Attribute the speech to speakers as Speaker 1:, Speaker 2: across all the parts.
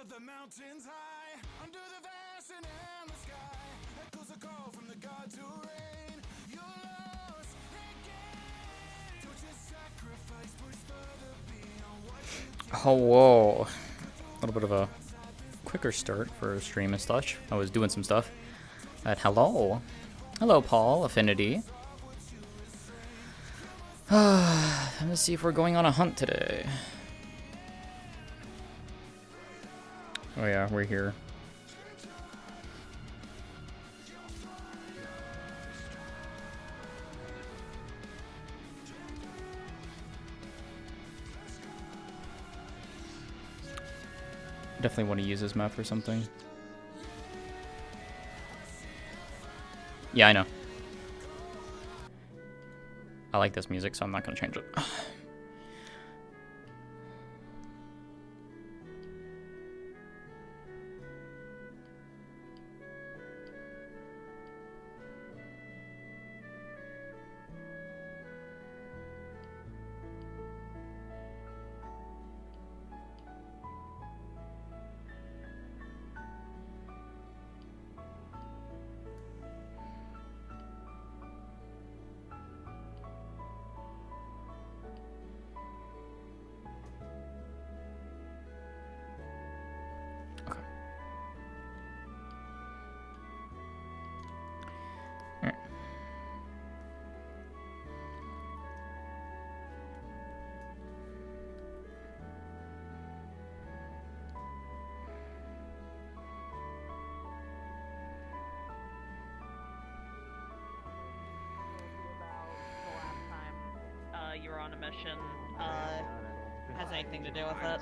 Speaker 1: of the mountains high, under the vast and endless sky, echoes a call from the gods who reign. You're lost again. Don't your sacrifice push further beyond what you can.
Speaker 2: Oh, whoa. A little bit of a quicker start for a stream and such. I was doing some stuff. But hello. Hello, Paul, Affinity. Let's see if we're going on a hunt today. Oh yeah, we're here. Definitely want to use this map for something. Yeah, I know. I like this music, so I'm not going to change it.
Speaker 3: You were on a mission, has anything to do with it.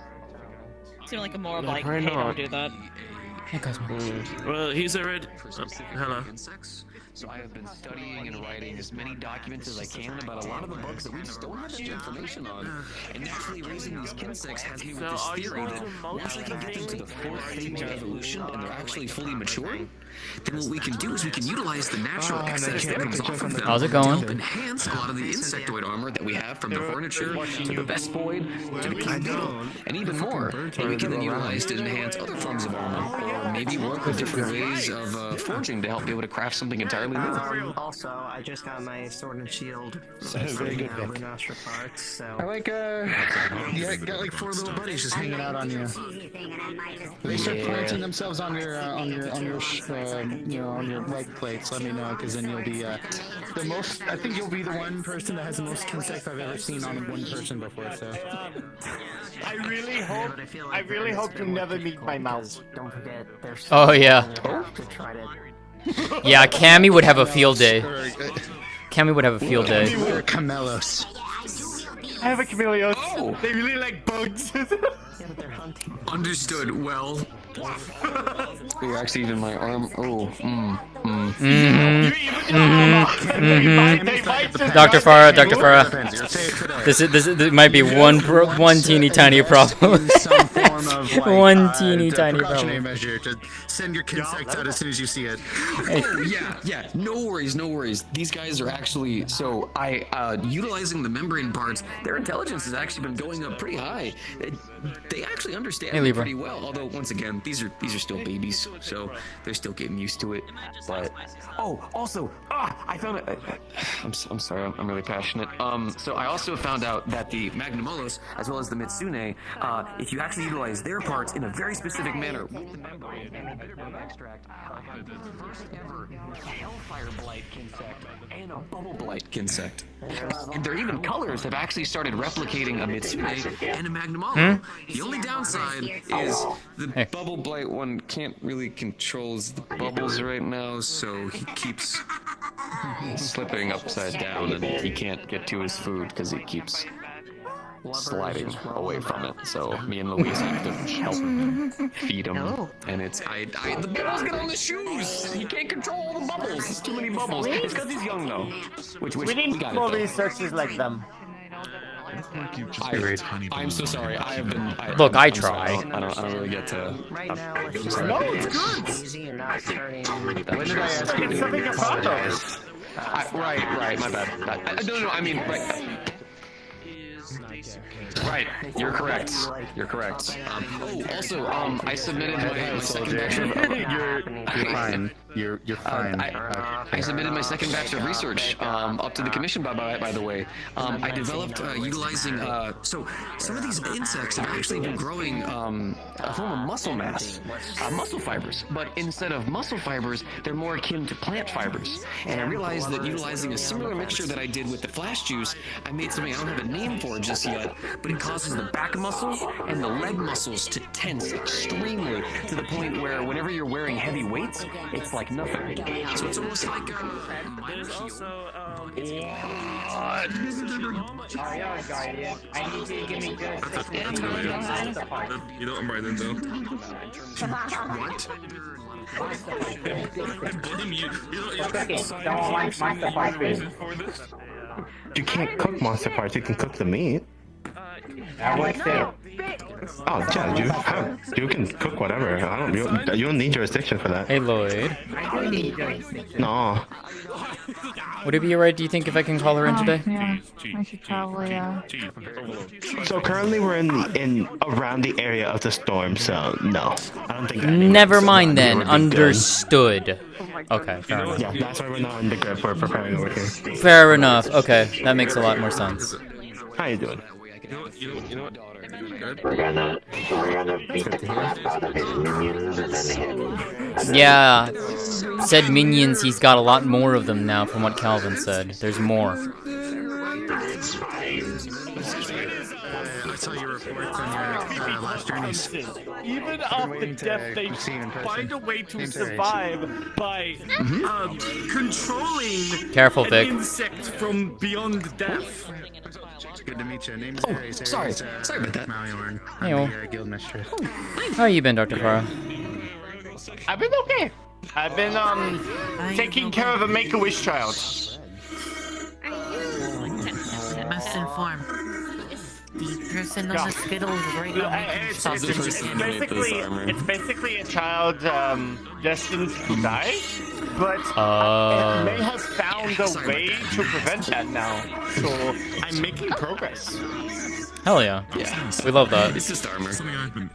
Speaker 3: Seemed like a more of like, hey, don't do that.
Speaker 2: Hey guys,
Speaker 4: well, he's already. Hello.
Speaker 5: So I have been studying and writing as many documents as I can about a lot of the bugs that we just don't have any information on. And naturally raising these insects has me with this theory that once I can get them to the fourth stage of evolution and they're actually fully matured, then what we can do is we can utilize the natural excess that comes off of them.
Speaker 2: How's it
Speaker 5: to
Speaker 2: going?
Speaker 5: help enhance a lot of the insectoid armor that we have, from the hornature to the vespoid to the king beetle, and even more that we can then utilize to enhance other forms of armor, or maybe work with different ways of forging to help be able to craft something entirely new.
Speaker 6: Also, I just got my sword and shield.
Speaker 7: Very good pick.
Speaker 6: Lunostra parts, so.
Speaker 7: I like, you got like 4 little buddies just hanging out on you. They start planting themselves on your, you know, on your leg plates. Let me know, because then you'll be the most. I think you'll be the one person that has the most insects I've ever seen on one person before. So.
Speaker 8: I really hope to never meet my mouse.
Speaker 6: Don't forget, there's.
Speaker 2: Oh yeah.
Speaker 6: To try to.
Speaker 2: Yeah, Cammy would have a field day. Cammy would have a field day.
Speaker 7: They're camellos.
Speaker 8: I have a chameleon. Oh. They really like bugs.
Speaker 5: Understood. Well. You're actually even my arm. Oh.
Speaker 2: Dr. Farah, this might be one teeny tiny problem. One teeny tiny problem.
Speaker 7: Measure to send your insects out as soon as you see it.
Speaker 5: Oh yeah. No worries. These guys are actually utilizing the membrane parts. Their intelligence has actually been going up pretty high. They actually understand it pretty well. Although once again, these are still babies, so they're still getting used to it. But also, I found it. I'm sorry, I'm really passionate. So I also found out that the Magnamolos, as well as the Mitsune, if you actually utilize their parts in a very specific manner with the membrane and the bitterbird extract, I have the first ever Hellfire Blight insect and a Bubble Blight insect. And their even colors have actually started replicating a Mitsune and a Magnamalo. The only downside is the Bubble Blight one can't really control the bubbles right now, so he keeps slipping upside down and he can't get to his food because he keeps sliding away from it. So me and Louise have to help feed him. And it's the bubbles get on the shoes. He can't control all the bubbles. There's too many bubbles. It's because he's young though. Which
Speaker 8: we need more researchers like them.
Speaker 5: I'm so sorry. I have been.
Speaker 2: Look, I
Speaker 5: I'm
Speaker 2: try.
Speaker 5: Sorry, I don't really get to.
Speaker 6: Right now,
Speaker 8: No, it's good.
Speaker 6: easy and not starting.
Speaker 7: When did I ask you
Speaker 8: It's
Speaker 7: to
Speaker 8: something about those.
Speaker 5: Right. My bad. No. I mean, right. Right, you're correct. You're correct. Also, I submitted my second batch of...
Speaker 7: You're fine. You're fine.
Speaker 5: I submitted my second batch of research up to the commission, by the way. I developed utilizing... So, some of these insects have actually been growing a form of muscle mass, muscle fibers. But instead of muscle fibers, they're more akin to plant fibers. And I realized that utilizing a similar mixture that I did with the flash juice, I made something I don't have a name for just yet, but it causes the back muscles and the leg muscles to tense extremely to the point where whenever you're wearing heavy weights, it's like nothing. So it's almost like
Speaker 4: There's also,
Speaker 8: I need you to give me just
Speaker 4: you know, I'm right in though.
Speaker 5: what?
Speaker 4: I blame you.
Speaker 8: don't like monster parts.
Speaker 9: You can't cook monster parts, you can cook the meat.
Speaker 8: That works too.
Speaker 9: Oh, yeah, you can cook whatever. You don't need jurisdiction for that.
Speaker 2: Hey, Lloyd.
Speaker 8: I do need jurisdiction.
Speaker 9: No.
Speaker 2: Would it be alright, do you think, if I can call her in today?
Speaker 10: Yeah, I should probably,
Speaker 9: So currently we're in around the area of the storm, so no. I don't think
Speaker 2: Never mind then.
Speaker 9: would be good.
Speaker 2: Understood. Okay, fair enough.
Speaker 9: Yeah, that's why we're not in the grip. We're preparing over here.
Speaker 2: Fair enough. Okay, that makes a lot more sense.
Speaker 9: How you doing?
Speaker 4: You know what?
Speaker 10: we're gonna beat the crap out of his minions and then hit.
Speaker 2: Yeah, said minions, he's got a lot more of them now from what Calvin said. There's more.
Speaker 10: It's fine.
Speaker 7: I saw your reports on your last journeys.
Speaker 8: Even after death, they find a way to survive by controlling
Speaker 2: Careful,
Speaker 8: an
Speaker 2: Vic.
Speaker 8: insect from beyond death.
Speaker 7: Good to meet you. Name's Aries.
Speaker 5: Sorry about that.
Speaker 7: Malliorn.
Speaker 2: Hey-o.
Speaker 7: I'm the guild mistress.
Speaker 2: How you been, Dr. Farah?
Speaker 8: I've been okay. I've been taking care of a Make-A-Wish child.
Speaker 11: Must inform. The person on the Skittles is right now.
Speaker 8: It's basically a child destined to die, but May has found a way to prevent that now. So I'm making progress.
Speaker 2: Hell yeah. We love that.
Speaker 5: It's just armor.
Speaker 12: Something I've been.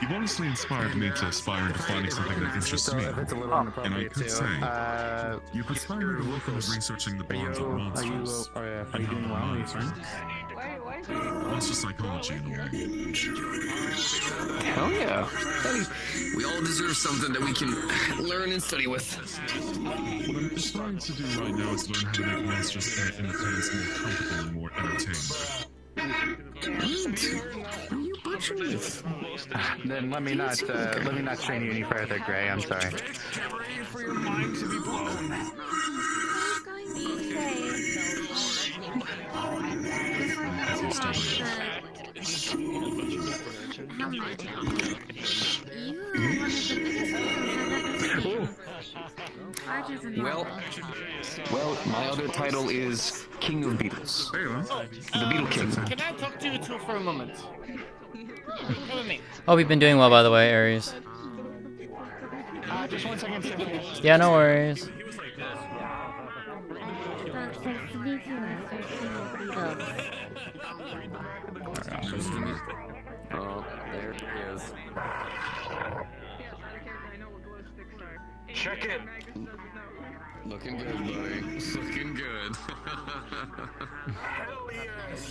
Speaker 12: You've honestly inspired me to aspire into finding something that interests me.
Speaker 7: If it's a little
Speaker 12: And I
Speaker 7: inappropriate
Speaker 12: could
Speaker 7: too.
Speaker 12: say, you've inspired me to look into researching the bonds of monsters.
Speaker 7: Are you doing well? Are you fine?
Speaker 12: Monster psychology and all.
Speaker 5: Hell yeah. We all deserve something that we can learn and study with.
Speaker 12: What I'm trying to do right now is learn how to make monsters in the pants more comfortable and more entertaining.
Speaker 7: Then let me not train you any further, Gray. I'm sorry.
Speaker 5: Well, my other title is King of Beetles. The Beetle King.
Speaker 8: Can I talk to you two for a moment? Come with me.
Speaker 2: Oh, we've been doing well, by the way, Aries.
Speaker 8: Just 1 second, Cynthia.
Speaker 2: Yeah, no worries.
Speaker 5: Oh, there he is.
Speaker 8: Check it.
Speaker 5: Looking good, buddy. Looking good.
Speaker 8: Hell yes.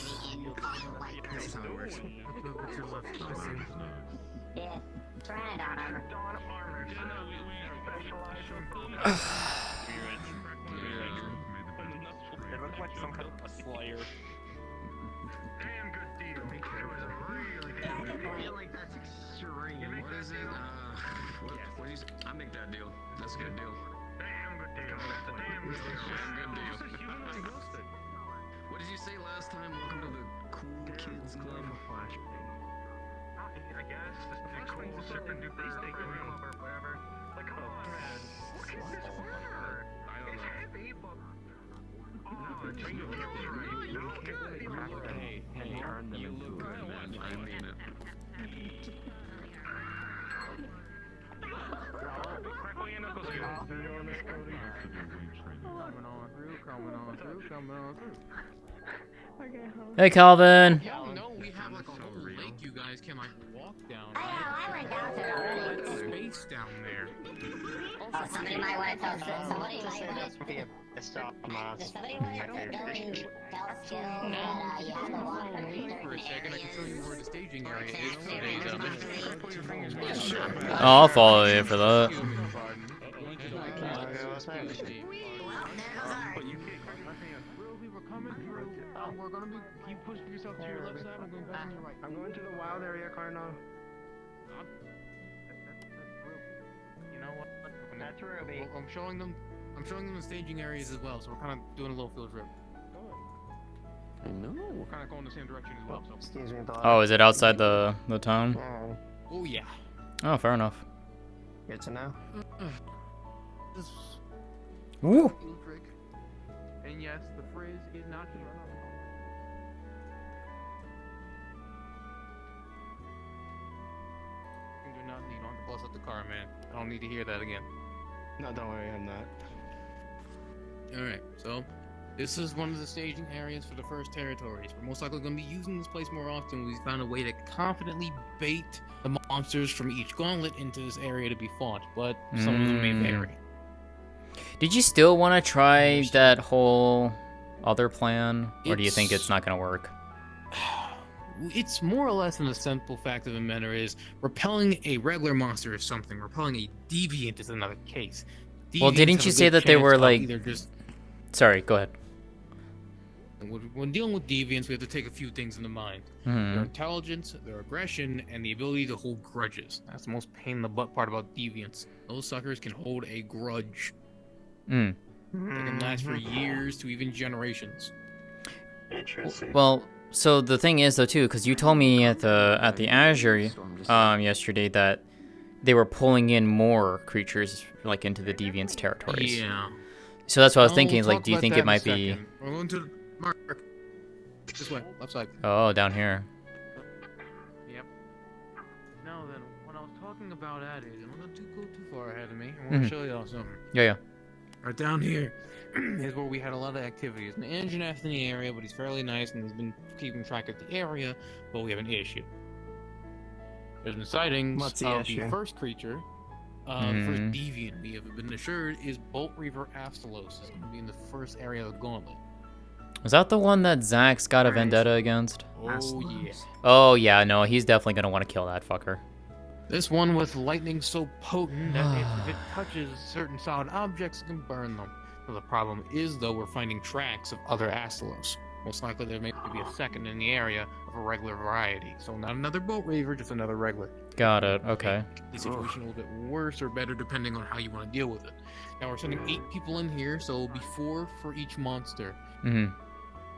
Speaker 10: Yeah, try it on.
Speaker 8: It looks like some kind of a slayer. Damn good deal. I feel like that's extreme.
Speaker 5: What is it? What do you say? I make that deal. That's a good deal.
Speaker 8: Damn good deal.
Speaker 5: Damn good deal. What did you say last time? Welcome to the Cool Kids Club.
Speaker 8: I guess the cool super duper room or whatever. Like, come on, man. What is this for? It's heavy, but no, it's you look right. You look good. Hey,
Speaker 5: You look good, man. I mean it.
Speaker 8: Crackle your knuckles here.
Speaker 7: Coming on through.
Speaker 2: Hey, Calvin.
Speaker 13: No, we have like a whole lake you guys can like walk down.
Speaker 14: I went down to
Speaker 13: There's space down there.
Speaker 14: somebody might want to tell somebody might want to. Does somebody want to go and tell Skill that you have to walk
Speaker 13: For a second, I can show you where the staging area is for today's mission.
Speaker 2: Oh, I'll follow you for that.
Speaker 13: We're gonna be keep pushing yourself to your left side. I'm going back on your right.
Speaker 8: I'm going to the wild area, Cardinal.
Speaker 13: You know what? That's Ruby. I'm showing them the staging areas as well. So we're kind of doing a little field trip.
Speaker 5: I know.
Speaker 13: We're kind of going the same direction as well. So.
Speaker 6: Excuse me,
Speaker 2: Oh, is it outside the town?
Speaker 13: Oh yeah.
Speaker 2: Oh, fair enough.
Speaker 6: Good to know.
Speaker 13: This
Speaker 2: Woo!
Speaker 13: field trick. And yes, the frizz is not here. You do not need on to bust up the car, man. I don't need to hear that again.
Speaker 9: No, don't worry, I'm not.
Speaker 13: Alright, so this is one of the staging areas for the first territories. We're most likely going to be using this place more often. We found a way to confidently bait the monsters from each gauntlet into this area to be fought, but some of them may vary.
Speaker 2: Did you still want to try that whole other plan, or do you think it's not going to work?
Speaker 13: It's more or less in the simple fact of the matter is repelling a regular monster is something. Repelling a deviant is another case.
Speaker 2: Well,
Speaker 13: Deviants
Speaker 2: didn't
Speaker 13: have
Speaker 2: you
Speaker 13: a
Speaker 2: say
Speaker 13: good
Speaker 2: that they
Speaker 13: chance
Speaker 2: were
Speaker 13: of
Speaker 2: like...
Speaker 13: either just...
Speaker 2: Sorry, go ahead.
Speaker 13: When dealing with deviants, we have to take a few things into mind.
Speaker 2: Mhm.
Speaker 13: Their intelligence, their aggression, and the ability to hold grudges. That's the most pain in the butt part about deviants. Those suckers can hold a grudge.
Speaker 2: Mm.
Speaker 13: They can last for years to even generations.
Speaker 10: Interesting.
Speaker 2: Well, so the thing is though too, because you told me at the Azure yesterday that they were pulling in more creatures like into the deviants territories.
Speaker 13: Yeah.
Speaker 2: So that's what I was
Speaker 13: I'll
Speaker 2: thinking. Like,
Speaker 13: talk
Speaker 2: do you
Speaker 13: about
Speaker 2: think
Speaker 13: that
Speaker 2: it
Speaker 13: in a
Speaker 2: might be?
Speaker 13: second. We're going to Mark. This way, left side.
Speaker 2: Oh, down here.
Speaker 13: Yep. Now then, when I was talking about adage, I'm not going to go too far ahead of me. I want to show y'all something.
Speaker 2: Yeah.
Speaker 13: Right down here is where we had a lot of activities. An engine in the area, but he's fairly nice and he's been keeping track of the area, but we have an issue. There's been sightings
Speaker 6: What's the
Speaker 13: of
Speaker 6: issue?
Speaker 13: the first creature, the first deviant we have been assured is Bolt Reaver Astalos. It's going to be in the first area of the gauntlet.
Speaker 2: Was that the one that Zach's got a vendetta against?
Speaker 13: Oh yeah.
Speaker 2: Oh yeah, no, he's definitely gonna want to kill that fucker.
Speaker 13: This one with lightning so potent that if it touches certain solid objects, it can burn them. So the problem is, though, we're finding tracks of other Astalos. Most likely there may be a second in the area of a regular variety. So not another Bolt Reaver, just another regular.
Speaker 2: Got it. Okay.
Speaker 13: The situation a little bit worse or better depending on how you want to deal with it. Now we're sending 8 people in here, so it'll be 4 for each monster.
Speaker 2: Mhm.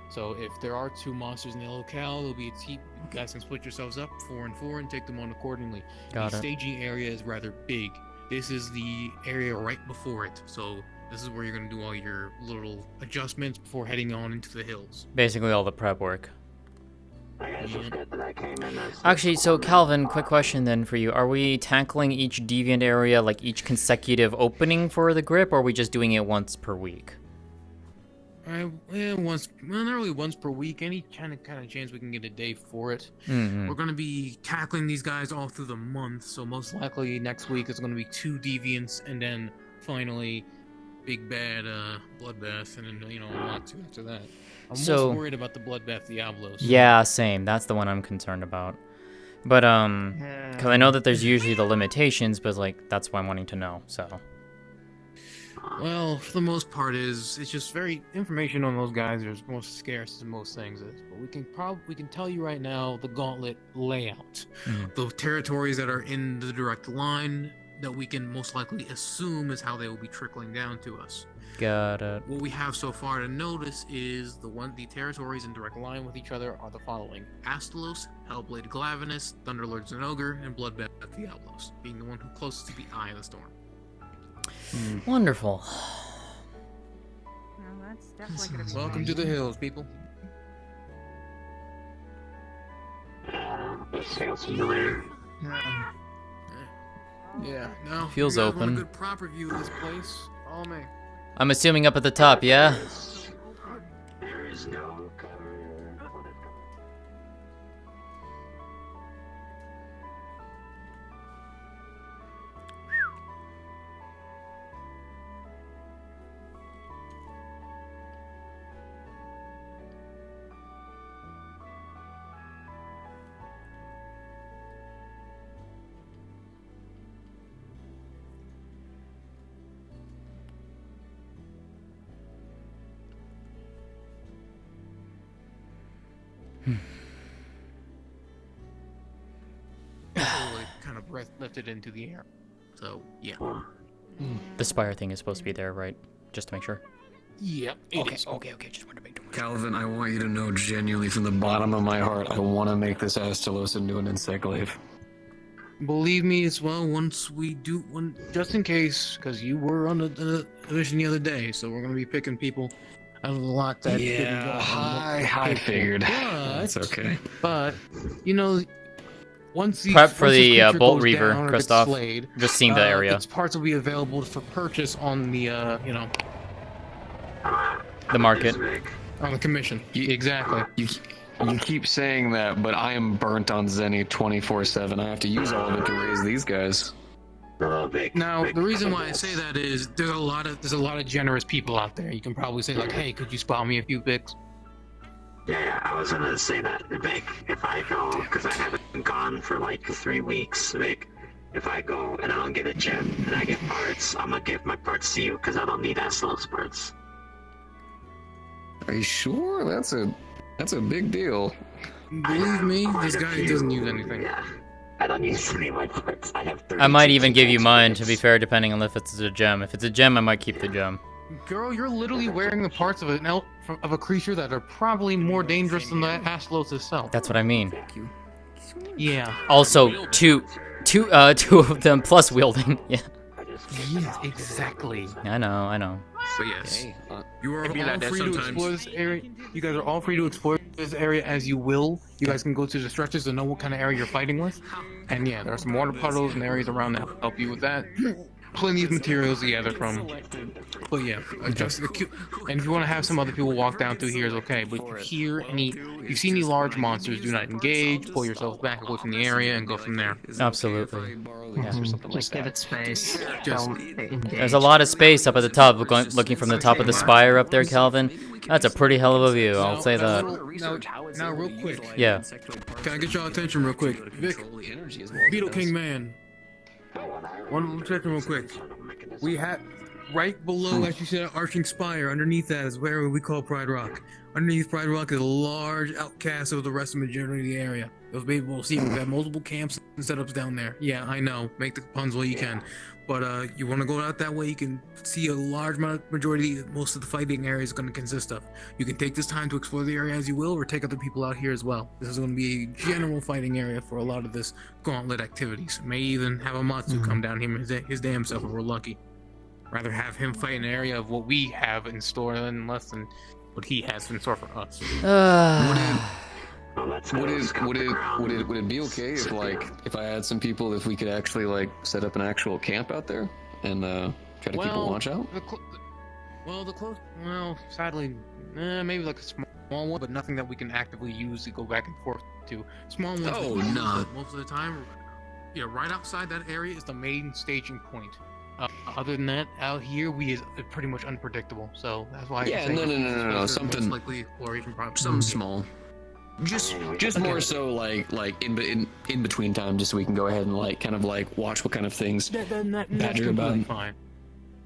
Speaker 13: So if there are 2 monsters in the locale, there'll be a team. You guys can split yourselves up 4 and 4 and take them on accordingly.
Speaker 2: Got
Speaker 13: the
Speaker 2: it.
Speaker 13: staging area is rather big. This is the area right before it, so this is where you're going to do all your little adjustments before heading on into the hills.
Speaker 2: Basically all the prep work.
Speaker 10: I guess it's good that I came in as
Speaker 2: Actually, so Calvin, quick question then for you. Are we tackling each deviant area, like each consecutive opening for the grip, or are we just doing it once per week?
Speaker 13: Not really once per week. Any kind of chance we can get a day for it.
Speaker 2: Mhm.
Speaker 13: We're going to be tackling these guys all through the month, so most likely next week it's going to be 2 deviants, and then finally big bad bloodbath, and then a lot too after that. I'm
Speaker 2: So-
Speaker 13: most worried about the bloodbath Diablos.
Speaker 2: Yeah, same. That's the one I'm concerned about. But because I know that there's usually the limitations, but like that's why I'm wanting to know. So.
Speaker 13: Well, for the most part, it's just very information on those guys is most scarce as most things is. But we can tell you right now the gauntlet layout, the territories that are in the direct line that we can most likely assume is how they will be trickling down to us.
Speaker 2: Got it.
Speaker 13: What we have so far to notice is the territories in direct line with each other are the following: Astalos, Hellblade Glavenus, Thunderlord Zenogre, and Bloodbath Diablos, being the one who closest to the Eye of the Storm.
Speaker 2: Wonderful.
Speaker 3: Well, that's definitely gonna be
Speaker 13: Welcome to the hills, people.
Speaker 10: This feels familiar.
Speaker 13: Yeah, now
Speaker 2: Feels
Speaker 13: you guys want
Speaker 2: open.
Speaker 13: a good proper view of this place? Follow me.
Speaker 2: I'm assuming up at the top, yeah?
Speaker 10: There is no cover.
Speaker 13: Totally kind of breath lifted into the air. So yeah.
Speaker 2: The spire thing is supposed to be there, right? Just to make sure.
Speaker 13: Yep.
Speaker 2: Okay. Just wanted to make sure.
Speaker 5: Calvin, I want you to know genuinely from the bottom of my heart, I want to make this Astalos into an Insectlave.
Speaker 13: Believe me as well. Once we do one, just in case, because you were on the mission the other day, so we're gonna be picking people out of the lot that didn't go.
Speaker 5: I figured.
Speaker 13: But,
Speaker 5: That's okay.
Speaker 13: But you know, once these
Speaker 2: Prep for
Speaker 13: once this
Speaker 2: the
Speaker 13: creature
Speaker 2: Bolt
Speaker 13: goes
Speaker 2: Reaver,
Speaker 13: down or gets
Speaker 2: Kristoff.
Speaker 13: slayed,
Speaker 2: Just seeing the area.
Speaker 13: its parts will be available for purchase on the
Speaker 2: The market.
Speaker 13: on the commission. Exactly.
Speaker 5: You keep saying that, but I am burnt on Zenny 24/7. I have to use all of it to raise these guys.
Speaker 13: Now, the reason why I say that is there's a lot of generous people out there. You can probably say like, hey, could you spot me a few pics?
Speaker 10: Yeah, I was gonna say that, Vic. If I go, because I haven't gone for like 3 weeks, Vic. If I go and I don't get a gem and I get parts, I'm gonna give my parts to you because I don't need Astalos parts.
Speaker 5: Are you sure? That's a big deal.
Speaker 13: Believe me, this guy doesn't use anything.
Speaker 10: Yeah, I don't use any of my parts. I have 30.
Speaker 2: I might even give you mine, to be fair, depending on if it's a gem. If it's a gem, I might keep the gem.
Speaker 13: Girl, you're literally wearing the parts of a creature that are probably more dangerous than the Astalos itself.
Speaker 2: That's what I mean.
Speaker 13: Yeah.
Speaker 2: Also, two of them plus wielding. Yeah.
Speaker 13: Yes, exactly.
Speaker 2: I know.
Speaker 13: But yes, you are all free to explore this area. You guys are all free to explore this area as you will. You guys can go to the stretches to know what kind of area you're fighting with. And yeah, there are some water puddles and areas around that help you with that. Plenty of materials to gather from. But yeah, just and if you want to have some other people walk down through here is okay. But if you see any large monsters, do not engage. Pull yourself back away from the area and go from there.
Speaker 2: Absolutely. Yeah.
Speaker 6: Just give it space. Don't engage.
Speaker 2: There's a lot of space up at the top. Looking from the top of the spire up there, Calvin. That's a pretty hell of a view. I'll say that.
Speaker 13: Now, real quick.
Speaker 2: Yeah.
Speaker 13: Can I get y'all attention real quick? Vic, Beetle King Man. One second real quick. We have, right below, as you said, Arching Spire, underneath that is where we call Pride Rock. Underneath Pride Rock is a large outcast of the rest of the majority of the area. Those people will see we've got multiple camps and setups down there. Yeah, I know. Make the puns while you can. But you want to go out that way, you can see a large majority, most of the fighting area is going to consist of. You can take this time to explore the area as you will, or take other people out here as well. This is going to be a general fighting area for a lot of this gauntlet activities. May even have a Matsu come down here his damn self if we're lucky. Rather have him fight an area of what we have in store than less than what he has in store for us.
Speaker 5: Would it be okay if I had some people, if we could actually set up an actual camp out there and try to keep a watch out?
Speaker 13: Sadly, maybe like a small one, but nothing that we can actively use to go back and forth to. Small ones.
Speaker 5: Oh no!
Speaker 13: Most of the time, yeah, right outside that area is the main staging point. Other than that, out here we is pretty much unpredictable. So that's why.
Speaker 5: Yeah, no. Something
Speaker 13: likely exploration problem.
Speaker 5: Something small. Just more so like in between time, just so we can go ahead and kind of watch what kind of things badger about.
Speaker 13: Fine.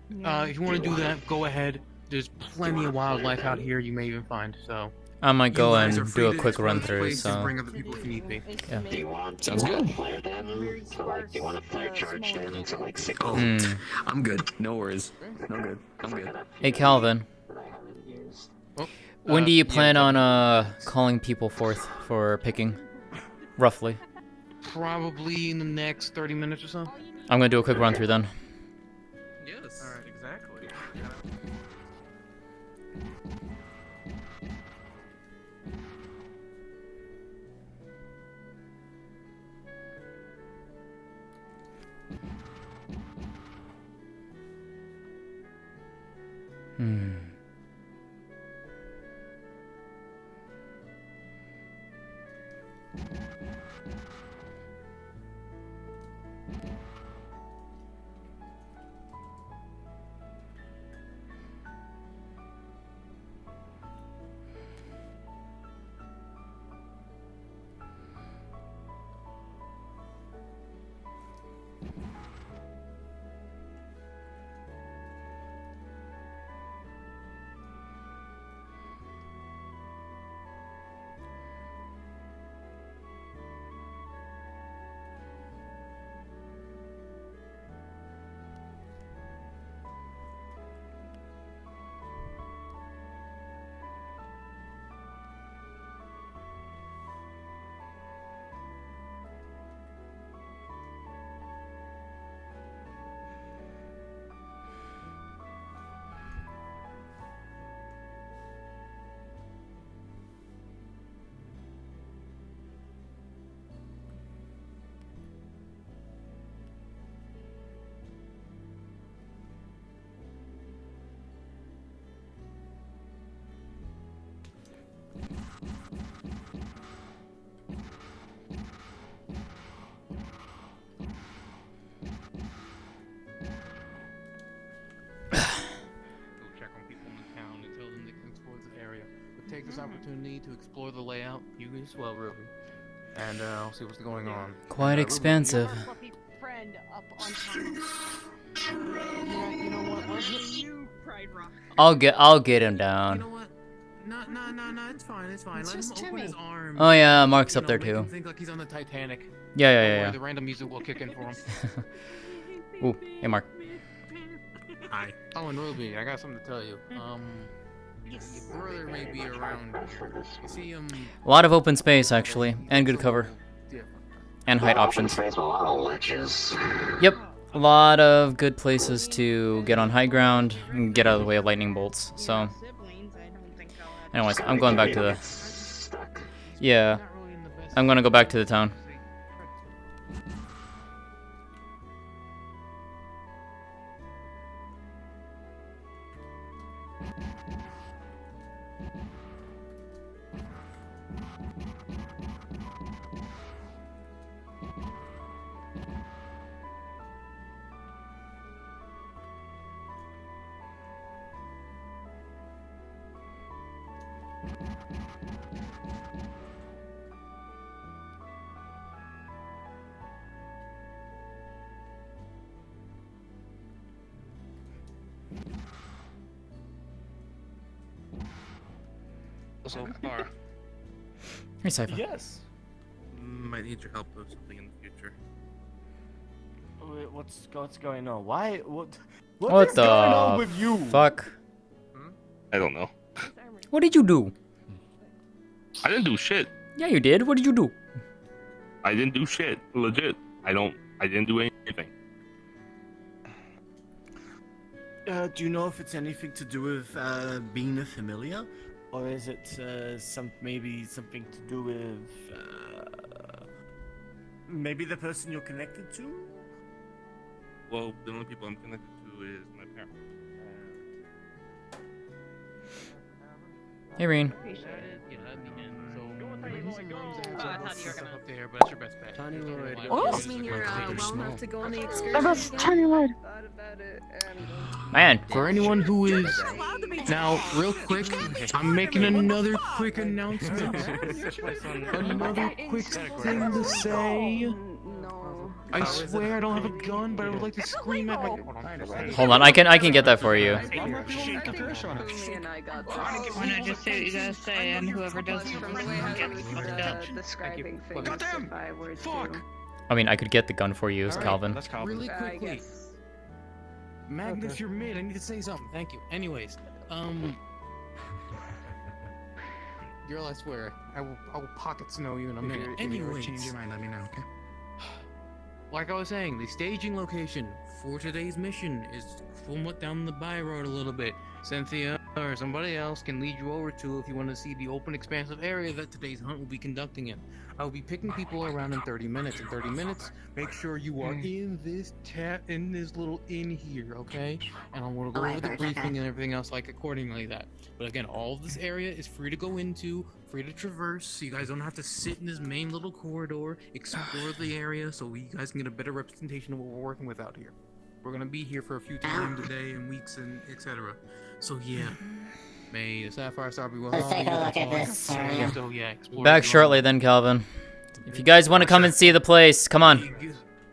Speaker 13: If you want to do that, go ahead. There's plenty of wildlife out here. You may even find so.
Speaker 2: I might go and do a quick run through. So.
Speaker 13: Bring other people if need be.
Speaker 2: Yeah.
Speaker 10: Do you want
Speaker 5: Sounds good.
Speaker 10: flare them? So do you want to flare charge them to 6?
Speaker 5: Oh, I'm good. No worries. No good. I'm good.
Speaker 2: Hey Calvin. When do you plan on calling people forth for picking, roughly?
Speaker 13: Probably in the next 30 minutes or so.
Speaker 2: I'm gonna do a quick run through then.
Speaker 13: Yes. All right. Exactly. take this opportunity to explore the layout. You as well, Ruby. And I'll see what's going on.
Speaker 2: Quite expensive.
Speaker 3: Friend up on top.
Speaker 13: You know what?
Speaker 3: You, Pride Rock.
Speaker 2: I'll get him down.
Speaker 13: You know what? No, it's fine, it's fine. Let him open his arms.
Speaker 2: Oh yeah, Mark's up there
Speaker 13: Make him
Speaker 2: too.
Speaker 13: think like he's on the Titanic.
Speaker 2: Yeah,
Speaker 13: Don't worry,
Speaker 2: yeah.
Speaker 13: The random music will kick in for him.
Speaker 2: Ooh, hey Mark.
Speaker 13: Hi. Oh, and Ruby, I got something to tell you. Your brother may be around here. You see him?
Speaker 2: A lot of open space actually, and good cover, and height options.
Speaker 10: Space with a lot of ledges.
Speaker 2: Yep, a lot of good places to get on high ground and get out of the way of lightning bolts. So, anyways, I'm going back to the. Yeah, I'm gonna go back to the town.
Speaker 4: So far.
Speaker 2: Hey, Cypher.
Speaker 15: Yes.
Speaker 4: Might need your help with something in the future.
Speaker 15: Wait, what's going on? Why? What
Speaker 2: What
Speaker 15: is
Speaker 2: the
Speaker 15: going on with you?
Speaker 2: fuck?
Speaker 4: I don't know.
Speaker 2: What did you do?
Speaker 4: I didn't do shit.
Speaker 2: Yeah, you did. What did you do?
Speaker 4: I didn't do shit. Legit. I didn't do anything.
Speaker 15: Do you know if it's anything to do with being a familiar, or is it maybe something to do with maybe the person you're connected to?
Speaker 4: Well, the only people I'm connected to is my parents.
Speaker 2: Hey, Reen.
Speaker 13: Up there, but that's your best bet.
Speaker 16: Tiny Lloyd. Does mean you're well enough to go on the excursion?
Speaker 13: That's Tiny Lloyd.
Speaker 2: Man.
Speaker 13: For anyone who is now, real quick, I'm making another quick announcement. Another quick thing to say. I swear I don't have a gun, but I would like to scream at my.
Speaker 2: Hold on, I can get that for you.
Speaker 16: Why not
Speaker 3: just say what you gotta say, and whoever does it first gets fucked up.
Speaker 16: Describing things if I were to.
Speaker 2: I mean, I could get the gun for you, Calvin.
Speaker 13: Really quickly. Magnus, you're mid. I need to say something. Thank you. Anyways, girl, I swear, I will pocket snow you in a minute. Anyways,
Speaker 7: change your mind, let me know, okay?
Speaker 13: Like I was saying, the staging location for today's mission is somewhat down the by road a little bit. Cynthia or somebody else can lead you over to if you want to see the open, expansive area that today's hunt will be conducting in. I will be picking people around in 30 minutes. In 30 minutes, make sure you are in this little inn here, okay? And I'm gonna go over the briefing and everything else like accordingly that. But again, all of this area is free to go into, free to traverse, so you guys don't have to sit in this main little corridor, explore the area, so you guys can get a better representation of what we're working with out here. We're gonna be here for a few times a day and weeks and etc. So yeah, may the Sapphire Star be well.
Speaker 14: Let's take a look at this area.
Speaker 13: So yeah, explore
Speaker 2: Back shortly then, Calvin. If you guys want to come and see the place, come on.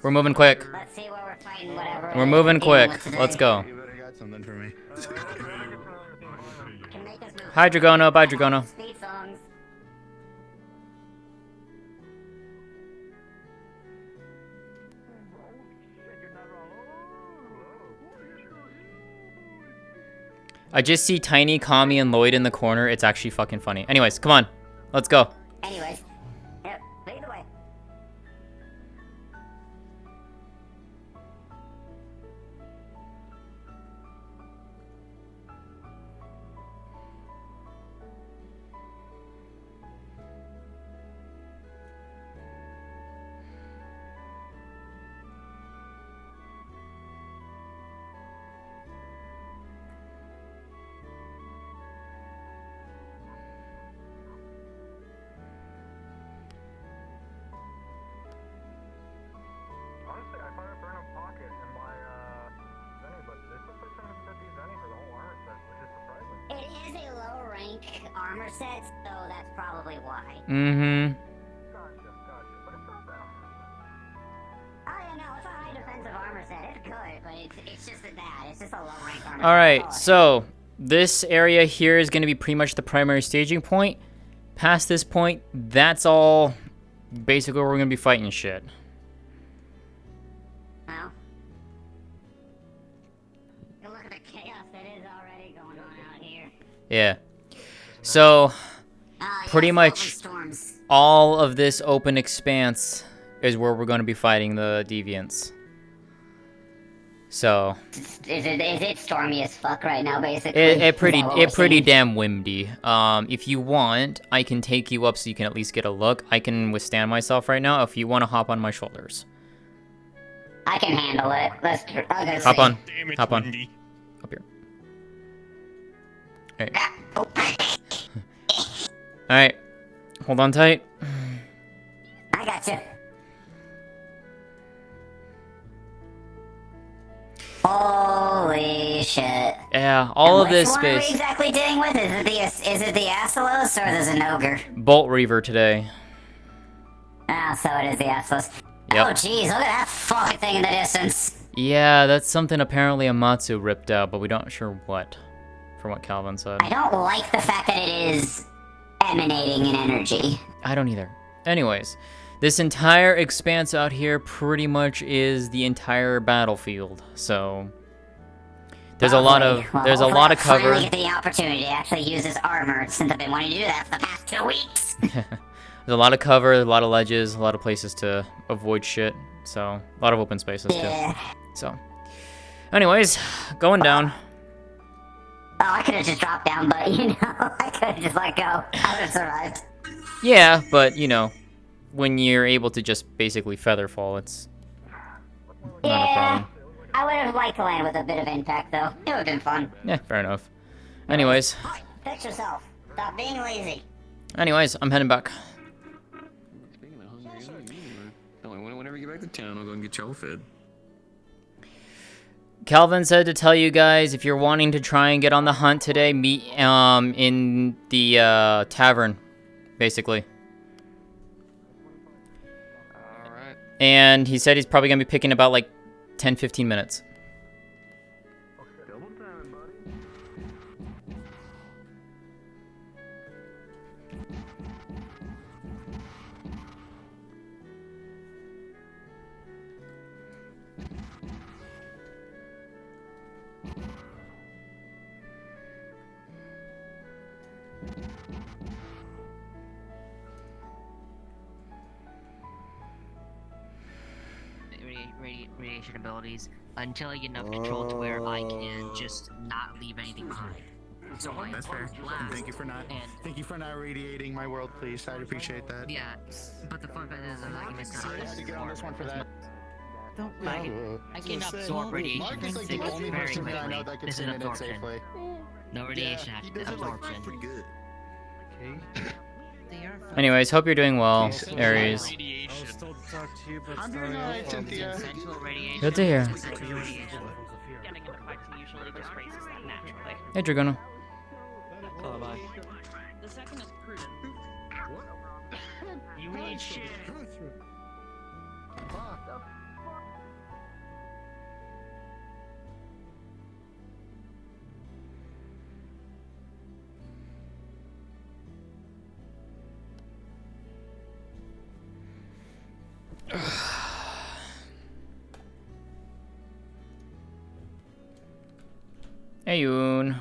Speaker 2: We're moving quick.
Speaker 14: Let's see what we're fighting, whatever.
Speaker 2: We're moving quick. Let's go.
Speaker 7: You better got something for me.
Speaker 2: Hi, Dragono. Bye, Dragono.
Speaker 14: Speed songs.
Speaker 2: I just see Tiny, Kami, and Lloyd in the corner. It's actually fucking funny. Anyways, come on. Let's go.
Speaker 14: Anyways. Yep, lead the way.
Speaker 8: Honestly, I found a burn pocket in my Zenny, but this looks like someone set these Zenny for the whole armor set, which is surprising.
Speaker 14: It is a low rank armor set, so that's probably why.
Speaker 2: Mm-hmm.
Speaker 14: Oh yeah, no, it's a high defensive armor set. It's good, but it's just that. It's just a low rank armor set.
Speaker 2: Alright, so this area here is going to be pretty much the primary staging point. Past this point, that's all basically where we're going to be fighting shit.
Speaker 14: Well, look at the chaos that is already going on out here.
Speaker 2: Yeah. So, pretty much all of this open expanse is where we're going to be fighting the deviants. So
Speaker 14: Is it stormy as fuck right now, basically?
Speaker 2: it pretty damn windy. If you want, I can take you up so you can at least get a look. I can withstand myself right now. If you want to hop on my shoulders,
Speaker 14: I can handle it. I'll go
Speaker 2: hop
Speaker 14: see.
Speaker 2: on. Hop on. Up here. All right. Hold on tight.
Speaker 14: I got you. Holy shit.
Speaker 2: Yeah, all of this
Speaker 14: Which one are we
Speaker 2: space.
Speaker 14: exactly dealing with? Is it the Asalos or the Zenogre?
Speaker 2: Bolt Reaver today.
Speaker 14: Ah, so it is the Asalos.
Speaker 2: Yep.
Speaker 14: Oh jeez, look at that fucking thing in the distance.
Speaker 2: Yeah, that's something apparently Amatsu ripped out, but we don't sure what. From what Calvin said.
Speaker 14: I don't like the fact that it is emanating in energy.
Speaker 2: I don't either. Anyways, this entire expanse out here pretty much is the entire battlefield. So there's a lot of
Speaker 14: Finally
Speaker 2: cover.
Speaker 14: get the opportunity to actually use this armor since I've been wanting to do that for the past 2 weeks.
Speaker 2: There's a lot of cover, a lot of ledges, a lot of places to avoid shit. So a lot of open spaces too. So anyways, going down.
Speaker 14: Oh, I could have just dropped down, but you know, I could have just let go. I would have survived.
Speaker 2: Yeah, but you know, when you're able to just basically feather fall, it's not a problem.
Speaker 14: I would have liked to land with a bit of impact, though. It would have been fun.
Speaker 2: Yeah, fair enough. Anyways,
Speaker 14: Fix yourself. Stop being lazy.
Speaker 2: I'm heading back.
Speaker 5: Whenever you get back to town, I'll go and get y'all fed.
Speaker 2: Calvin said to tell you guys, if you're wanting to try and get on the hunt today, meet in the tavern, basically.
Speaker 5: Alright.
Speaker 2: And he said he's probably going to be picking about like 10-15 minutes.
Speaker 11: Radiation abilities until I get enough control to where I can just not leave anything behind. So
Speaker 7: That's fair. And thank you for not radiating my world, please. I'd appreciate that.
Speaker 11: Yeah, but the fun fact is that I can miss
Speaker 7: I have to get on this one for that.
Speaker 11: I can absorb radiation
Speaker 7: Mark is like
Speaker 11: very
Speaker 7: the only person that I know
Speaker 11: quickly.
Speaker 7: that can
Speaker 11: This is
Speaker 7: sim in it
Speaker 11: absorption.
Speaker 7: safely.
Speaker 11: No radiation absorption.
Speaker 7: pretty good.
Speaker 2: Anyways, hope you're doing well, Aries.
Speaker 7: I'm doing alright, Cynthia.
Speaker 2: Good to hear.
Speaker 3: Getting into fights usually just raises that naturally.
Speaker 2: Hey, Dragono.
Speaker 3: The second is prudent. You eat shit.
Speaker 2: Hey, Yoon.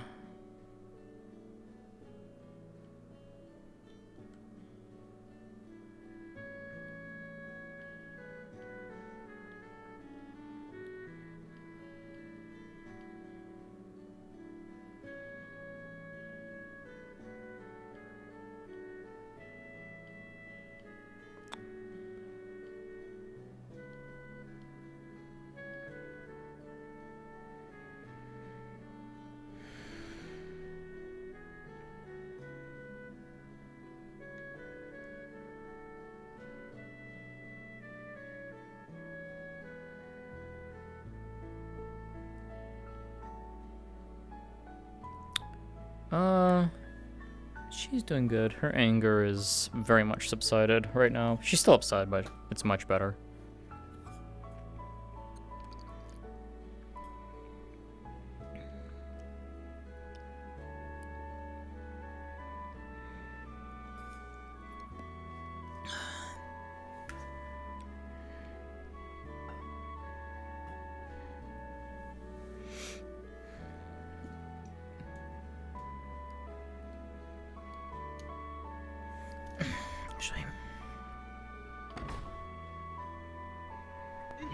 Speaker 2: She's doing good. Her anger is very much subsided right now. She's still upset, but it's much better.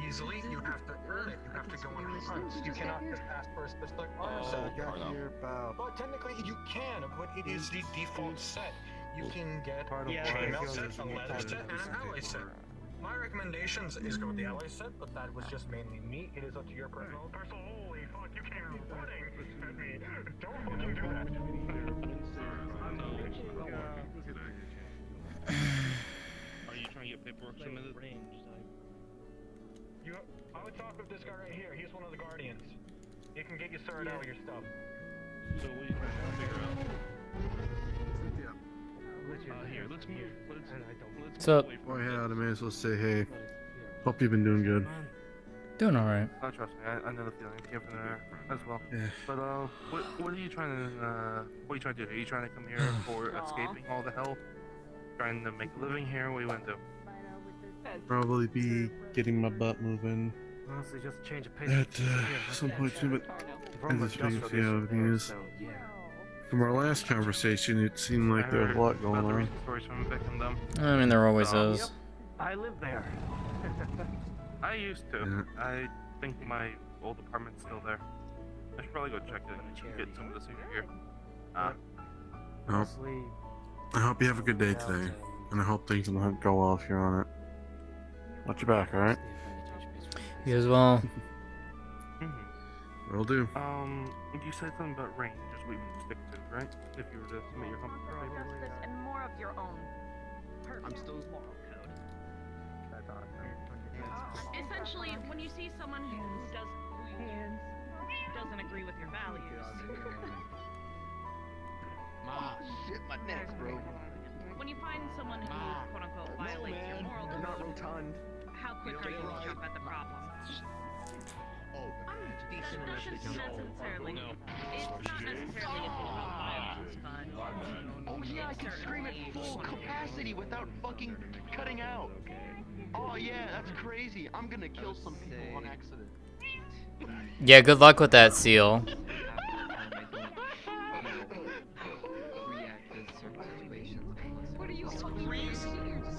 Speaker 8: Easily, you have to earn it. You have to go on hunts. You cannot just ask for a specific armor set. But technically, you can, but it is the default set. You can get a chainmail set, a leather set, and an ally set. My recommendations is go with the ally set, but that was just mainly me. It is up to your personal. Holy fuck, you came running at me. Don't fucking do that.
Speaker 4: Are you trying to get paperwork submitted?
Speaker 8: I would talk with this guy right here. He's one of the guardians. He can get you sorted out with your stuff.
Speaker 4: So what are you trying to figure out? Here, let's move.
Speaker 2: What's up?
Speaker 17: Before I head out, I may as well say, hey, hope you've been doing good.
Speaker 2: Doing alright.
Speaker 4: Oh, trust me, I know the feeling. Came from there as well.
Speaker 17: Yeah.
Speaker 4: But what are you trying to do? Are you trying to come here for escaping all the hell? Trying to make a living here? What do you want to do?
Speaker 17: Probably be getting my butt moving
Speaker 8: Honestly, just change of pace.
Speaker 17: at some point soon, but I just figured to see how everything is. From our last conversation, it seemed like there was a lot going on.
Speaker 4: Stories from victim them.
Speaker 2: I mean, there always is.
Speaker 8: I live there.
Speaker 4: I used to.
Speaker 17: Yeah.
Speaker 4: I think my old apartment's still there. I should probably go check it and get some of the senior gear.
Speaker 17: Well, I hope you have a good day today, and I hope things don't go well if you're on it. Watch your back, alright?
Speaker 2: You as well.
Speaker 17: Will do.
Speaker 3: Mm-hmm.
Speaker 4: You said something about range, just what you would stick to, right? If you were to submit your company paper.
Speaker 3: Justice and more of your own personal moral code. Essentially, when you see someone who doesn't agree with your values.
Speaker 18: Shit, my neck, bro.
Speaker 3: When you find someone who quote unquote violates your moral code,
Speaker 18: not rotund.
Speaker 3: how quick are you to jump at the problem? Not necessarily. It's not necessarily a physical violence, but
Speaker 18: Oh yeah, I can scream at full capacity without fucking cutting out. Oh yeah, that's crazy. I'm gonna kill some people on accident.
Speaker 2: Yeah, good luck with that, Seal.
Speaker 3: What are you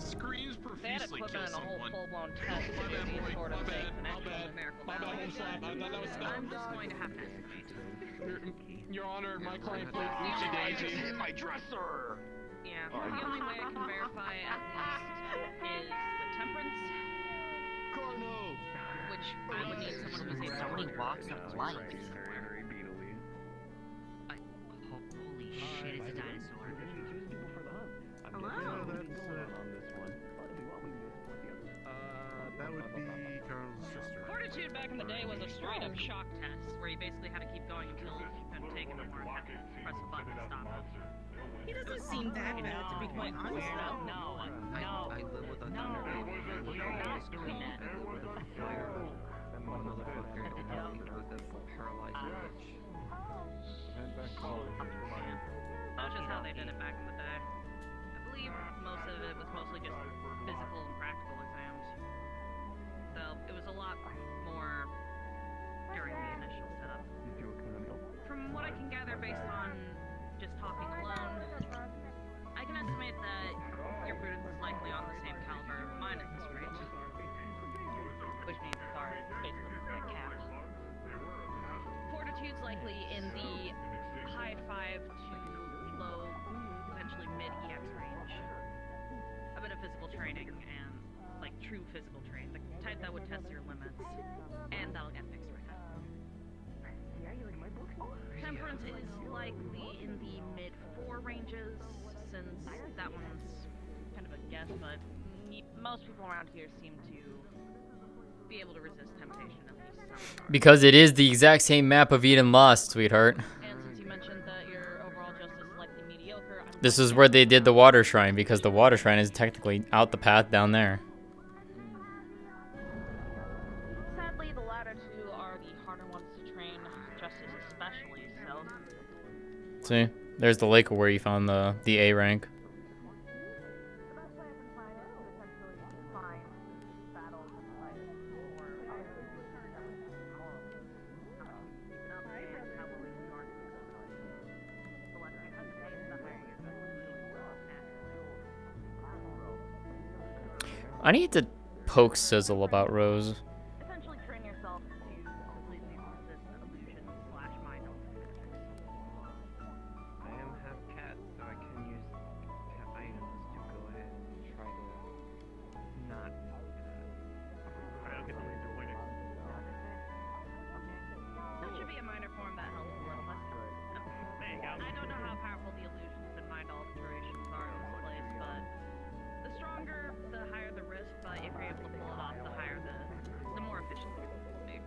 Speaker 3: screams profusely kill someone. Full-blown test to do these sort of things and actual numerical values. I'm just going to have to estimate.
Speaker 8: Your Honor, my client played
Speaker 18: Oopsie daisy. Hit my dresser.
Speaker 3: Yeah, the only way I can verify at least is the temperance. Which I would need someone who was
Speaker 11: So many walks of life. Holy shit, it's a dinosaur.
Speaker 3: Hello?
Speaker 17: That would be Carl's sister.
Speaker 3: Fortitude back in the day was a straight-up shock test, where you basically had to keep going until you couldn't take it anymore and had to press a button to stop it.
Speaker 16: He doesn't seem that bad, to be quite honest.
Speaker 11: I live with a
Speaker 3: That's just how they did it back in the day. I believe most of it was mostly just physical and practical exams. So it was a lot more during the initial setup. From what I can gather based on just talking alone, I can estimate that your prudence is likely on the same caliber of mine at this rate. Which means it's our basically like cap. Fortitude's likely in the high 5 to low, potentially mid-EX range. A bit of physical training and like true physical training, the type that would test your limits, and that'll get fixed right now. Temperance is likely in the mid-4 ranges, since that one's kind of a guess, but most people around here seem to be able to resist temptation at least some.
Speaker 2: Because it is the exact same map of Eden Lost, sweetheart.
Speaker 3: And since you mentioned that your overall justice is likely mediocre, I'm
Speaker 2: This is where they did the water shrine, because the water shrine is technically out the path down there.
Speaker 3: Sadly, the latter two are the harder ones to train, justice especially, so...
Speaker 2: See? There's the lake where you found the A rank. I need to poke Sizzle about Rose.
Speaker 3: Essentially train yourself to completely resist illusion / mind altering.
Speaker 19: I am half cat, so I can use cat items to go ahead and try to not.
Speaker 3: That should be a minor form that helps a little bit. I don't know how powerful the illusions and mind alterations are in this place, but the stronger, the higher the risk, but if you're able to pull it off, the more efficient it will be.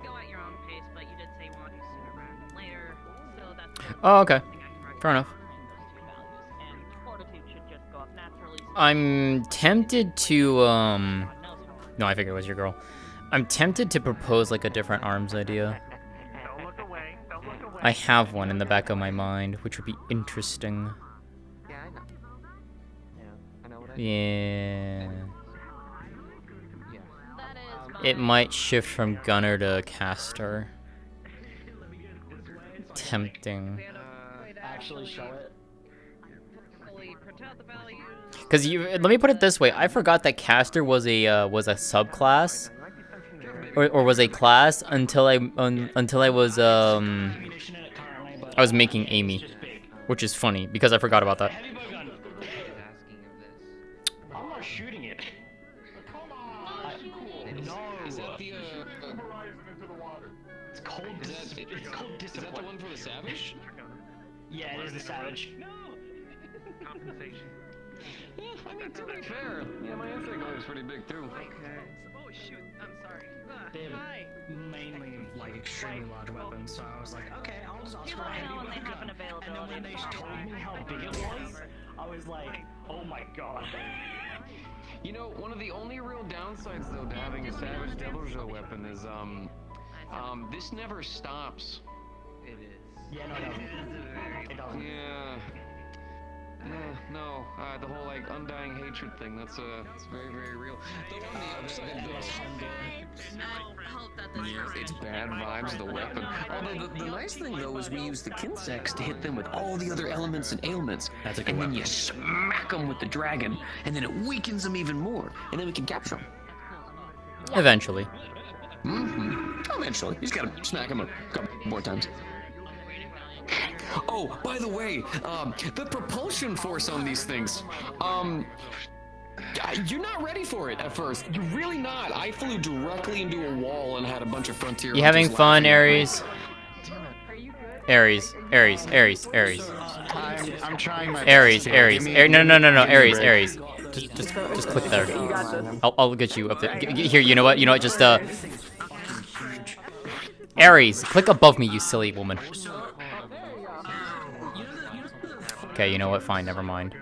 Speaker 3: Go at your own pace, but you did say you want to sooner rather than later, so that's
Speaker 2: Oh, okay. Fair enough.
Speaker 3: and fortitude should just go up naturally.
Speaker 2: I'm tempted to, no, I figured it was your girl. I'm tempted to propose, like, a different arms idea. I have one in the back of my mind, which would be interesting.
Speaker 19: Yeah, I know. Yeah, I know what I
Speaker 2: Yeah. It might shift from gunner to caster. Tempting.
Speaker 6: Actually show it.
Speaker 2: Cause let me put it this way: I forgot that caster was a subclass, or was a class until I was making Amy, which is funny because I forgot about that.
Speaker 6: I'm not shooting it. No. It's called discipline. Is that the one for the savage? Yeah, it is the savage.
Speaker 19: Compensation.
Speaker 5: Yeah, I mean, to be fair, yeah, my insect looks pretty big too.
Speaker 3: Oh shoot, I'm sorry.
Speaker 6: They have mainly like extremely large weapons, so I was like, okay, I'll just
Speaker 3: You
Speaker 6: try
Speaker 3: let me know
Speaker 6: heavy
Speaker 3: when they have an
Speaker 6: gun. And then
Speaker 3: availability.
Speaker 6: when they told me how big it was, I was like, oh my god.
Speaker 5: You know, one of the only real downsides though to having a savage devil's weapon is this never stops.
Speaker 19: It is.
Speaker 6: Yeah, no, it doesn't. It doesn't.
Speaker 5: Yeah. No, the whole like undying hatred thing, that's very, very real. Though on the upside though, it's bad vibes, the weapon. Although the nice thing though is we use the Kinsects to hit them with all the other elements and ailments. That's a good weapon. Then you smack them with the dragon, and then it weakens them even more, and then we can capture them.
Speaker 2: Eventually.
Speaker 5: Eventually. You just gotta smack them a couple more times. Oh, by the way, the propulsion force on these things, you're not ready for it at first. You're really not. I flew directly into a wall and had a bunch of frontier.
Speaker 2: You having fun, Aries? Aries.
Speaker 7: I'm trying my
Speaker 2: Aries.
Speaker 7: best here. Give me-
Speaker 2: No,
Speaker 7: give me a
Speaker 2: Aries.
Speaker 7: break.
Speaker 2: Just click there. I'll get you up there. Here, you know what? Just Aries, click above me, you silly woman. Okay, you know what? Fine, never mind.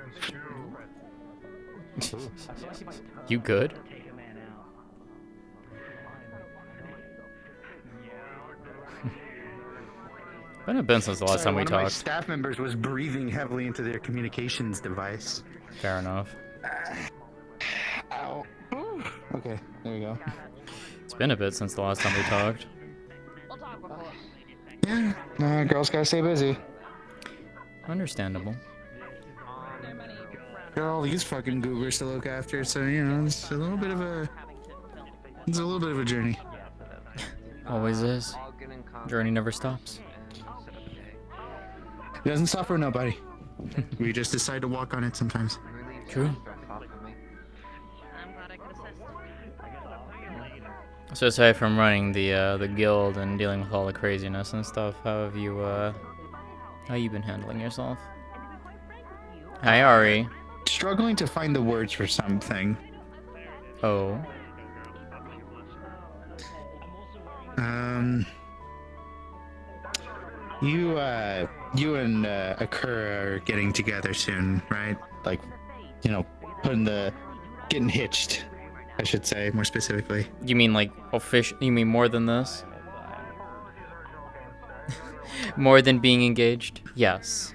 Speaker 2: You good? It's been since the last time we
Speaker 7: One of my
Speaker 2: talked.
Speaker 7: staff members was breathing heavily into their communications device.
Speaker 2: Fair enough.
Speaker 7: Ow. Okay, there you go.
Speaker 2: It's been a bit since the last time we talked.
Speaker 7: Yeah, no, girls gotta stay busy.
Speaker 2: Understandable.
Speaker 7: Got all these fucking goobers to look after, so you know, it's a little bit of a journey.
Speaker 2: Always is. Journey never stops.
Speaker 7: It doesn't stop for nobody. We just decide to walk on it sometimes.
Speaker 2: True. So aside from running the guild and dealing with all the craziness and stuff, how have you been handling yourself? Hi, Ari.
Speaker 7: Struggling to find the words for something.
Speaker 2: Oh.
Speaker 7: You and Akura are getting together soon, right? Like, you know, getting hitched, I should say, more specifically.
Speaker 2: You mean like official? You mean more than this? More than being engaged? Yes.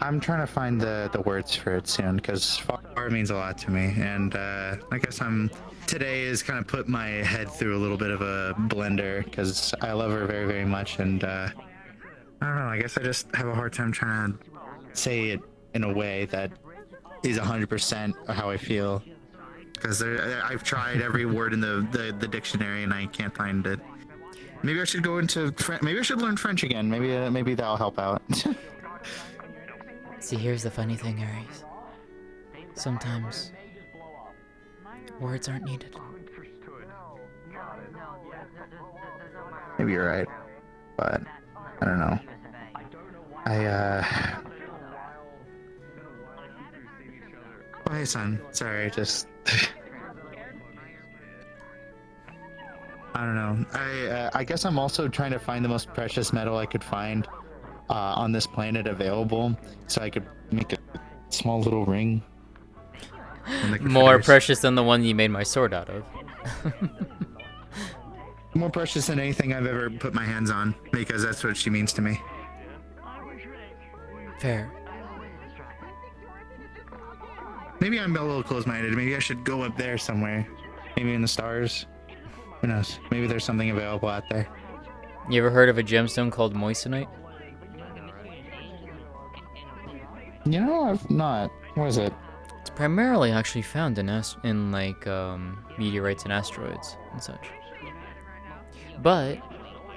Speaker 7: I'm trying to find the words for it soon, because far means a lot to me, and I guess today is kind of put my head through a little bit of a blender, because I love her very, very much, and I don't know, I guess I just have a hard time trying to say it in a way that is 100% how I feel, because I've tried every word in the dictionary and I can't find it. Maybe I should go into maybe I should learn French again. Maybe that'll help out.
Speaker 2: See, here's the funny thing, Aries. Sometimes words aren't needed.
Speaker 7: Maybe you're right, but I don't know. Oh, hey, son. Sorry, just I don't know. I guess I'm also trying to find the most precious metal I could find on this planet available, so I could make a small little ring.
Speaker 2: More precious than the one you made my sword out of.
Speaker 7: More precious than anything I've ever put my hands on, because that's what she means to me.
Speaker 2: Fair.
Speaker 7: Maybe I'm a little close-minded. Maybe I should go up there somewhere. Maybe in the stars. Who knows? Maybe there's something available out there.
Speaker 2: You ever heard of a gemstone called moissanite?
Speaker 7: You know, I've not. What is it?
Speaker 2: It's primarily actually found in meteorites and asteroids and such. But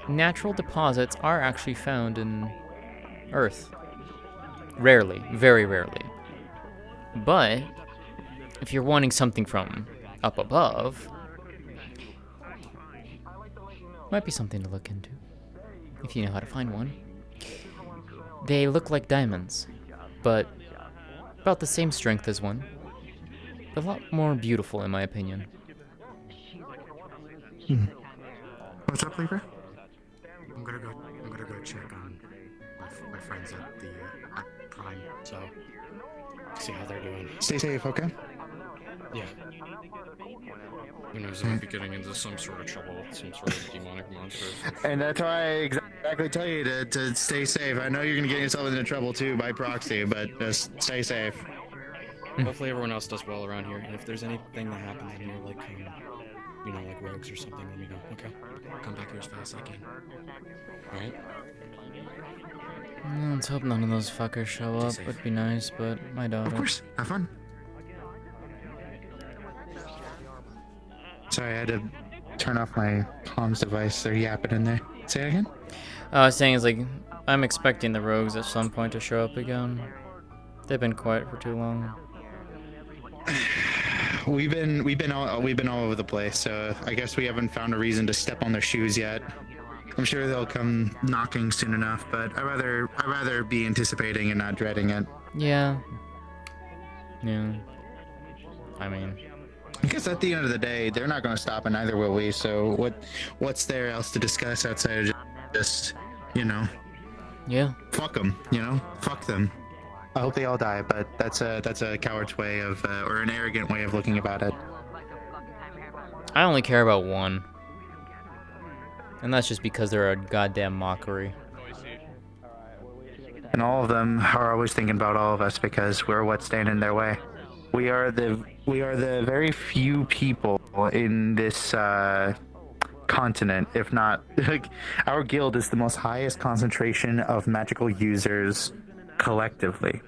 Speaker 2: natural deposits are actually found in Earth. Rarely, very rarely. But if you're wanting something from up above, might be something to look into, if you know how to find one. They look like diamonds, but about the same strength as one. A lot more beautiful, in my opinion.
Speaker 7: What's up, Lever? I'm gonna go check on my friends at the at Prime, so see how they're doing. Stay safe, okay?
Speaker 20: Yeah. Who knows, I might be getting into some sort of trouble with some sort of demonic monster.
Speaker 7: And that's why I exactly tell you to stay safe. I know you're gonna get yourself into trouble too by proxy, but just stay safe.
Speaker 20: Hopefully everyone else does well around here, and if there's anything that happens and you're like, you know, like rogues or something, let me know. Okay? I'll come back here as fast as I can. Alright?
Speaker 2: Let's hope none of those fuckers show up. Would be nice, but I doubt it.
Speaker 7: Of course. Have fun. Sorry, I had to turn off my comms device. They're yapping in there. Say it again?
Speaker 2: I was saying, it's like, I'm expecting the rogues at some point to show up again. They've been quiet for too long.
Speaker 7: We've been all over the place, so I guess we haven't found a reason to step on their shoes yet. I'm sure they'll come knocking soon enough, but I'd rather be anticipating and not dreading it.
Speaker 2: Yeah. Yeah. I mean,
Speaker 7: I guess at the end of the day, they're not going to stop, and neither will we. So what's there else to discuss outside of just you know?
Speaker 2: Yeah.
Speaker 7: Fuck them, you know? Fuck them. I hope they all die, but that's a coward's way of, or an arrogant way of looking about it.
Speaker 2: I only care about one. And that's just because they're a goddamn mockery.
Speaker 7: And all of them are always thinking about all of us because we're what's standing in their way. We are the very few people in this continent, if not, like, our guild is the most highest concentration of magical users collectively.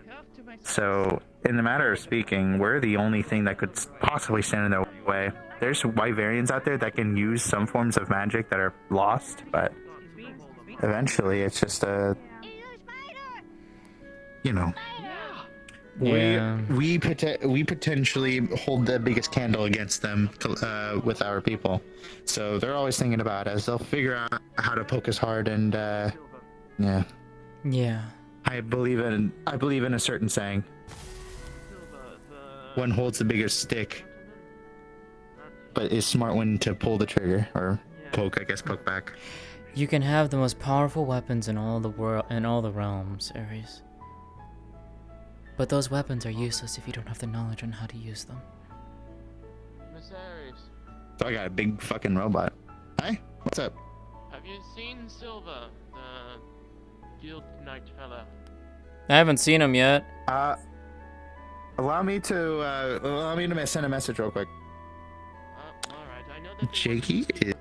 Speaker 7: So, in the matter of speaking, we're the only thing that could possibly stand in their way. There's Wyverians out there that can use some forms of magic that are lost, but eventually it's just you know.
Speaker 2: Yeah.
Speaker 7: We potentially hold the biggest candle against them with our people. So they're always thinking about us. They'll figure out how to poke us hard, and yeah.
Speaker 2: Yeah.
Speaker 7: I believe in a certain saying. One holds the bigger stick, but is smart when to pull the trigger or poke. I guess poke back.
Speaker 2: You can have the most powerful weapons in all the world, in all the realms, Ares. But those weapons are useless if you don't have the knowledge on how to use them.
Speaker 21: Miss Ares,
Speaker 7: So I got a big fucking robot. Hi, what's up?
Speaker 21: have you seen Silver, the guild knight fella?
Speaker 2: I haven't seen him yet.
Speaker 7: Allow me to send a message real quick.
Speaker 21: Alright, I know that
Speaker 7: Jakey is.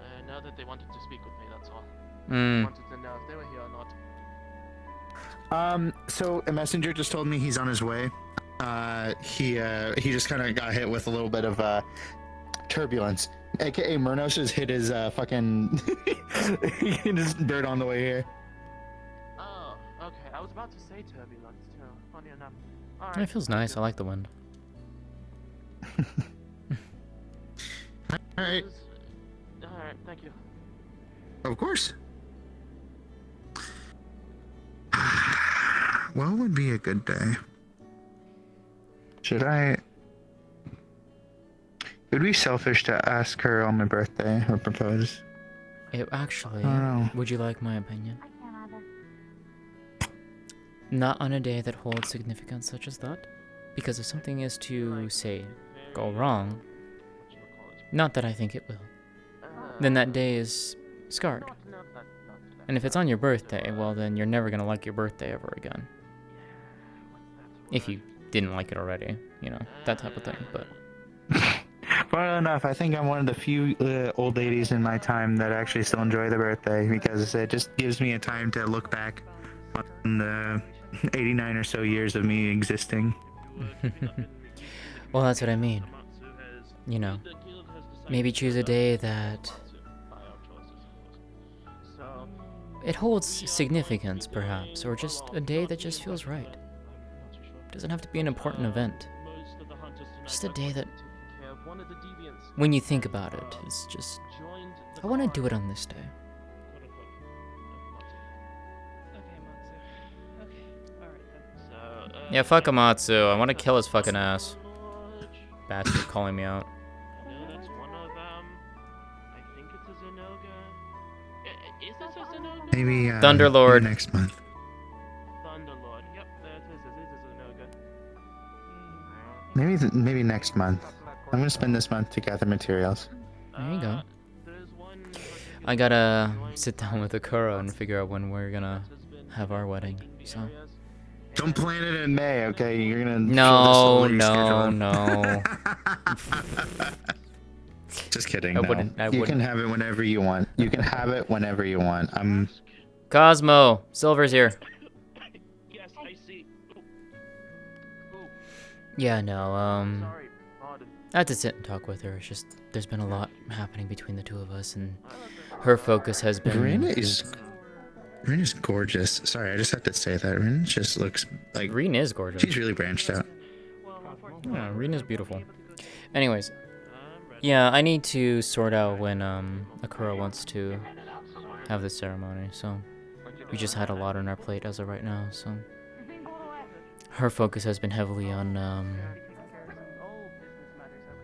Speaker 21: I know that they wanted to speak with me, that's all.
Speaker 2: Hmm.
Speaker 21: I wanted to know if they were here or not.
Speaker 7: So a messenger just told me he's on his way. He just kind of got hit with a little bit of turbulence. AKA Murnos has hit his fucking his bird on the way here.
Speaker 21: Oh, okay. I was about to say turbulence too. Funny enough.
Speaker 2: It feels nice. I like the wind.
Speaker 7: Alright.
Speaker 21: Alright, thank you.
Speaker 7: Of course. What would be a good day? Should I? It would be selfish to ask her on my birthday or propose.
Speaker 2: Actually,
Speaker 7: I don't know.
Speaker 2: would you like my opinion? Not on a day that holds significance such as that. Because if something is to, say, go wrong, not that I think it will, then that day is scarred. And if it's on your birthday, well then you're never gonna like your birthday ever again. If you didn't like it already, you know, that type of thing, but...
Speaker 7: Funnily enough, I think I'm one of the few old ladies in my time that actually still enjoy the birthday because it just gives me a time to look back on the 89 or so years of me existing.
Speaker 2: Well, that's what I mean. You know, maybe choose a day that... it holds significance, perhaps, or just a day that just feels right. Doesn't have to be an important event. Just a day that, when you think about it, it's just, I want to do it on this day. Yeah, fuck Amatsu. I want to kill his fucking ass. Bastard calling me out.
Speaker 7: Maybe
Speaker 2: Thunderlord.
Speaker 7: maybe next month.
Speaker 21: Thunderlord. Yep, there it is. It is a Noga.
Speaker 7: Maybe next month. I'm gonna spend this month to gather materials.
Speaker 2: There you go. I gotta sit down with Akura and figure out when we're gonna have our wedding. So.
Speaker 7: Don't plan it in May, okay? You're gonna.
Speaker 2: No,
Speaker 7: fill
Speaker 2: no,
Speaker 7: this
Speaker 2: no.
Speaker 7: Just kidding.
Speaker 2: I
Speaker 7: no.
Speaker 2: wouldn't. I
Speaker 7: You
Speaker 2: wouldn't.
Speaker 7: can have it whenever you want. You can have it whenever you want.
Speaker 2: Cosmo, Silver's here.
Speaker 21: Yes, I see.
Speaker 2: Yeah, no, I had to sit and talk with her. It's just, there's been a lot happening between the two of us, and her focus has been...
Speaker 7: Rena is gorgeous. Sorry, I just have to say that. Rena just looks like...
Speaker 2: Rena is gorgeous.
Speaker 7: She's really branched out.
Speaker 2: Yeah, Rena's beautiful. Anyways, yeah, I need to sort out when Akura wants to have this ceremony, so... We just had a lot on our plate as of right now, so... Her focus has been heavily on,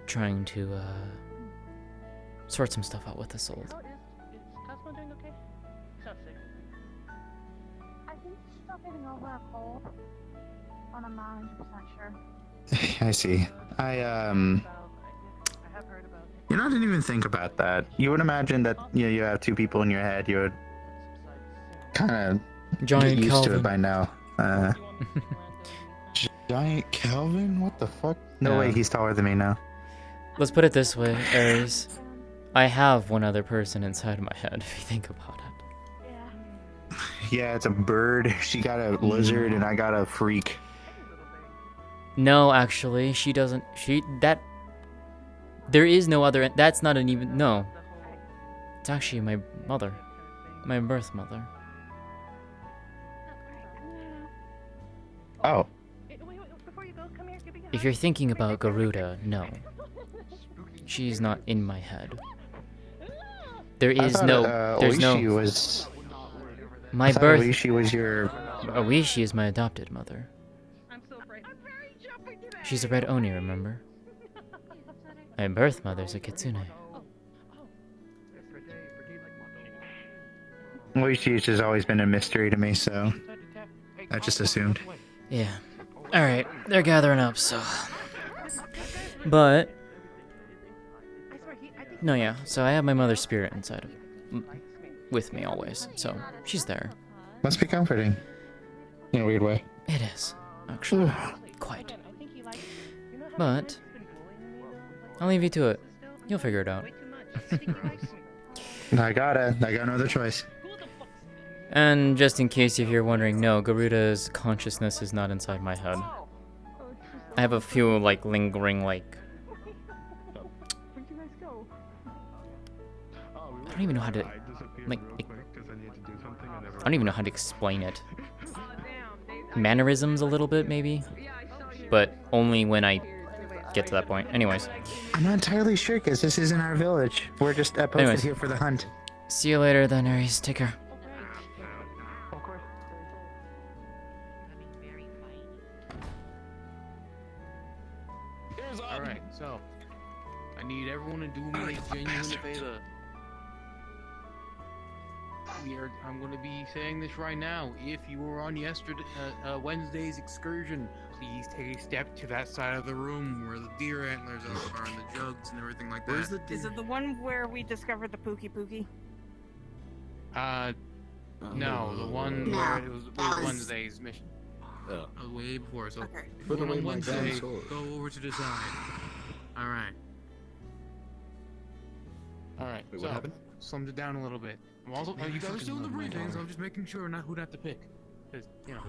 Speaker 2: trying to, sort some stuff out with this old.
Speaker 21: Is Cosmo doing okay? He's not sick.
Speaker 14: I think she's still getting over a cold. But I'm not 100% sure.
Speaker 7: I see. You know, I didn't even think about that. You would imagine that you have two people in your head. You would kind of get used to
Speaker 2: Calvin.
Speaker 7: it by now. Giant Calvin? What the fuck? No
Speaker 2: Yeah.
Speaker 7: way he's taller than me now.
Speaker 2: Let's put it this way, Ares. I have one other person inside my head, if you think about it.
Speaker 7: Yeah, it's a bird. She got a lizard and I got a freak.
Speaker 2: No, actually, she doesn't. There is no other. That's not an even. No. It's actually my mother. My birth mother.
Speaker 7: Oh.
Speaker 2: If you're thinking about Garuda, no. She's not in my head. There
Speaker 7: I
Speaker 2: is
Speaker 7: thought,
Speaker 2: no. There's
Speaker 7: Oishi
Speaker 2: no.
Speaker 7: was.
Speaker 2: My
Speaker 7: I thought
Speaker 2: birth.
Speaker 7: Oishi was your.
Speaker 2: Oishi is my adopted mother. She's a red Oni, remember? My birth mother's a kitsune.
Speaker 7: Oishi has always been a mystery to me, so I just assumed.
Speaker 2: Yeah. Alright, they're gathering up, so... But... No, yeah, so I have my mother's spirit inside of... with me always, so she's there.
Speaker 7: Must be comforting. In a weird way.
Speaker 2: It is, actually. Quite. But... I'll leave you to it. You'll figure it out.
Speaker 7: I got no other choice.
Speaker 2: And just in case if you're wondering, no, Garuda's consciousness is not inside my head. I have a few, like, lingering, like... I don't even know how to... Like... I don't even know how to explain it. Mannerisms a little bit, maybe? But only when I get to that point. Anyways.
Speaker 7: I'm not entirely sure, because this isn't our village. We're just posted here for the hunt.
Speaker 2: See you later then, Aries. Take care.
Speaker 13: Alright, so I need everyone to do me a genuine favor. I'm going to be saying this right now. If you were on Wednesday's excursion, please take a step to that side of the room where the deer antlers are and the jugs and everything like that.
Speaker 3: Is it the one where we discovered the Pookie Pookie?
Speaker 13: No, the one where it was Wednesday's mission. Way before, so on Wednesday, go over to the side. Alright. Alright,
Speaker 20: Wait,
Speaker 13: so,
Speaker 20: what happened?
Speaker 13: summed it down a little bit. I'm also, you guys are doing the briefings, I'm just making sure not who not to pick. Cause, you know,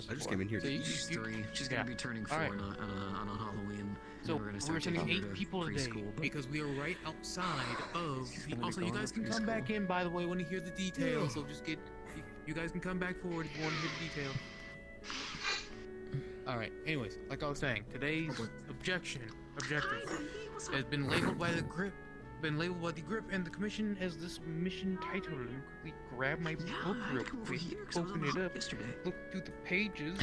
Speaker 5: I just came in here.
Speaker 13: So
Speaker 5: She's 3. She's gonna be turning 4 on a Halloween.
Speaker 13: So we're sending 8 people today because we are right outside of. Also, you guys can come back in, by the way, when you hear the details. So just get. You guys can come back forward if you want to hear the detail. Alright, anyways, like I was saying, today's objective has been labeled by the grip and the commission as this mission title. Let me quickly grab my book real quick, open it up, look through the pages.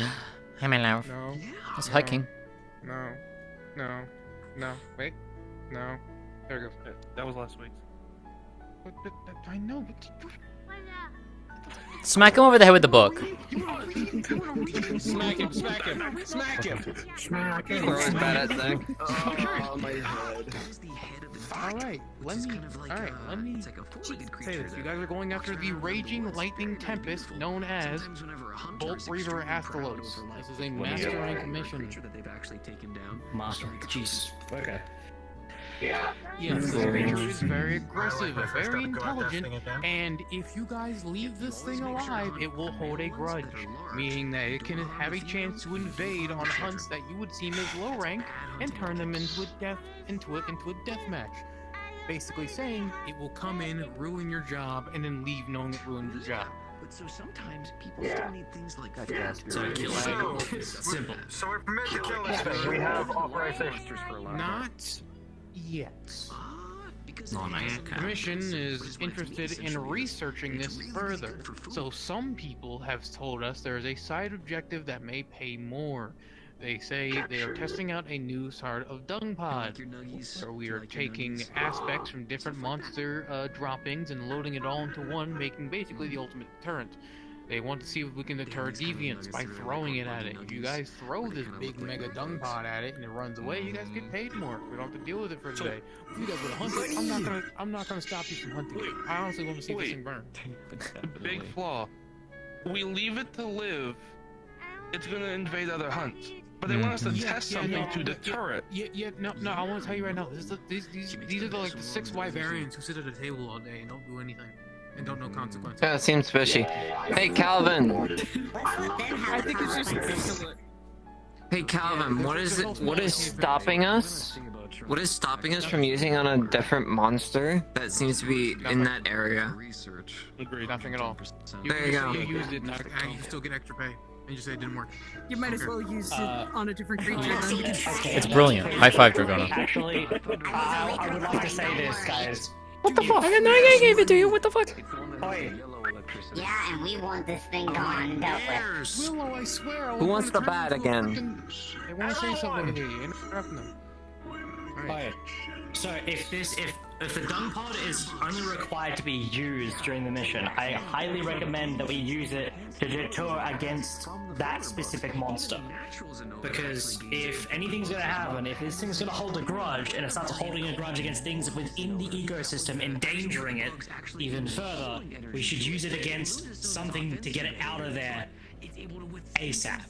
Speaker 2: Hey, my love.
Speaker 13: No.
Speaker 2: It's hiking.
Speaker 13: No. Wait. No. There it goes.
Speaker 4: That was last week's.
Speaker 13: But I know, but...
Speaker 2: Smack him over the head with the book.
Speaker 6: Smack him.
Speaker 19: We're always bad at things.
Speaker 6: Oh, my head.
Speaker 13: Alright, let me say this. You guys are going after the Raging Lightning Tempest, known as Bolt Reaver Astalos. This is a master rank mission.
Speaker 5: Master. Jesus. Okay.
Speaker 10: Yeah.
Speaker 13: Yes, this creature is very aggressive, very intelligent, and if you guys leave this thing alive, it will hold a grudge, meaning that it can have a chance to invade on hunts that you would seem as low rank and turn them into a death match. Basically saying it will come in, ruin your job, and then leave knowing it ruined your job.
Speaker 5: But so sometimes people still need things like that. Simple.
Speaker 8: So we're permitted to kill this thing. We have authorization for a lot.
Speaker 13: Not yet. The commission is interested in researching this further, so some people have told us there is a side objective that may pay more. They say they are testing out a new sort of dung pod, where we are taking aspects from different monster droppings and loading it all into one, making basically the ultimate deterrent. They want to see if we can deter deviants by throwing it at it. If you guys throw this big mega dung pod at it and it runs away, you guys get paid more. We don't have to deal with it for today. If you guys want to hunt it, I'm not gonna stop you from hunting it. I honestly want to see this thing burn.
Speaker 4: Big flaw. We leave it to live, it's gonna invade other hunts. But they want us to test something to deter it.
Speaker 13: No, I want to tell you right now, these are like the 6 white variants who sit at a table all day and don't do anything. And don't know consequences.
Speaker 19: Yeah, it seems fishy. Hey, Calvin.
Speaker 16: I think it's just
Speaker 19: Hey, Calvin, what is stopping us? What is stopping us from using on a different monster that seems to be in that area?
Speaker 13: Agreed. Nothing at all.
Speaker 19: There you go.
Speaker 13: You used it, and you still get extra pay. And you just say it didn't work.
Speaker 16: You might as well use it on a different creature then.
Speaker 2: It's brilliant. High five, Dragona.
Speaker 6: Actually, I would like to say this, guys.
Speaker 2: What the fuck? I gave it to you. What the fuck?
Speaker 14: Yeah, and we want this thing gone and dealt with.
Speaker 13: Willow, I swear.
Speaker 19: Who wants the bat again?
Speaker 13: They want to say something to you. Interrupt them.
Speaker 1: Okay. So if the dung pod is only required to be used during the mission, I highly recommend that we use it to deter against that specific monster. Because if anything's gonna happen, if this thing's gonna hold a grudge and it starts holding a grudge against things within the ecosystem, endangering it even further, we should use it against something to get it out of there ASAP.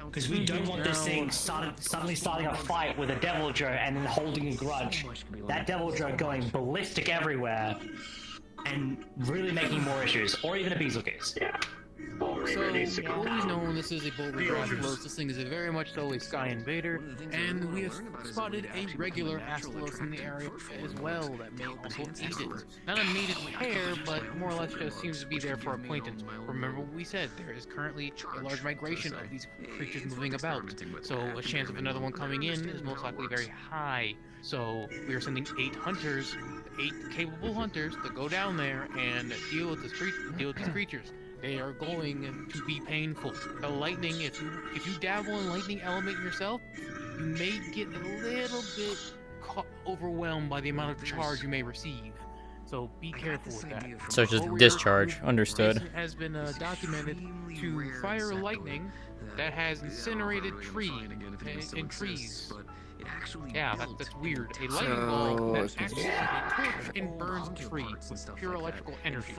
Speaker 1: Because we don't want this thing suddenly starting a fight with a devil joe and then holding a grudge. That devil joe going ballistic everywhere and really making more issues, or even a Beezle
Speaker 10: Yeah.
Speaker 13: So, always known, this is a Bolt Reaver Astalos. This thing is very much so a Sky Invader, and we have spotted a regular Astalos in the area as well that may also eat it. Not a mated pair, but more or less just seems to be there for acquaintance. Remember what we said, there is currently a large migration of these creatures moving about, so a chance of another one coming in is most likely very high. So we are sending 8 hunters, 8 capable hunters, to go down there and deal with these creatures. They are going to be painful. The lightning, if you dabble in lightning element yourself, you may get a little bit overwhelmed by the amount of charge you may receive. So be careful with that.
Speaker 2: So just discharge, understood.
Speaker 13: It has been documented to fire lightning that has incinerated trees. Yeah, that's weird. A lightning ball that acts as a torch and burns a tree with pure electrical energy.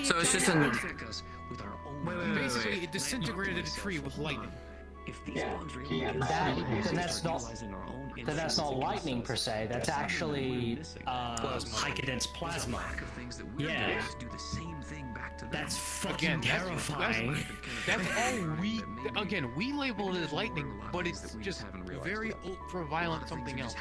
Speaker 19: So it's just an...
Speaker 13: Basically, it disintegrated a tree with lightning.
Speaker 1: Then that's not lightning per se. That's actually high condensed plasma. Yeah. That's fucking terrifying.
Speaker 13: That's all we label it as lightning, but it's just very ultra violent something else.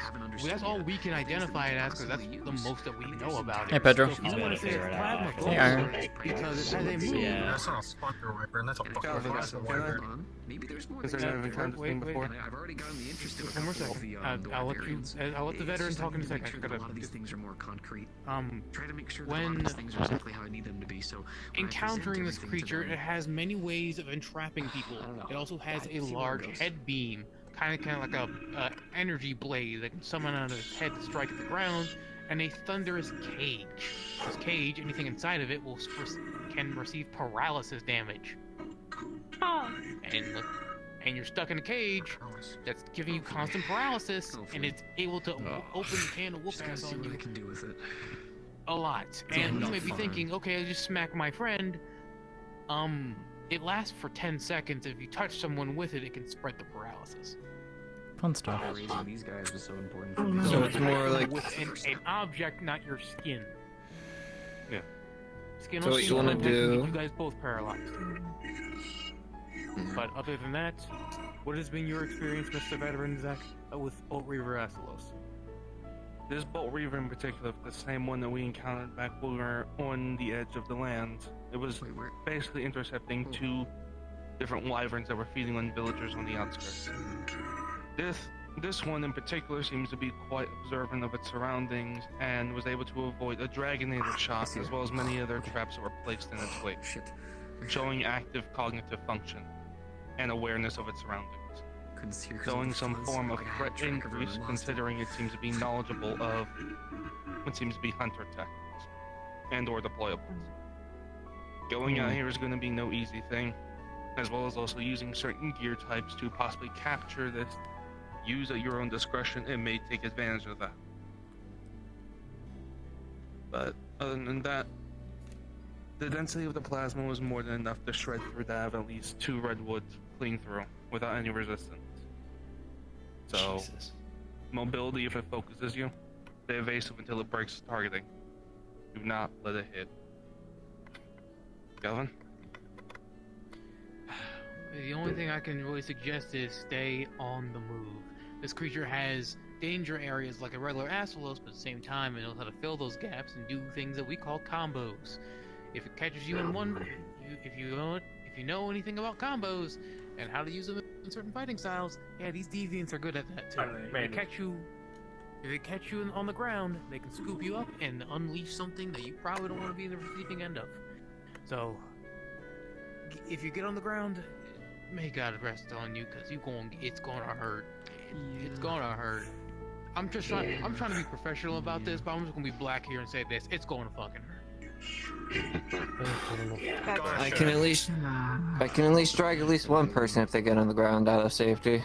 Speaker 13: That's all we can identify it as because that's the most that we know about it.
Speaker 2: Hey, Pedro.
Speaker 13: So if you want to say it's plasma,
Speaker 2: Hey, Iron.
Speaker 13: because it has a move.
Speaker 8: Yeah. That's not a splinter wiper, that's a fucking plasma wiper.
Speaker 4: Maybe there's more. I've already gotten the interest in
Speaker 13: one more second. I'll let the veteran talk in a second.
Speaker 5: These things are more concrete.
Speaker 13: Try
Speaker 5: to make sure
Speaker 13: that when
Speaker 5: things are simply how I need them to be. So
Speaker 13: encountering this creature, it has many ways of entrapping people. It also has a large head beam, kind of like a energy blade that can summon out of its head to strike at the ground, and a thunderous cage. This cage, anything inside of it can receive paralysis damage. And you're stuck in a cage that's giving you constant paralysis, and it's able to open the can of whoop ass on you.
Speaker 5: Can do with it.
Speaker 13: A lot. And you may be thinking, okay, I just smack my friend. It lasts for 10 seconds. If you touch someone with it, it can spread the paralysis.
Speaker 2: Fun stuff.
Speaker 5: Raising these guys was so important.
Speaker 19: So it's more like
Speaker 13: with an object, not your skin.
Speaker 4: Yeah.
Speaker 13: Skin
Speaker 19: So
Speaker 13: on
Speaker 19: what
Speaker 13: skin
Speaker 19: you wanna
Speaker 13: contact can
Speaker 19: do-
Speaker 13: get you guys both paralyzed. But other than that, what has been your experience, Mr. Veteran Zach, with Bolt Reaver Astalos?
Speaker 4: This Bolt Reaver in particular, the same one that we encountered back when we were on the edge of the land. It was basically intercepting 2 different wyverns that were feeding on villagers on the outskirts. This one in particular seems to be quite observant of its surroundings and was able to avoid a dragonated shot as well as many other traps that were placed in its wake, showing active cognitive function and awareness of its surroundings. Showing some form of threat increase considering it seems to be knowledgeable of what seems to be hunter tactics and or deployables. Going out here is going to be no easy thing, as well as also using certain gear types to possibly capture this. Use at your own discretion, it may take advantage of that. But other than that, the density of the plasma was more than enough to shred through to have at least 2 redwoods clean through without any resistance. So, mobility if it focuses you, stay evasive until it breaks targeting. Do not let it hit. Galvin?
Speaker 13: The only thing I can really suggest is stay on the move. This creature has danger areas like a regular Astalos, but at the same time it knows how to fill those gaps and do things that we call combos. If it catches you in one, if you know anything about combos and how to use them in certain fighting styles, yeah, these deviants are good at that too. If they catch you on the ground, they can scoop you up and unleash something that you probably don't want to be in the receiving end of. So, if you get on the ground, may God rest on you, cause it's gonna hurt. It's gonna hurt. I'm trying to be professional about this, but I'm just gonna be black here and say this. It's gonna fucking hurt.
Speaker 19: I can at least strike at least one person if they get on the ground out of safety.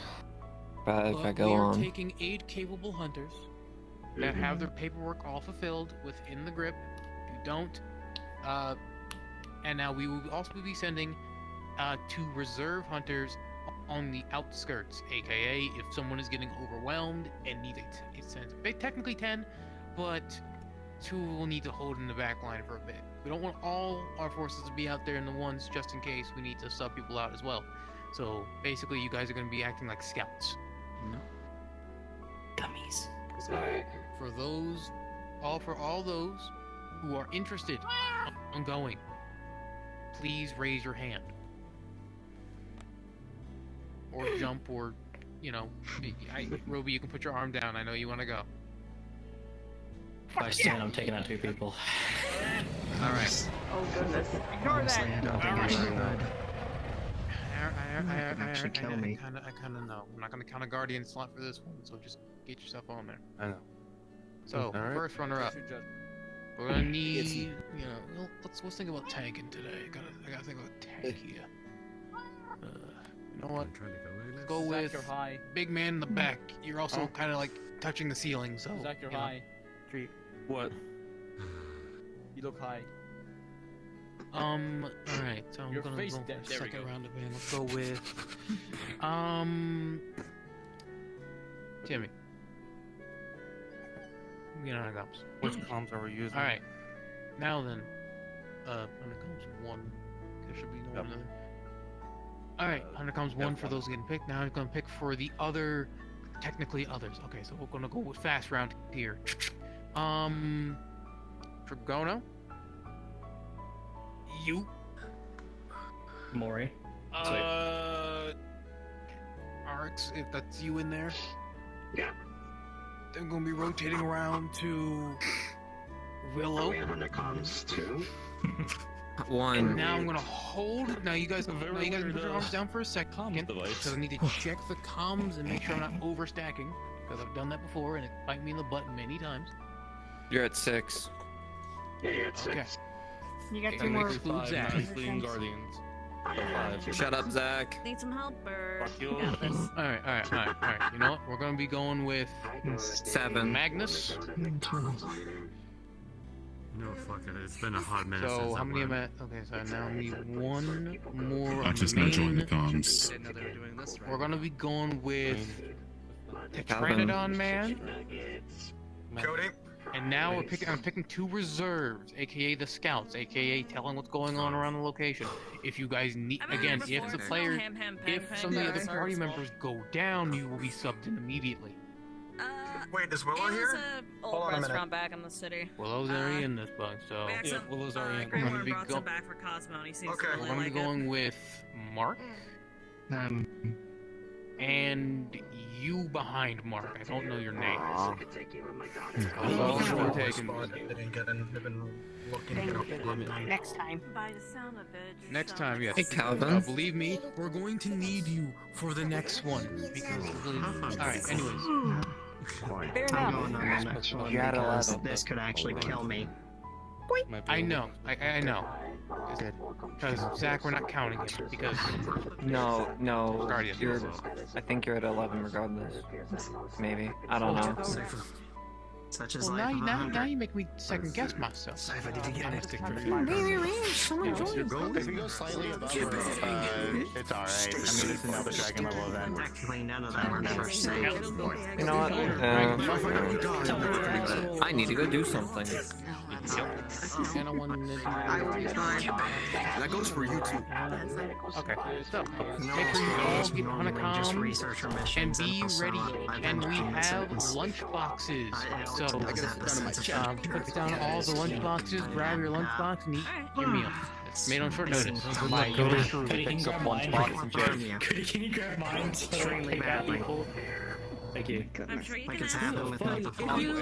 Speaker 19: But if I go
Speaker 13: we are
Speaker 19: on.
Speaker 13: taking 8 capable hunters that have their paperwork all fulfilled within the grip. If you don't, and now we will also be sending 2 reserve hunters on the outskirts, aka if someone is getting overwhelmed and needs technically 10, but 2 will need to hold in the back line for a bit. We don't want all our forces to be out there in the ones just in case we need to sub people out as well. So basically, you guys are going to be acting like scouts.
Speaker 1: Dummies.
Speaker 13: For all those who are interested in going, please raise your hand. Or jump, or, Ruby, you can put your arm down. I know you want to go.
Speaker 1: If I stand, I'm taking out 2 people.
Speaker 13: Alright.
Speaker 16: Oh goodness. Ignore that.
Speaker 13: Actually kill me. I kind of know. I'm not going to count a guardian slot for this one, so just get yourself on there.
Speaker 4: I know.
Speaker 13: So, first runner-up. We're gonna need, let's think about tanking today. I gotta think about tank here. You know what? Let's go with big man in the back. You're also kind of like touching the ceiling, so.
Speaker 21: Zach, you're high.
Speaker 4: Treat. What?
Speaker 21: You look high.
Speaker 13: Alright, so I'm gonna go for the second round of band. Let's go with, Timmy. Hunter comes.
Speaker 4: Which comms are we using?
Speaker 13: Alright. Now then, Hunter comes 1. There should be no one other. Alright, Hunter comes 1 for those getting picked. Now I'm gonna pick for the other, technically others. Okay, so we're gonna go with fast round here. Dragono? You?
Speaker 1: Mori?
Speaker 13: Arx, if that's you in there.
Speaker 10: Yeah.
Speaker 13: I'm gonna be rotating around to Willow.
Speaker 10: Hunter comes 2.
Speaker 19: 1.
Speaker 13: And now I'm gonna hold. Now you guys put your arms down for a second, because I need to check the comms and make sure I'm not overstacking, because I've done that before and it bite me in the butt many times.
Speaker 19: You're at 6.
Speaker 10: Yeah, you're at 6.
Speaker 13: Okay.
Speaker 16: You got 2 more.
Speaker 13: Zach.
Speaker 4: Guardians.
Speaker 19: Shut up, Zach.
Speaker 16: Need some help, or
Speaker 4: Fuck you.
Speaker 16: got this.
Speaker 13: Alright. You know what? We're gonna be going with
Speaker 19: 7.
Speaker 13: Magnus.
Speaker 17: No, fuck it. It's been a hot minute
Speaker 13: So
Speaker 17: since
Speaker 13: how many am I? Okay, so I now need 1 more.
Speaker 17: I just now joined the comms.
Speaker 13: We're gonna be going with the
Speaker 19: Calvin.
Speaker 13: Pteranodon Man. Cody. And now I'm picking 2 reserves, aka the scouts, aka telling what's going on around the location. If you guys need, again, if the player, if some of the other party members go down, you will be subbed in immediately.
Speaker 12: Wait, is Willow here?
Speaker 16: Old restaurant back in the city.
Speaker 13: Willow's already in this bug, so
Speaker 21: Yeah, Willow's already in.
Speaker 13: we're gonna be
Speaker 16: brought some back for Cosmo, and he seems to
Speaker 13: we're
Speaker 16: really
Speaker 13: gonna be
Speaker 16: like
Speaker 13: going with Mark. And you behind Mark. I don't know your name.
Speaker 16: Next time. By the sound of it.
Speaker 13: Next time, yes.
Speaker 19: Hey, Calvin.
Speaker 13: Believe me, we're going to need you for the next one. Because alright, anyways.
Speaker 16: Fair enough.
Speaker 14: You gotta let this could actually kill me.
Speaker 13: I know. I know. Because Zach, we're not counting him because
Speaker 19: No.
Speaker 13: Guardian.
Speaker 19: I think you're at 11 regardless. Maybe. I don't know.
Speaker 14: Such as
Speaker 13: well,
Speaker 14: life.
Speaker 13: now you make me second guess myself.
Speaker 14: Cypher, did you get it?
Speaker 16: Someone
Speaker 7: If you go slightly above, it's alright. I mean, it's another dragon level event.
Speaker 14: Technically, none of them were never safe.
Speaker 19: You know what? I need to go do something.
Speaker 12: That goes for you too.
Speaker 13: Okay, so make sure you all get on a comm and be ready. And we have lunch boxes. So put down all the lunch boxes, grab your lunch box, and eat your meal. It's made on short notice.
Speaker 1: Cody, can you grab mine? Cody, can you grab mine?
Speaker 14: Extremely badly.
Speaker 1: Thank you.
Speaker 3: I'm sure you
Speaker 10: Like
Speaker 3: can
Speaker 10: it's
Speaker 3: ask.
Speaker 10: happened without the
Speaker 16: Have
Speaker 10: phone.
Speaker 16: you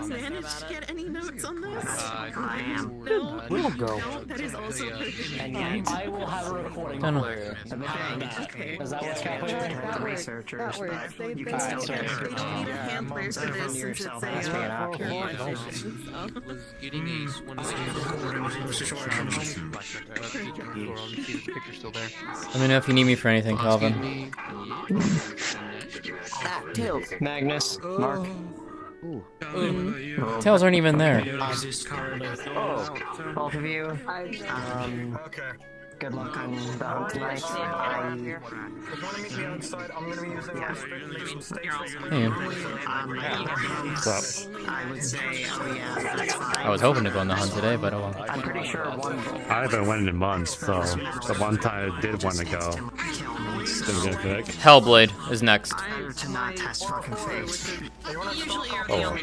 Speaker 16: managed to get any notes on this?
Speaker 10: I am.
Speaker 16: No.
Speaker 7: We'll go.
Speaker 16: No, that is also
Speaker 1: And yet, I will have a recording
Speaker 2: Don't know.
Speaker 1: for you. And
Speaker 16: Okay.
Speaker 1: does that work out for you?
Speaker 16: That works.
Speaker 10: Researchers,
Speaker 16: That works. They
Speaker 10: you
Speaker 16: don't
Speaker 10: can still get
Speaker 16: they don't need a handler for this since it's
Speaker 10: yourself
Speaker 16: a
Speaker 10: as being accurate.
Speaker 16: pure mission. So.
Speaker 13: Was getting a one of the picture still there.
Speaker 2: Let me know if you need me for anything, Calvin.
Speaker 19: Magnus, Mark.
Speaker 2: Tails aren't even there.
Speaker 19: Both of you. Good luck on the hunt tonight.
Speaker 12: If you want to meet me outside, I'm going to be using my mission station.
Speaker 2: Hey.
Speaker 10: What's up? I would say, oh yeah, that's fine.
Speaker 2: I was hoping to go on the hunt today, but oh well.
Speaker 10: I'm pretty sure one.
Speaker 17: I haven't went in months, so the one time I did want to go, didn't get picked.
Speaker 2: Hellblade is next.
Speaker 10: To not test fucking fate.
Speaker 17: Oh, it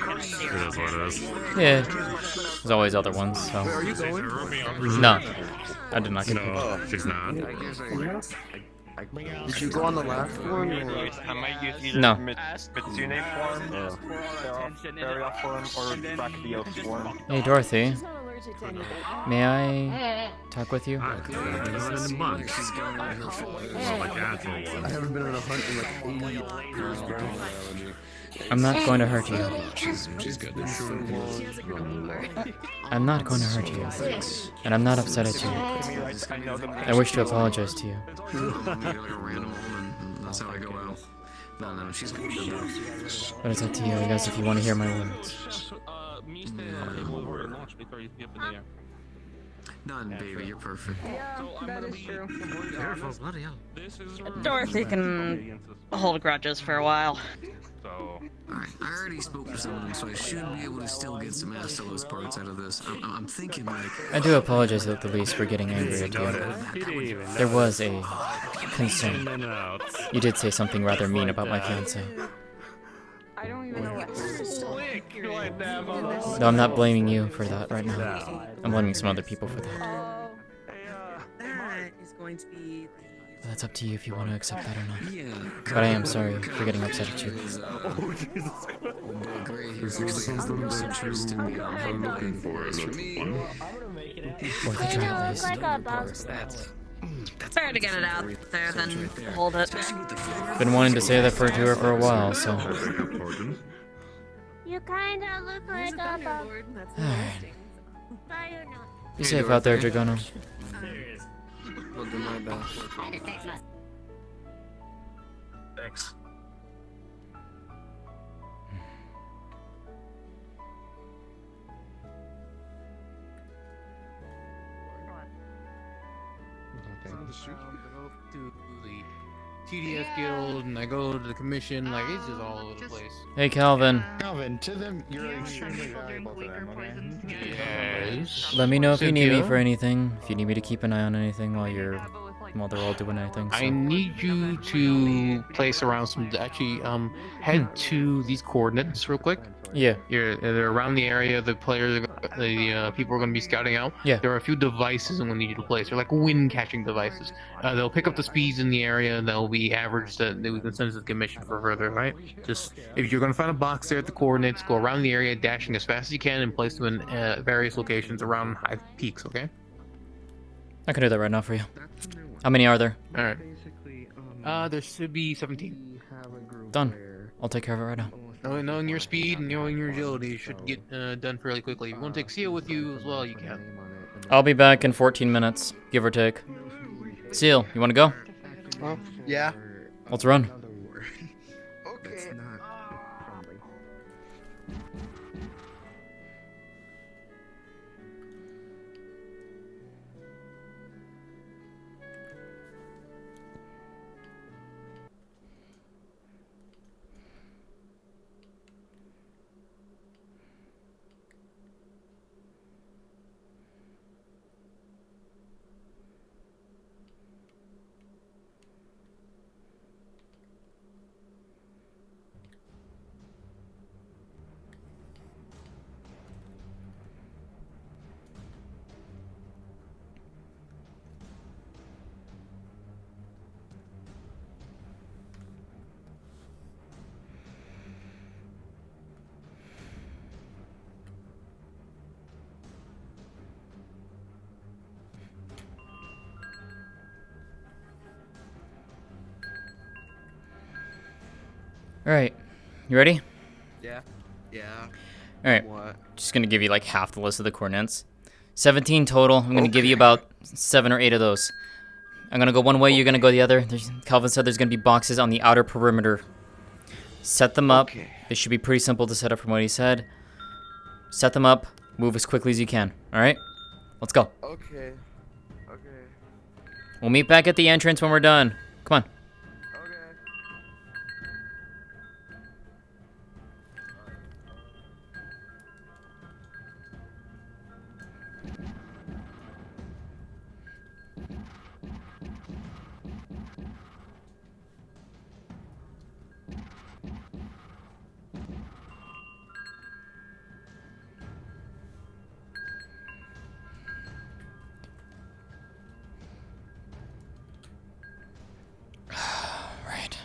Speaker 17: is what it is.
Speaker 2: Yeah. There's always other ones, so.
Speaker 17: Are you going?
Speaker 2: No. I did not get
Speaker 17: No, she's not.
Speaker 7: Did you go on the last one? Or?
Speaker 8: I might use either
Speaker 2: No.
Speaker 8: Mitsune form, burial form, or Brachio form.
Speaker 2: Hey, Dorothy. May I talk with you?
Speaker 17: I haven't been in months. Well, like actual one.
Speaker 7: I haven't been on a hunt in like 8 years, bro.
Speaker 2: I'm not going to hurt you.
Speaker 7: She's good.
Speaker 2: I'm not going to hurt you. And I'm not upset at you. I wish to apologize to you.
Speaker 5: That's how I go out. No, she's good.
Speaker 2: But it's up to you, I guess, if you want to hear my words.
Speaker 5: None, baby, you're perfect.
Speaker 16: Yeah, that is true.
Speaker 5: Careful, bloody hell.
Speaker 3: Dorothy can hold grudges for a while.
Speaker 5: Alright, I already spoke to some of them, so I should be able to still get some Astolos parts out of this. I'm thinking, like...
Speaker 2: I do apologize at the least for getting angry at you. There was a concern. You did say something rather mean about my fiancé.
Speaker 16: I don't even know what.
Speaker 2: Though I'm not blaming you for that right now. I'm blaming some other people for that.
Speaker 16: That is going to be
Speaker 2: But that's up to you if you want to accept that or not.
Speaker 5: Yeah.
Speaker 2: But I am sorry for getting upset at you.
Speaker 5: Oh, Jesus Christ. Is this something that you are looking for, little one?
Speaker 2: Worth a try at least.
Speaker 3: It's better to get it out there than hold it.
Speaker 2: Been wanting to say that to her for a while, so.
Speaker 14: You kinda look like a bug.
Speaker 2: Be safe out there, Dragono.
Speaker 7: We'll do my best.
Speaker 12: Thanks.
Speaker 13: To the TDS guild, and I go to the commission, like it's just all over the place.
Speaker 2: Hey, Calvin.
Speaker 7: Calvin, to them, you're extremely valuable to them, okay?
Speaker 13: Yes.
Speaker 2: Let me know if you need me
Speaker 13: Cynthia?
Speaker 2: for anything. If you need me to keep an eye on anything while they're all doing anything. So.
Speaker 13: I need you to place around some. Actually, head to these coordinates real quick.
Speaker 2: Yeah.
Speaker 13: They're around the area. The players, the people are going to be scouting out.
Speaker 2: Yeah.
Speaker 13: There are a few devices I'm going to need you to place. They're like wind catching devices. They'll pick up the speeds in the area. They'll be averaged. That we can send to the commission for further. Right. Just if you're going to find a box there at the coordinates, go around the area, dashing as fast as you can, and place them in various locations around high peaks. Okay.
Speaker 2: I can do that right now for you. How many are there?
Speaker 13: All right. There should be 17.
Speaker 2: Done. I'll take care of it right now.
Speaker 13: Knowing your speed and knowing your agility, you should get done fairly quickly. If you want to take Seal with you as well, you can.
Speaker 2: I'll be back in 14 minutes, give or take. Seal, you want to go?
Speaker 7: Yeah.
Speaker 2: Let's run. Alright. You ready?
Speaker 18: Yeah. Yeah.
Speaker 2: Alright.
Speaker 18: What?
Speaker 2: Just gonna give you like half the list of the coordinates. 17 total. I'm gonna give you about 7 or 8 of those. I'm gonna go one way, you're gonna go the other. Calvin said there's gonna be boxes on the outer perimeter. Set them up. They should be pretty simple to set up from what he said. Set them up. Move as quickly as you can. Alright? Let's go.
Speaker 18: Okay. Okay.
Speaker 2: We'll meet back at the entrance when we're done. Come on. Right.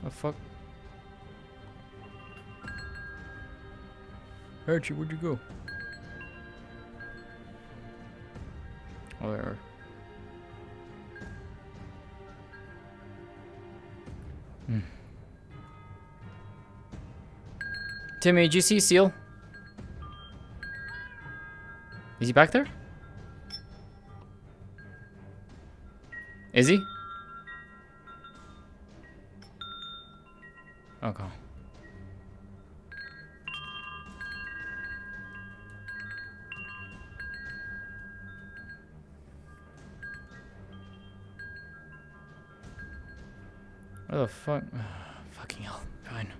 Speaker 2: The fuck? Archie, where'd you go? Oh, there. Timmy, did you see Seal? Is he back there? Is he? Okay. What the fuck? Fucking hell. Fine.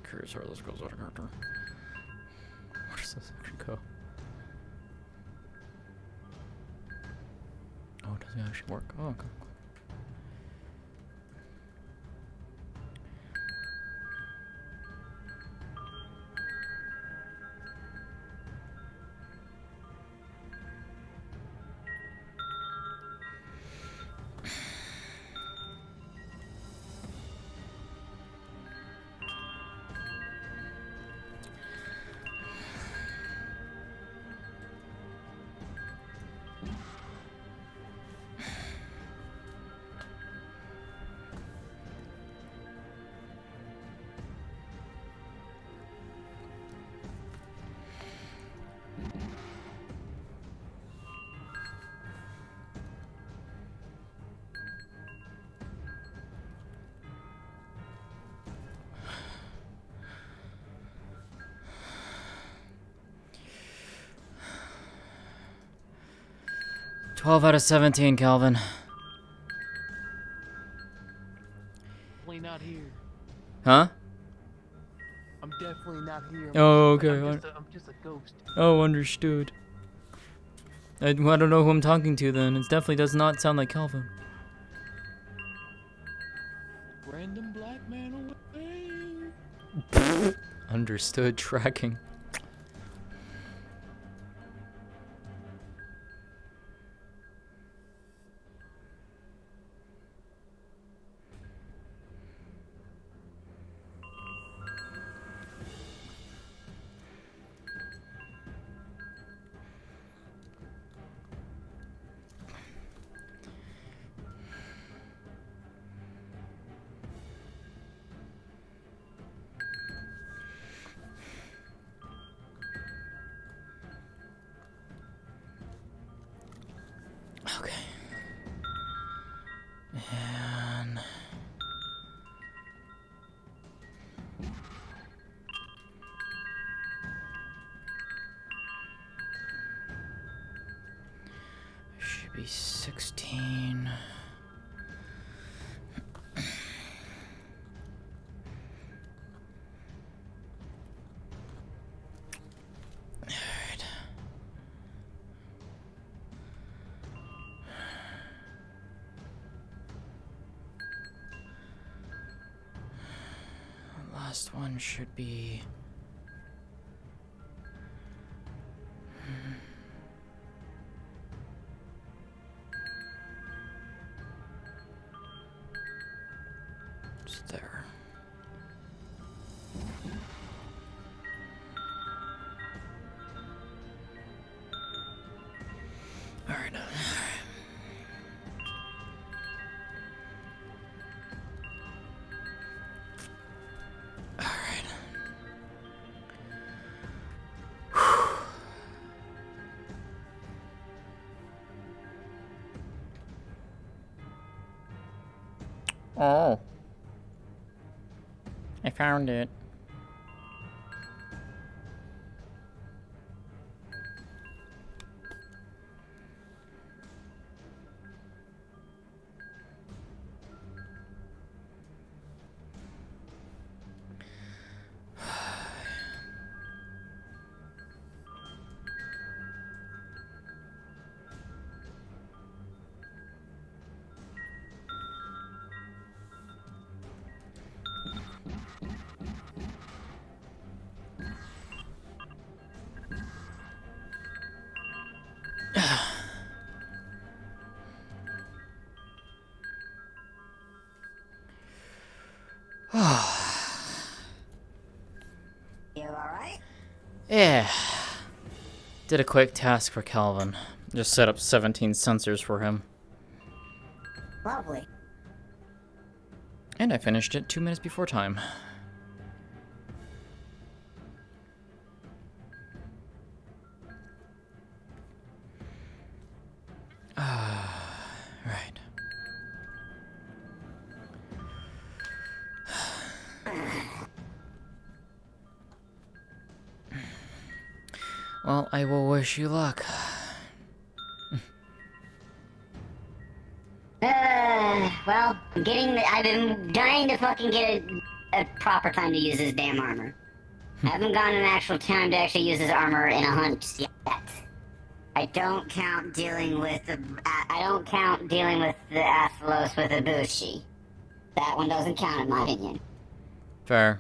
Speaker 2: curious how this goes out of character. Where does this actually go? Oh, does it actually work? Oh, okay. "12 out of 17, Calvin."
Speaker 21: Definitely not here.
Speaker 2: Huh?
Speaker 21: I'm definitely not here.
Speaker 2: Oh, okay.
Speaker 21: I'm just a ghost.
Speaker 2: Oh, understood. I don't know who I'm talking to then. It definitely does not sound like Calvin.
Speaker 21: Random black man away.
Speaker 2: Understood. Tracking. Okay. And should be 16. Alright. Last one should be... It's there. Alright. Oh. I found it.
Speaker 14: You alright?
Speaker 2: Yeah. Did a quick task for Calvin. Just set up 17 sensors for him.
Speaker 14: Lovely.
Speaker 2: And I finished it 2 minutes before time. Right. Well, I will wish you luck.
Speaker 14: Well, I've been dying to fucking get a proper time to use his damn armor. I haven't gotten an actual time to actually use his armor in a hunt yet. I don't count dealing with the Athelos with Ibushi. That one doesn't count in my opinion.
Speaker 2: Fair.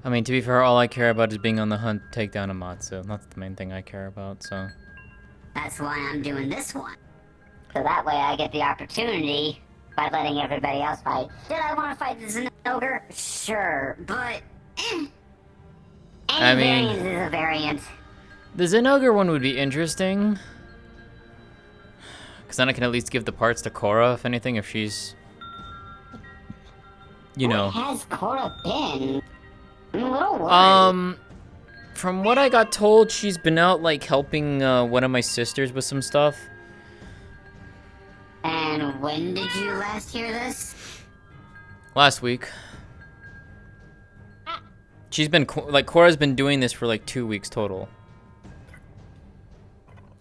Speaker 2: I mean, to be fair, all I care about is being on the hunt to take down Amatsu. That's the main thing I care about, so...
Speaker 14: That's why I'm doing this one. So that way I get the opportunity by letting everybody else fight. Did I want to fight the Zenogre? Sure, but... Any variant is a variant.
Speaker 2: The Zenogre one would be interesting. Because then I can at least give the parts to Korra, if anything, if she's... You know.
Speaker 14: Where has Korra been? I'm a little worried.
Speaker 2: From what I got told, she's been out, like, helping one of my sisters with some stuff.
Speaker 14: And when did you last hear this?
Speaker 2: Last week. She's been, like, Korra's been doing this for, like, 2 weeks total.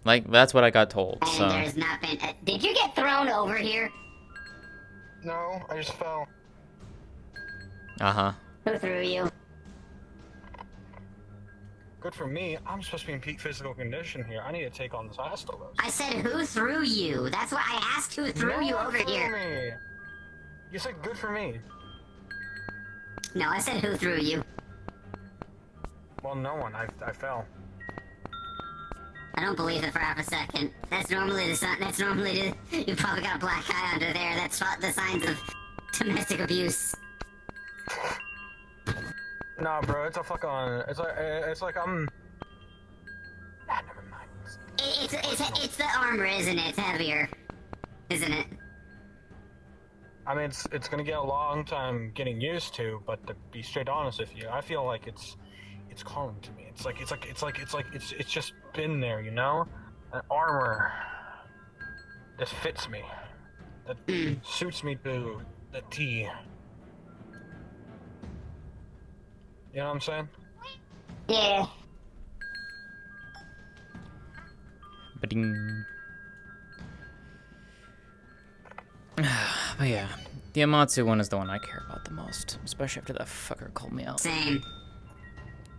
Speaker 2: Like, that's what I got told,
Speaker 14: And
Speaker 2: so...
Speaker 14: there's not been... did you get thrown over here?
Speaker 12: No, I just fell.
Speaker 2: Uh-huh.
Speaker 14: Who threw you?
Speaker 12: Good for me. I'm supposed to be in peak physical condition here. I need to take on this Astalos.
Speaker 14: I said who threw you? That's why I asked who threw you over here.
Speaker 12: Me. You said good for me.
Speaker 14: No, I said who threw you.
Speaker 12: Well, no one. I fell.
Speaker 14: I don't believe it for half a second. That's normally the sign. That's normally the. You probably got a black eye under there. That's the signs of domestic abuse.
Speaker 12: Nah, bro. It's a fucking. It's like I'm. Ah, never mind.
Speaker 14: It's the armor, isn't it? It's heavier, isn't it?
Speaker 12: I mean, it's gonna get a long time getting used to, but to be straight honest with you, I feel like it's calling to me. It's just been there, you know? An armor that fits me, that suits me to the T. You know what I'm saying?
Speaker 14: Yeah.
Speaker 2: Ba-ding. But yeah, the Amatsu one is the one I care about the most, especially after that fucker called me out.
Speaker 14: Same.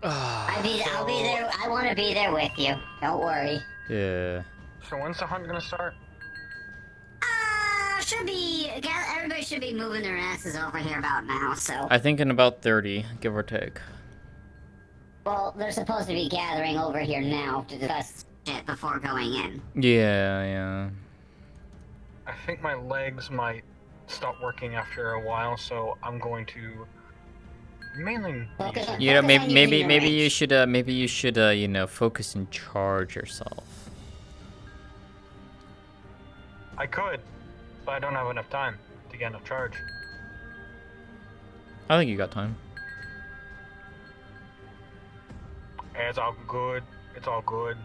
Speaker 14: I'll be there. I want to be there with you. Don't worry.
Speaker 2: Yeah.
Speaker 12: So when's the hunt gonna start?
Speaker 14: Everybody should be moving their asses over here about now. So.
Speaker 2: I think in about 30, give or take.
Speaker 14: Well, they're supposed to be gathering over here now to discuss shit before going in.
Speaker 2: Yeah.
Speaker 12: I think my legs might stop working after a while, so I'm going to mainly.
Speaker 2: You know, maybe you should you know, focus and charge yourself.
Speaker 12: I could, but I don't have enough time to get enough charge.
Speaker 2: I think you got time.
Speaker 12: It's all good. It's all good.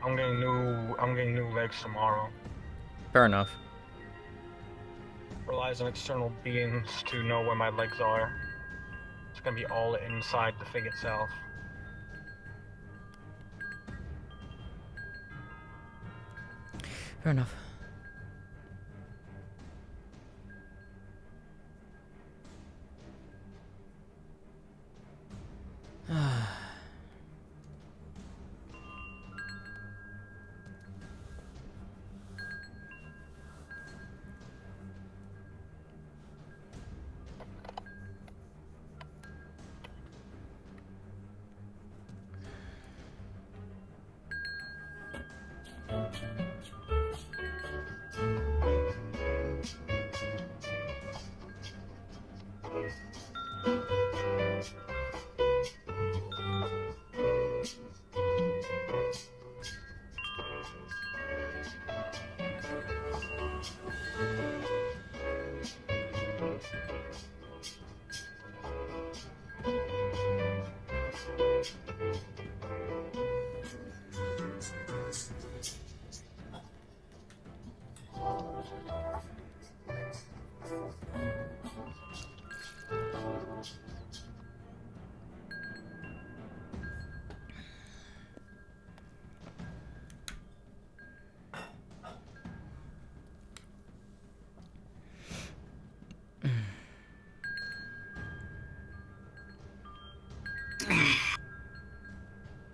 Speaker 12: I'm getting new legs tomorrow.
Speaker 2: Fair enough.
Speaker 12: Relies on external beings to know where my legs are. It's gonna be all inside the thing itself.
Speaker 2: Fair enough.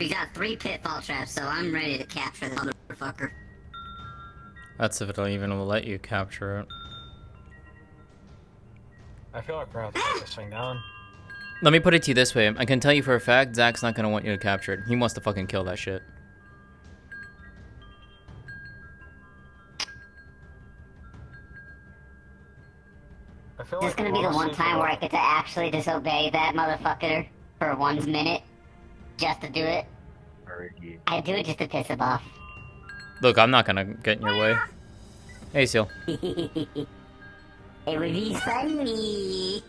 Speaker 14: We got 3 pitfall traps, so I'm ready to capture the motherfucker.
Speaker 2: That's if it'll even let you capture it.
Speaker 12: I feel like we're gonna have to take this thing down.
Speaker 2: Let me put it to you this way. I can tell you for a fact, Zach's not gonna want you to capture it. He wants to fucking kill that shit.
Speaker 14: This is gonna be the one time where I get to actually disobey that motherfucker for 1 minute. Just to do it. I do it just to piss him off.
Speaker 2: Look, I'm not gonna get in your way. Hey, Seal.
Speaker 14: It would be funny.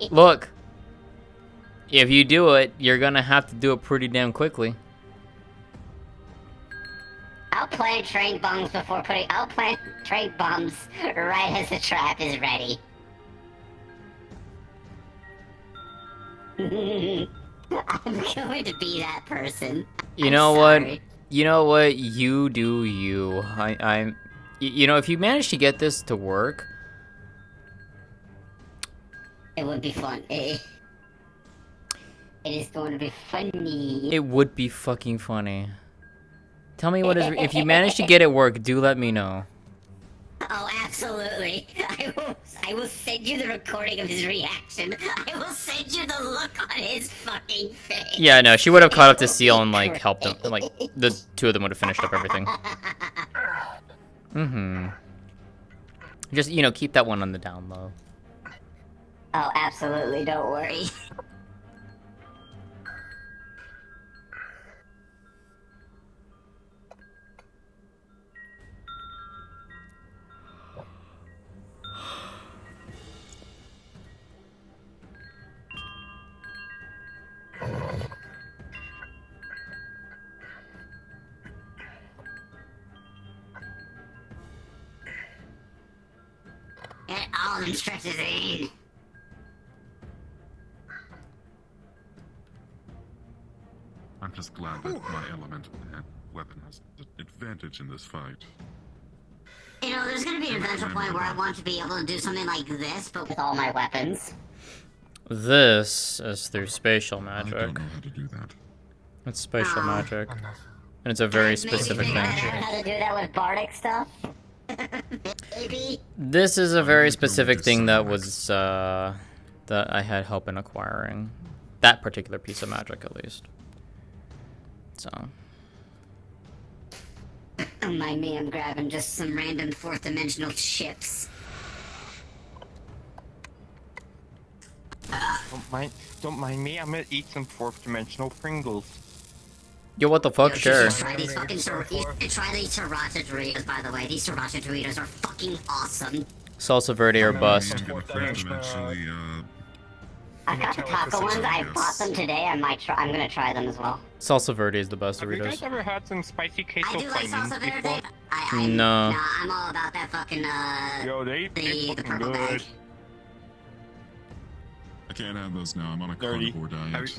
Speaker 2: Look. If you do it, you're gonna have to do it pretty damn quickly.
Speaker 14: I'll plant train bombs before putting. I'll plant train bombs right as the trap is ready. I'm going to be that person.
Speaker 2: You know what? You know what? You do you. You know, if you manage to get this to work,
Speaker 14: it would be fun. It is going to be funny.
Speaker 2: it would be fucking funny. Tell me what is. If you manage to get it work, do let me know.
Speaker 14: Oh, absolutely. I will send you the recording of his reaction. I will send you the look on his fucking face.
Speaker 2: Yeah, no, she would have caught up to Seal and like helped him. Like the two of them would have finished up everything. Just, you know, keep that one on the down low.
Speaker 14: Oh, absolutely. Don't worry. Get all instructors in.
Speaker 9: I'm just glad that my elemental weapon has an advantage in this fight.
Speaker 14: You know, there's gonna be an eventual point where I want to be able to do something like this, but with all my weapons.
Speaker 2: This is through spatial magic.
Speaker 9: I don't know how to do that.
Speaker 2: It's spatial magic. And it's a very specific thing.
Speaker 14: How to do that with bardic stuff? Maybe.
Speaker 2: This is a very specific thing that was, that I had help in acquiring. That particular piece of magic, at least. So.
Speaker 14: Don't mind me, I'm grabbing just some random 4th dimensional chips.
Speaker 22: Don't mind me. I'm gonna eat some 4th dimensional Pringles.
Speaker 2: Yo, what the fuck? Sure.
Speaker 14: Try these fucking try these Sriracha Doritos, by the way. These Sriracha Doritos are fucking awesome.
Speaker 2: Salsa verde or bust.
Speaker 14: I got the taco ones. I bought them today. I'm gonna try them as well.
Speaker 2: Salsa verde is the best
Speaker 22: Have you guys
Speaker 2: Doritos.
Speaker 22: ever had some spicy queso
Speaker 14: I do like salsa verde.
Speaker 22: before?
Speaker 2: No.
Speaker 14: Nah, I'm all about that fucking
Speaker 22: Yo, they
Speaker 14: the
Speaker 22: fucking
Speaker 14: purple
Speaker 22: good.
Speaker 14: bag.
Speaker 9: I can't have those now. I'm on a
Speaker 22: Dirty.
Speaker 9: carnivore diet.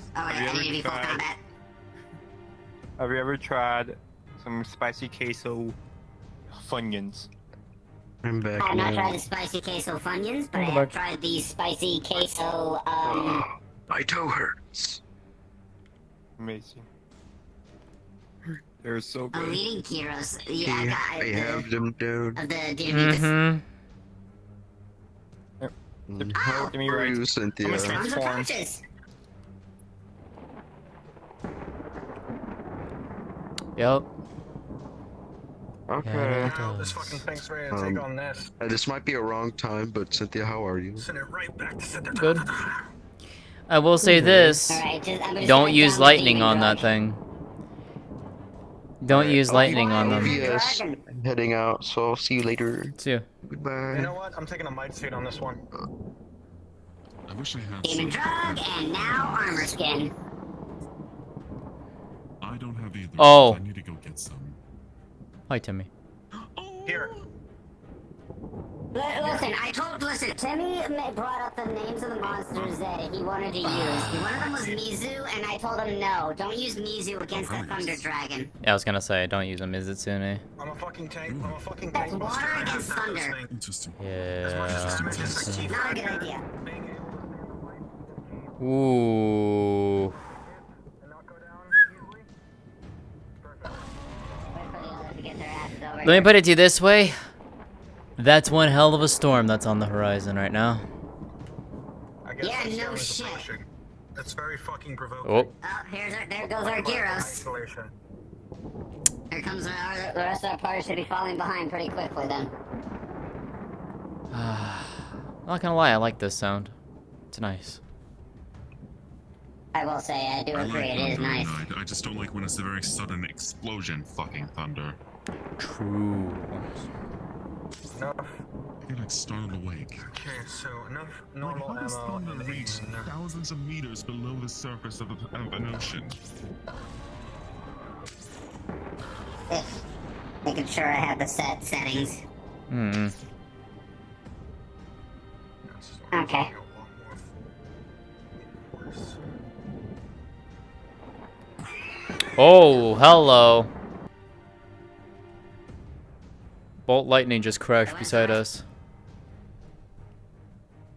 Speaker 22: Have you ever tried some spicy queso funyuns?
Speaker 17: I'm back
Speaker 14: I have not
Speaker 17: now.
Speaker 14: tried the spicy queso funyuns, but I have tried the spicy queso,
Speaker 17: My toe hurts.
Speaker 22: Amazing. They're so good.
Speaker 14: leading heroes. Yeah,
Speaker 17: I have them down.
Speaker 14: of the Diabetes.
Speaker 17: How
Speaker 22: Give me
Speaker 17: are
Speaker 22: right.
Speaker 17: you, Cynthia?
Speaker 22: I'm gonna
Speaker 14: Tons of
Speaker 22: transform.
Speaker 14: pouches.
Speaker 2: Yep.
Speaker 17: Okay.
Speaker 12: This fucking thing's ready to take on this.
Speaker 17: This might be a wrong time, but Cynthia, how are you?
Speaker 12: Send it right back to center.
Speaker 2: Good. I will say this.
Speaker 14: Alright, I'm gonna
Speaker 2: Don't
Speaker 14: shut
Speaker 2: use
Speaker 14: down
Speaker 2: lightning
Speaker 14: the
Speaker 2: on that thing. Don't use lightning on them.
Speaker 17: Yes, I'm heading out, so I'll see you later.
Speaker 2: See you.
Speaker 17: Goodbye.
Speaker 12: You know what? I'm taking a might suit on this one.
Speaker 9: I wish I had
Speaker 14: Demon drug, and now armor skin.
Speaker 9: I don't have either.
Speaker 2: Oh.
Speaker 9: I need to go get some.
Speaker 2: Hi, Timmy.
Speaker 12: Here.
Speaker 14: Listen, Timmy brought up the names of the monsters that he wanted to use. One of them was Mizu, and I told him no, don't use Mizu against the Thunder Dragon.
Speaker 2: Yeah, I was gonna say, don't use a Mizitsune.
Speaker 12: I'm a fucking tank. I'm a fucking
Speaker 14: That's
Speaker 12: tank.
Speaker 14: water against thunder.
Speaker 9: Interesting.
Speaker 2: Yeah.
Speaker 14: Not a good idea.
Speaker 2: Ooh. Let me put it to you this way. That's one hell of a storm that's on the horizon right now.
Speaker 12: I guess
Speaker 14: Yeah,
Speaker 12: the
Speaker 14: no
Speaker 12: storm is
Speaker 14: shit.
Speaker 12: approaching. That's very fucking provoking.
Speaker 2: Oh.
Speaker 14: There goes our Gyros. Here comes the rest of our party should be falling behind pretty quickly then.
Speaker 2: I'm not gonna lie, I like this sound. It's nice.
Speaker 14: I will say, I do agree, it is nice.
Speaker 9: I just don't like when it's a very sudden explosion fucking thunder.
Speaker 2: True.
Speaker 12: Enough.
Speaker 9: I get like startled awake.
Speaker 12: Okay, so enough normal
Speaker 9: Like, how does
Speaker 12: ammo.
Speaker 9: thunder
Speaker 12: and
Speaker 9: reach thousands of meters below the surface of an ocean?
Speaker 14: Making sure I have the settings.
Speaker 2: Hmm.
Speaker 14: Okay.
Speaker 2: Oh, hello. Bolt lightning just crashed beside us.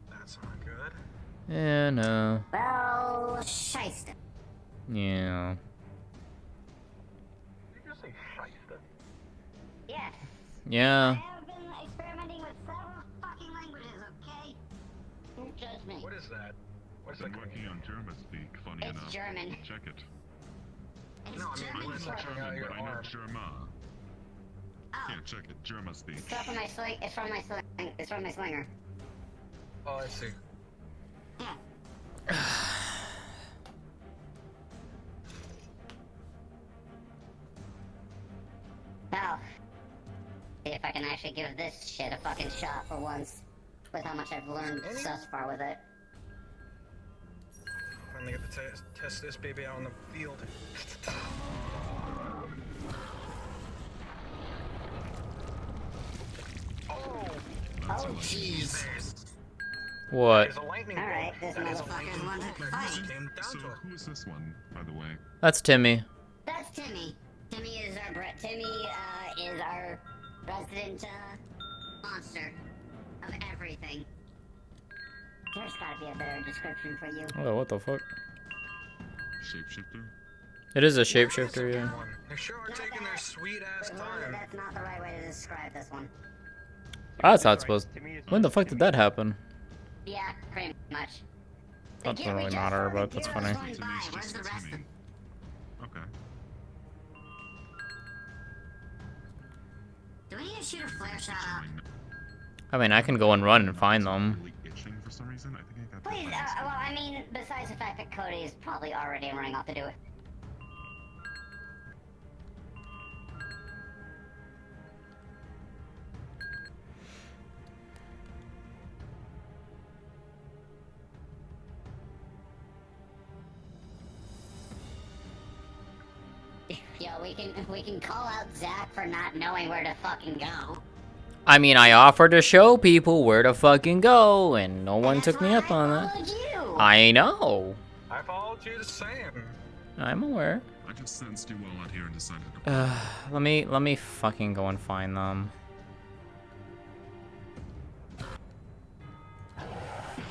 Speaker 12: That's not good.
Speaker 2: Yeah, no.
Speaker 14: Well, shiesty.
Speaker 2: Yeah.
Speaker 12: Did you just say shiesty?
Speaker 14: Yes.
Speaker 2: Yeah.
Speaker 14: I have been experimenting with several fucking languages, okay? Don't judge me.
Speaker 12: What is that? What's
Speaker 9: Been
Speaker 12: that?
Speaker 9: working on German speak, funny
Speaker 14: It's
Speaker 9: enough.
Speaker 14: German.
Speaker 9: Check it.
Speaker 12: No, I mean, what's
Speaker 9: Not
Speaker 12: that coming out of
Speaker 9: German,
Speaker 12: your
Speaker 9: but I know
Speaker 12: arm?
Speaker 9: German.
Speaker 14: Oh.
Speaker 9: Yeah, check it. German speak.
Speaker 14: It's from my sling. It's from my sling. It's from my slinger.
Speaker 12: Oh, I see.
Speaker 14: Now, see if I can actually give this shit a fucking shot for once, with how much I've learned thus far with it.
Speaker 12: Finally get to test this baby out on the field.
Speaker 14: Oh, jeez.
Speaker 2: What?
Speaker 14: Alright, this motherfucker's one to fight.
Speaker 9: So who is this one, by the way?
Speaker 2: That's Timmy.
Speaker 14: That's Timmy. Timmy is our resident monster of everything. There's gotta be a better description for you.
Speaker 2: Oh, what the fuck?
Speaker 9: Shapeshifter?
Speaker 2: It is a shapeshifter, yeah.
Speaker 12: They sure are taking their sweet ass time.
Speaker 14: That's not the right way to describe this one.
Speaker 2: That's not supposed. When the fuck did that happen?
Speaker 14: Yeah, pretty much.
Speaker 2: That doesn't really matter, but that's funny.
Speaker 14: Where's the rest of
Speaker 9: Okay.
Speaker 14: Do we need to shoot a flare shot up?
Speaker 2: I mean, I can go and run and find them.
Speaker 9: Itching for some reason. I think I got
Speaker 14: Please, well, I mean, besides the fact that Cody is probably already running off to do it. Yo, we can call out Zach for not knowing where to fucking go.
Speaker 2: I mean, I offered to show people where to fucking go, and no one took me up on that. I know.
Speaker 12: I followed you the same.
Speaker 2: I'm aware.
Speaker 9: I just sensed you well out here and decided to.
Speaker 2: Let me fucking go and find them.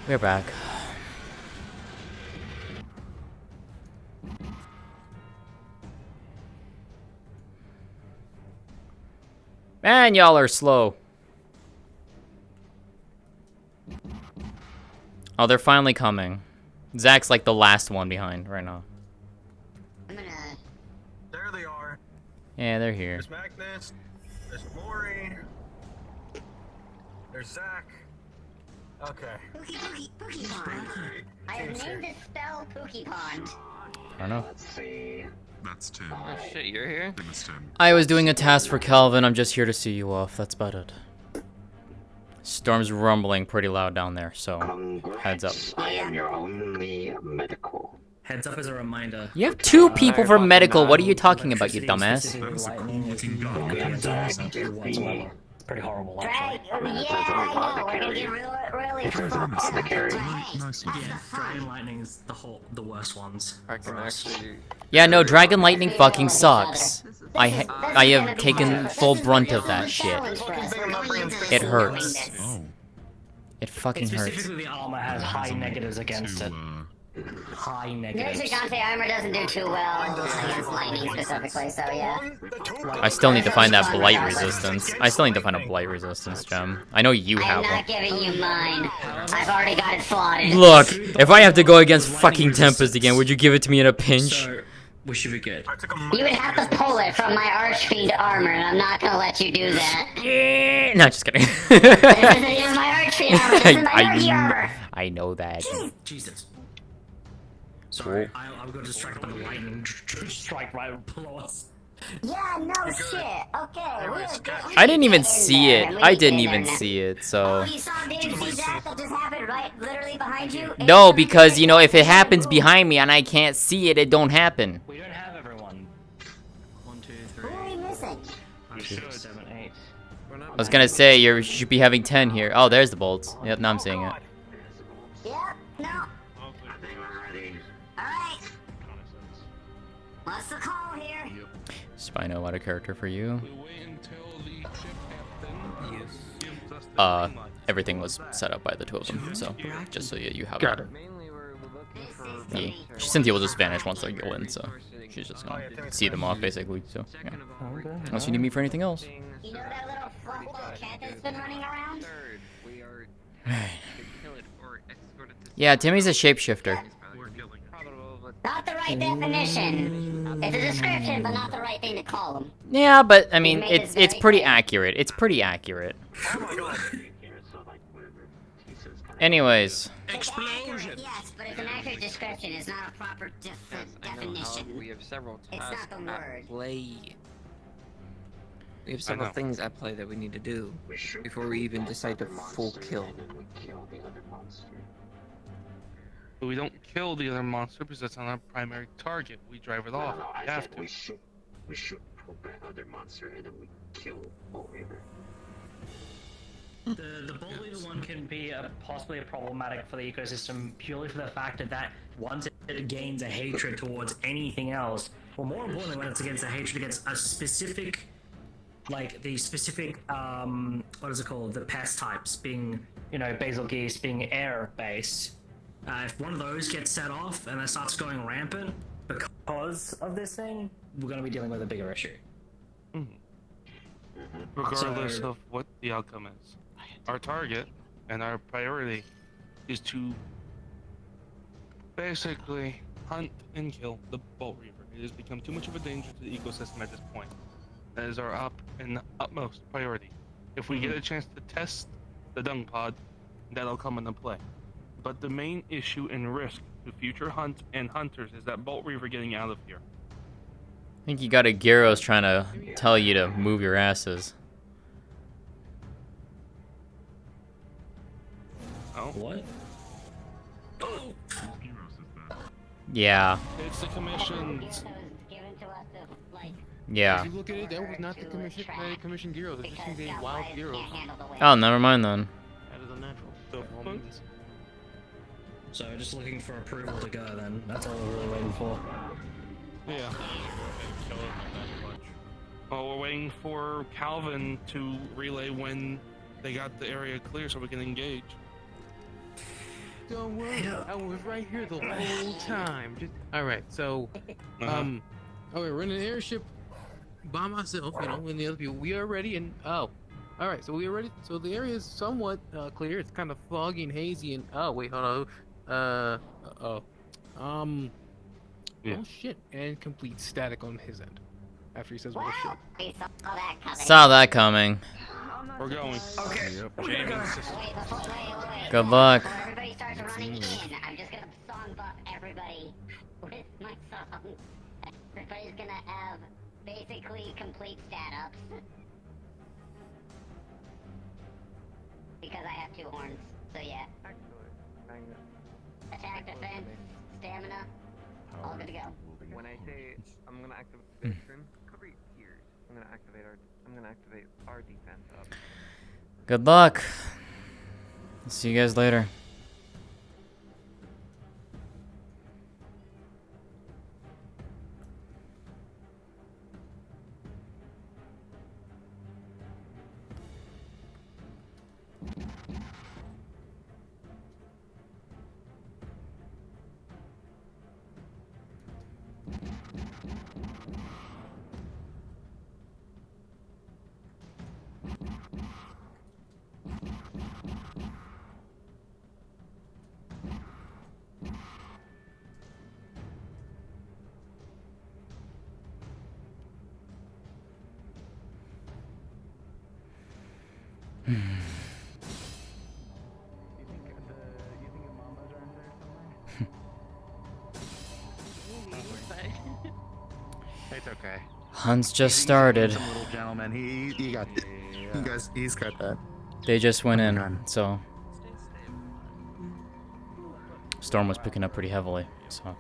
Speaker 2: We're back. Man, y'all are slow. Oh, they're finally coming. Zach's like the last one behind right now.
Speaker 12: There they are.
Speaker 2: Yeah, they're here.
Speaker 12: There's Magnus. There's Maury. There's Zach. Okay.
Speaker 14: Pookie Pond. I have named this spell Pookie Pond.
Speaker 2: I don't know.
Speaker 10: Let's see.
Speaker 9: That's Tim.
Speaker 19: Oh shit, you're here?
Speaker 9: Tim is Tim.
Speaker 2: I was doing a task for Calvin. I'm just here to see you off. That's about it. Storm's rumbling pretty loud down there, so heads up.
Speaker 10: I am your only medical.
Speaker 1: Heads up as a reminder.
Speaker 2: You have two people for medical. What are you talking about, you dumbass?
Speaker 1: Pretty horrible,
Speaker 14: Drag,
Speaker 1: actually.
Speaker 14: yeah, I know. We're gonna get really fucked up.
Speaker 1: Dragon lightning is the worst ones.
Speaker 19: I can actually.
Speaker 2: Yeah, no, Dragon Lightning fucking sucks. I have taken full brunt of that shit. It hurts. It fucking hurts.
Speaker 1: Specifically, the armor has high negatives against it. high
Speaker 14: Your
Speaker 1: negatives.
Speaker 14: Gigante armor doesn't do too well against lightning specifically, so yeah.
Speaker 2: I still need to find that blight resistance. I still need to find a blight resistance gem. I know you
Speaker 14: I'm
Speaker 2: have
Speaker 14: not
Speaker 2: one.
Speaker 14: giving you mine. I've already got it slotted.
Speaker 2: Look, if I have to go against fucking Tempest again, would you give it to me in a pinch?
Speaker 1: So, we should be good.
Speaker 14: You would have to pull it from my Archfiend armor, and I'm not gonna let you do that.
Speaker 2: No, just kidding.
Speaker 14: This isn't even my Archfiend armor, this is my Nergy armor!
Speaker 2: I know that.
Speaker 1: Jesus. Sorry, I got distracted by the lightning strike right below us.
Speaker 14: Yeah, no shit. Okay, we're good.
Speaker 2: I didn't even see it. I didn't even see it, so...
Speaker 14: You saw, didn't see that? That just happened right literally behind you?
Speaker 2: No, because, you know, if it happens behind me and I can't see it, it don't happen.
Speaker 1: We don't have everyone. 1, 2, 3.
Speaker 14: Who are we missing?
Speaker 1: 5, 6, 7, 8.
Speaker 2: I was gonna say, you should be having 10 here. Oh, there's the bolts. Yep, now I'm seeing it.
Speaker 14: Yeah, no. Alright. What's the call here?
Speaker 2: Spino, what a character for you. Everything was set up by the two of them, so just so you have
Speaker 7: Got it.
Speaker 2: Yeah. Cynthia will just vanish once they go in, so she's just gonna see them off basically. So yeah. Unless you need me for anything else.
Speaker 14: You know that little fluffy little cat that's been running around?
Speaker 2: Yeah, Timmy's a shapeshifter.
Speaker 14: Not the right definition. It's a description, but not the right thing to call him.
Speaker 2: Yeah, but I mean, it's pretty accurate. It's pretty accurate. Anyways.
Speaker 14: Explosion. Yes, but it's an accurate description. It's not a proper definition.
Speaker 19: We have several
Speaker 14: It's
Speaker 19: tasks
Speaker 14: not the
Speaker 19: at
Speaker 14: word.
Speaker 19: play. We have several things at play that we need to do before we even decide to full kill.
Speaker 4: But we don't kill the other monster because that's not our primary target. We drive it off. We have to.
Speaker 10: We should pull that other monster and then we kill Bolt Reaver.
Speaker 1: The Bolt Leader one can be possibly problematic for the ecosystem purely for the fact that once it gains a hatred towards anything else, or more importantly, when it's against a hatred against a specific, like the specific, what is it called? The pest types being, you know, Basil Geese being air based. If one of those gets set off and it starts going rampant because of this thing, we're going to be dealing with a bigger issue.
Speaker 4: Regardless of what the outcome is. Our target and our priority is to basically hunt and kill the Bolt Reaver. It has become too much of a danger to the ecosystem at this point. That is our utmost priority. If we get a chance to test the dung pod, that'll come into play. But the main issue and risk to future hunt and hunters is that Bolt Reaver getting out of here.
Speaker 2: I think you got a Gyros trying to tell you to move your asses.
Speaker 4: Oh?
Speaker 1: What?
Speaker 4: Oh!
Speaker 2: Yeah.
Speaker 4: It's the commission's.
Speaker 2: Yeah.
Speaker 13: If you look at it, that was not the commission Gyros. It just seemed a wild Gyros.
Speaker 2: Oh, never mind then.
Speaker 13: That is unnatural.
Speaker 1: So just looking for approval to go then. That's all we're really waiting for.
Speaker 4: Yeah. Oh, we're waiting for Calvin to relay when they got the area clear so we can engage.
Speaker 13: Don't worry, I was right here the whole time. Alright, so, okay, we're in an airship by myself, you know, and the other people. We are ready, and, alright, so we are ready. So the area is somewhat clear. It's kind of foggy and hazy, and, oh, wait, hold on.
Speaker 4: Yeah.
Speaker 13: Oh, shit, and complete static on his end. After he says, well, shit.
Speaker 2: Saw that coming.
Speaker 4: We're going.
Speaker 1: Okay.
Speaker 17: Yep.
Speaker 2: Good luck.
Speaker 14: Everybody starts running in. I'm just gonna song buff everybody with my song. Everybody's gonna have basically complete stat ups. Because I have 2 horns, so yeah. Attack, defense, stamina, all good to go.
Speaker 19: When I say I'm gonna activate Victrim, cover your ears. I'm gonna activate our defense up.
Speaker 2: Good luck. See you guys later.
Speaker 7: It's okay.
Speaker 2: Hunt's just started.
Speaker 7: Some little gentleman. He got. He's got that.
Speaker 2: They just went in,
Speaker 7: God.
Speaker 2: so storm was picking up pretty heavily. So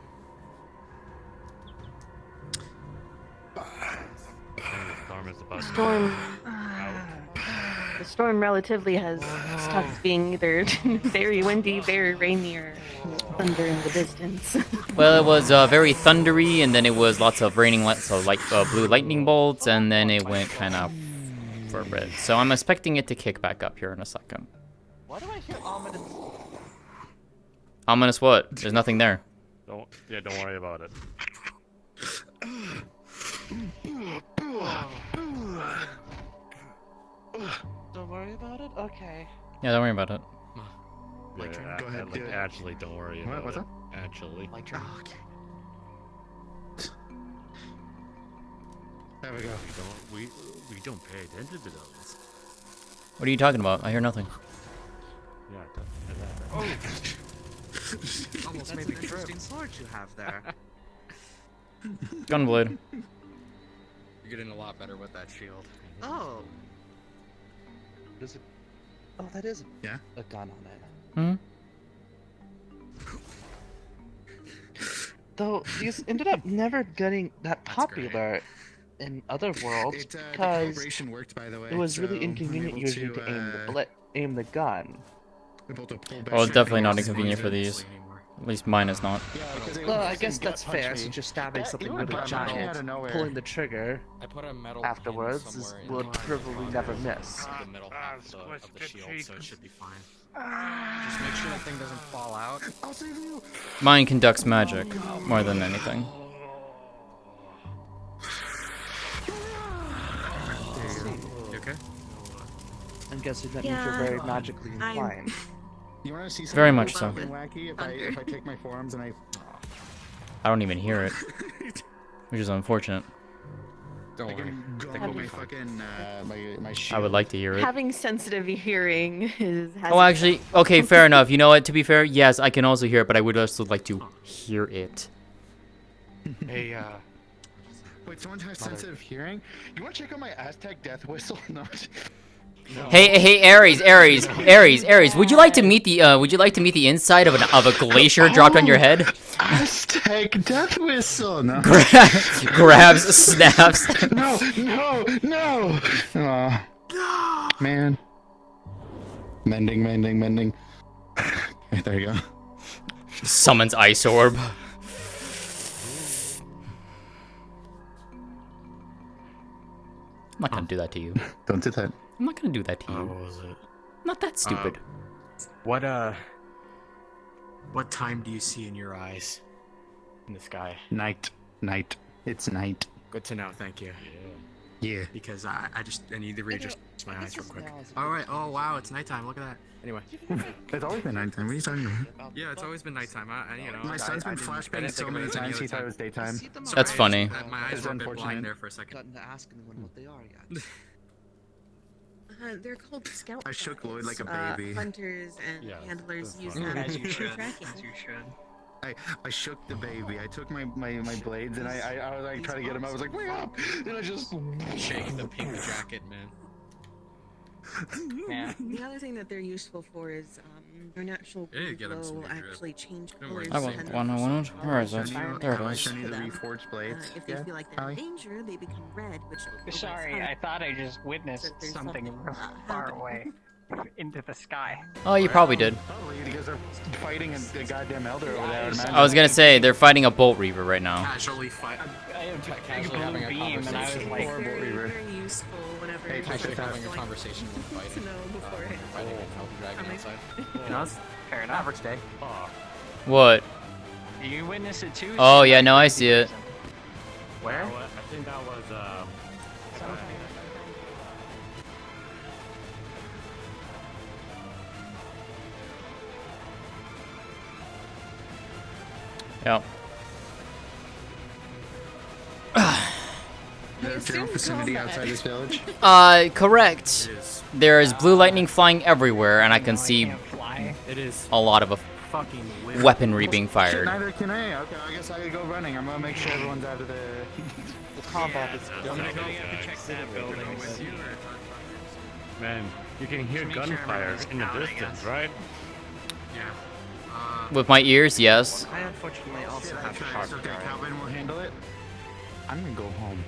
Speaker 3: Storm. The storm relatively has stopped being either very windy, very rainy, or thunder in the distance.
Speaker 2: well, it was very thundery, and then it was lots of raining, so like blue lightning bolts, and then it went kind of for a bit. So I'm expecting it to kick back up here in a second.
Speaker 21: Why do I hear ominous?
Speaker 2: Ominous what? There's nothing there.
Speaker 11: Don't worry about it.
Speaker 21: Don't worry about it? Okay.
Speaker 2: Yeah, don't worry about it.
Speaker 11: Yeah,
Speaker 7: go ahead.
Speaker 11: like, actually, don't worry about
Speaker 7: What's
Speaker 11: it.
Speaker 7: that?
Speaker 11: Actually.
Speaker 7: There we go.
Speaker 11: We don't pay attention to those.
Speaker 2: What are you talking about? I hear nothing.
Speaker 11: Yeah.
Speaker 20: Oh! Almost made the interesting sword you have there.
Speaker 2: Gunblade.
Speaker 20: You're getting a lot better with that shield.
Speaker 21: Oh. Does it? Oh, that is a gun on it. Though these ended up never getting that popular in other worlds because
Speaker 7: calibration worked, by the way,
Speaker 21: it was
Speaker 7: so
Speaker 21: really
Speaker 7: I'm
Speaker 21: inconvenient
Speaker 7: able
Speaker 21: usually
Speaker 7: to,
Speaker 21: to aim the gun.
Speaker 2: Well, it's definitely not inconvenient for these. At least mine is not.
Speaker 21: Well, I guess that's fair since you're stabbing something with a giant. Pulling the trigger
Speaker 20: I put a metal
Speaker 21: afterwards would probably never miss.
Speaker 20: The middle half of the shield, so it should be fine. Just make sure that thing doesn't fall out.
Speaker 7: I'll save you.
Speaker 2: Mine conducts magic more than anything.
Speaker 20: You okay?
Speaker 21: I'm guessing that means you're very magically inclined.
Speaker 7: You want to see something
Speaker 2: Very much so.
Speaker 7: fucking wacky? If I take my forearms and I
Speaker 2: I don't even hear it, which is unfortunate.
Speaker 7: Don't worry. Go with my fucking my shield.
Speaker 2: I would like to hear it.
Speaker 3: Having sensitive hearing is.
Speaker 2: Oh, actually, okay, fair enough. You know what? To be fair, yes, I can also hear it, but I would also like to hear it.
Speaker 7: Hey, wait, someone has sensitive hearing? You want to check out my Aztec death whistle? No.
Speaker 2: Hey, Ares, would you like to meet the inside of a glacier dropped on your head?
Speaker 7: Aztec death whistle. No.
Speaker 2: Grabs, snaps.
Speaker 7: No. Aw. Man. Mending. Okay, there you go.
Speaker 2: Summons ice orb. I'm not gonna do that to you.
Speaker 7: Don't do that.
Speaker 2: I'm not gonna do that to you.
Speaker 20: What was it?
Speaker 2: I'm not that stupid.
Speaker 20: What time do you see in your eyes? In the sky?
Speaker 7: Night. It's night.
Speaker 20: Good to know, thank you.
Speaker 7: Yeah.
Speaker 20: Because I need to readjust my eyes real quick. Alright, oh wow, it's nighttime, look at that. Anyway.
Speaker 7: It's always been nighttime. What are you talking about?
Speaker 20: Yeah, it's always been nighttime.
Speaker 7: My son's been flashbanging so many times he thought it was daytime.
Speaker 2: That's funny.
Speaker 20: My eyes were a bit
Speaker 7: unfortunate.
Speaker 20: blind there for a second.
Speaker 21: Gotten to ask anyone what they are yet.
Speaker 16: They're called scout.
Speaker 7: I shook Lloyd like a baby.
Speaker 16: Hunters and handlers use them
Speaker 6: As you
Speaker 16: for
Speaker 6: should.
Speaker 16: tracking.
Speaker 6: As you should.
Speaker 7: I shook the baby. I took my blades and I was like trying to get him. I was like, wake up! And I just
Speaker 20: Shake the pink jacket, man.
Speaker 6: Yeah.
Speaker 16: The other thing that they're useful for is their natural
Speaker 20: Yeah, get 'em some
Speaker 16: glow
Speaker 20: new drip.
Speaker 16: actually change
Speaker 20: Don't worry,
Speaker 16: colors.
Speaker 2: I want
Speaker 20: same.
Speaker 2: one. Where is it? There it
Speaker 7: I
Speaker 2: is.
Speaker 7: show you the reforged blades.
Speaker 16: If they
Speaker 7: Yeah,
Speaker 16: feel like they're
Speaker 7: Allie?
Speaker 16: in danger, they become red, which opens
Speaker 6: Sorry,
Speaker 16: up
Speaker 6: I thought I just witnessed
Speaker 16: that there's
Speaker 6: something far
Speaker 16: happening.
Speaker 6: away into the sky.
Speaker 2: Oh, you probably did.
Speaker 7: Probably because they're fighting a goddamn elder over there.
Speaker 2: I was gonna say they're fighting a bolt reaver right now.
Speaker 20: Casually fight.
Speaker 6: I had a big
Speaker 20: Casually having a
Speaker 6: blue beam, and I was
Speaker 20: conversation.
Speaker 6: like,
Speaker 7: Horrible
Speaker 16: Very,
Speaker 7: reaver.
Speaker 16: very useful whenever
Speaker 7: Hey,
Speaker 16: you're
Speaker 20: Actually
Speaker 16: just
Speaker 20: having a
Speaker 16: like,
Speaker 20: conversation when
Speaker 16: to
Speaker 20: fighting.
Speaker 16: know beforehand.
Speaker 20: Fighting an elder dragon outside.
Speaker 6: you know, it's fair enough. Average day.
Speaker 2: What?
Speaker 6: You witnessed it too?
Speaker 2: Oh yeah, no, I see it.
Speaker 6: Where?
Speaker 11: I think that was
Speaker 2: Yep.
Speaker 7: General vicinity outside this village.
Speaker 2: Correct. There is blue lightning flying everywhere, and I can see
Speaker 6: Fly.
Speaker 20: It is
Speaker 2: a lot of
Speaker 20: fucking
Speaker 2: weaponry being
Speaker 7: Shit,
Speaker 2: fired.
Speaker 7: neither can I. Okay, I guess I gotta go running. I'm gonna make sure everyone's out of the.
Speaker 22: The combat is
Speaker 11: going
Speaker 22: to check that building.
Speaker 11: Man, you can hear gunfire in the distance, right?
Speaker 13: Yeah.
Speaker 2: With my ears, yes.
Speaker 22: I unfortunately also have
Speaker 7: It's okay, Calvin will handle it. I'm gonna go home.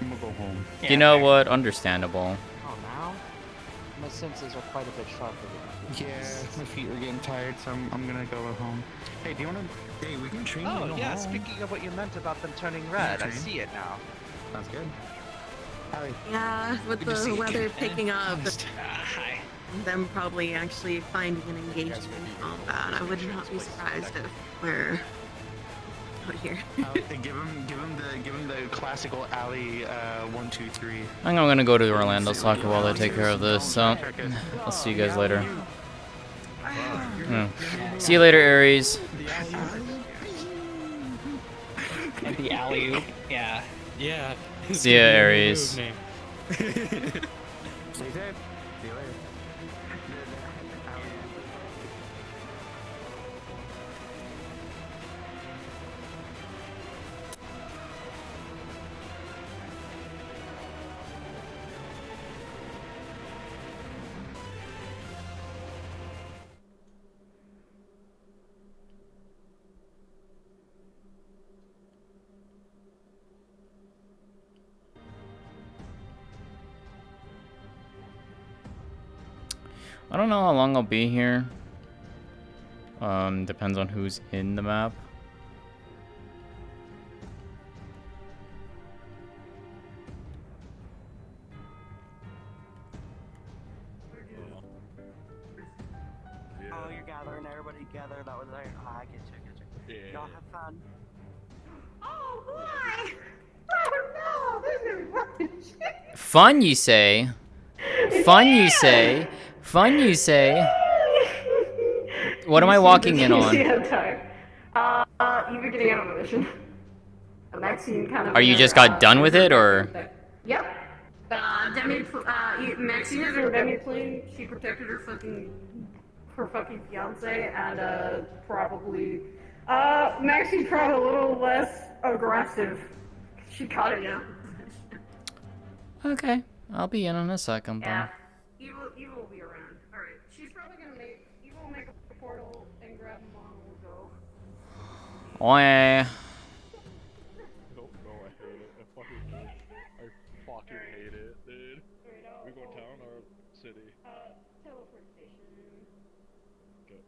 Speaker 7: I'm gonna go home.
Speaker 2: You know what? Understandable.
Speaker 22: Oh, now? My senses are quite a bit sharper.
Speaker 7: Yeah, my feet are getting tired, so I'm gonna go home. Hey, do you wanna? Hey, we can train.
Speaker 18: Oh
Speaker 7: you to
Speaker 18: yeah,
Speaker 7: go home.
Speaker 18: speaking of what you meant about them turning red, I see it now.
Speaker 7: Sounds good.
Speaker 16: Yeah, with
Speaker 18: Good to see
Speaker 16: the
Speaker 18: you.
Speaker 16: weather picking up,
Speaker 18: Hi.
Speaker 16: them probably actually finding an engagement in combat. I would not be surprised if we're out here.
Speaker 7: Give him the classical alley 1, 2, 3.
Speaker 2: I'm gonna go to Orlandosaka while they take care of this, so I'll see you guys later. See you later, Aries.
Speaker 6: The alley oop, yeah.
Speaker 20: Yeah.
Speaker 2: See ya, Aries.
Speaker 7: Stay safe. See you later.
Speaker 2: I don't know how long I'll be here. Depends on who's in the map.
Speaker 18: Oh, you're gathering everybody together. That was like, oh, I get you.
Speaker 6: Yeah.
Speaker 18: Y'all have fun.
Speaker 16: Oh boy! Oh no, this is rubbish.
Speaker 2: Fun, you say? Fun, you say? Fun, you say? What am I walking in on?
Speaker 8: You're getting out of a mission. Maxine kind of.
Speaker 2: Are you just got done with it, or?
Speaker 8: Yep. Maxine is her demi queen. She protected her fucking fiance, and probably. Maxine's probably a little less aggressive. She caught it now.
Speaker 2: Okay, I'll be in a second.
Speaker 8: Yeah. Evil will be around. Alright. She's probably gonna make. Evil will make a portal and grab him on and we'll go.
Speaker 2: Oh yeah.
Speaker 11: No, I hate it. I fucking hate it, dude. We go town or city?
Speaker 8: Teleport station.
Speaker 11: Okay.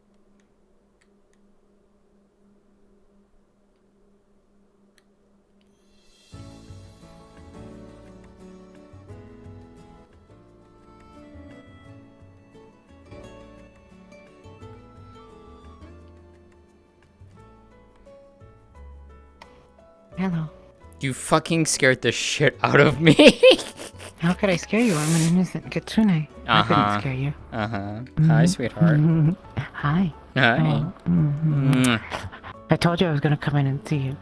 Speaker 15: Hello.
Speaker 2: You fucking scared the shit out of me.
Speaker 15: How could I scare you? I'm an innocent kitsune. I couldn't scare you.
Speaker 2: Hi, sweetheart.
Speaker 15: Hi.
Speaker 2: Hi.
Speaker 15: Oh, I told you I was gonna come in and see you.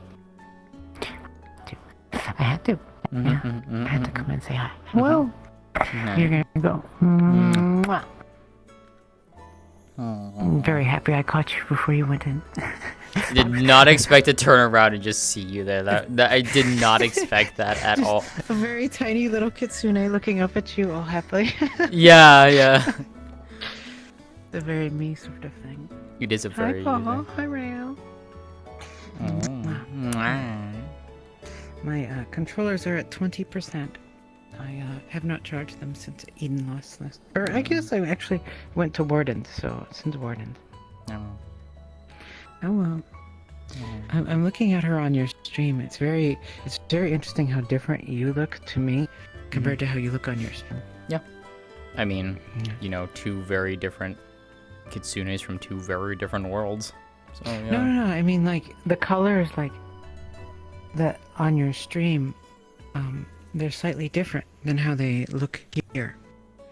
Speaker 15: I had to. Yeah, I had to come and say hi. Well, you're gonna go. Mwah. I'm very happy I caught you before you went in.
Speaker 2: Did not expect to turn around and just see you there. That I did not expect that at all.
Speaker 15: A very tiny little kitsune looking up at you all happily.
Speaker 2: Yeah.
Speaker 15: The very me sort of thing.
Speaker 2: It is a very.
Speaker 15: Hi, Paul. Hi, Rael. My controllers are at 20%. I have not charged them since Eden lost this. Or I guess I actually went to Warden's, so since Warden's. Oh well. I'm looking at her on your stream. It's very interesting how different you look to me compared to how you look on your stream.
Speaker 2: Yeah. I mean, you know, two very different kitsunes from two very different worlds. So yeah.
Speaker 15: No. I mean, like the colors, like that on your stream, they're slightly different than how they look here.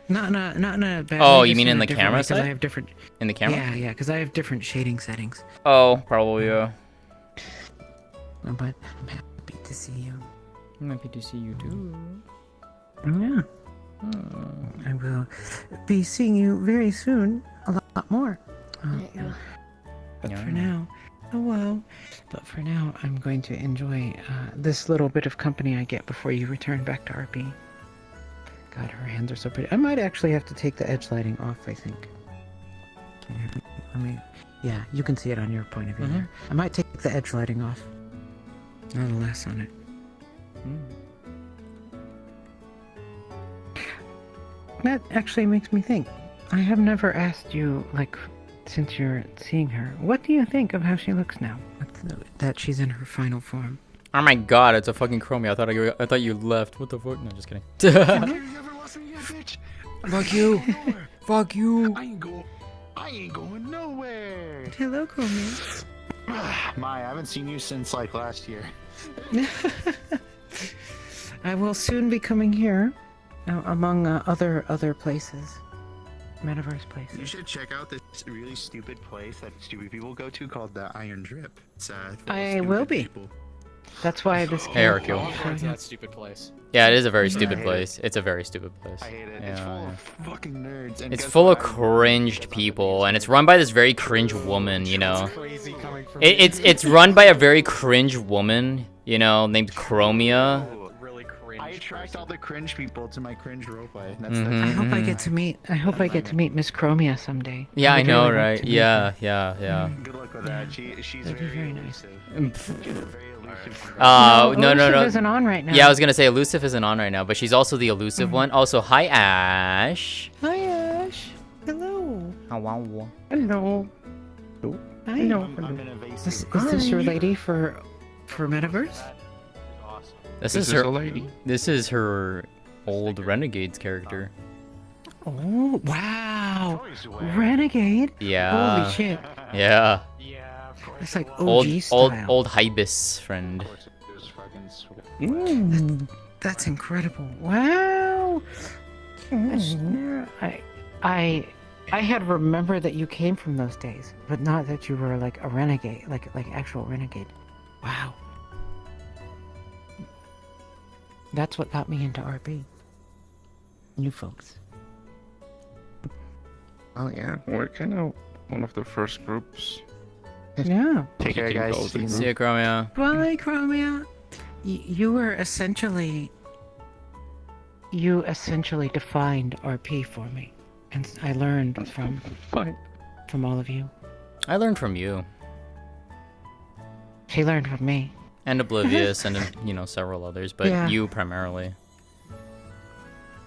Speaker 15: Not in a bad
Speaker 2: Oh,
Speaker 15: way,
Speaker 2: you
Speaker 15: just
Speaker 2: mean in the
Speaker 15: a different
Speaker 2: camera
Speaker 15: way, 'cause
Speaker 2: side?
Speaker 15: I have different.
Speaker 2: In the camera?
Speaker 15: Yeah, because I have different shading settings.
Speaker 2: Oh, probably yeah.
Speaker 15: But I'm happy to see you.
Speaker 2: I'm happy to see you too.
Speaker 15: Yeah. I will be seeing you very soon. A lot more. But for now, Oh well. But for now, I'm going to enjoy this little bit of company I get before you return back to RP. God, her hands are so pretty. I might actually have to take the edge lighting off, I think. I mean, yeah, you can see it on your point of view there. I might take the edge lighting off. Not a less on it. That actually makes me think. I have never asked you, like, since you're seeing her, what do you think of how she looks now? That she's in her final form.
Speaker 2: Oh my god, it's a fucking Chromie. I thought you left. What the fuck? No, just kidding. Fuck you. Fuck you.
Speaker 7: I ain't going nowhere.
Speaker 15: Hello, Chromie.
Speaker 7: My, I haven't seen you since like last year.
Speaker 15: I will soon be coming here, among other places. Metaverse places.
Speaker 7: You should check out this really stupid place that stupid people go to called the Iron Drip. It's
Speaker 15: I will be. That's why this came.
Speaker 2: Hey, Hercule.
Speaker 20: That stupid place.
Speaker 2: Yeah, it is a very stupid place. It's a very stupid place.
Speaker 7: I hate it.
Speaker 2: Yeah,
Speaker 7: It's full of fucking nerds. And
Speaker 2: it's
Speaker 7: guess
Speaker 2: full
Speaker 7: what?
Speaker 2: of cringed people, and it's run by this very cringe woman, you know. It's run by a very cringe woman, you know, named Chromia.
Speaker 7: I attract all the cringe people to my cringe roleplay. That's
Speaker 15: I hope I get to meet. I hope I get to meet Miss Chromia someday.
Speaker 2: Yeah, I
Speaker 15: would
Speaker 2: know,
Speaker 15: really like
Speaker 2: right?
Speaker 15: to meet
Speaker 2: Yeah,
Speaker 15: her.
Speaker 2: yeah.
Speaker 7: Good luck with that. She's
Speaker 15: That'd be very nice.
Speaker 2: No,
Speaker 15: No,
Speaker 2: no.
Speaker 15: Elusive isn't on right now.
Speaker 2: Yeah, I was gonna say Elusive isn't on right now, but she's also the elusive one. Also, hi Ash.
Speaker 15: Hi, Ash. Hello.
Speaker 2: Hello.
Speaker 15: Hello. Hi. Is this your lady for Metaverse?
Speaker 2: This is her lady. This is her old Renegades character.
Speaker 15: Oh, wow. Renegade?
Speaker 2: Yeah.
Speaker 15: Holy shit.
Speaker 2: Yeah.
Speaker 15: It's like OG style.
Speaker 2: Old Hibis friend.
Speaker 15: That's incredible. Wow. I had remembered that you came from those days, but not that you were like a renegade, like actual renegade. Wow. That's what got me into RP. You folks.
Speaker 9: Oh yeah, we're kind of one of the first groups.
Speaker 15: Yeah.
Speaker 7: Take care, guys.
Speaker 2: See ya, Chromia.
Speaker 15: Bye, Chromia. You essentially defined RP for me, and I learned from all of you.
Speaker 2: I learned from you.
Speaker 15: She learned from me.
Speaker 2: And Oblivious, and you know, several others, but
Speaker 15: Yeah.
Speaker 2: you primarily.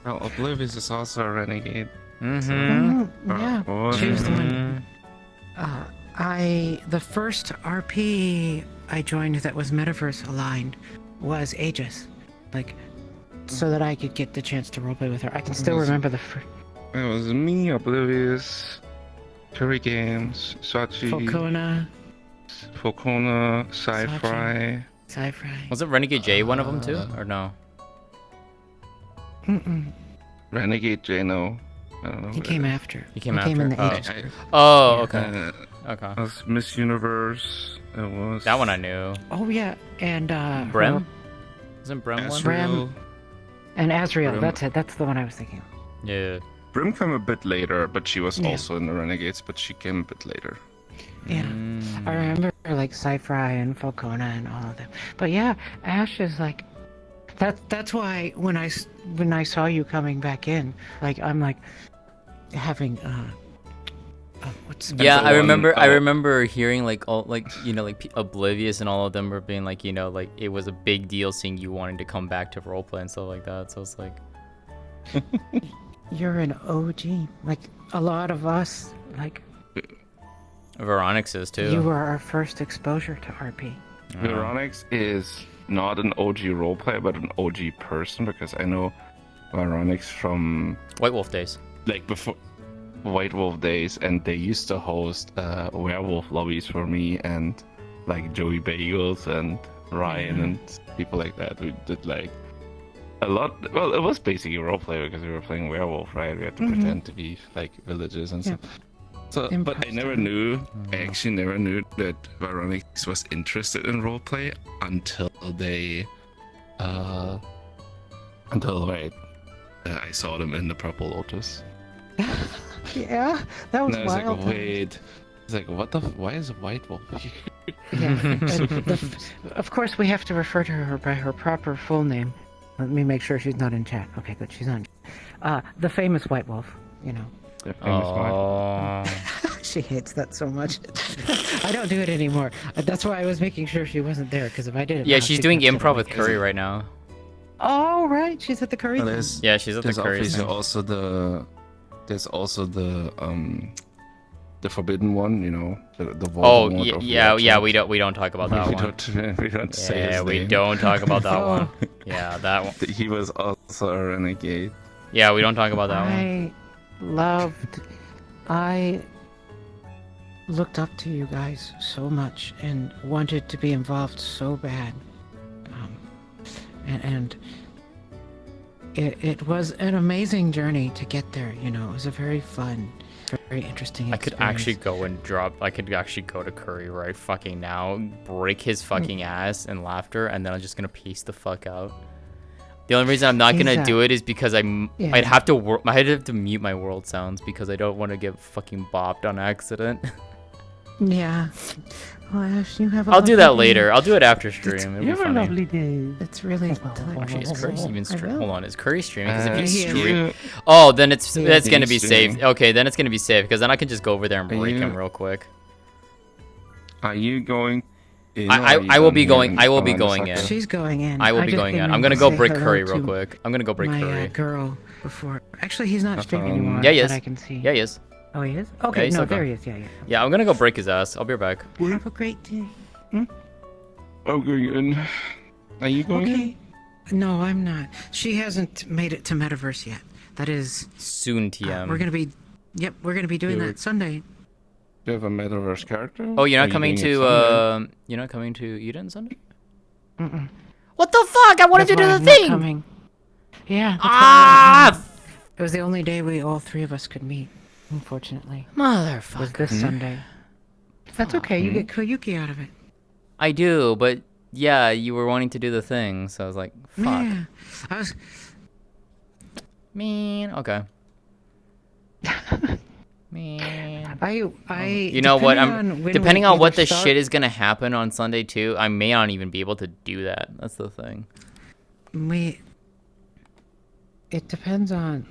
Speaker 9: Well, Oblivious is also a renegade.
Speaker 15: Yeah, she was the one. The first RP I joined that was Metaverse aligned was Aegis, like, so that I could get the chance to roleplay with her. I can still remember the first.
Speaker 9: It was me, Oblivious, Curry Games, Sachi, Falcona, Sci-Fi.
Speaker 15: Sci-Fi.
Speaker 2: Was it Renegade J one of them too, or no?
Speaker 9: Renegade J, no. I don't know.
Speaker 15: He came after.
Speaker 2: He came
Speaker 15: He
Speaker 2: after.
Speaker 15: came in the
Speaker 2: oh.
Speaker 15: Aegis.
Speaker 2: Oh,
Speaker 15: Yeah.
Speaker 2: okay. Okay.
Speaker 9: It was Miss Universe. It was
Speaker 2: That one I knew.
Speaker 15: Oh yeah, and
Speaker 2: Brem? Isn't Brem one?
Speaker 15: Brem and Azrael.
Speaker 9: Brem.
Speaker 15: That's it. That's the one I was thinking of.
Speaker 2: Yeah.
Speaker 9: Brim came a bit later, but she was
Speaker 15: Yeah.
Speaker 9: also in the Renegades, but she came a bit later.
Speaker 15: Yeah, I remember like Sci-Fi and Falcona and all of them. But yeah, Ash is like, that's why when I saw you coming back in, like I'm like having what's
Speaker 2: Yeah, I remember hearing like all like you know like Oblivious and all of them were being like you know like it was a big deal seeing you wanting to come back to roleplay and stuff like that. So it's like
Speaker 15: You're an OG. Like a lot of us, like
Speaker 2: Veronix is too.
Speaker 15: you were our first exposure to RP.
Speaker 9: Veronix is not an OG roleplayer, but an OG person, because I know Veronix from
Speaker 2: White Wolf days.
Speaker 9: Like before White Wolf days, and they used to host werewolf lobbies for me and like Joey Bagels and Ryan and people like that. We did like a lot. Well, it was basically roleplay because we were playing werewolf, right? We had to pretend to be like villages and stuff. So, but I never knew. I actually never knew that Veronix was interested in roleplay until they, I saw them in the Purple Lotus.
Speaker 15: Yeah, that was
Speaker 9: And I was
Speaker 15: wild.
Speaker 9: like, wait, It's like, what the? Why is a white wolf here?
Speaker 15: Yeah. Of course, we have to refer to her by her proper full name. Let me make sure she's not in chat. Okay, good. She's not. The famous white wolf. You know.
Speaker 9: The famous white wolf.
Speaker 15: She hates that so much. I don't do it anymore. That's why I was making sure she wasn't there, because if I did it,
Speaker 2: Yeah,
Speaker 15: now,
Speaker 2: she's
Speaker 15: she'd
Speaker 2: doing
Speaker 15: upset
Speaker 2: improv
Speaker 15: me.
Speaker 2: with Curry right now.
Speaker 15: Oh, right. She's at the Curry. thing.
Speaker 2: Yeah, she's at the
Speaker 9: There's
Speaker 2: Curry.
Speaker 9: obviously
Speaker 2: thing.
Speaker 9: also the forbidden one, you know, the
Speaker 2: Oh
Speaker 9: Voldemort of
Speaker 2: yeah,
Speaker 9: Legend.
Speaker 2: we don't talk about that one.
Speaker 9: We don't say his
Speaker 2: we
Speaker 9: name.
Speaker 2: don't talk about that
Speaker 15: Oh.
Speaker 2: one. Yeah, that one.
Speaker 9: He was also a renegade.
Speaker 2: Yeah, we don't talk about that one.
Speaker 15: I looked up to you guys so much and wanted to be involved so bad. And it was an amazing journey to get there, you know. It was a very fun, very interesting
Speaker 2: I could
Speaker 15: experience.
Speaker 2: actually go and I could actually go to Curry right fucking now, break his fucking ass in laughter, and then I'm just gonna piece the fuck out. The only reason I'm not gonna do it is because I'd have to mute my world sounds because I don't want to get fucking bopped on accident.
Speaker 15: Yeah. Well, Ash, you have a
Speaker 2: I'll do that
Speaker 15: lovely day.
Speaker 2: later. I'll do it after stream. It'll be
Speaker 15: You have a
Speaker 2: funny.
Speaker 15: lovely day. It's really
Speaker 2: Actually, is Curry even streaming? Hold on, is Curry streaming? Because if
Speaker 15: he
Speaker 2: he's
Speaker 15: is.
Speaker 2: streaming, oh, then that's gonna be
Speaker 9: streaming.
Speaker 2: safe. Okay, then it's gonna be safe because then I can just go over there and break him real quick.
Speaker 9: Are you going? In,
Speaker 2: I will be going. I will be going in.
Speaker 15: She's going in.
Speaker 2: I will be
Speaker 15: just
Speaker 2: going
Speaker 15: came
Speaker 2: in.
Speaker 15: in
Speaker 2: I'm gonna
Speaker 15: to
Speaker 2: go
Speaker 15: say
Speaker 2: break
Speaker 15: hello
Speaker 2: Curry real
Speaker 15: to
Speaker 2: quick. I'm gonna go break
Speaker 15: my
Speaker 2: Curry.
Speaker 15: girl before. Actually, he's not streaming anymore.
Speaker 2: Yeah, he
Speaker 15: that
Speaker 2: is.
Speaker 15: I can see.
Speaker 2: Yeah, he is.
Speaker 15: Oh, he is.
Speaker 2: Yeah,
Speaker 15: Okay,
Speaker 2: he's
Speaker 15: no,
Speaker 2: still
Speaker 15: there
Speaker 2: going.
Speaker 15: he is. Yeah, yeah.
Speaker 2: Yeah, I'm gonna go break his ass. I'll be right back.
Speaker 15: Have a great day.
Speaker 9: I'm going in. Are you going in?
Speaker 15: Okay. No, I'm not. She hasn't made it to Metaverse yet. That is
Speaker 2: soon. TM.
Speaker 15: We're gonna be. Yep, we're gonna be doing
Speaker 9: Dude.
Speaker 15: that Sunday.
Speaker 9: Do you have a metaverse character?
Speaker 2: Oh, you're
Speaker 9: Are
Speaker 2: not
Speaker 9: you
Speaker 2: coming
Speaker 9: doing it
Speaker 2: to
Speaker 9: Sunday?
Speaker 2: you're not coming to Eden Sunday?
Speaker 15: Mm-mm.
Speaker 2: What the fuck? I wanted
Speaker 15: That's
Speaker 2: to do
Speaker 15: why
Speaker 2: the
Speaker 15: I'm not
Speaker 2: thing.
Speaker 15: coming. Yeah. that's
Speaker 2: Ah!
Speaker 15: why I'm not coming. It was the only day we all three of us could meet. Unfortunately.
Speaker 2: Motherfucker.
Speaker 15: Was this Sunday? That's okay. You get Koyuki out of it.
Speaker 2: I do, but yeah, you were wanting to do the thing, so I was like, fuck.
Speaker 15: Yeah. I was.
Speaker 2: Man, okay. Man.
Speaker 15: You
Speaker 2: know what? Depending on what the shit is gonna happen on Sunday too, I may not even be able to do that. That's the thing.
Speaker 15: It depends on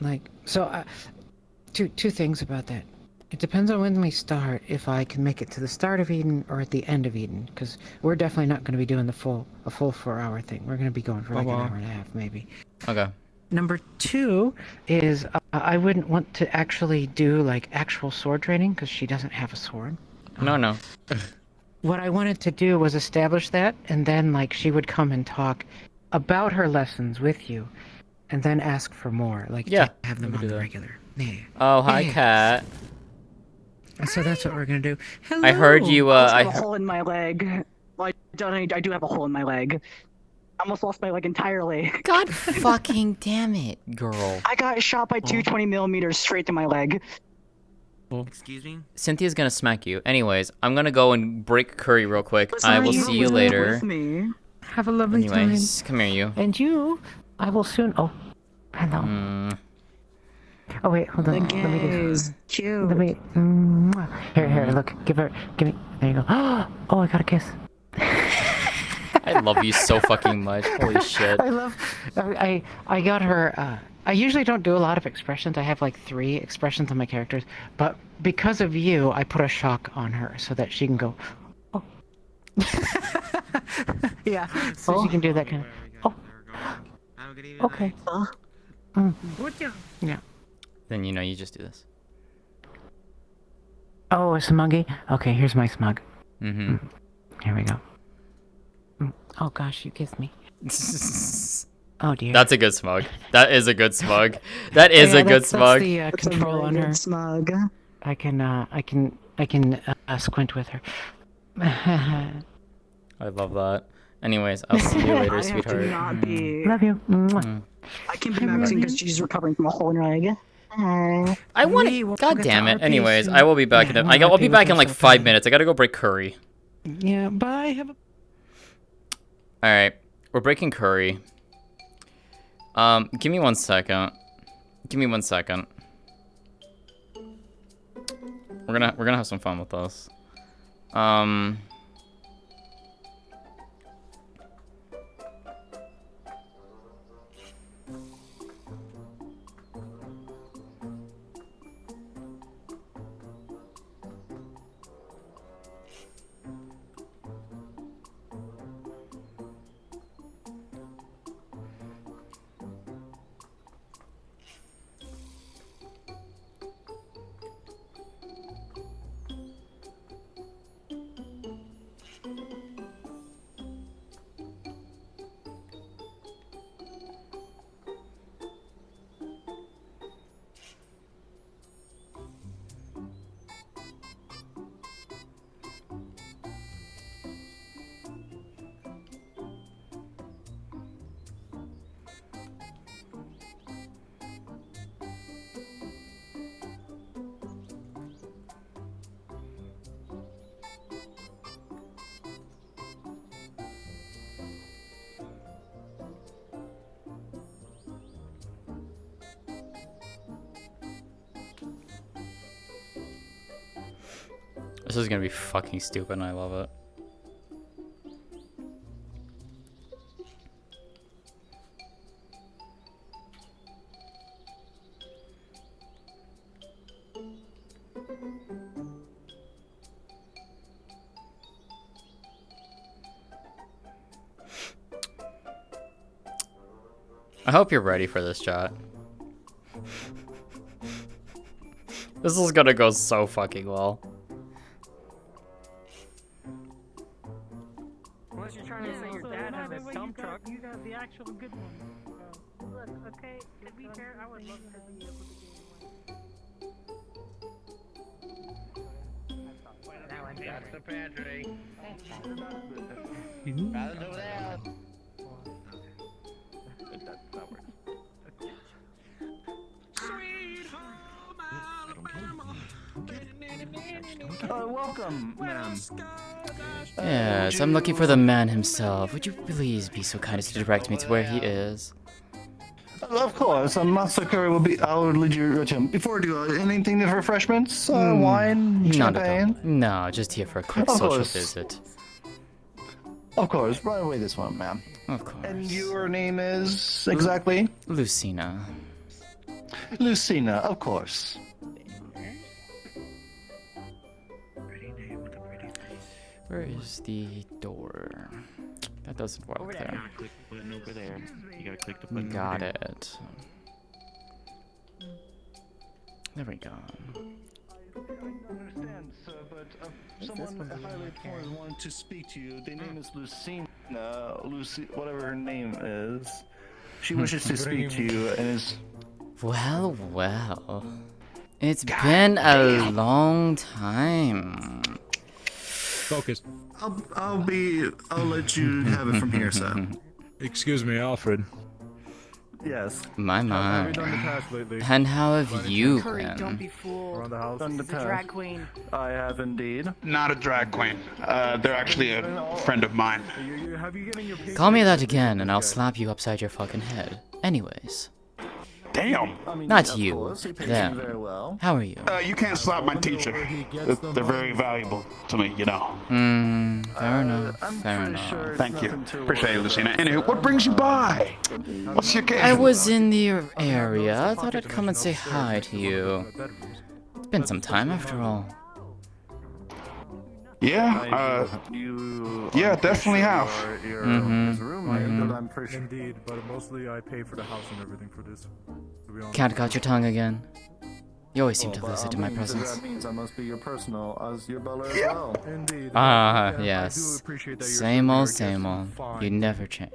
Speaker 15: two things about that. It depends on when we start, if I can make it to the start of Eden or at the end of Eden, because we're definitely not going to be doing a full 4-hour thing. We're going to be going for like an hour and a half, maybe.
Speaker 2: Okay.
Speaker 15: Number two is I wouldn't want to actually do like actual sword training because she doesn't have a sword.
Speaker 2: No.
Speaker 15: What I wanted to do was establish that, and then like she would come and talk about her lessons with you, and then ask for more. Like
Speaker 2: Yeah,
Speaker 15: to have them
Speaker 2: we
Speaker 15: on
Speaker 2: can
Speaker 15: the
Speaker 2: do that.
Speaker 15: regular. Yeah.
Speaker 2: Oh, hi,
Speaker 15: Yeah.
Speaker 2: Cat.
Speaker 15: So that's what we're gonna do.
Speaker 2: I heard you.
Speaker 5: I have a hole in my leg. I do have a hole in my leg. I almost lost my leg entirely.
Speaker 2: God fucking damn it, girl.
Speaker 5: I got shot by 220 millimeters straight to my leg.
Speaker 19: Excuse me?
Speaker 2: Cynthia's gonna smack you. Anyways, I'm gonna go and break Curry real quick.
Speaker 15: Listen,
Speaker 2: I will
Speaker 15: you
Speaker 2: see you
Speaker 15: with
Speaker 2: later.
Speaker 15: me. Have a lovely
Speaker 2: Anyways,
Speaker 15: time.
Speaker 2: come here, you.
Speaker 15: And you, I will soon. Oh, hello. Oh wait, hold on. Let me do.
Speaker 5: Cute.
Speaker 15: Let me. Here. Look. Give me. There you go. Oh, I got a kiss.
Speaker 2: I love you so fucking much. Holy shit.
Speaker 15: I got her. I usually don't do a lot of expressions. I have like 3 expressions on my characters, but because of you, I put a shock on her so that she can go. Oh. Yeah. So she can do that kind of. Oh. Okay. Yeah.
Speaker 2: Then you know you just do this.
Speaker 15: Oh, a smuggy? Okay, here's my smug.
Speaker 2: Mm-hmm.
Speaker 15: Here we go. Oh gosh, you kissed me. Oh dear.
Speaker 2: That's a good smug. That is a good smug. That is a good smug.
Speaker 15: That's the control on her.
Speaker 5: Smug.
Speaker 15: I can squint with her.
Speaker 2: I love that. Anyways, I'll see you later,
Speaker 5: I have
Speaker 2: sweetheart.
Speaker 5: to not be.
Speaker 15: Love you. Mwah.
Speaker 5: I can't be maxing because she's recovering from a hole in her leg.
Speaker 2: I want to. God damn it. Anyways, I will be back in. I'll be back in like 5 minutes. I gotta go break Curry.
Speaker 15: Yeah. Bye. Have a.
Speaker 2: All right, we're breaking Curry. Give me 1 second. Give me 1 second. We're gonna have some fun with this. This is gonna be fucking stupid and I love it. I hope you're ready for this, chat. This is gonna go so fucking well.
Speaker 10: Unless you're trying to say your dad has a dump truck. You got the actual good one. Look, okay, to be fair, I would love to be able to get
Speaker 21: That's the pantry.
Speaker 10: Rather over there.
Speaker 21: That works.
Speaker 12: Welcome, ma'am.
Speaker 2: Yes, I'm looking for the man himself. Would you please be so kind as to direct me to where he is?
Speaker 12: Of course, Master Curry will be. I'll lead you to him. Before I do, anything for refreshments? Wine, champagne?
Speaker 2: No, just here for a quick
Speaker 12: Of
Speaker 2: social
Speaker 12: course.
Speaker 2: visit.
Speaker 12: Of course, right away this one, ma'am.
Speaker 2: Of course.
Speaker 12: And your name is exactly?
Speaker 2: Lucina.
Speaker 12: Lucina, of course.
Speaker 2: Where is the door? That doesn't work there.
Speaker 6: Click the button over there. You gotta click the button.
Speaker 2: Got
Speaker 6: over there.
Speaker 2: it. There we go.
Speaker 12: I understand, sir, but someone highly appointed wanted to speak to you. Their name is Lucina. Lucy, whatever her name is. She wishes to speak to you and is.
Speaker 2: Well, well. It's been a long time.
Speaker 23: Focus.
Speaker 12: I'll let you have it from here, sir.
Speaker 23: Excuse me, Alfred.
Speaker 12: Yes.
Speaker 2: My
Speaker 23: How have
Speaker 2: mind.
Speaker 23: you done the task lately?
Speaker 2: And how have you
Speaker 24: Curry, don't be
Speaker 2: been?
Speaker 24: fooled.
Speaker 23: Around the house?
Speaker 12: Done the
Speaker 24: She's a
Speaker 12: task.
Speaker 24: drag queen.
Speaker 12: I have indeed.
Speaker 25: Not a drag queen. They're actually a friend of mine.
Speaker 23: Have you getting your
Speaker 2: Call me that again and I'll slap you upside your fucking head. Anyways.
Speaker 25: Damn.
Speaker 2: Not you. Them.
Speaker 12: very well.
Speaker 2: How are you?
Speaker 25: You can't slap my teacher. They're very valuable to me, you know.
Speaker 2: Fair enough. Fair enough.
Speaker 25: Thank you. Appreciate it, Lucina. Anywho, what brings you by? What's your case?
Speaker 2: I was in the area. I thought I'd come and say hi to you. It's been some time after all.
Speaker 25: Yeah, yeah, definitely have.
Speaker 12: I'm pretty sure.
Speaker 23: Indeed, but mostly I pay for the house and everything for this. To be honest.
Speaker 2: Can't got your tongue again. You always seem to lose it in my presence.
Speaker 12: That means I must be your personal as your butler as well.
Speaker 23: Indeed.
Speaker 2: Ah,
Speaker 23: I do
Speaker 2: yes.
Speaker 23: appreciate that you're
Speaker 2: Same old,
Speaker 23: still
Speaker 2: same
Speaker 23: here,
Speaker 2: old.
Speaker 23: fine.
Speaker 2: You never change.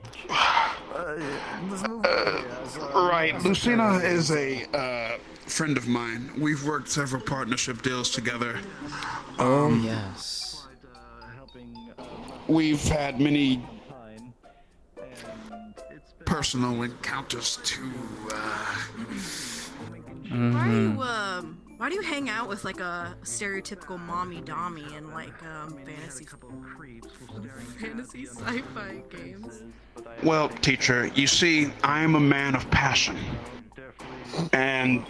Speaker 25: Right, Lucina is a friend of mine. We've worked several partnership deals together.
Speaker 2: Oh, yes.
Speaker 25: We've had many personal encounters too.
Speaker 16: Why do you hang out with like a stereotypical mommy dommy in like fantasy sci-fi games?
Speaker 25: Well, teacher, you see, I am a man of passion. And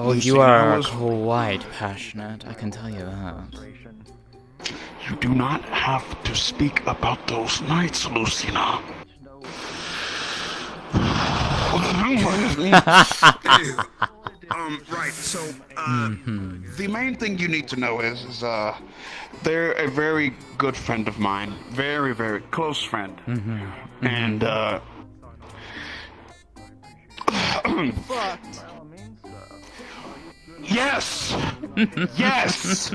Speaker 2: Oh, you
Speaker 25: Lucina
Speaker 2: are
Speaker 25: was-
Speaker 2: quite passionate, I can tell you that.
Speaker 25: You do not have to speak about those nights, Lucina. Right, so, the main thing you need to know is, they're a very good friend of mine. Very, very close friend. And,
Speaker 8: Fucked.
Speaker 25: yes! Yes!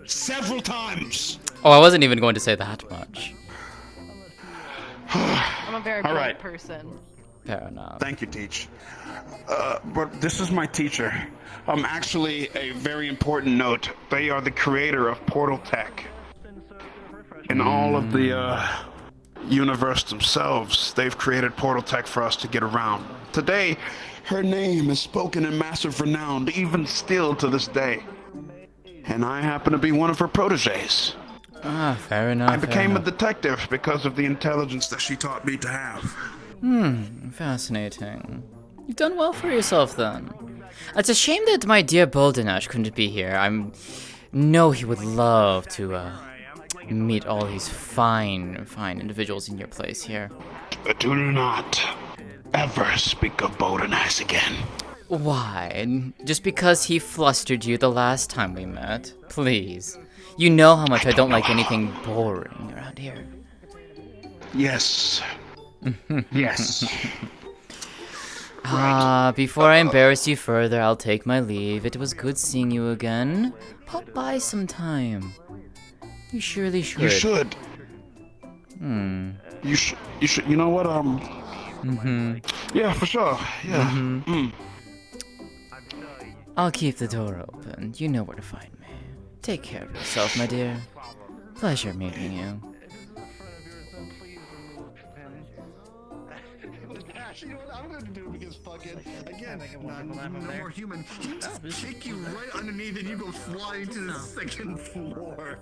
Speaker 25: Several times!
Speaker 2: Oh, I wasn't even going to say that much.
Speaker 8: I'm a very
Speaker 25: All
Speaker 8: polite
Speaker 25: right.
Speaker 8: person.
Speaker 2: Fair enough.
Speaker 25: Thank you, Teach. But this is my teacher. Actually, a very important note. They are the creator of Portal Tech. In all of the, universe themselves, they've created Portal Tech for us to get around. Today, her name is spoken in massive renown, even still to this day. And I happen to be one of her proteges.
Speaker 2: Ah, fair enough.
Speaker 25: I became
Speaker 2: fair
Speaker 25: a detective because of the intelligence that she taught me to have.
Speaker 2: Fascinating. You've done well for yourself then. It's a shame that my dear Boldenash couldn't be here. know he would love to meet all these fine individuals in your place here.
Speaker 25: Do not ever speak of Boldenash again.
Speaker 2: Why? Just because he flustered you the last time we met? Please. You know how much I don't like anything boring around here.
Speaker 25: Yes. Yes.
Speaker 2: Before I embarrass you further, I'll take my leave. It was good seeing you again. Pop by sometime. You surely should.
Speaker 25: You should. You should. You know what? Yeah, for sure. Yeah.
Speaker 2: I'll keep the door open. You know where to find me. Take care of yourself, my dear. Pleasure meeting you.
Speaker 7: You know what I'm gonna do because fucking again, no more human. He just kick you right underneath and you go flying to the second floor.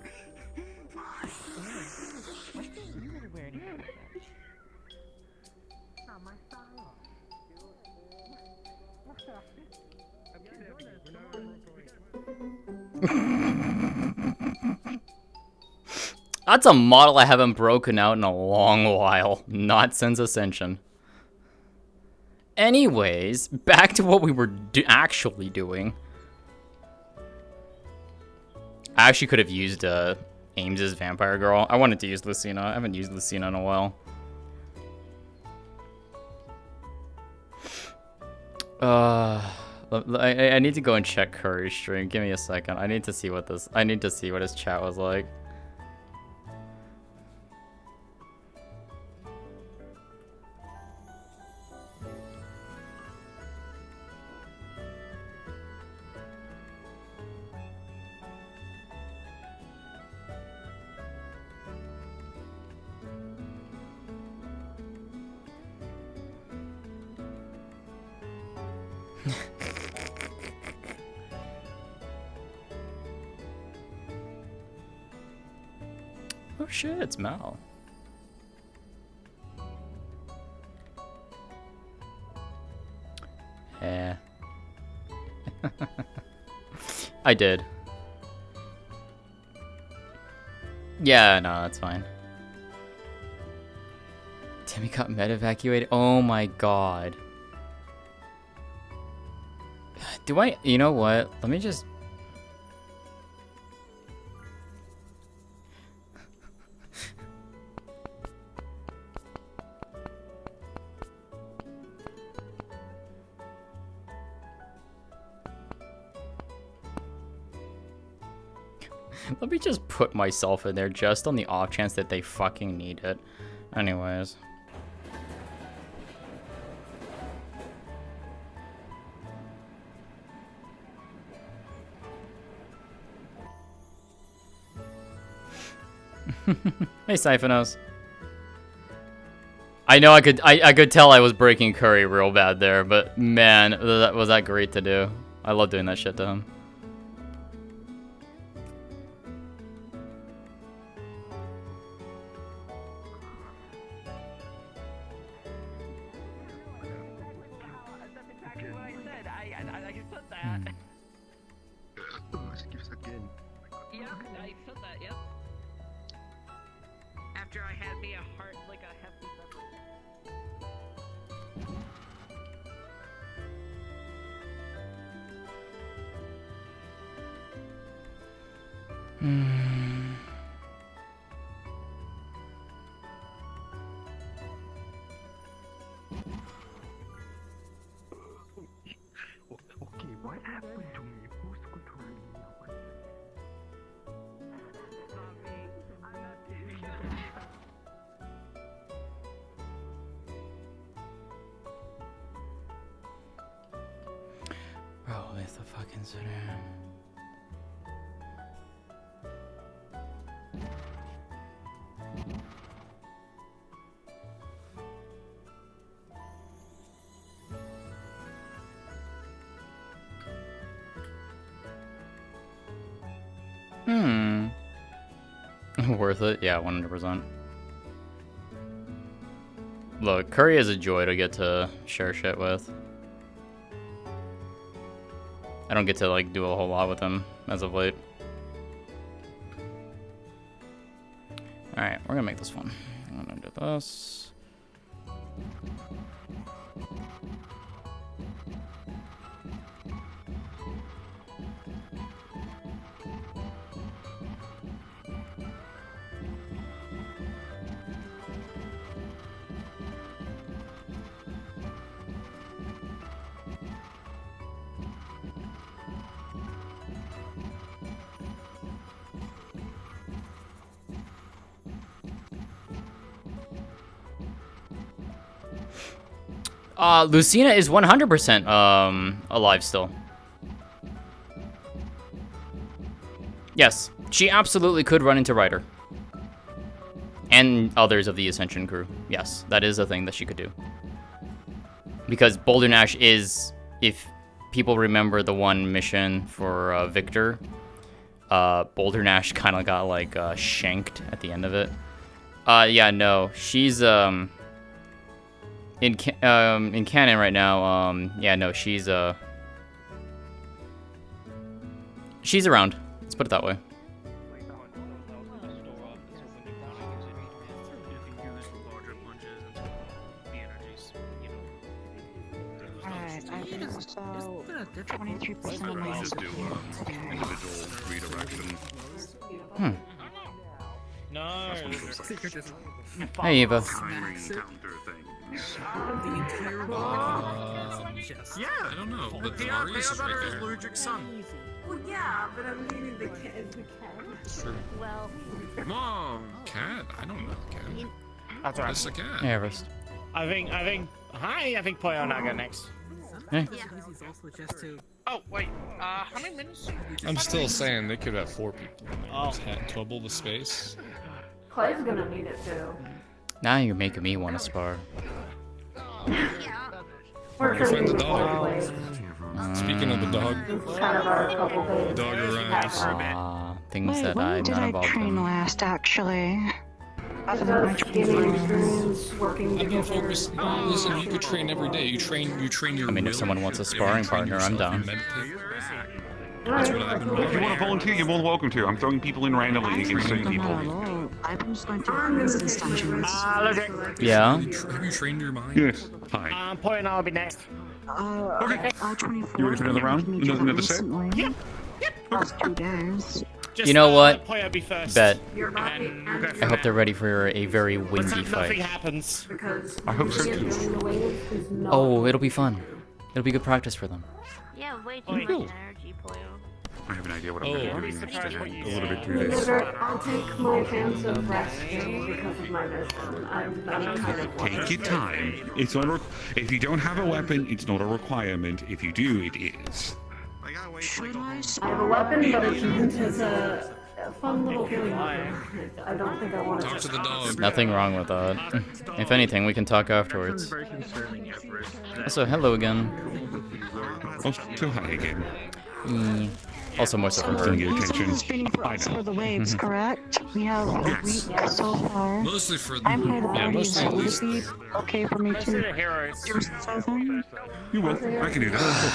Speaker 2: That's a model I haven't broken out in a long while. Not since Ascension. Anyways, back to what we were actually doing. I actually could have used Ames' Vampire Girl. I wanted to use Lucina. I haven't used Lucina in a while. I need to go and check Curry's stream. Give me a second. I need to see what his chat was like. Oh shit, it's Mal. Yeah. I did. Yeah, no, that's fine. Timmy got med evacuated? Oh my god. You know what? Let me just... Let me just put myself in there just on the off chance that they fucking need it. Anyways. Hey, Siphonos. I know I could tell I was breaking Curry real bad there, but man, was that great to do. I love doing that shit to him.
Speaker 3: hat. Yeah, I said that, yep. After I had me a heart, like a hefty
Speaker 18: Okay, what happened to me? Who's controlling me?
Speaker 2: Bro, it's the fucking center. Worth it? Yeah, 100%. Look, Curry is a joy to get to share shit with. I don't get to, like, do a whole lot with him as of late. Alright, we're gonna make this fun. I'm gonna do this. Lucina is 100% alive still. Yes, she absolutely could run into Ryder. And others of the Ascension crew. Yes, that is a thing that she could do. Because Boulder Nash is, if people remember the one mission for Victor, Boulder Nash kind of got like shanked at the end of it. Yeah, no, she's in canon right now. Yeah, no, she's around. Let's put it that way.
Speaker 5: Alright, I think about 23% of my
Speaker 1: Just do individual redirection.
Speaker 21: No.
Speaker 2: Hey, Eva.
Speaker 1: Timing counter things.
Speaker 21: Yeah, I don't know, but the Arius is right there.
Speaker 8: Allergic son. Well, yeah, but I'm meaning the cat.
Speaker 21: True.
Speaker 8: Well.
Speaker 21: Mom, cat? I don't know, cat.
Speaker 10: That's right.
Speaker 21: It's a cat.
Speaker 2: Hey, Everest.
Speaker 10: I think, hi, I think Poyo Naga next.
Speaker 2: Hey.
Speaker 21: Oh, wait, how many minutes?
Speaker 11: I'm still saying they could have 4 people.
Speaker 10: Oh.
Speaker 11: Just had double the space.
Speaker 8: Clay's gonna need it too.
Speaker 2: Now you're making me want to spar.
Speaker 8: We're
Speaker 11: Go find the
Speaker 8: trying
Speaker 11: dog. Speaking of the dog,
Speaker 8: kind of our couple days.
Speaker 11: dog arrives.
Speaker 2: Things
Speaker 5: Wait,
Speaker 2: that
Speaker 5: when
Speaker 2: I'm
Speaker 5: did
Speaker 2: not
Speaker 5: I
Speaker 2: involved
Speaker 5: train
Speaker 2: in.
Speaker 5: last, actually? Other
Speaker 8: It
Speaker 5: than my
Speaker 8: does give you experience working
Speaker 11: I've been
Speaker 8: together.
Speaker 11: focused. Listen, you could train every day. You train your.
Speaker 2: I mean, if someone wants a sparring partner, I'm down.
Speaker 11: That's what I've been
Speaker 1: If you want to volunteer, you're more than welcome to. I'm throwing people in randomly against certain people.
Speaker 5: I've been just going to resistance dungeons.
Speaker 2: Yeah?
Speaker 11: Have you trained your mind?
Speaker 1: Yes. Hi.
Speaker 10: Poyo Naga will be next.
Speaker 1: Okay.
Speaker 5: 24.
Speaker 1: You ready for another round? Another set?
Speaker 5: Yep. Last 2 days.
Speaker 10: Just,
Speaker 2: You know what?
Speaker 10: Poyo be first.
Speaker 2: Bet.
Speaker 10: And go
Speaker 2: I
Speaker 10: from
Speaker 2: hope
Speaker 10: there.
Speaker 2: they're ready for a very windy
Speaker 10: Nothing
Speaker 2: fight.
Speaker 10: happens.
Speaker 1: I hope so too.
Speaker 2: Oh, it'll be fun. It'll be good practice for them.
Speaker 4: Yeah, way too
Speaker 1: Oh,
Speaker 4: much
Speaker 1: cool.
Speaker 4: energy, Poyo.
Speaker 1: I have an idea what I'm
Speaker 11: Oh,
Speaker 1: going to
Speaker 11: I'd
Speaker 1: do
Speaker 11: be
Speaker 1: next
Speaker 11: surprised
Speaker 1: day.
Speaker 11: what you
Speaker 1: A little bit
Speaker 11: say.
Speaker 1: through this.
Speaker 8: I'll take my chance of resting because of my mission. I'm kind of
Speaker 1: Take your time. It's not. If you don't have a weapon, it's not a requirement. If you do, it is.
Speaker 8: I have a weapon, but it's a fun little feeling. I don't think I want to.
Speaker 11: Talk to the dog.
Speaker 2: Nothing wrong with that. If anything, we can talk afterwards. Also, hello again.
Speaker 25: Oh, so hi again.
Speaker 2: Also, more so for
Speaker 25: Trying to
Speaker 2: her.
Speaker 25: get attention.
Speaker 5: Spinning
Speaker 25: I
Speaker 5: blocks
Speaker 25: know.
Speaker 5: for the waves, correct? We have a
Speaker 25: Yes.
Speaker 5: week so far.
Speaker 11: Mostly for
Speaker 5: I'm here to
Speaker 11: yeah,
Speaker 5: party,
Speaker 11: mostly
Speaker 5: so
Speaker 11: at
Speaker 5: would
Speaker 11: least.
Speaker 5: it be okay for me
Speaker 10: Mostly
Speaker 5: to
Speaker 10: the heroes.
Speaker 5: do something?
Speaker 25: You will. I can do that.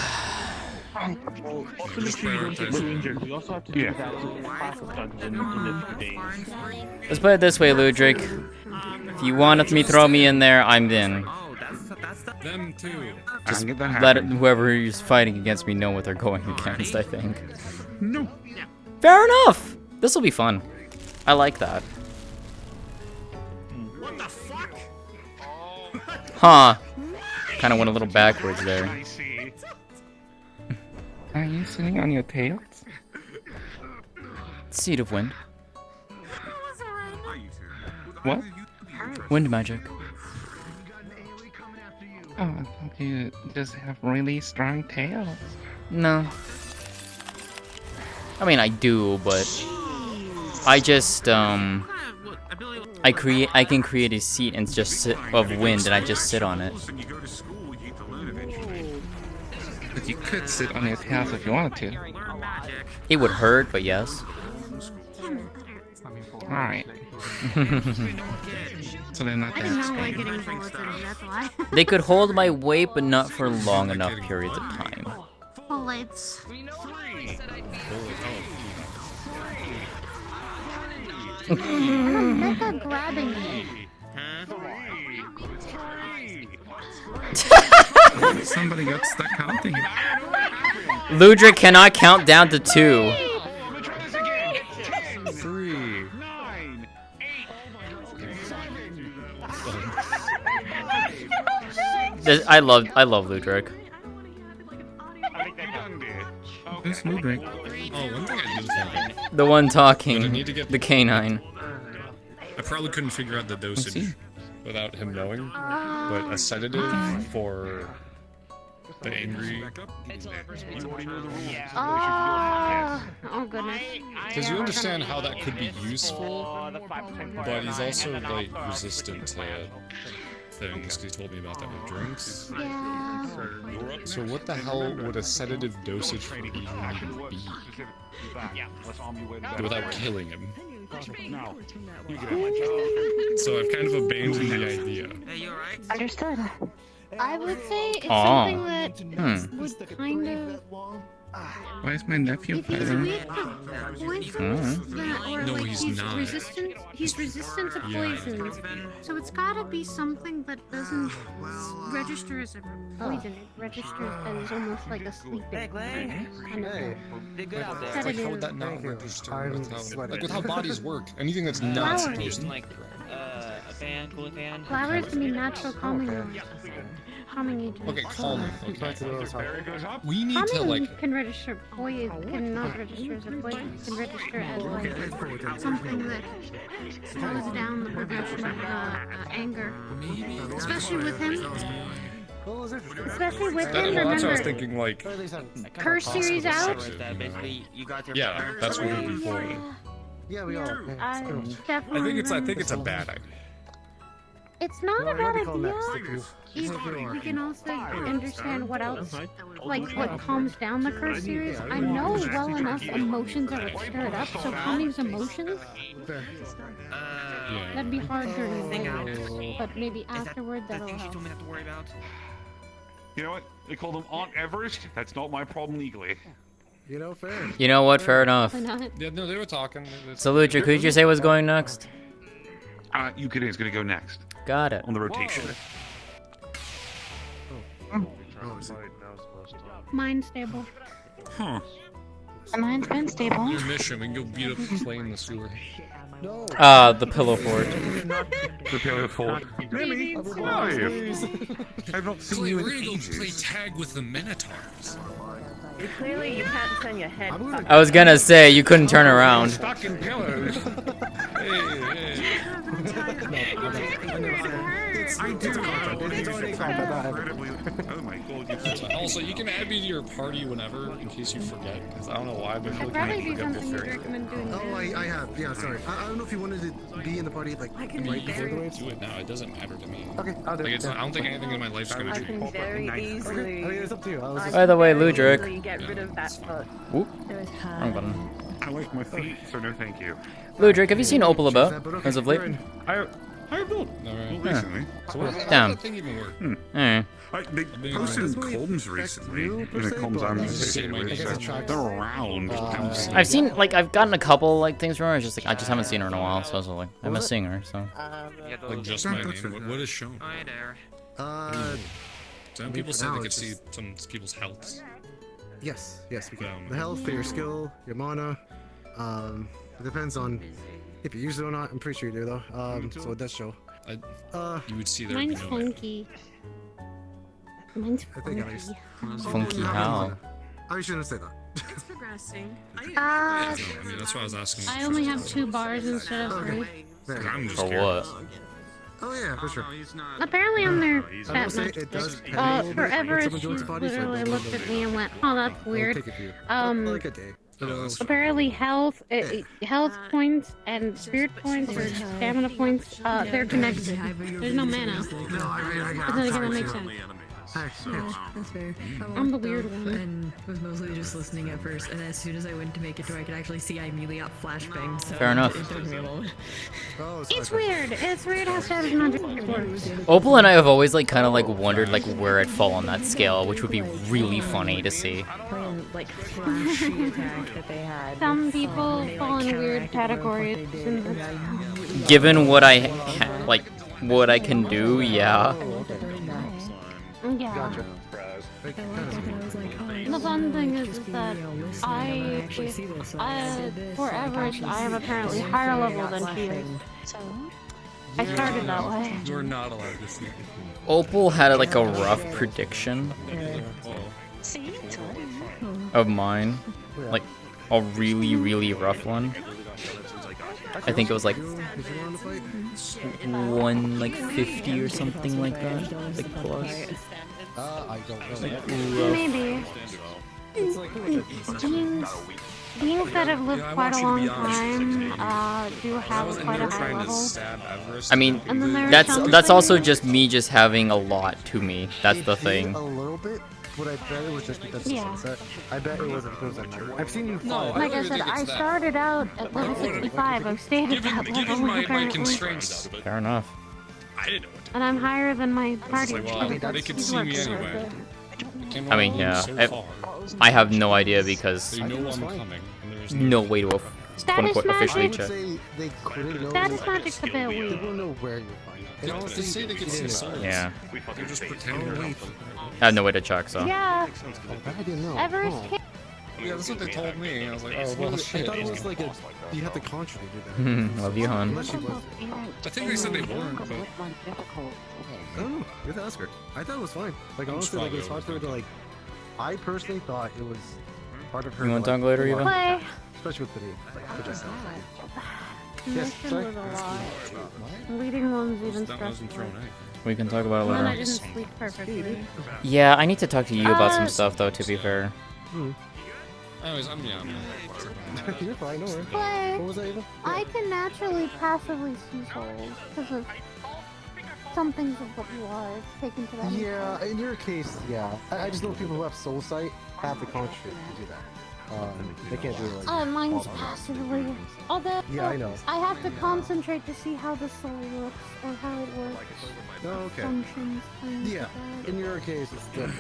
Speaker 11: Also, make sure you don't get too injured. We also have to do that class of dungeons in a few days.
Speaker 2: Let's put it this way, Ludric. If you want me throw me in there, I'm in.
Speaker 20: Them too.
Speaker 2: Just let whoever is fighting against me know what they're going against, I think.
Speaker 1: No.
Speaker 2: Fair enough! This will be fun. I like that.
Speaker 21: What the fuck?
Speaker 2: Huh. Kind of went a little backwards there.
Speaker 9: Are you sitting on your tails?
Speaker 2: Seed of wind.
Speaker 9: What?
Speaker 2: Wind magic.
Speaker 9: Oh, I thought you just have really strong tails.
Speaker 2: No. I mean, I do, but I just I can create a seat and just sit of wind, and I just sit on it.
Speaker 9: But you could sit on your tails if you wanted to.
Speaker 2: It would hurt, but yes.
Speaker 9: Alright. So they're not
Speaker 4: I
Speaker 9: that
Speaker 4: do not
Speaker 9: strong.
Speaker 4: like getting bullets in me, that's why.
Speaker 2: They could hold my weight, but not for long enough periods of time.
Speaker 4: Bullets. Mecca grabbing me.
Speaker 9: Somebody got stuck counting.
Speaker 2: Ludric cannot count down to 2.
Speaker 20: 3.
Speaker 2: I love Ludric.
Speaker 9: Who's Ludric?
Speaker 20: Oh, one thing I did think of.
Speaker 2: The one talking.
Speaker 20: But I need to get
Speaker 2: The canine.
Speaker 20: I probably couldn't figure out the dosage without him knowing, but a sedative for the angry.
Speaker 4: Oh goodness.
Speaker 20: Because you understand how that could be useful, but he's also like resistant to things. He told me about that with drinks.
Speaker 4: Yeah.
Speaker 20: So what the hell would a sedative dosage for him even be? Without killing him. So I've kind of abandoned the idea.
Speaker 5: Understood.
Speaker 4: I would say it's
Speaker 2: Aw.
Speaker 4: something that would kind of.
Speaker 9: Why is my nephew
Speaker 4: If he's
Speaker 9: fighting?
Speaker 4: weak to poisons, or
Speaker 20: No,
Speaker 4: like
Speaker 20: he's
Speaker 4: he's
Speaker 20: not.
Speaker 4: resistant. He's resistant to
Speaker 20: Yeah.
Speaker 4: poisons, so it's gotta be something that doesn't register as a poison. It registers as almost like a sleeping kind of a
Speaker 20: Like, how would that not register with how bodies work? Anything that's not supposed to.
Speaker 6: A fan, cooling fan.
Speaker 4: Flowers can be natural calming agents.
Speaker 20: Okay, calming. Okay. We need to
Speaker 4: Calming
Speaker 20: like.
Speaker 4: can register poison, cannot register as a poison. Can register as like something that slows down the progression of anger. Especially with him. Especially with him,
Speaker 20: Well, that's what I was
Speaker 4: remember,
Speaker 20: thinking. Like.
Speaker 4: Curse series out.
Speaker 20: Yeah, that's what we're before.
Speaker 7: Yeah, we are.
Speaker 4: I
Speaker 20: I think it's a bad idea.
Speaker 4: It's not a bad idea.
Speaker 7: If
Speaker 4: We can also understand what else, like what calms down the curse series. I know well enough emotions are what stir it up, so calming emotions, that'd be hard during the day, but maybe afterward that'll help.
Speaker 1: You know what? They call them Aunt Everest. That's not my problem legally.
Speaker 7: You know, fair.
Speaker 2: You know what? Fair enough.
Speaker 4: Why not?
Speaker 20: Yeah, no, they were talking.
Speaker 2: So Ludric, who did you say was going next?
Speaker 1: Yukine is going to go next.
Speaker 2: Got it.
Speaker 1: On the rotation.
Speaker 4: Mine's stable.
Speaker 1: Huh.
Speaker 5: Mine's been stable.
Speaker 20: Your mission, we can go beat up the plane in the sewer.
Speaker 2: The pillow fort.
Speaker 1: The pillow fort.
Speaker 4: Maybe.
Speaker 1: I've not seen
Speaker 20: Clay,
Speaker 1: you
Speaker 20: we're
Speaker 1: in
Speaker 20: gonna go play
Speaker 1: ages.
Speaker 20: tag with the Minotaurs.
Speaker 10: Clearly, you can't turn your head.
Speaker 2: I was gonna say you couldn't turn around.
Speaker 1: Stuck in pillows. I do. Oh my god.
Speaker 20: Also, you can add me to your party whenever, in case you forget, because I don't know why, but I feel
Speaker 4: That'd
Speaker 20: like
Speaker 4: probably
Speaker 20: you
Speaker 4: be
Speaker 20: might
Speaker 4: something
Speaker 20: forget
Speaker 4: you'd recommend doing.
Speaker 7: Oh, I have. Yeah, sorry. I don't know if you wanted to be in the party like right before the race.
Speaker 20: Do it now. It doesn't matter to me.
Speaker 7: Okay, I'll do
Speaker 20: Like,
Speaker 7: it.
Speaker 20: it's not, I don't think anything in my life's gonna
Speaker 10: I
Speaker 20: change.
Speaker 10: can very easily.
Speaker 7: I mean, it's up to you. I was just...
Speaker 2: By the way,
Speaker 10: very
Speaker 2: Ludric.
Speaker 10: easily get rid of that foot.
Speaker 2: Whoop.
Speaker 10: It was
Speaker 2: Wrong button.
Speaker 1: I like my feet, so no thank you.
Speaker 2: Ludric, have you seen Opal about as of late?
Speaker 1: I have not.
Speaker 20: Alright.
Speaker 1: Recently.
Speaker 20: So how does
Speaker 2: Damn.
Speaker 20: that thing even work?
Speaker 2: Alright.
Speaker 1: They posted in Colms recently. In the Colms I'm associated with. So they're around.
Speaker 2: I've seen, like, I've gotten a couple, like, things from her. It's just, like, I just haven't seen her in a while, so I was like, I'm a singer, so.
Speaker 20: Like, just my name. What is shown?
Speaker 3: Hi there.
Speaker 20: Some people say they could see some people's healths.
Speaker 13: Yes, we can. The health, your skill, your mana. It depends on if you use it or not. I'm pretty sure you do though. So it does show.
Speaker 20: You would see their.
Speaker 4: Mine's funky. Mine's
Speaker 13: I think
Speaker 4: funky.
Speaker 2: Funky how?
Speaker 13: I shouldn't say that.
Speaker 16: It's progressing.
Speaker 20: I mean, that's why I was asking.
Speaker 4: I only have 2 bars instead of 3.
Speaker 20: I'm just
Speaker 2: For
Speaker 20: curious.
Speaker 2: what?
Speaker 13: Oh yeah, for sure.
Speaker 4: Apparently I'm their
Speaker 13: I will
Speaker 4: fat
Speaker 13: say
Speaker 4: match.
Speaker 13: it does pay a little bit
Speaker 4: Forever
Speaker 13: when
Speaker 4: she
Speaker 13: someone joins the party, so
Speaker 4: literally
Speaker 13: it
Speaker 4: looked at me and went, oh, that's weird.
Speaker 13: take a few. Like a day.
Speaker 4: Apparently health points and spirit points or stamina points, they're connected. There's no mana. But then again, that makes sense.
Speaker 14: Yeah, that's fair.
Speaker 4: I'm the weird one.
Speaker 14: And was mostly just listening at first, and as soon as I went to make it to where I could actually see, I immediately got flashbang. So
Speaker 2: Fair enough.
Speaker 14: It took me a moment.
Speaker 4: It's weird. It's weird how status magic works.
Speaker 2: Opal and I have always, like, kind of, like, wondered, like, where I'd fall on that scale, which would be really funny to see.
Speaker 14: Like flashy attack that they had.
Speaker 4: Some people fall in weird categories.
Speaker 2: Given what I, what I can do, yeah.
Speaker 4: Yeah. The fun thing is that for average, I am apparently higher level than she is. So I started that way.
Speaker 20: You're not allowed to see.
Speaker 2: Opal had, like, a rough prediction of mine. Like, a really, really rough one. I think it was, like, 150 or something like that. Like, plus.
Speaker 13: I don't know.
Speaker 2: Like,
Speaker 4: Maybe. Beings that have lived quite a long time do have quite a high level.
Speaker 2: I mean,
Speaker 4: And then there are
Speaker 2: that's
Speaker 4: some
Speaker 2: also
Speaker 4: things-
Speaker 2: just me just having a lot to me. That's the thing.
Speaker 13: A little bit, but I bet it was just because of
Speaker 4: Yeah.
Speaker 13: sunset. I bet it wasn't because of night. I've seen you fly.
Speaker 4: Like I said, I started out at level 65. I've stayed at that level
Speaker 20: my
Speaker 4: apparently.
Speaker 20: constraints.
Speaker 2: Fair enough.
Speaker 20: I didn't know what
Speaker 4: And I'm higher than my party.
Speaker 20: like, well, they could see me anyway.
Speaker 2: I mean, yeah. I have no idea because
Speaker 20: They know I'm coming, and there's
Speaker 2: no way to quote-unquote officially check.
Speaker 13: They couldn't know.
Speaker 4: Status magic's a bit weird.
Speaker 13: They don't know where you're finding.
Speaker 20: They say they can see souls.
Speaker 2: Yeah.
Speaker 20: They're just pretending.
Speaker 2: I have no way to check, so.
Speaker 4: Yeah.
Speaker 13: I didn't know.
Speaker 4: Everest
Speaker 13: Oh.
Speaker 4: came.
Speaker 20: Yeah, that's what they told me. I was like, oh,
Speaker 13: Well,
Speaker 20: well,
Speaker 13: I
Speaker 20: shit.
Speaker 13: thought it was like you have to constantly do that.
Speaker 2: Love you, hon.
Speaker 13: Unless she was.
Speaker 20: I think they said they weren't, but
Speaker 13: I don't know. You have to ask her. I thought it was fine. Like honestly, like it was hard for her to like. I personally thought it was part of her.
Speaker 2: You want
Speaker 13: to
Speaker 2: to talk later, Eva?
Speaker 4: Play.
Speaker 13: Especially with the Yes,
Speaker 4: Mission
Speaker 13: sorry.
Speaker 4: was a lot. Leading one's even stressful.
Speaker 2: We can talk about it
Speaker 4: And then I
Speaker 2: later.
Speaker 4: didn't sleep perfectly.
Speaker 2: Yeah, I need to talk to you about some stuff, though, to be fair.
Speaker 20: anyways, I'm
Speaker 13: You're fine, don't worry.
Speaker 4: Play.
Speaker 13: What was that, Eva?
Speaker 4: I can naturally passively see souls because of some things of what you are taken to that.
Speaker 13: Yeah, in your case, yeah. I just know people who have soul sight have the concentrate to do that. They can't do it like.
Speaker 4: Mine's passively. Although
Speaker 13: Yeah, I know.
Speaker 4: I have to concentrate to see how the soul looks or how it works.
Speaker 13: Oh, okay.
Speaker 4: Functions. Things
Speaker 13: Yeah,
Speaker 4: like that.
Speaker 13: in your case, it's different.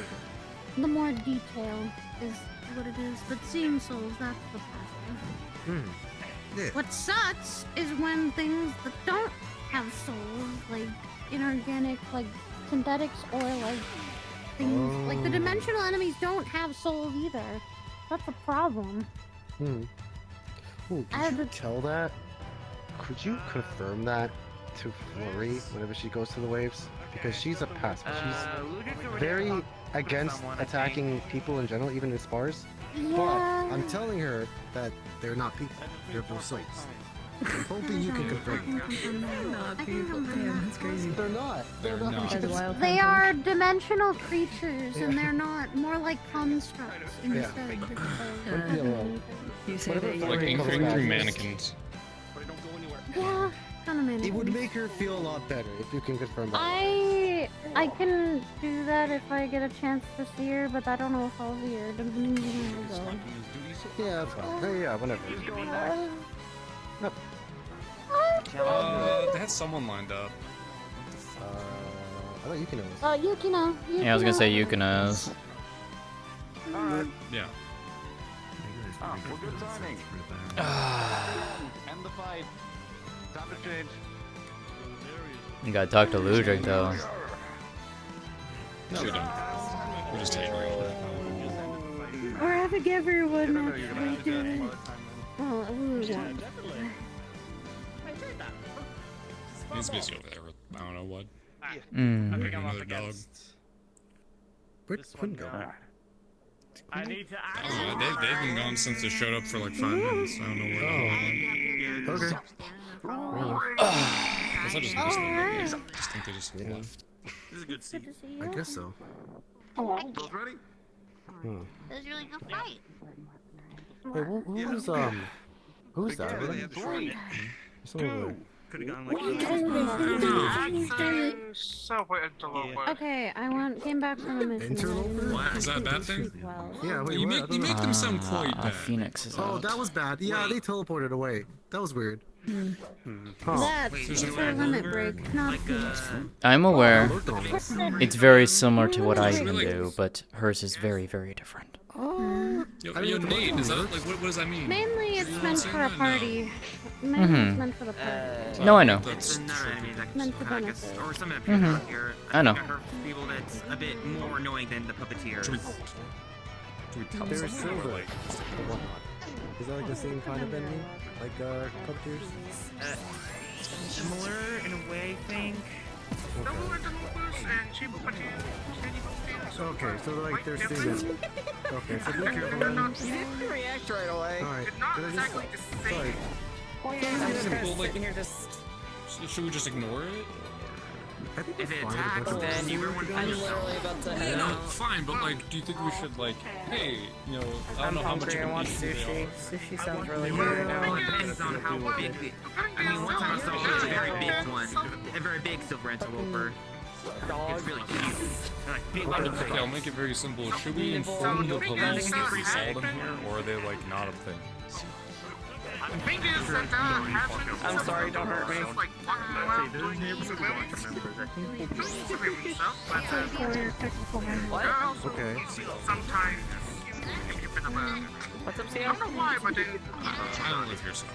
Speaker 4: The more detail is what it is, but seeing souls, that's the problem.
Speaker 13: Yeah.
Speaker 4: What sucks is when things that don't have souls, like inorganic, like synthetics, or like things like the dimensional enemies don't have souls either. That's a problem.
Speaker 13: Ooh, could you tell that? Could you confirm that to Flurry whenever she goes to the waves? Because she's a pacifist. She's very against attacking people in general, even in spars. But I'm telling her that they're not people. They're both souls. I'm hoping you can confirm that.
Speaker 14: Not people. Damn, that's crazy.
Speaker 13: They're not. They're not.
Speaker 14: As a wild
Speaker 4: They
Speaker 14: hunter.
Speaker 4: are dimensional creatures, and they're not more like constructs instead.
Speaker 14: You say
Speaker 13: Whatever
Speaker 14: that you
Speaker 20: like
Speaker 14: were
Speaker 20: angry mannequins.
Speaker 4: Yeah, kind of mannequin.
Speaker 13: It would make her feel a lot better if you can confirm that.
Speaker 4: I can do that if I get a chance to see her, but I don't know if I'll see her. Depending on where I go.
Speaker 13: Yeah, that's fine. Hey, yeah, whenever.
Speaker 20: They had someone lined up.
Speaker 13: I thought Yukino was.
Speaker 4: Oh, Yukino.
Speaker 2: Yeah, I was gonna say Yukino's.
Speaker 20: Yeah.
Speaker 12: Ah, well, good timing. End the fight. Time to change.
Speaker 2: You gotta talk to Ludwig though.
Speaker 20: No, we don't. We're just taking it.
Speaker 4: Or having everyone actually do it. Oh, ooh.
Speaker 20: He's busy over there with I don't know what.
Speaker 2: Mm.
Speaker 20: Another dog.
Speaker 13: Where'd Quinn go?
Speaker 21: I need to
Speaker 20: I don't know, they've been gone since they showed up for like 5 minutes. I don't know where they went.
Speaker 13: Okay.
Speaker 20: Guess I just missed them. I just think they just left.
Speaker 18: This is a good scene.
Speaker 13: I guess so.
Speaker 18: Hello. Both ready?
Speaker 13: Hmm.
Speaker 4: That was a really good fight.
Speaker 13: Wait, who's that? Someone over there.
Speaker 18: Could have gone like
Speaker 4: Okay, came back from a mission.
Speaker 13: Interloper?
Speaker 20: Is that a bad thing?
Speaker 13: Yeah, wait,
Speaker 20: You
Speaker 13: what?
Speaker 20: make them sound quite bad.
Speaker 2: Phoenix is
Speaker 13: Oh,
Speaker 2: out.
Speaker 13: that was bad. Yeah, they teleported away. That was weird.
Speaker 4: That's for limit break, not
Speaker 2: I'm aware. It's very similar to what I can do, but hers is very, very different.
Speaker 20: Yo, Nate, is that like what does that mean?
Speaker 4: Mainly it's meant for a party. Mainly it's meant for the party.
Speaker 2: No, I know.
Speaker 15: There's another enemy that
Speaker 4: Meant for
Speaker 15: I guess,
Speaker 4: benefit.
Speaker 15: or some enemies
Speaker 2: Mhm.
Speaker 15: out here.
Speaker 2: I know.
Speaker 15: think I heard people that's a bit more annoying than the puppeteers.
Speaker 13: They were silver. Is that like the same kind of enemy? Like, puppeteers?
Speaker 15: Similar in a way, I think.
Speaker 13: Okay, so like they're students. Okay, so be careful.
Speaker 15: You didn't react right away.
Speaker 13: Alright.
Speaker 15: Not
Speaker 13: Did I
Speaker 15: exactly
Speaker 13: just...
Speaker 15: the same.
Speaker 13: Sorry.
Speaker 20: Simple, like, should we just ignore it?
Speaker 13: I think
Speaker 15: If it
Speaker 13: we're fine
Speaker 15: attacks,
Speaker 13: with
Speaker 15: then you
Speaker 13: everyone
Speaker 15: I'm
Speaker 13: together.
Speaker 15: literally about to
Speaker 20: Yeah, no, fine, but like, do you think we should like, hey, you know, I don't know how much of an issue they are.
Speaker 15: Sushi sounds really good. It depends on how big the... I mean, one time I saw a very big one. A very big silver interloper. It's really cute. Like, big
Speaker 20: Okay, I'll make it very simple. Should we inform the police that we saw them here, or are they like not a thing?
Speaker 15: I'm sorry, don't hurt me.
Speaker 13: Okay.
Speaker 15: What's up, Sam?
Speaker 20: I don't live here, so.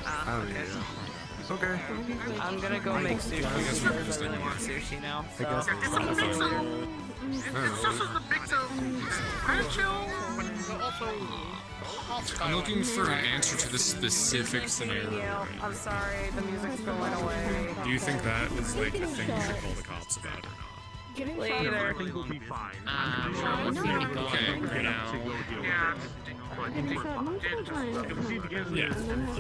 Speaker 13: I don't know. Okay.
Speaker 15: I'm gonna go make sushi because I really want sushi now.
Speaker 13: I guess.
Speaker 20: I'm looking for an answer to this specific scenario.
Speaker 15: I'm sorry, the music's going away.
Speaker 20: Do you think that is like a thing you should call the cops about or not?
Speaker 15: Later.
Speaker 20: Okay, for now. Yeah,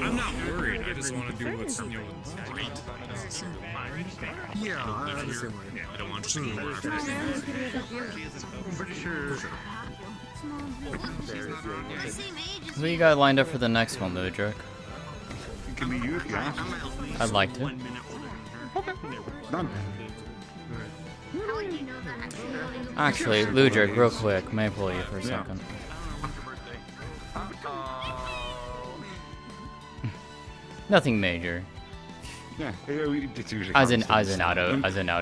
Speaker 20: I'm not worried. I just want to do what's, you know, right.
Speaker 13: Yeah, I'm the same way.
Speaker 20: Yeah, I don't want to just ignore everything.
Speaker 13: I'm pretty sure.
Speaker 2: Who you got lined up for the next one, Ludwig?
Speaker 1: It can be you if you ask.
Speaker 2: I'd like to.
Speaker 1: Done.
Speaker 2: Actually, Ludwig, real quick, may I pull you for a second? Nothing major.
Speaker 1: Yeah, it's usually
Speaker 2: As an out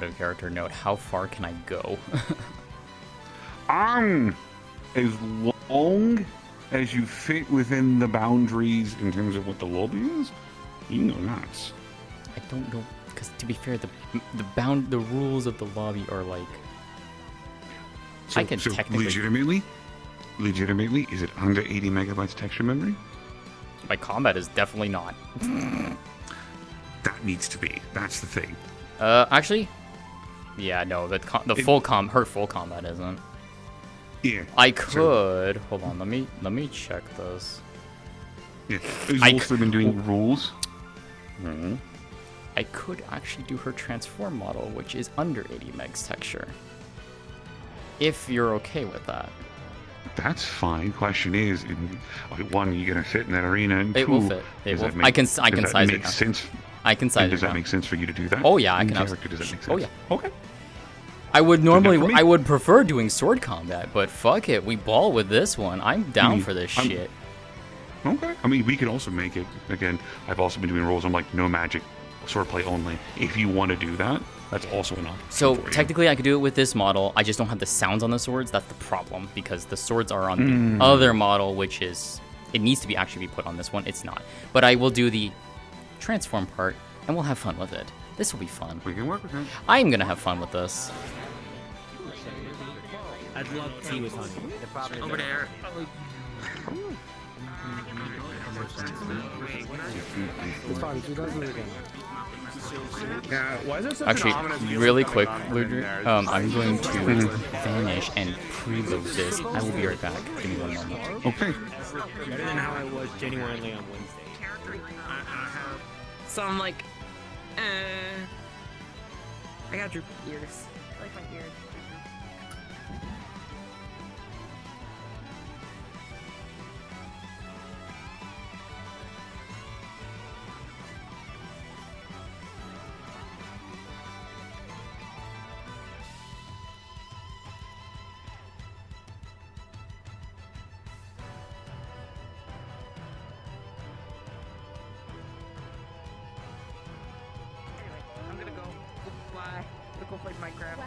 Speaker 2: of character note, how far can I go?
Speaker 1: As long as you fit within the boundaries in terms of what the lobby is, you can go nuts.
Speaker 2: I don't know, because to be fair, the rules of the lobby are like.
Speaker 1: So,
Speaker 2: I can technically.
Speaker 1: Legitimately, is it under 80 megabytes texture memory?
Speaker 2: My combat is definitely not.
Speaker 1: That needs to be. That's the thing.
Speaker 2: Actually, yeah, no, her full combat isn't.
Speaker 1: Yeah.
Speaker 2: I could hold on. Let me check this.
Speaker 1: Yeah. Who's also been doing rules?
Speaker 2: Mm-hmm. I could actually do her transform model, which is under 80 megs texture. If you're okay with that.
Speaker 1: That's fine. Question is, one, you're gonna fit in that arena, and
Speaker 2: It
Speaker 1: two,
Speaker 2: will fit. It will. I can size it now.
Speaker 1: Sense?
Speaker 2: I can size it.
Speaker 1: Does that make sense for you to do that?
Speaker 2: Oh yeah, I can.
Speaker 1: Does that make sense?
Speaker 2: Oh yeah.
Speaker 1: Okay.
Speaker 2: I would prefer doing sword combat, but fuck it, we ball with this one. I'm down for this shit.
Speaker 1: Okay. I mean, we could also make it, again, I've also been doing rolls on like no magic, swordplay only. If you want to do that, that's also an option.
Speaker 2: So
Speaker 1: for you.
Speaker 2: technically I could do it with this model, I just don't have the sounds on the swords. That's the problem, because the swords are on the other model, which is, it needs to be actually be put on this one. It's not. But I will do the transform part, and we'll have fun with it. This will be fun.
Speaker 1: We can work with it.
Speaker 2: I'm gonna have fun with this.
Speaker 15: I'd love tea with honey. Over there.
Speaker 11: Yeah, why is there such an
Speaker 2: Actually,
Speaker 11: ominous feeling
Speaker 2: really
Speaker 11: coming
Speaker 2: quick,
Speaker 11: on in
Speaker 2: Luder,
Speaker 11: there?
Speaker 2: I'm going to vanish and preload this. I will be right back. Give me 1 moment.
Speaker 1: Okay.
Speaker 15: Better than how I was genuinely on Wednesday. So I'm like, I got droopy ears. I like my ears. I'm gonna go fly. Go play Minecraft.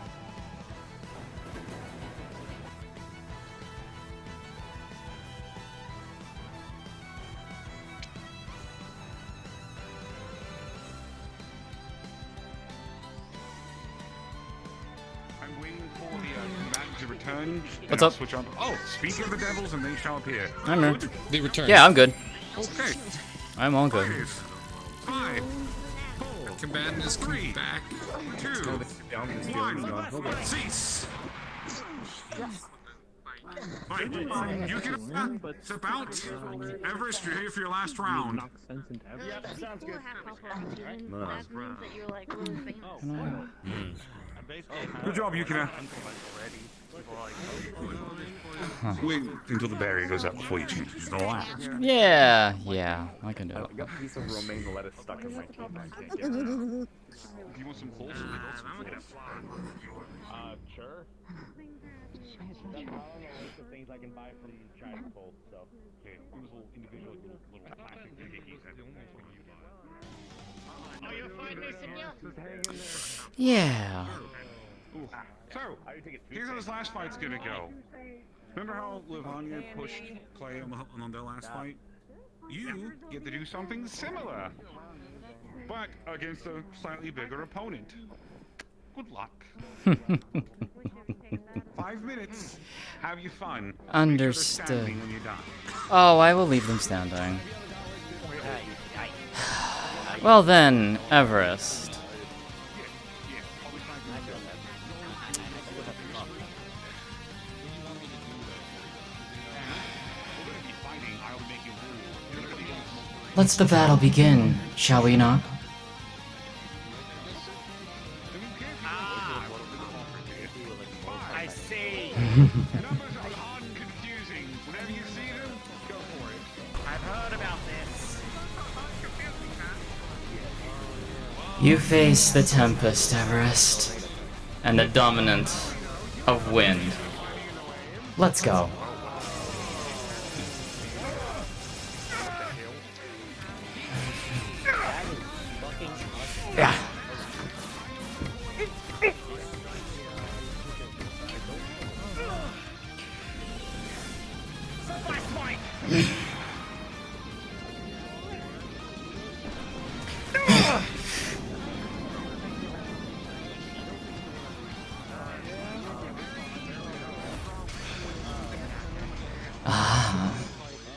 Speaker 1: I'm waiting for the combatant to return.
Speaker 2: What's
Speaker 1: I'll
Speaker 2: up?
Speaker 1: Switch on. Oh, speak of the devils and they shall appear.
Speaker 2: I know.
Speaker 1: Good?
Speaker 20: They return.
Speaker 2: Yeah, I'm good.
Speaker 1: Okay.
Speaker 2: I'm all good.
Speaker 1: 5, 4,
Speaker 20: Combatant is coming back.
Speaker 1: 2, 1. Cease. Right, you can step out. Everest, you're here for your last round.
Speaker 11: Sounds good.
Speaker 1: Good job, Yukina. Wait until the barrier goes up before you change the last.
Speaker 2: Yeah, I can do it.
Speaker 11: I got a piece of romaine lettuce stuck in my teeth. I can't get it out.
Speaker 1: Do you want some pulse?
Speaker 11: Sure. That's the things I can buy from China Pulse, so.
Speaker 1: Okay, it was little individual little plastic cookies.
Speaker 10: Oh, you're fine, Cynthia?
Speaker 2: Yeah.
Speaker 1: Ooh. So, here's how this last fight's gonna go. Remember how Livonia pushed Clay on their last fight? You get to do something similar, but against a slightly bigger opponent. Good luck. 5 minutes. Have you fun.
Speaker 2: Understood.
Speaker 1: Standing when you're done.
Speaker 2: Oh, I will leave them standing. Well then, Everest. Let's the battle begin, shall we not?
Speaker 10: I see.
Speaker 1: Numbers are hard and confusing. Whenever you see them, go for it.
Speaker 10: I've heard about this.
Speaker 2: You face the tempest, Everest, and the dominant of wind. Let's go. Yeah.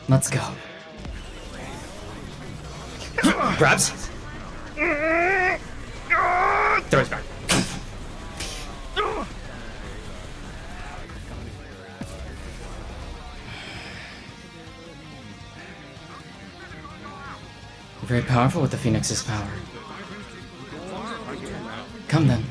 Speaker 2: Let's go. Grabs. Throws back. Very powerful with the Phoenix's power. Come then.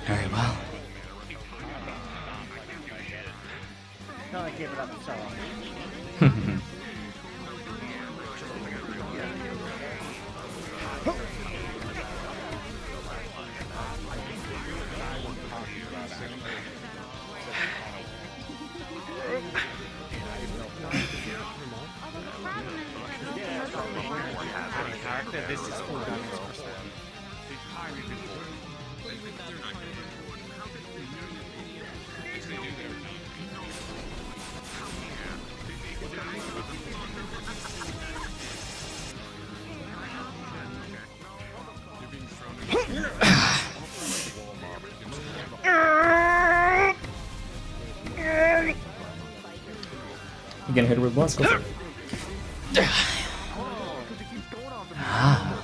Speaker 2: Very well.
Speaker 17: No, I gave it up so long.
Speaker 7: This is cool.
Speaker 2: You gonna hit her with blast? Go for it. Ah.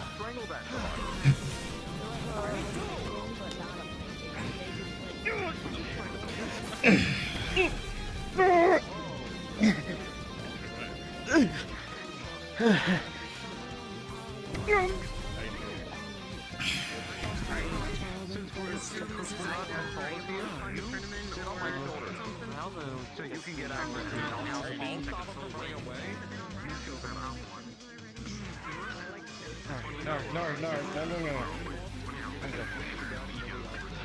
Speaker 17: No.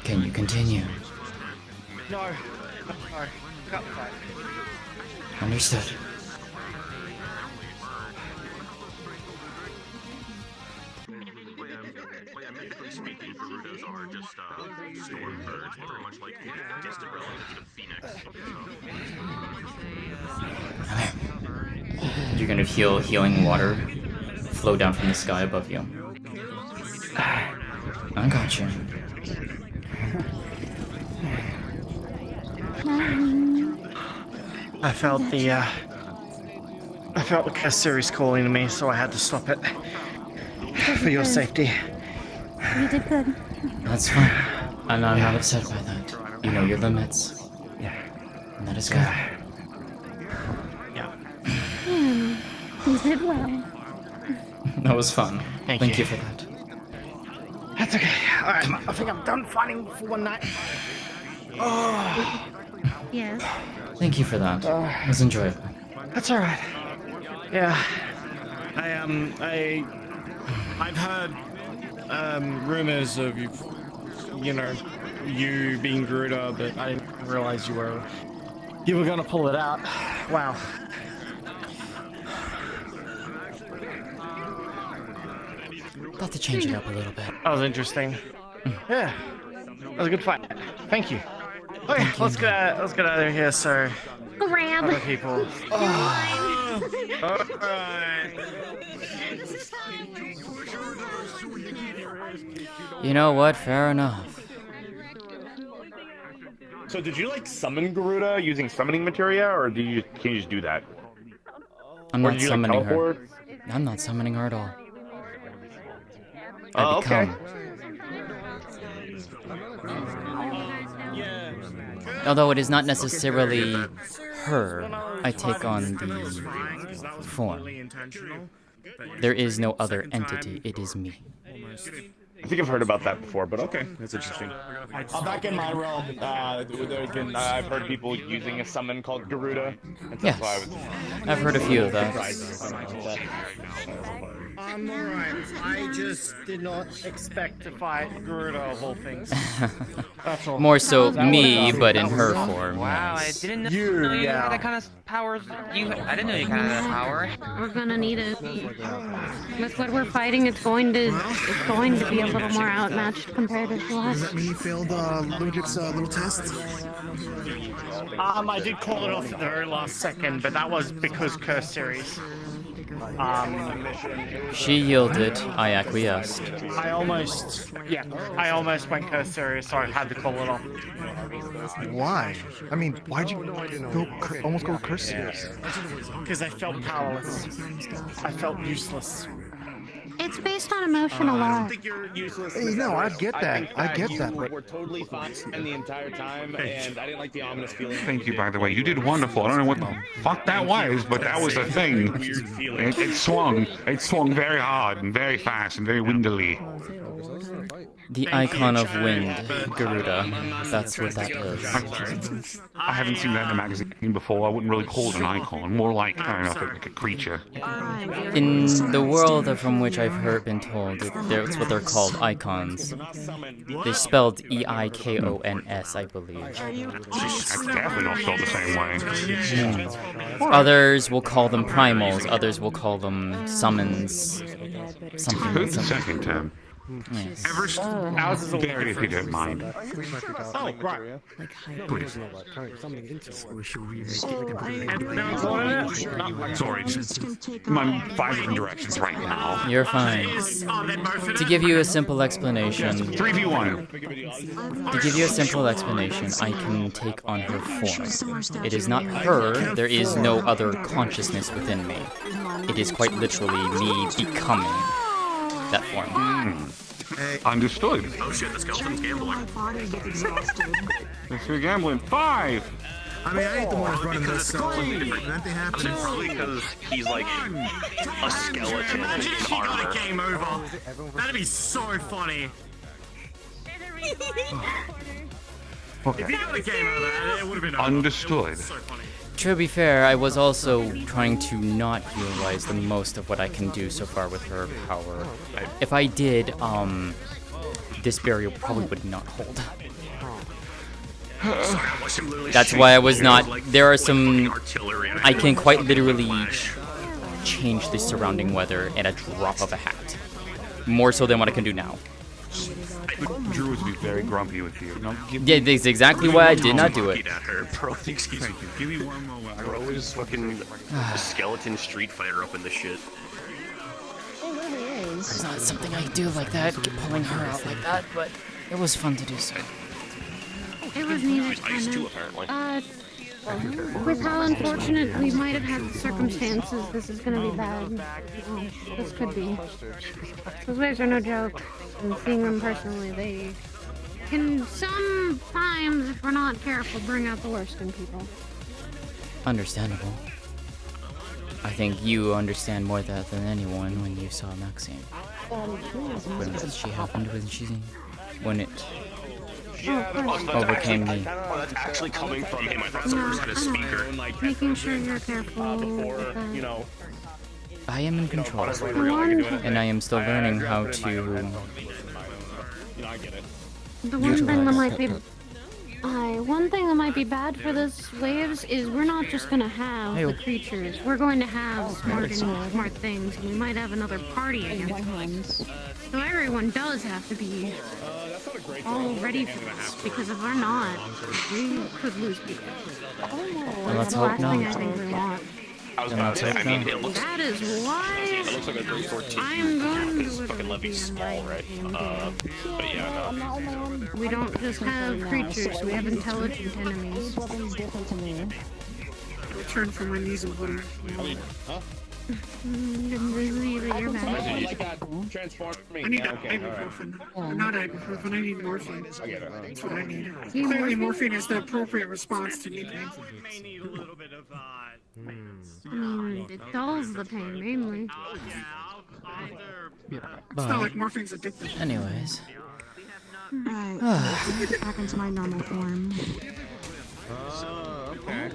Speaker 2: Can you continue?
Speaker 17: No. Cut the fight.
Speaker 2: Understood.
Speaker 19: Speaking, Gerudos are just storm birds, very much like distant relatives of Phoenix.
Speaker 2: You're gonna feel healing water flow down from the sky above you. I got you.
Speaker 17: I felt the curse series calling to me, so I had to stop it. For your safety.
Speaker 4: You did good.
Speaker 2: That's fine. And I'm not upset by that. You know your limits.
Speaker 17: Yeah.
Speaker 2: And that is good.
Speaker 4: You did well.
Speaker 2: That was fun.
Speaker 17: Thank
Speaker 2: you for that.
Speaker 17: That's okay. Alright, I think I'm done fighting for one night. Oh.
Speaker 4: Yes.
Speaker 2: Thank you for that. It was enjoyable.
Speaker 17: That's alright. Yeah. I've heard rumors of you being Garuda, but I didn't realize you were gonna pull it out. Wow.
Speaker 2: Thought to change it up a little bit.
Speaker 17: That was interesting. Yeah. That was a good fight. Thank you. Okay, let's get out of here so
Speaker 4: Grab.
Speaker 17: other people. Alright.
Speaker 2: You know what? Fair enough.
Speaker 22: So did you like summon Garuda using summoning materia, or can you just do that?
Speaker 2: I'm
Speaker 22: Or
Speaker 2: not
Speaker 22: did you, like,
Speaker 2: summoning her.
Speaker 22: teleport?
Speaker 2: I'm not summoning her at all.
Speaker 22: Oh,
Speaker 2: I
Speaker 22: okay.
Speaker 2: become. Although it is not necessarily her, I take on the form. There is no other entity, it is me.
Speaker 22: I think I've heard about that before, but okay, that's interesting. Back in my realm, I've heard people using a summon called Garuda. And
Speaker 2: Yes,
Speaker 22: that's why
Speaker 2: I've heard a few of that.
Speaker 17: I'm alright. I just did not expect to fight Garuda of all things. That's all.
Speaker 2: More so
Speaker 17: That
Speaker 2: me,
Speaker 17: was-
Speaker 2: but in
Speaker 17: that was
Speaker 2: her
Speaker 17: rough.
Speaker 2: form.
Speaker 15: Wow, I
Speaker 2: yes.
Speaker 15: didn't know
Speaker 17: You,
Speaker 15: you
Speaker 17: yeah.
Speaker 15: had that kind of powers. I didn't know you kind of had that power.
Speaker 4: We're gonna need it. With what we're fighting, it's going to be a little more outmatched compared to the
Speaker 7: Does
Speaker 4: last.
Speaker 7: that mean you failed Ludwig's little test?
Speaker 17: I did call it off at the very last second, but that was because curse series.
Speaker 2: She yielded, I acquiesced.
Speaker 17: I almost went curse serious, so I had to call it off.
Speaker 13: Why? I mean, why'd you almost go curse serious?
Speaker 17: Because I felt powerless. I felt useless.
Speaker 4: It's based on emotional
Speaker 22: I
Speaker 4: law.
Speaker 22: don't think you're useless.
Speaker 13: Hey, no, I get that. I get that,
Speaker 22: You
Speaker 13: but
Speaker 22: were totally fine the entire time, and I didn't like the ominous feeling.
Speaker 1: Thank you, by the way. You did wonderful. I don't know what the fuck that was, but that was a thing. It swung. It swung very hard and very fast and very windily.
Speaker 2: The icon of wind, Garuda. That's what that is.
Speaker 1: I haven't seen that in a magazine before. I wouldn't really call it an icon. More like, I don't know, like a creature.
Speaker 2: In the world from which I've been told, that's what they're called, icons. They're spelled E-I-K-O-N-S, I believe.
Speaker 1: That's definitely not spelled the same way.
Speaker 2: Others will call them primals, others will call them summons. Something.
Speaker 1: Who's the second term?
Speaker 2: Yes.
Speaker 1: Ours is very, if you don't mind.
Speaker 17: Oh, right.
Speaker 1: Please. Sorry, I'm 5 different directions right now.
Speaker 2: You're fine. To give you a simple explanation.
Speaker 1: 3v1.
Speaker 2: To give you a simple explanation, I can take on her form. It is not her, there is no other consciousness within me. It is quite literally me becoming that form.
Speaker 1: Understood.
Speaker 19: Oh shit, the skeleton's gambling.
Speaker 1: If you're gambling, 5!
Speaker 8: I mean, I ain't the one who's running this, so nothing happens.
Speaker 19: Probably because he's like a skeleton
Speaker 15: Imagine if
Speaker 19: in
Speaker 15: he got
Speaker 19: armor.
Speaker 15: a game over. That'd be so funny.
Speaker 1: Okay.
Speaker 15: If he got a game over, it would have been over.
Speaker 1: Understood.
Speaker 2: To be fair, I was also trying to not utilize the most of what I can do so far with her power. If I did, this barrier probably would not hold. That's why I was not. There are some. I can quite literally change the surrounding weather at a drop of a hat. More so than what I can do now.
Speaker 1: Drew would be very grumpy with you. No,
Speaker 2: Yeah, that's exactly why I did not do it.
Speaker 19: Bro, excuse me.
Speaker 1: Give me one moment.
Speaker 19: Bro is fucking a skeleton Street Fighter up in this shit.
Speaker 2: It's not something I do like that, pulling her out like that, but it was fun to do so.
Speaker 4: It was needed,
Speaker 19: Ice too,
Speaker 4: kind
Speaker 19: apparently.
Speaker 4: with how unfortunate we might have had the circumstances, this is gonna be bad. This could be. Those waves are no joke, and seeing them personally, they can sometimes, if we're not careful, bring out the worst in people.
Speaker 2: Understandable. I think you understand more that than anyone when you saw Maxine. When she happened, when it overcame me.
Speaker 19: Oh, that's actually coming from him. I thought someone had a speaker.
Speaker 4: Making sure you're careful with that.
Speaker 22: You know,
Speaker 2: I am in control, and I am still learning how to
Speaker 22: you know, I get it.
Speaker 4: The one thing that might be one thing that might be bad for this waves is we're not just gonna have the creatures. We're going to have smart things, and we might have another party against us. So everyone does have to be all ready for this, because if we're not, we could lose people.
Speaker 2: Well, let's
Speaker 4: That's the
Speaker 2: hope
Speaker 4: last thing I
Speaker 2: not.
Speaker 4: think we want.
Speaker 19: I was gonna say, I mean, it looks
Speaker 4: That is why
Speaker 19: it looks like a 314.
Speaker 4: I'm going
Speaker 19: Because
Speaker 4: to
Speaker 19: fucking Levy's small, right? But yeah, no.
Speaker 4: we don't just have creatures, we have intelligent enemies.
Speaker 10: Turn from my knees and whatever.
Speaker 4: You're bad.
Speaker 22: Like that transforming.
Speaker 10: I need
Speaker 22: Yeah, okay,
Speaker 10: ibuprofen.
Speaker 22: alright.
Speaker 10: Not ibuprofen, I need morphine.
Speaker 22: I get it.
Speaker 10: That's what I need.
Speaker 4: You
Speaker 10: Clearly,
Speaker 4: morphine?
Speaker 10: morphine is the appropriate response to need pain.
Speaker 4: It dulls the pain, mainly.
Speaker 10: It's not like morphine's addictive.
Speaker 2: Anyways.
Speaker 16: Alright, back into my normal form.
Speaker 22: Okay.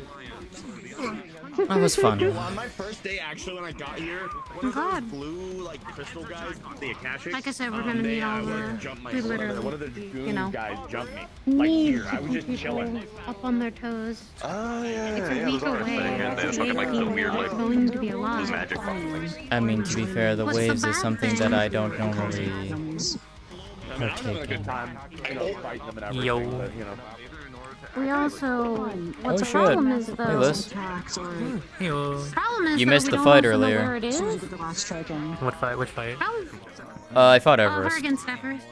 Speaker 2: That was fun.
Speaker 22: Well, on my first day, actually, when I got here, one of those blue, like, crystal guys, the Akashics,
Speaker 4: Like I said, we're gonna need all the, we literally,
Speaker 22: one of the dragoon
Speaker 4: you know,
Speaker 22: guys jumped me. Like,
Speaker 4: need
Speaker 22: here, I was just
Speaker 4: people
Speaker 22: chilling.
Speaker 4: up on their toes.
Speaker 22: Oh, yeah,
Speaker 4: It's a week away.
Speaker 19: And then
Speaker 4: It's
Speaker 19: fucking like the weird like
Speaker 4: going to be alive.
Speaker 19: magic fucking things.
Speaker 2: I mean, to be fair, the
Speaker 4: What's the
Speaker 2: waves is
Speaker 4: bad
Speaker 2: something
Speaker 4: thing?
Speaker 2: that I don't normally
Speaker 22: I mean, I'm having a
Speaker 2: partake
Speaker 22: good
Speaker 2: in.
Speaker 22: time, you know, fighting them and everything,
Speaker 2: Yo.
Speaker 22: but, you know.
Speaker 4: we also. What's the
Speaker 2: shit.
Speaker 4: problem is
Speaker 2: Hey,
Speaker 4: though.
Speaker 2: Liz.
Speaker 4: Problem is
Speaker 2: You
Speaker 4: though,
Speaker 2: missed
Speaker 4: we
Speaker 2: the
Speaker 4: don't
Speaker 2: fight
Speaker 4: also know
Speaker 2: earlier.
Speaker 4: where it is.
Speaker 10: What fight? Which fight?
Speaker 2: I fought
Speaker 4: Her
Speaker 2: Everest.
Speaker 4: against Everest.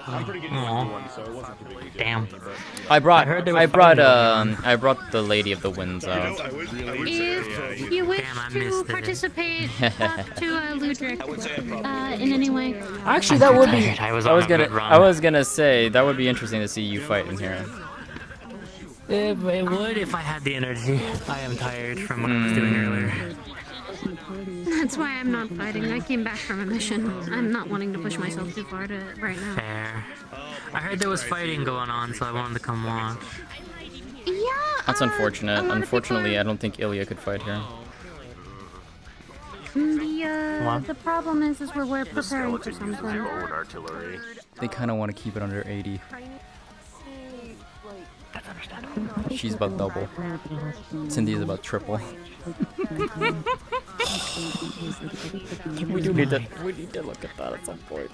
Speaker 22: I'm pretty good at one, so it wasn't too big a deal.
Speaker 10: Damn.
Speaker 2: I brought
Speaker 10: I brought
Speaker 2: the Lady of the Winds out.
Speaker 4: If you wish to participate to Ludric in any way.
Speaker 2: Actually, that would be.
Speaker 10: I was
Speaker 2: I was gonna say that would be interesting to see you fight in here.
Speaker 10: It would if I had the energy. I am tired from what I was doing earlier.
Speaker 4: That's why I'm not fighting. I came back from a mission. I'm not wanting to push myself too far right now.
Speaker 10: Fair. I heard there was fighting going on, so I wanted to come watch.
Speaker 4: Yeah.
Speaker 2: That's unfortunate. Unfortunately, I don't think Ilya could fight here.
Speaker 4: The problem is we're preparing for something.
Speaker 2: They kind of want to keep it under 80. She's about double. Cynthia's about triple. we need to look at that at some point.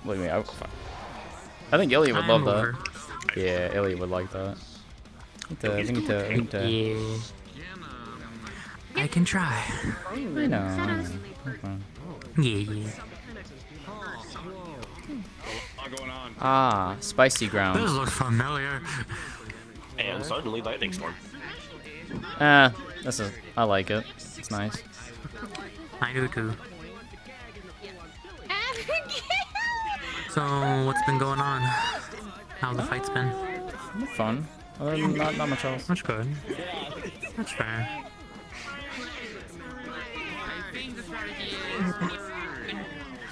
Speaker 2: Believe me, I think Ilya would love that. Yeah, Ilya would like that. We need to.
Speaker 10: Yeah. I can try.
Speaker 2: I know.
Speaker 10: Yeah.
Speaker 2: Ah, spicy ground.
Speaker 10: This looks familiar.
Speaker 19: And suddenly lightning storm.
Speaker 2: I like it. It's nice.
Speaker 10: I do too. So, what's been going on? How's the fight's been?
Speaker 2: Fun. Not much else.
Speaker 10: That's good. That's fair.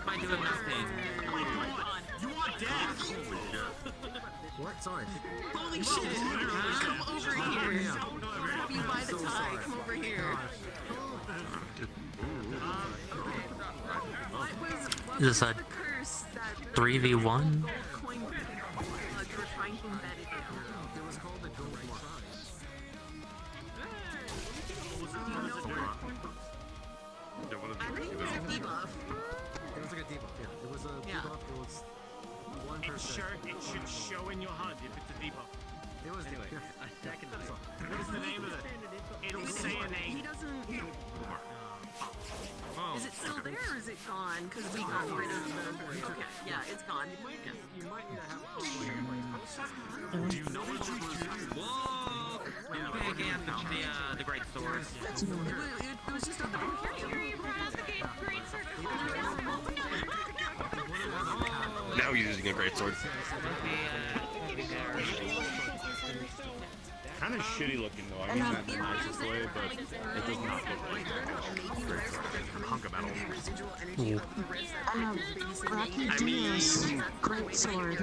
Speaker 15: By doing nothing.
Speaker 8: What? Sorry.
Speaker 15: Holy shit! Come over here! Grab you by the tie, come over here.
Speaker 10: Is this a 3v1?
Speaker 8: It should show in your HUD if it's a debuff. It was anyway, a second. What is the name of it? It'll say a name.
Speaker 16: He doesn't. Is it still there or is it gone? Because we got rid of the. Okay, yeah, it's gone.
Speaker 8: You might need to have.
Speaker 15: Do you know what you do? Whoa! Okay, I found the great sword.
Speaker 16: It was just over here.
Speaker 19: Now he's using a great sword.
Speaker 22: Kind of shitty looking though. I mean that in the nicest way, but it does not look like a great sword. Hunk of metal.
Speaker 16: Rocky Diaz, great sword.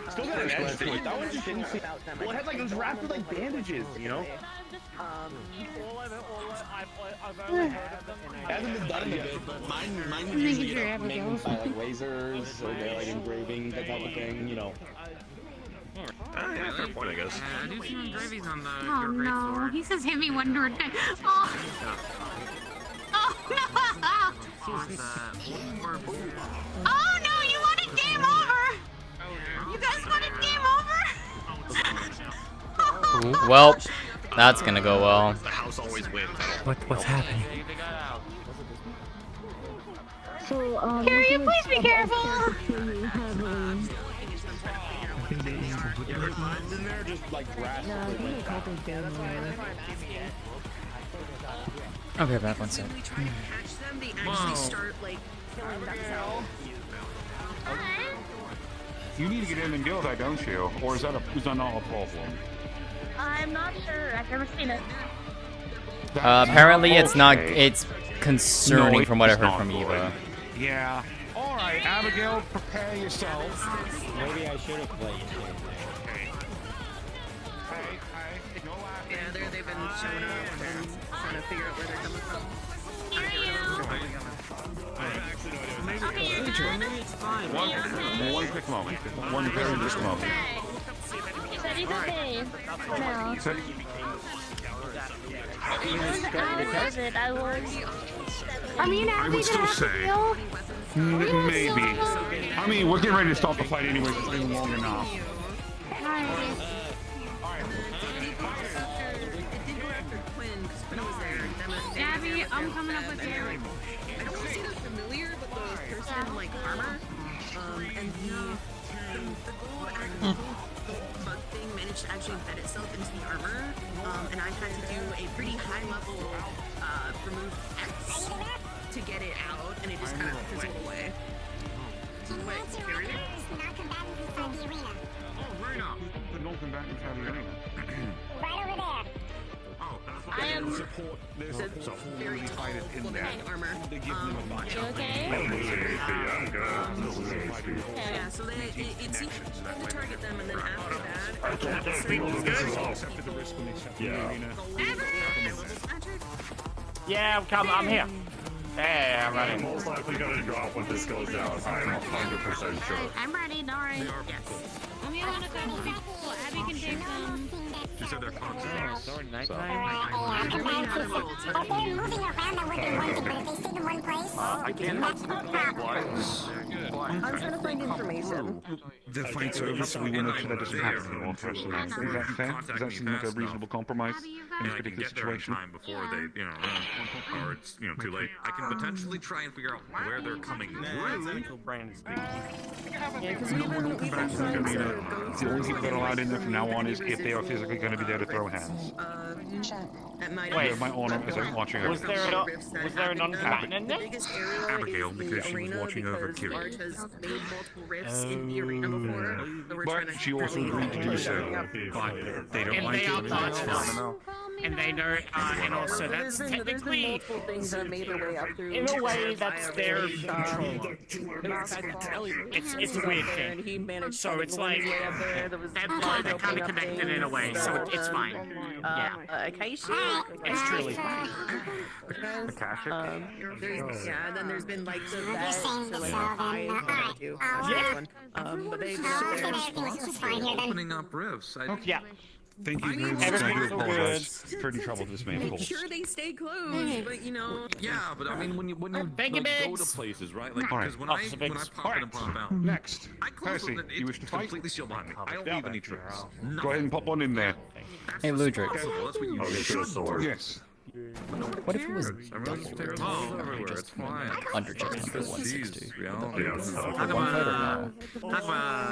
Speaker 22: Still got an edge to it. That one just didn't seem. Well, it had like it was wrapped with like bandages, you know.
Speaker 10: I've only heard of them.
Speaker 22: Hasn't been done in a bit, but mine usually get made by like lasers or they're like engraving that type of thing, you know.
Speaker 19: Yeah, fair point, I guess.
Speaker 15: I do see engravings on the
Speaker 4: Oh
Speaker 15: your great
Speaker 4: no,
Speaker 15: sword.
Speaker 4: he says hit me one more time. Oh. Oh no, you wanted game over! You guys wanted game over?
Speaker 2: Well, that's gonna go well.
Speaker 19: The house always wins.
Speaker 10: What's happening?
Speaker 4: So, Carrie, you please be careful!
Speaker 22: Mine's in there just like grass.
Speaker 2: I'll be back one sec.
Speaker 16: When we try to catch them, they actually start like killing themselves.
Speaker 1: You need to get in and deal with that, don't you? Or is that not a problem?
Speaker 3: I'm not sure. I've never seen it.
Speaker 2: Apparently, it's not.
Speaker 1: Okay.
Speaker 2: It's concerning
Speaker 1: No,
Speaker 2: from what I
Speaker 1: it's
Speaker 2: heard
Speaker 1: not
Speaker 2: from
Speaker 1: good.
Speaker 2: Eva.
Speaker 1: Yeah. All right, Abigail, prepare yourself.
Speaker 6: Maybe I should have played.
Speaker 16: Yeah, they've been showing up and trying to figure out where they're coming from.
Speaker 1: One quick moment. One very quick moment.
Speaker 3: He said he's okay. No.
Speaker 1: So-
Speaker 3: I was out of it. I was.
Speaker 4: I mean,
Speaker 1: I
Speaker 4: Abby,
Speaker 1: would still say, Maybe. I mean, we're getting ready to start the fight anyway. It's been long enough.
Speaker 3: Abby, I'm coming up with you.
Speaker 16: I don't want to say they're familiar, but the person in like armor, and the gold bug thing managed to actually embed itself into the armor, and I had to do a pretty high level remove X to get it out, and it just kind of fizzled away. Wait, here it is.
Speaker 1: Oh, right now. The non-combatant inside the arena.
Speaker 18: Right over there.
Speaker 1: Oh,
Speaker 16: I am
Speaker 1: support. There's support
Speaker 16: very
Speaker 1: fighters in there.
Speaker 16: armor.
Speaker 1: They give them a bunch.
Speaker 16: Okay.
Speaker 1: Yeah,
Speaker 16: so then it seems to target them, and then after that,
Speaker 1: Except for the risk when they step in the arena.
Speaker 17: Yeah, I'm here. Hey, I'm ready.
Speaker 19: Most likely gonna drop when this goes down. I'm 100% sure.
Speaker 4: I'm ready, don't worry.
Speaker 3: Yes. Let me on a couple people. Abby can take them.
Speaker 1: She said they're constants.
Speaker 18: If they're moving around, I wouldn't want to, but if they stay in one place,
Speaker 19: I can't.
Speaker 18: that's no problem.
Speaker 16: I'm trying to find information.
Speaker 1: The fight's over, so we will make sure that doesn't happen anymore for us tonight. Is that fair? Does that seem like a reasonable compromise in this particular situation?
Speaker 19: Time before they, or it's too late. I can potentially try and figure out where they're coming through.
Speaker 1: The only people that are allowed in there from now on is if they are physically going to be there to throw hands.
Speaker 17: Wait,
Speaker 1: my honor is watching over.
Speaker 17: was there a non-combatant in there?
Speaker 1: Abigail, because she was watching over Kiri. But she also agreed to do so. But they don't like it. That's fine.
Speaker 17: And they know, and also that's technically, in a way, that's their control. It's a weird thing. So it's like, they're kind of connected in a way, so it's fine. Yeah. It's truly fine.
Speaker 16: Yeah, and then there's been like the vet, so like I do. But they
Speaker 19: Opening up rifts.
Speaker 17: Yeah.
Speaker 1: Thank you very much. I do apologize for any trouble this may have
Speaker 16: make
Speaker 1: caused.
Speaker 16: sure they stay closed, but
Speaker 19: Yeah, but I mean, when you
Speaker 17: Thank you,
Speaker 19: go
Speaker 17: Biggs.
Speaker 19: to places, right? Like,
Speaker 1: All right.
Speaker 19: because when I pop in and pop out,
Speaker 1: Next,
Speaker 19: I close
Speaker 1: Percy,
Speaker 19: it.
Speaker 1: you wish to
Speaker 19: It's
Speaker 1: fight?
Speaker 19: completely sealed behind me. I don't leave any tricks.
Speaker 1: Go ahead and pop on in there.
Speaker 2: Hey, Ludric.
Speaker 19: That's what you should do.
Speaker 1: Yes.
Speaker 2: What if it was
Speaker 19: Oh, everywhere. It's fine.
Speaker 2: under chest number 160?
Speaker 19: Jeez, reality.
Speaker 2: For one fight or no?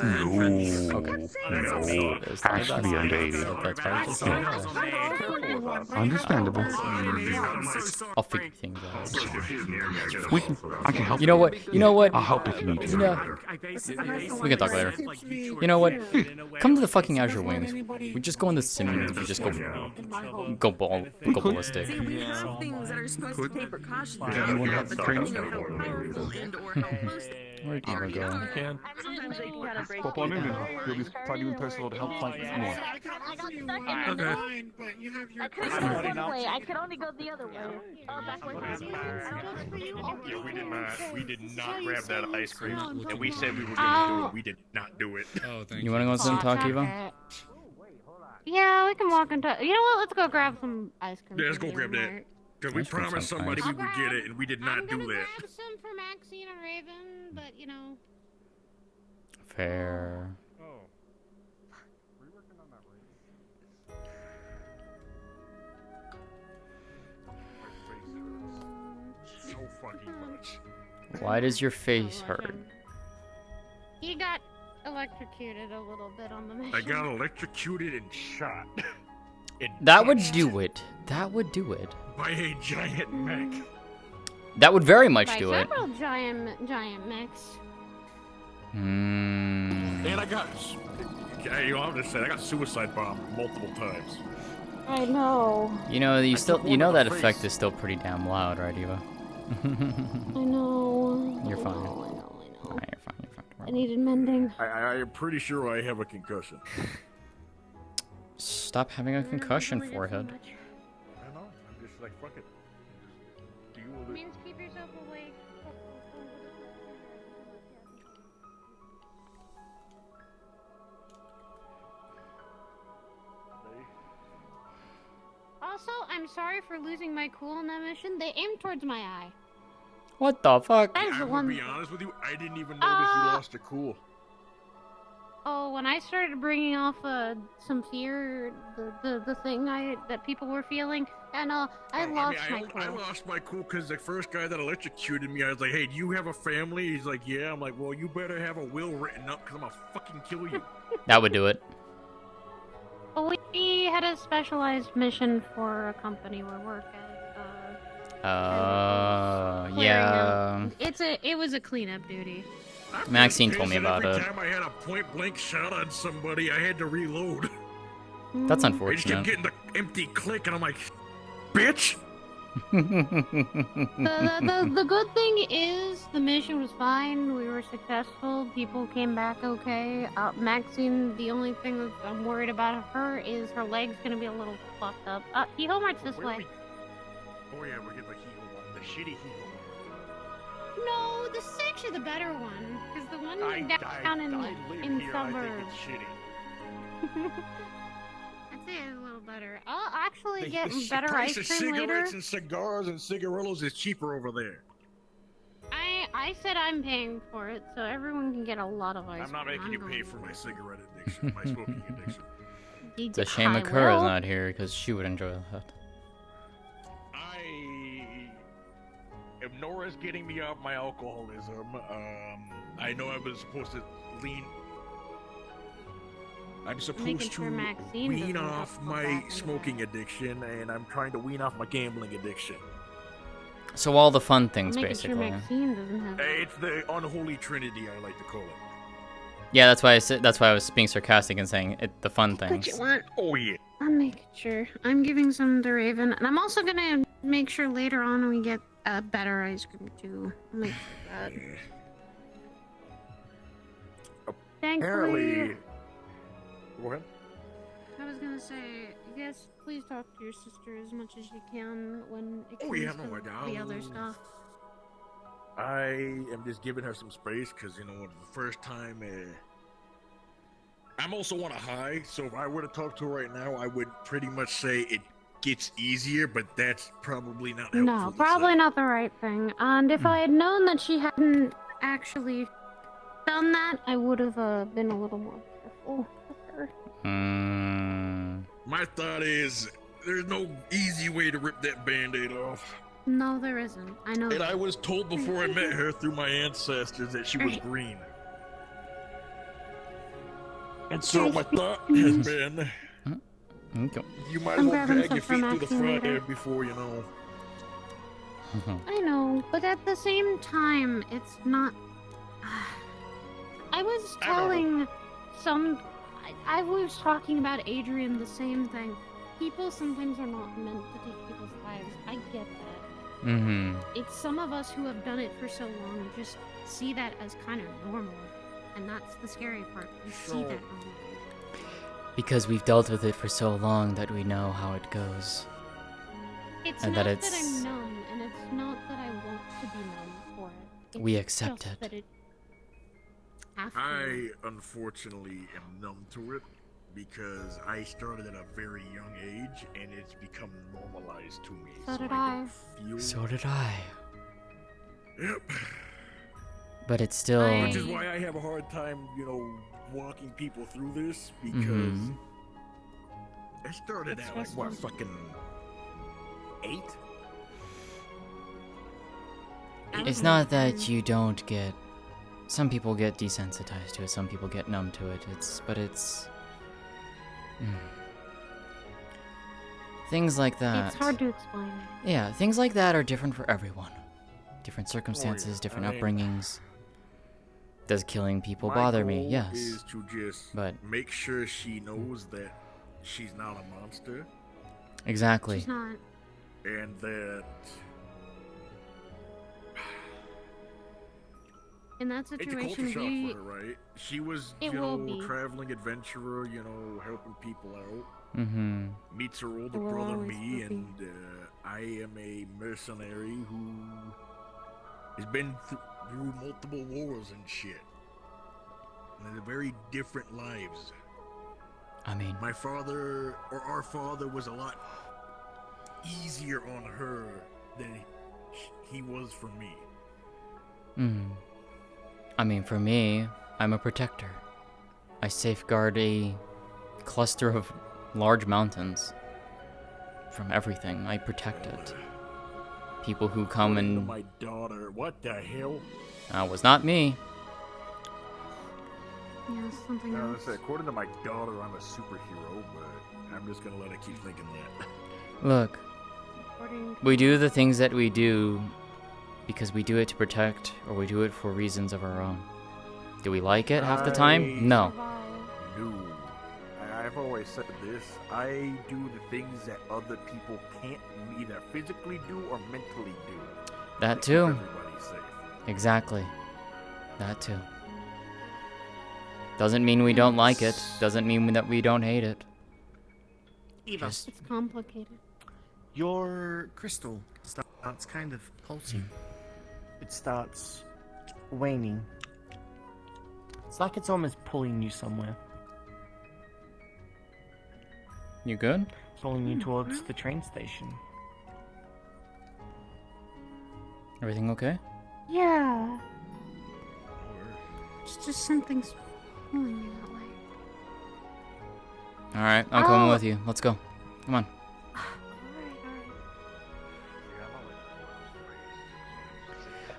Speaker 1: No.
Speaker 2: Okay.
Speaker 1: No. Has to be under 80.
Speaker 2: That's fine.
Speaker 1: Understandable.
Speaker 2: I'll figure things out.
Speaker 1: I can help.
Speaker 2: You know what? You know what?
Speaker 1: I'll help if you need to.
Speaker 2: You know, we can talk later. You know what? Come to the fucking Azure Wings. We just go in the Simmons. We just go ballistic.
Speaker 16: some things that are supposed to take precautions.
Speaker 1: You want to help the training?
Speaker 2: Where'd Eva go?
Speaker 16: Sometimes they kind of break.
Speaker 1: Pop on in there. You'll be fighting in Percival to help fight more.
Speaker 19: Okay.
Speaker 10: I can only go the other way.
Speaker 11: Yeah, we did not grab that ice cream, and we said we were going to do it. We did not do it.
Speaker 20: Oh, thank
Speaker 2: You want to go inside and talk, Eva?
Speaker 4: Yeah, we can walk into. You know what? Let's go grab some ice cream.
Speaker 11: Yeah, let's go grab that. Because we
Speaker 2: Ice cream
Speaker 11: promised
Speaker 2: sounds
Speaker 11: somebody
Speaker 2: nice.
Speaker 11: we would get it, and we did not do that.
Speaker 4: Grab some for Maxine and Raven, but you know.
Speaker 2: Fair.
Speaker 11: So fucking much.
Speaker 2: Why does your face hurt?
Speaker 4: He got electrocuted a little bit on the mission.
Speaker 11: I got electrocuted and shot.
Speaker 2: That would do it. That would do it.
Speaker 11: By a giant mech.
Speaker 2: That would very much
Speaker 4: By
Speaker 2: do it.
Speaker 4: several giant mechs.
Speaker 11: And I got, I'm just saying, I got suicide bombed multiple times.
Speaker 4: I know.
Speaker 2: You know, you know that effect is still pretty damn loud, right, Eva?
Speaker 4: I know.
Speaker 2: You're fine.
Speaker 4: I know.
Speaker 2: Alright, you're fine. You're fine.
Speaker 4: I needed mending.
Speaker 11: I'm pretty sure I have a concussion.
Speaker 2: Stop having a concussion, forehead.
Speaker 11: I know. I'm just like, fuck it. Do you
Speaker 4: Means keep yourself awake. Also, I'm sorry for losing my cool on that mission. They aimed towards my eye.
Speaker 2: What the fuck?
Speaker 4: That is the
Speaker 11: I'm
Speaker 4: one.
Speaker 11: gonna be honest with you, I didn't even notice you lost your cool.
Speaker 4: Oh, when I started bringing off some fear, the thing that people were feeling, and I lost my cool.
Speaker 11: I lost my cool because the first guy that electrocuted me, I was like, hey, do you have a family? He's like, yeah. I'm like, well, you better have a will written up because I'm gonna fucking kill you.
Speaker 2: That would do it.
Speaker 4: Well, we had a specialized mission for a company we work at.
Speaker 2: Yeah.
Speaker 4: It was a cleanup duty.
Speaker 2: Maxine told me about
Speaker 11: every
Speaker 2: it.
Speaker 11: time I had a point blank shot on somebody, I had to reload.
Speaker 2: That's
Speaker 11: I just
Speaker 2: unfortunate.
Speaker 11: kept getting the empty click, and I'm like, bitch.
Speaker 4: The good thing is the mission was fine. We were successful. People came back okay. Maxine, the only thing that I'm worried about her is her leg's gonna be a little fucked up. He homework's this way.
Speaker 11: Oh yeah, we're getting the Hego, the shitty Hego.
Speaker 4: No, this is actually the better one, because the one down in suburbs. I'd say it's a little better. I'll actually get better ice cream later.
Speaker 11: Cigarettes and cigars and cigarillos is cheaper over there.
Speaker 4: I said I'm paying for it, so everyone can get a lot of ice cream.
Speaker 11: I'm not making you pay for my cigarette addiction, my smoking addiction.
Speaker 2: It's a shame Akura is not here because she would enjoy that.
Speaker 11: If Nora's getting me off my alcoholism, I know I was supposed to lean. I'm supposed to wean off my smoking addiction, and I'm trying to wean off my gambling addiction.
Speaker 2: So all the fun things,
Speaker 4: Sure
Speaker 2: basically.
Speaker 4: Maxine doesn't have
Speaker 11: It's the unholy trinity, I like to call it.
Speaker 2: Yeah, that's why I said. That's why I was being sarcastic and saying the fun things.
Speaker 4: What you want?
Speaker 11: Oh yeah.
Speaker 4: I'm making sure. I'm giving some to Raven, and I'm also gonna make sure later on we get better ice cream too. I'll make sure of that.
Speaker 11: Apparently. Go ahead.
Speaker 4: I was gonna say, yes, please talk to your sister as much as you can when it comes to the other stuff.
Speaker 11: I am just giving her some space because, you know, the first time. I'm also on a high, so if I were to talk to her right now, I would pretty much say it gets easier, but that's probably not helpful.
Speaker 4: No, probably not the right thing. And if I had known that she hadn't actually done that, I would have been a little more careful with her.
Speaker 11: My thought is, there's no easy way to rip that band-aid off.
Speaker 4: No, there isn't. I know.
Speaker 11: And I was told before I met her through my ancestors that she was green. And so my thought has been, you might as well drag your feet through the fire before, you know.
Speaker 4: I know, but at the same time, it's not... I was telling I was talking about Adrian the same thing. People sometimes are not meant to take people's lives. I get that.
Speaker 2: Mm-hmm.
Speaker 4: It's some of us who have done it for so long just see that as kind of normal. And that's the scary part. You see that normal.
Speaker 2: Because we've dealt with it for so long that we know how it goes.
Speaker 4: It's
Speaker 2: and
Speaker 4: not
Speaker 2: that
Speaker 4: that I'm numb, and it's not that I want to be numb for it.
Speaker 2: We accept
Speaker 4: just
Speaker 2: it.
Speaker 4: That it has to.
Speaker 11: I, unfortunately, am numb to it because I started at a very young age, and it's become normalized to me.
Speaker 4: So did I.
Speaker 2: So did I.
Speaker 11: Yep.
Speaker 2: But it's still...
Speaker 11: Which is why I have a hard time, you know, walking people through this, because I started at, like, what, fucking 8?
Speaker 2: It's not that you don't get... Some people get desensitized to it, some people get numb to it. But it's... Things like that.
Speaker 4: It's hard to explain.
Speaker 2: Yeah, things like that are different for everyone. Different circumstances, different upbringings. Does killing people bother me? Yes.
Speaker 11: Is to just make sure she knows that she's not a monster.
Speaker 2: Exactly.
Speaker 4: She's not.
Speaker 11: And that...
Speaker 4: In that situation,
Speaker 11: it's a culture shock for her, right? She was, you know, traveling adventurer, you know, helping people out. Meets her older brother, me, and I am a mercenary who has been through multiple wars and shit. And they're very different lives.
Speaker 2: I mean...
Speaker 11: My father, or our father, was a lot easier on her than he was for me.
Speaker 2: I mean, for me, I'm a protector. I safeguard a cluster of large mountains from everything. I protect it. People who come and...
Speaker 11: My daughter, what the hell?
Speaker 2: was not me.
Speaker 4: Yeah, something else.
Speaker 11: According to my daughter, I'm a superhero, but I'm just gonna let her keep thinking that.
Speaker 2: Look, we do the things that we do because we do it to protect, or we do it for reasons of our own. Do we like it half the time? No.
Speaker 11: No. I've always said this. I do the things that other people can't either physically do or mentally do.
Speaker 2: That
Speaker 11: to
Speaker 2: too.
Speaker 11: keep everybody safe.
Speaker 2: Exactly. That too. Doesn't mean we don't like it. Doesn't mean that we don't hate it.
Speaker 8: Eva.
Speaker 4: It's complicated.
Speaker 8: Your crystal starts kind of pulsing. It starts waning. It's like it's almost pulling you somewhere.
Speaker 2: You good?
Speaker 8: Pulling you towards the train station.
Speaker 2: Everything okay?
Speaker 4: Yeah. It's just something's pulling me that way.
Speaker 2: Alright, I'm coming with you. Let's go. Come on.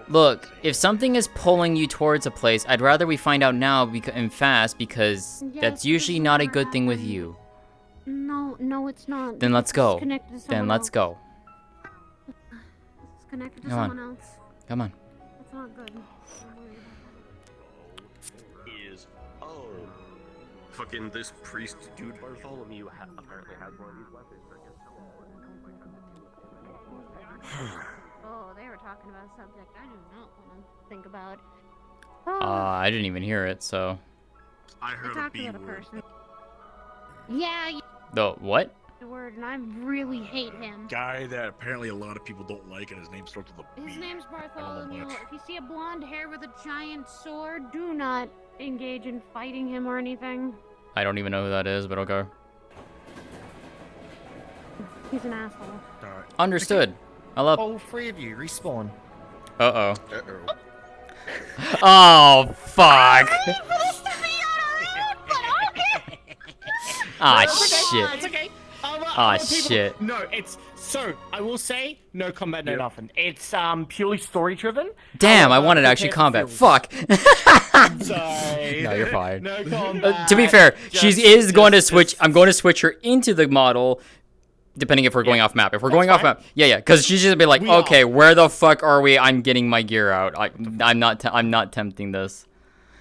Speaker 2: Look, if something is pulling you towards a place, I'd rather we find out now and fast because that's usually not a good thing with you.
Speaker 4: No, it's not.
Speaker 2: Then let's go.
Speaker 4: It's connected to
Speaker 2: Then
Speaker 4: someone
Speaker 2: let's
Speaker 4: else.
Speaker 2: go.
Speaker 4: It's connected to
Speaker 2: Come on.
Speaker 4: someone else.
Speaker 2: Come on.
Speaker 4: That's not good.
Speaker 19: Is fucking this priest dude Bartholomew apparently has one of these weapons.
Speaker 4: Oh, they were talking about a subject I do not want to think about.
Speaker 2: I didn't even hear it, so.
Speaker 11: I
Speaker 4: They talked about a person. Yeah,
Speaker 2: The what?
Speaker 4: the word, and I really hate him.
Speaker 11: Guy that apparently a lot of people don't like, and his name starts with a B.
Speaker 4: His name's Bartholomew.
Speaker 11: much.
Speaker 4: If you see a blonde hair with a giant sword, do not engage in fighting him or anything.
Speaker 2: I don't even know who that is, but okay.
Speaker 4: He's an asshole.
Speaker 2: Understood. I love.
Speaker 8: All three of you respawn.
Speaker 2: Uh-oh. Oh, fuck. Ah, shit.
Speaker 8: It's okay.
Speaker 2: Ah, shit.
Speaker 8: No, it's so. I will say, no combat, no nothing. It's purely story driven.
Speaker 2: Damn, I wanted actually combat. Fuck.
Speaker 8: Sorry.
Speaker 2: No, you're fine.
Speaker 8: No combat.
Speaker 2: To be fair, she is going to switch. I'm going to switch her into the model, depending if we're going off map. If we're going off map, yeah, because she's just be like, okay, where the fuck are we? I'm getting my gear out. I'm not tempting this.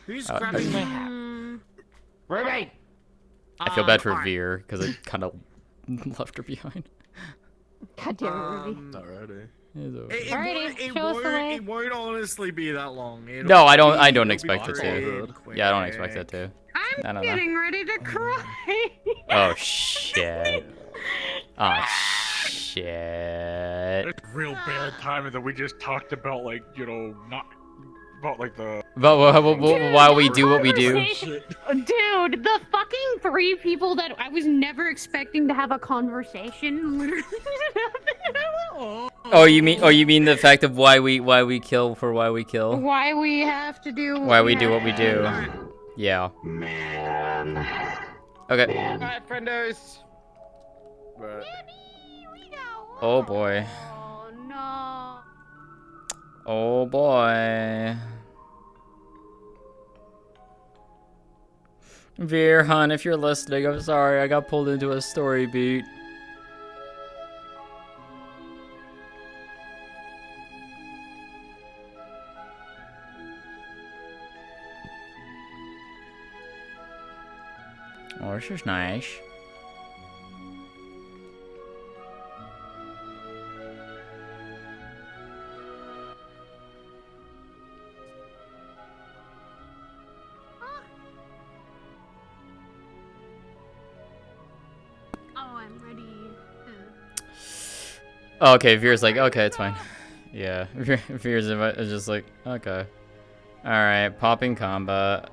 Speaker 8: Who's grabbing my hat? Ruby.
Speaker 2: I feel bad for Veer because I kind of left her behind.
Speaker 4: God damn it, Ruby.
Speaker 11: Alrighty.
Speaker 8: It won't honestly be that long.
Speaker 2: No, I don't expect it to. Yeah, I don't expect it to.
Speaker 4: I'm getting ready to cry.
Speaker 2: Oh shit. Oh shit.
Speaker 1: It's real bad timing that we just talked about, like, you know, not about like the.
Speaker 2: But why we do what we do.
Speaker 4: Dude, the fucking three people that I was never expecting to have a conversation literally happened.
Speaker 2: Oh, you mean the fact of why we kill for why we kill?
Speaker 4: Why we have to do
Speaker 2: Why we do what we do? Yeah.
Speaker 18: Man.
Speaker 2: Okay.
Speaker 8: Alright, friendos.
Speaker 2: Oh boy.
Speaker 4: Oh no.
Speaker 2: Oh boy. Veer, hun, if you're listening, I'm sorry. I got pulled into a story beat. Oh, this is nice.
Speaker 4: Oh, I'm ready.
Speaker 2: Oh, okay, Veer's like, okay, it's fine. Yeah, Veer's is just like, okay. Alright, popping combat.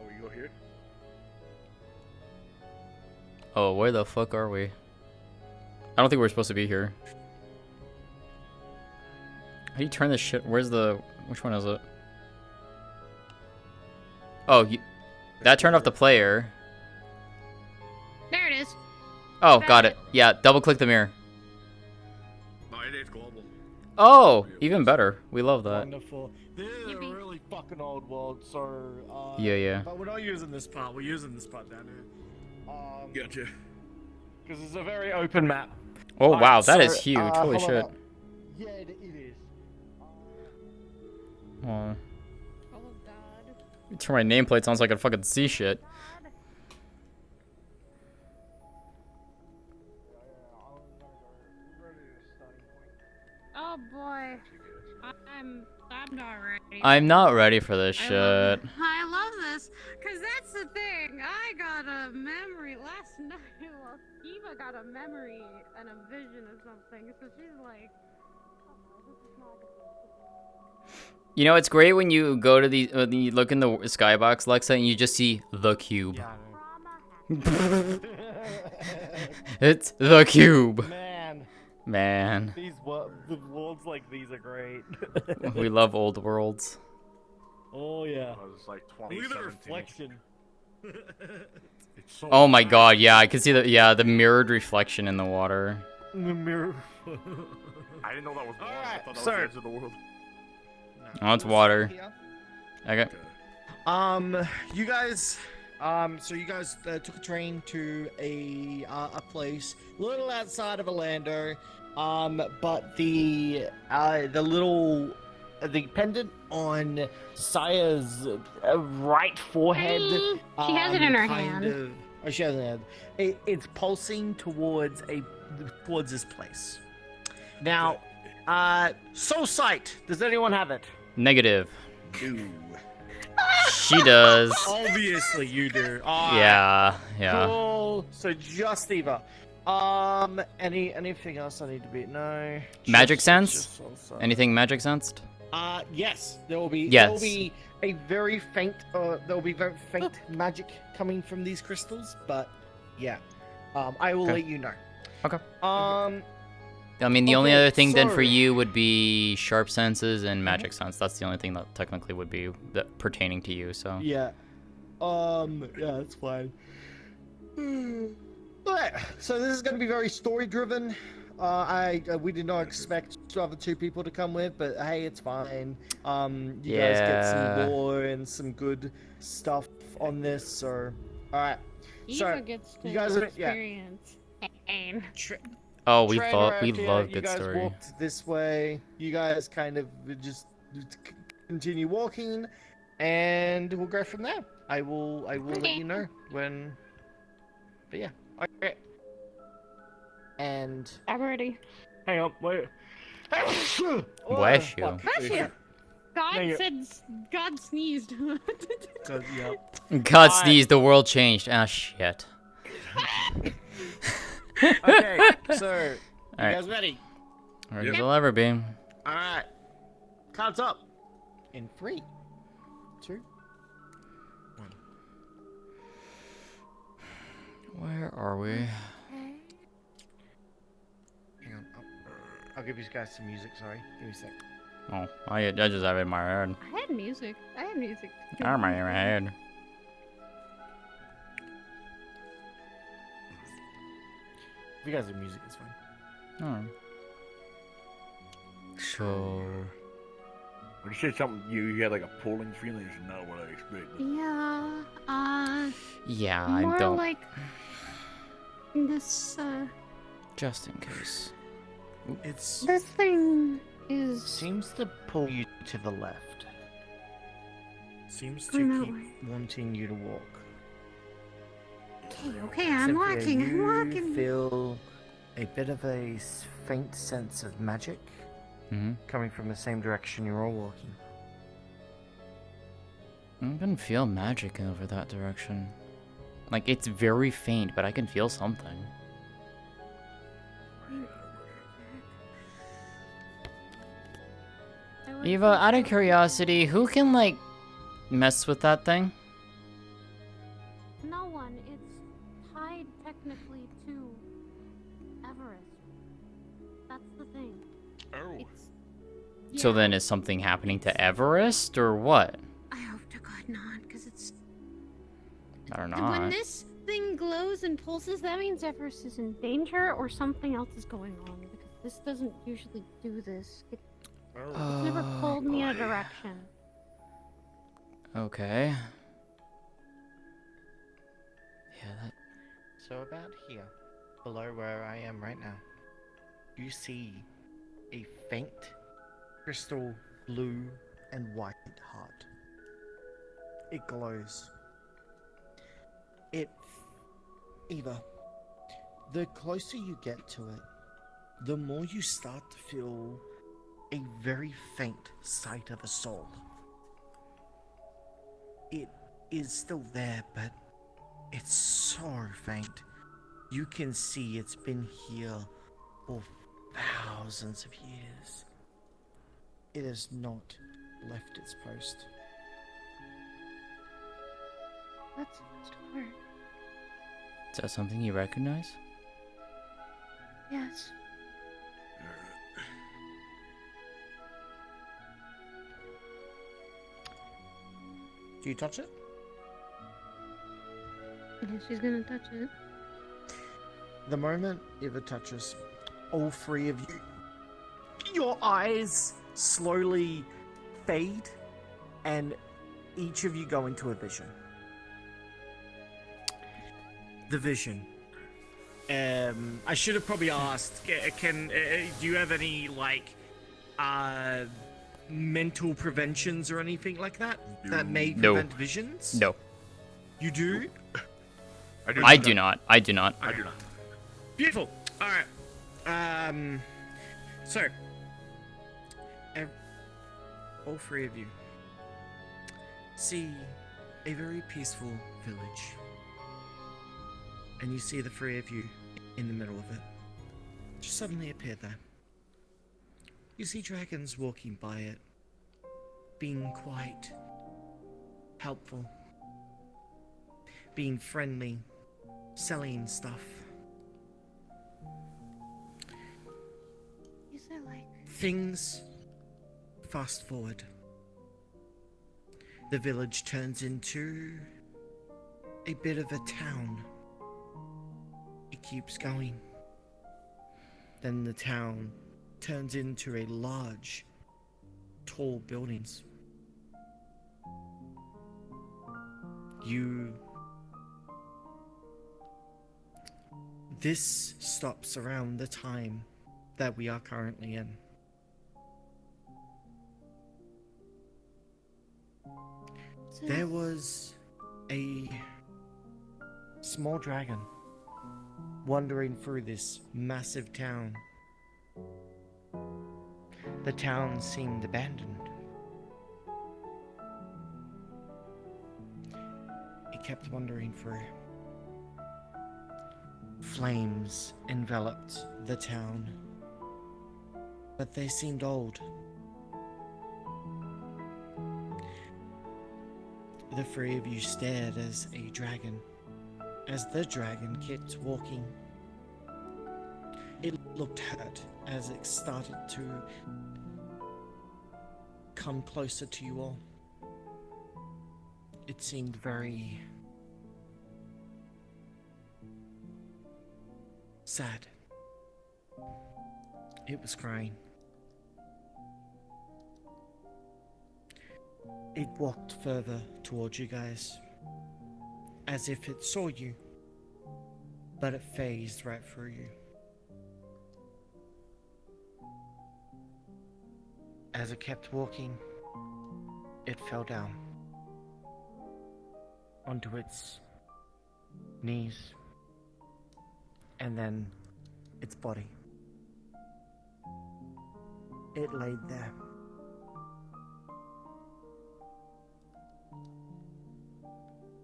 Speaker 11: Oh, you go here?
Speaker 2: Oh, where the fuck are we? I don't think we're supposed to be here. How do you turn this shit? Where's the... Which one is it? Oh, that turned off the player.
Speaker 4: There it is.
Speaker 2: Oh, got it. Yeah, double click the mirror.
Speaker 11: No, it is global.
Speaker 2: Oh, even better. We love that.
Speaker 8: Wonderful. This is a really fucking old world, so
Speaker 2: Yeah.
Speaker 8: But we're not using this part. We're using this part down here.
Speaker 11: Gotcha.
Speaker 8: Because it's a very open map.
Speaker 2: Oh
Speaker 8: Alright,
Speaker 2: wow, that
Speaker 8: so,
Speaker 2: is huge. Holy
Speaker 8: hold
Speaker 2: shit.
Speaker 8: on. Yeah, it is.
Speaker 2: Oh. You turn my nameplate sounds like I fucking see shit.
Speaker 4: Oh boy. I'm not ready.
Speaker 2: I'm not ready for this shit.
Speaker 4: I love this, cause that's the thing. I got a memory last night. Well, Eva got a memory and a vision of something, so she's like,
Speaker 2: You know, it's great when you go to the, you look in the skybox, Lexa, and you just see the cube. It's the cube. Man.
Speaker 8: These the worlds like these are great.
Speaker 2: We love old worlds.
Speaker 8: Oh yeah.
Speaker 11: It's like
Speaker 8: Look at the reflection.
Speaker 11: It's so
Speaker 2: Oh my god, yeah, I can see the mirrored reflection in the water.
Speaker 8: The mirror.
Speaker 11: I didn't know that was water. I thought that was
Speaker 8: sir.
Speaker 11: the edge of the world.
Speaker 2: Oh, it's water. Okay.
Speaker 8: You guys, so you guys took a train to a place a little outside of Orlando, but the pendant on Saya's right forehead.
Speaker 4: She has it in her
Speaker 8: kind
Speaker 4: hand.
Speaker 8: of- oh, she has it in her hand. It's pulsing towards this place. Now, soul sight. Does anyone have it?
Speaker 2: Negative.
Speaker 8: No.
Speaker 2: She does.
Speaker 8: Obviously you do.
Speaker 2: Yeah.
Speaker 8: Cool. So just Eva. Anything else I need to be? No.
Speaker 2: Magic
Speaker 8: Just
Speaker 2: sense?
Speaker 8: soul sight.
Speaker 2: Anything magic sensed?
Speaker 8: Yes. There will be.
Speaker 2: Yes.
Speaker 8: There will be a very faint. There will be very faint magic coming from these crystals, but yeah. I will
Speaker 2: Okay.
Speaker 8: let you know.
Speaker 2: Okay.
Speaker 8: I
Speaker 2: mean, the only
Speaker 8: Okay,
Speaker 2: other thing then for
Speaker 8: so-
Speaker 2: you would be sharp senses and magic sense. That's the only thing that technically would be pertaining to you. So.
Speaker 8: Yeah. Yeah, that's fine. Alright, so this is going to be very story driven. We did not expect the other two people to come with, but hey, it's fine. You guys get some
Speaker 2: Yeah.
Speaker 8: lore and some good stuff on this, so alright.
Speaker 4: Eva gets to
Speaker 8: you guys are
Speaker 4: experience pain.
Speaker 2: Oh, we
Speaker 8: Train
Speaker 2: love
Speaker 8: arrived here,
Speaker 2: love
Speaker 8: you
Speaker 2: good
Speaker 8: guys
Speaker 2: story.
Speaker 8: walked this way. You guys kind of just continue walking, and we'll go from there. I will let you know when. But yeah, okay. And
Speaker 4: I'm ready.
Speaker 8: hang on, wait.
Speaker 2: Bless you.
Speaker 4: Bless you. God
Speaker 8: No, you-
Speaker 4: said, God sneezed.
Speaker 2: God sneezed, the world changed. Ah, shit.
Speaker 8: Okay, so you
Speaker 2: Alright.
Speaker 8: guys ready?
Speaker 2: Ready as I'll ever be.
Speaker 8: All right. Counts up. In 3, 2, 1.
Speaker 2: Where are we?
Speaker 8: Hang on. I'll give you guys some music. Sorry. Give me a sec.
Speaker 2: Oh, I just have it in my head.
Speaker 4: I had music.
Speaker 2: I'm in my head.
Speaker 8: If you guys have music, it's fine.
Speaker 2: Oh. So.
Speaker 11: When you said something, you had like a pulling feeling. It's not what I expected.
Speaker 4: Yeah,
Speaker 2: Yeah,
Speaker 4: more
Speaker 2: I don't.
Speaker 4: like this,
Speaker 2: Just in case.
Speaker 8: It's
Speaker 4: this thing is...
Speaker 8: seems to pull you to the left. Seems
Speaker 4: Going
Speaker 8: to
Speaker 4: that
Speaker 8: keep
Speaker 4: way.
Speaker 8: wanting you to walk.
Speaker 4: Okay, I'm walking, I'm
Speaker 8: you
Speaker 4: walking.
Speaker 8: feel a bit of a faint sense of magic coming from the same direction you're all walking.
Speaker 2: I can feel magic over that direction. Like, it's very faint, but I can feel something. Eva, out of curiosity, who can, like, mess with that thing?
Speaker 4: No one. It's tied technically to Everest. That's the thing.
Speaker 11: Oh.
Speaker 2: So then is something happening to Everest or what?
Speaker 4: I hope to God not, because it's...
Speaker 2: Or
Speaker 4: When
Speaker 2: not.
Speaker 4: this thing glows and pulses, that means Everest is in danger or something else is going on, because this doesn't usually do this. It's never pulled me in a direction.
Speaker 2: Okay. Yeah, that...
Speaker 8: So about here, below where I am right now, you see a faint crystal blue and white heart. It glows. Eva, the closer you get to it, the more you start to feel a very faint sight of a soul. It is still there, but it's so faint. You can see it's been here for thousands of years. It has not left its post.
Speaker 4: That's hard.
Speaker 2: Is that something you recognize?
Speaker 4: Yes.
Speaker 8: Do you touch it?
Speaker 4: Yeah, she's gonna touch it.
Speaker 8: The moment Eva touches, all three of you, your eyes slowly fade, and each of you go into a vision. The vision.
Speaker 17: I should have probably asked. Do you have any mental preventions or anything like that that may
Speaker 2: No.
Speaker 17: prevent visions?
Speaker 2: No.
Speaker 17: You do?
Speaker 2: I do not. I do not.
Speaker 17: I do not. Beautiful. All right. So, all three of you see a very peaceful village, and you see the three of you in the middle of it. Just suddenly appear there. You see dragons walking by it, being quite helpful, being friendly, selling stuff.
Speaker 4: Is there
Speaker 17: Things fast forward. The village turns into a bit of a town. It keeps going. Then the town turns into a large, tall buildings. This stops around the time that we are currently in. There was a small dragon wandering through this massive town. The town seemed abandoned. It kept wandering through. Flames enveloped the town, but they seemed old. The three of you stared as the dragon kept walking. It looked hurt as it started to come closer to you all. It seemed very sad. It was crying. It walked further towards you guys, as if it saw you, but it phased right through you. As it kept walking, it fell down onto its knees, and then its body. It laid there.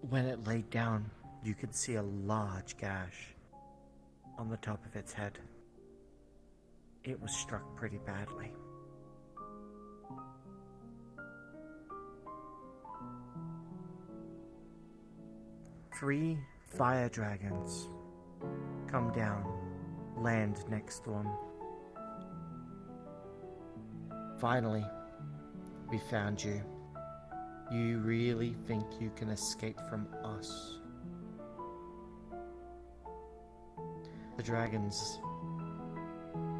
Speaker 17: When it laid down, you could see a large gash on the top of its head. It was struck pretty badly. Three fire dragons come down, land next to him.
Speaker 8: Finally, we found you. You really think you can escape from us? The dragons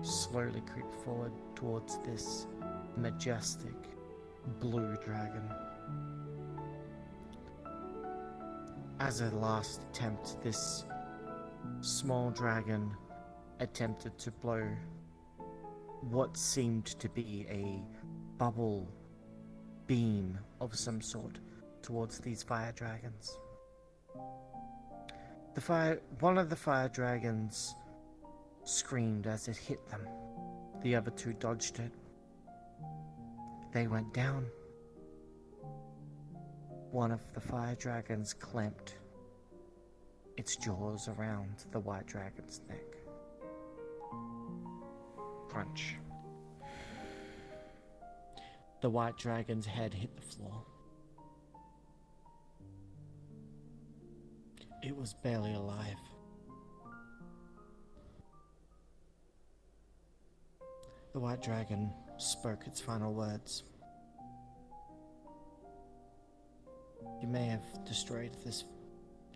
Speaker 8: slowly creep forward towards this majestic blue dragon. As a last attempt, this small dragon attempted to blow what seemed to be a bubble beam of some sort towards these fire dragons. One of the fire dragons screamed as it hit them. The other two dodged it. They went down. One of the fire dragons clamped its jaws around the white dragon's neck. Crunch. The white dragon's head hit the floor. It was barely alive. The white dragon spoke its final words. You may have destroyed this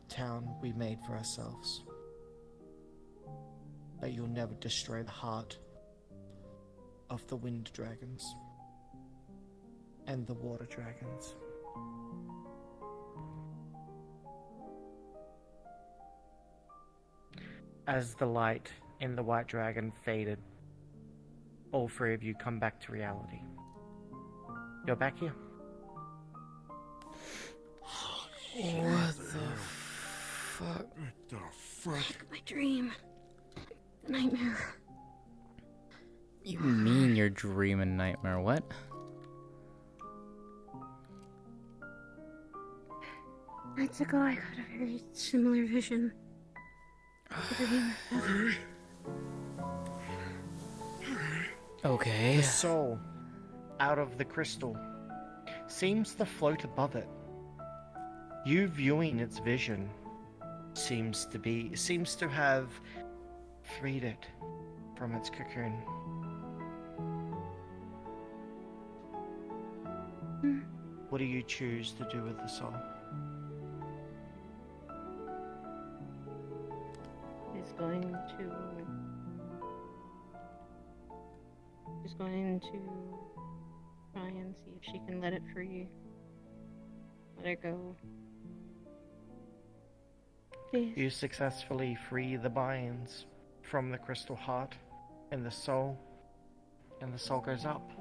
Speaker 8: town we made for ourselves, but you'll never destroy the heart of the wind dragons and the water dragons. As the light in the white dragon faded, all three of you come back to reality. You're back here.
Speaker 2: What the fuck?
Speaker 11: What the fuck?
Speaker 4: My dream. Nightmare.
Speaker 2: You mean your dream and nightmare? What?
Speaker 4: Nights ago, I got a very similar vision.
Speaker 2: Okay.
Speaker 8: The soul out of the crystal seems to float above it. You viewing its vision seems to have freed it from its cocoon. What do you choose to do with the soul?
Speaker 4: She's going to try and see if she can let it free. Let it go. Please.
Speaker 8: You successfully free the binds from the crystal heart and the soul goes up.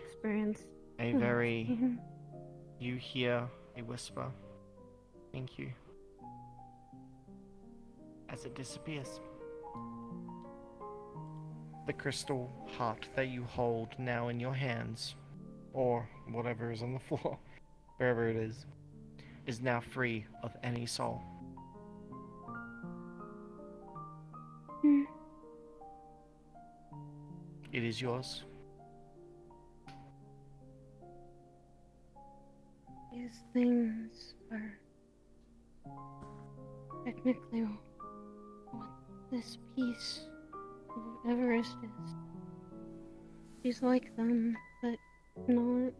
Speaker 4: Experience.
Speaker 8: You hear a whisper. Thank you. As it disappears. The crystal heart that you hold now in your hands, or whatever is on the floor, wherever it is now free of any soul. It is yours.
Speaker 4: These things are technically what this piece of Everest is. She's like them, but not.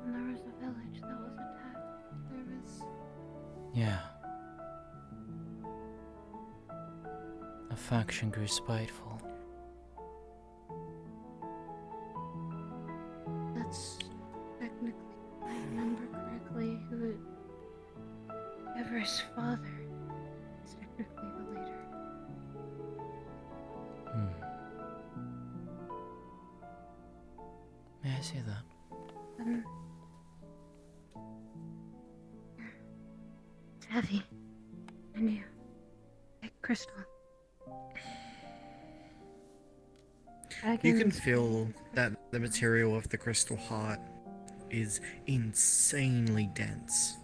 Speaker 4: And there was a village that was attacked. There was.
Speaker 2: Yeah. A faction grew spiteful.
Speaker 4: That's technically, if I remember correctly, who Everest's father is technically the leader.
Speaker 2: May I see that?
Speaker 4: It's heavy. And you. Like crystal.
Speaker 8: You can feel that the material of the crystal heart is insanely dense.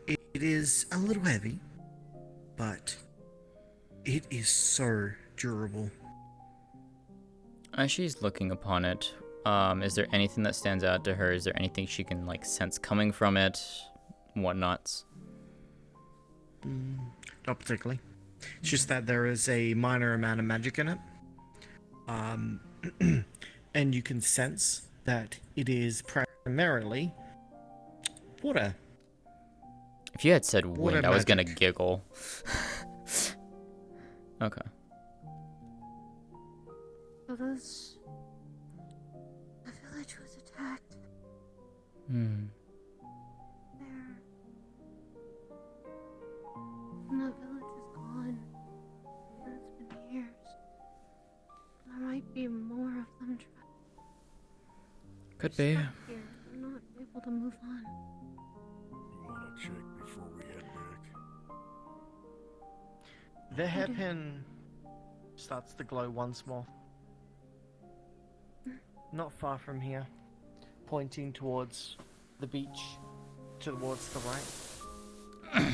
Speaker 8: It is a little heavy, but it is so durable.
Speaker 2: As she's looking upon it, is there anything that stands out to her? Is there anything she can like sense coming from it? Whatnots?
Speaker 8: Not particularly. It's just that there is a minor amount of magic in it. And you can sense that it is primarily water.
Speaker 2: If you had said
Speaker 8: Water
Speaker 2: wind, I was gonna
Speaker 8: magic.
Speaker 2: giggle. Okay.
Speaker 4: So this... The village was attacked.
Speaker 2: Hmm.
Speaker 4: There. And the village is gone. And it's been years. There might be more of them trapped.
Speaker 2: Could be.
Speaker 4: Stuck here. They're not able to move on.
Speaker 11: You wanna check before we head back?
Speaker 8: The hairpin starts to glow once more. Not far from here, pointing towards the beach, towards the right.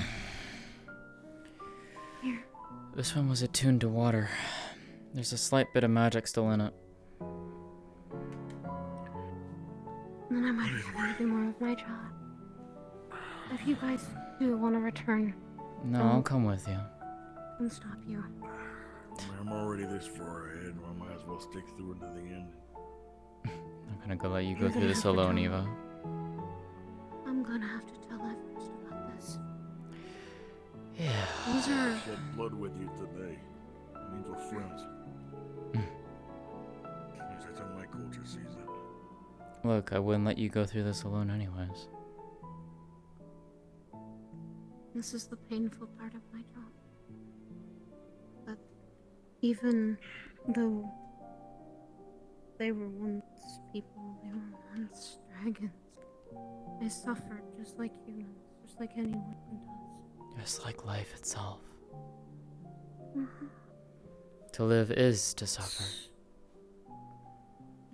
Speaker 4: Here.
Speaker 2: This one was attuned to water. There's a slight bit of magic still in it.
Speaker 4: Then I might be able to do more of my job. If you guys do want to return,
Speaker 2: No, I'll come with you.
Speaker 4: I can stop you.
Speaker 11: I'm already this far ahead, I might as well stick through to the end.
Speaker 2: I'm gonna go let you go through this alone, Eva.
Speaker 4: I'm gonna have to tell Everest about this.
Speaker 2: Yeah.
Speaker 4: These are...
Speaker 11: Shed blood with you today. It means we're friends. At least that's how my culture sees it.
Speaker 2: Look, I wouldn't let you go through this alone anyways.
Speaker 4: This is the painful part of my job. That even though they were once people, they were once dragons, I suffered just like humans, just like anyone does.
Speaker 2: Just like life itself.
Speaker 4: Mhm.
Speaker 2: To live is to suffer.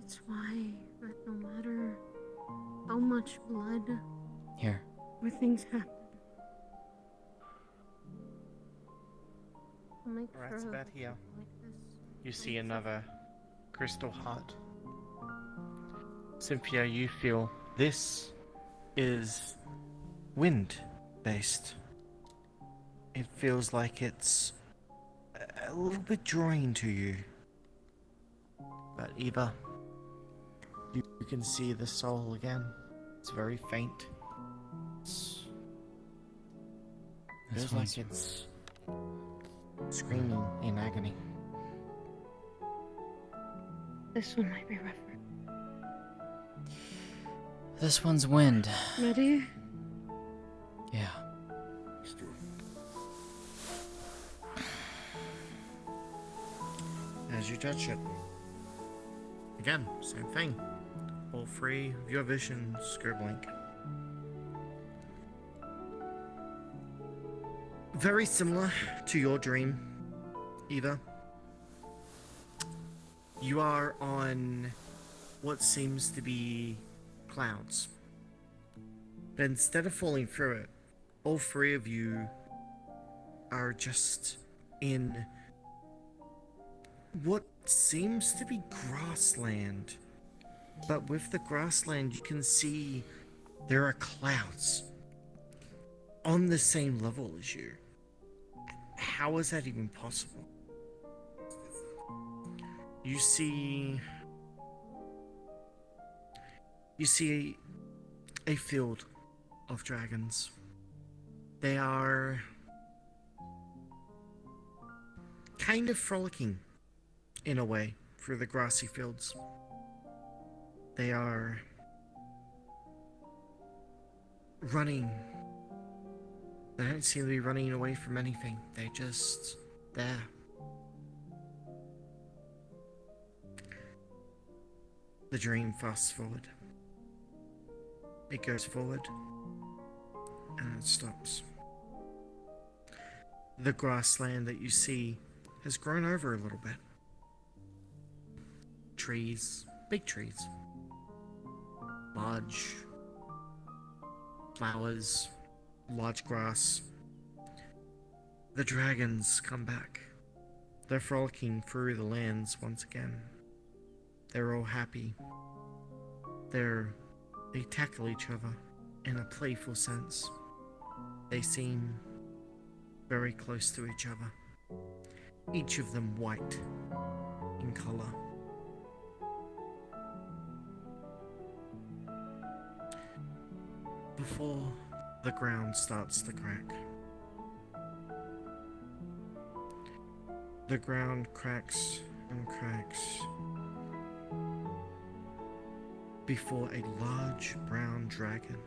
Speaker 4: It's why that no matter how much blood
Speaker 2: Here.
Speaker 4: or things happen, I'll make
Speaker 8: Right
Speaker 4: sure
Speaker 8: about here,
Speaker 4: like this.
Speaker 8: you see another crystal heart. Cynthia, you feel this is wind-based. It feels like it's a little bit drawing to you. But Eva, you can see the soul again. It's very faint. It's
Speaker 2: This
Speaker 8: feels
Speaker 2: one's-
Speaker 8: like it's screaming in agony.
Speaker 4: This one might be rougher.
Speaker 2: This one's wind.
Speaker 4: Ready?
Speaker 2: Yeah.
Speaker 8: As you touch it. Again, same thing. All three of your visions go blank. Very similar to your dream, Eva. You are on what seems to be clouds. But instead of falling through it, all three of you are just in what seems to be grassland. But with the grassland, you can see there are clouds on the same level as you. How is that even possible? You see a field of dragons. They are kind of frolicking in a way through the grassy fields. They are running. They don't seem to be running away from anything. They just there. The dream fast forward. It goes forward and it stops. The grassland that you see has grown over a little bit. Trees, big trees, large flowers, large grass. The dragons come back. They're frolicking through the lands once again. They're all happy. They tackle each other in a playful sense. They seem very close to each other, each of them white in color. Before the ground starts to crack, the ground cracks and cracks before a large brown dragon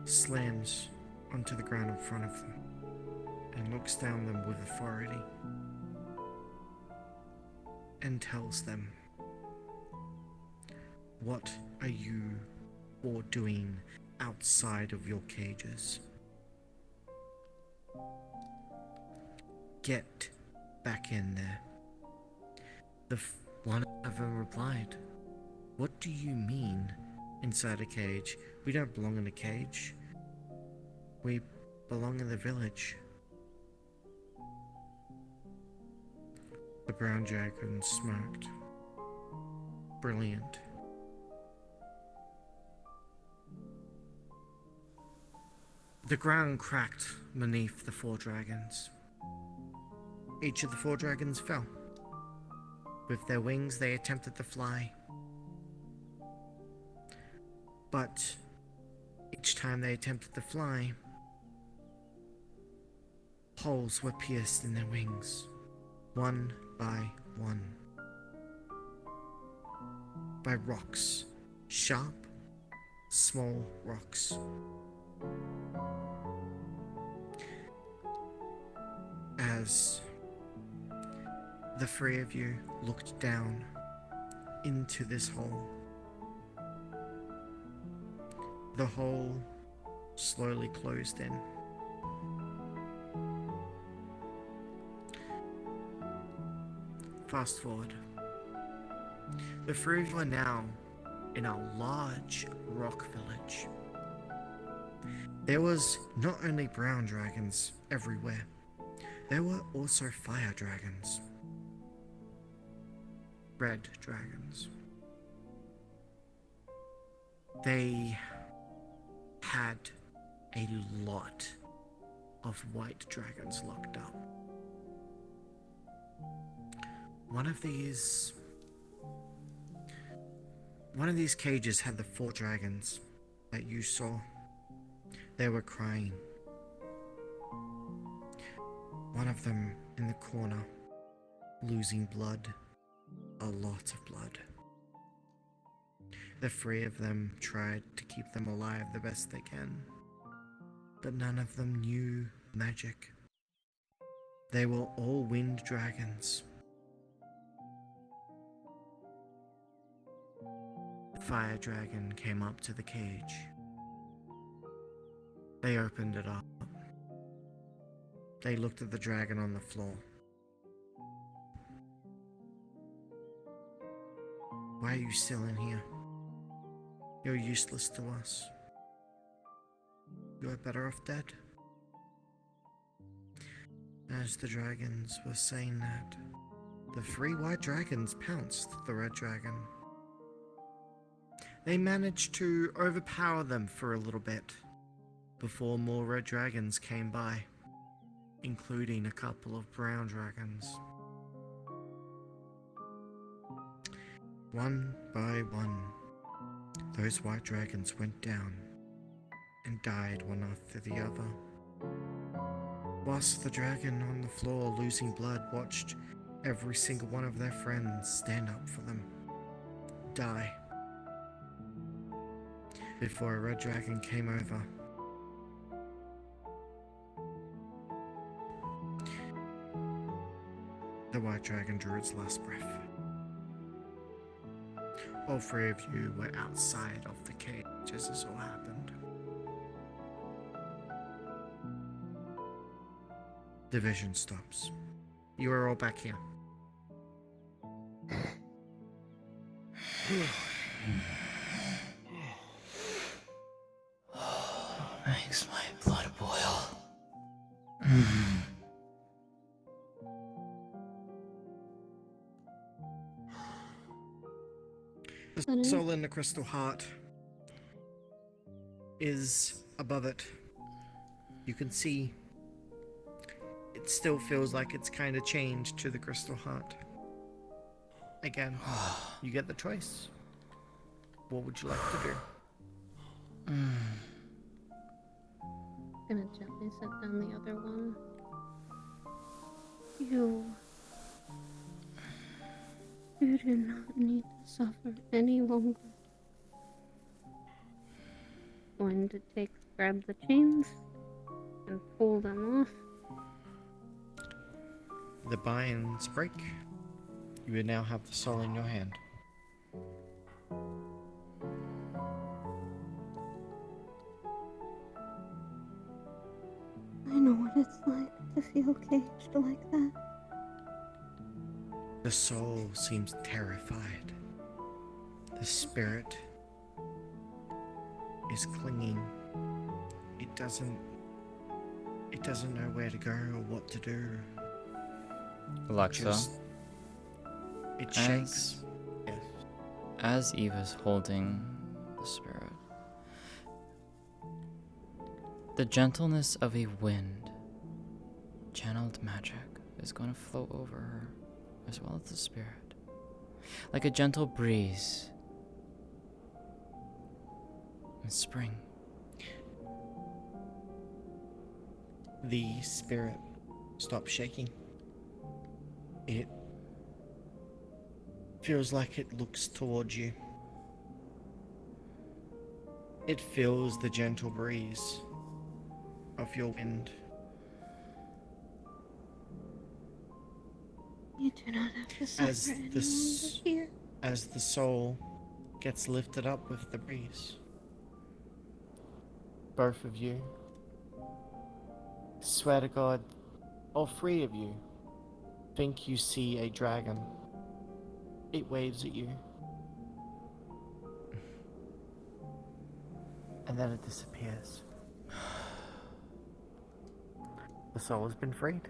Speaker 8: slams onto the ground in front of them and looks down them with authority and tells them, "What are you all doing outside of your cages? Get back in there." One of them replied, "What do you mean, inside a cage? We don't belong in a cage. We belong in the village." The brown dragon smirked. "Brilliant. The ground cracked beneath the 4 dragons. Each of the 4 dragons fell. With their wings, they attempted to fly. But each time they attempted to fly, holes were pierced in their wings, one by one, by rocks, sharp, small rocks. As the 3 of you looked down into this hole, the hole slowly closed in. Fast forward. The 3 of you are now in a large rock village. There was not only brown dragons everywhere, there were also fire dragons, red dragons. They had a lot of white dragons locked up. One of these cages had the 4 dragons that you saw. They were crying. One of them in the corner, losing blood, a lot of blood. The 3 of them tried to keep them alive the best they can, but none of them knew magic. They were all wind dragons. The fire dragon came up to the cage. They opened it up. They looked at the dragon on the floor. "Why are you still in here? You're useless to us. You're better off dead." As the dragons were saying that, the 3 white dragons pounced the red dragon. They managed to overpower them for a little bit before more red dragons came by, including a couple of brown dragons. One by one, those white dragons went down and died one after the other, whilst the dragon on the floor losing blood watched every single one of their friends stand up for them, die, before a red dragon came over. The white dragon drew its last breath. All 3 of you were outside of the cage as this all happened. The vision stops. You are all back here.
Speaker 2: Makes my blood boil.
Speaker 8: The soul in the crystal heart is above it. You can see it still feels like it's kind of changed to the Crystal Heart. Again, you get the choice. What would you like to do?
Speaker 4: Gonna gently set down the other one. You do not need to suffer any longer. Going to grab the chains and pull them off.
Speaker 8: The binds break. You would now have the soul in your hand.
Speaker 4: I know what it's like to feel caged like that.
Speaker 8: The soul seems terrified. The spirit is clinging. It doesn't know where to go or what to do.
Speaker 2: Alexa,
Speaker 8: It shakes. Yes.
Speaker 2: as Eva's holding the spirit, the gentleness of a wind, channeled magic, is going to flow over her, as well as the spirit, like a gentle breeze in spring.
Speaker 8: The spirit stops shaking. It feels like it looks towards you. It feels the gentle breeze of your wind.
Speaker 4: You do not have to suffer
Speaker 8: As
Speaker 4: any longer here.
Speaker 8: as the soul gets lifted up with the breeze, both of you, swear to God, all three of you, think you see a dragon. It waves at you. And then it disappears. The soul has been freed.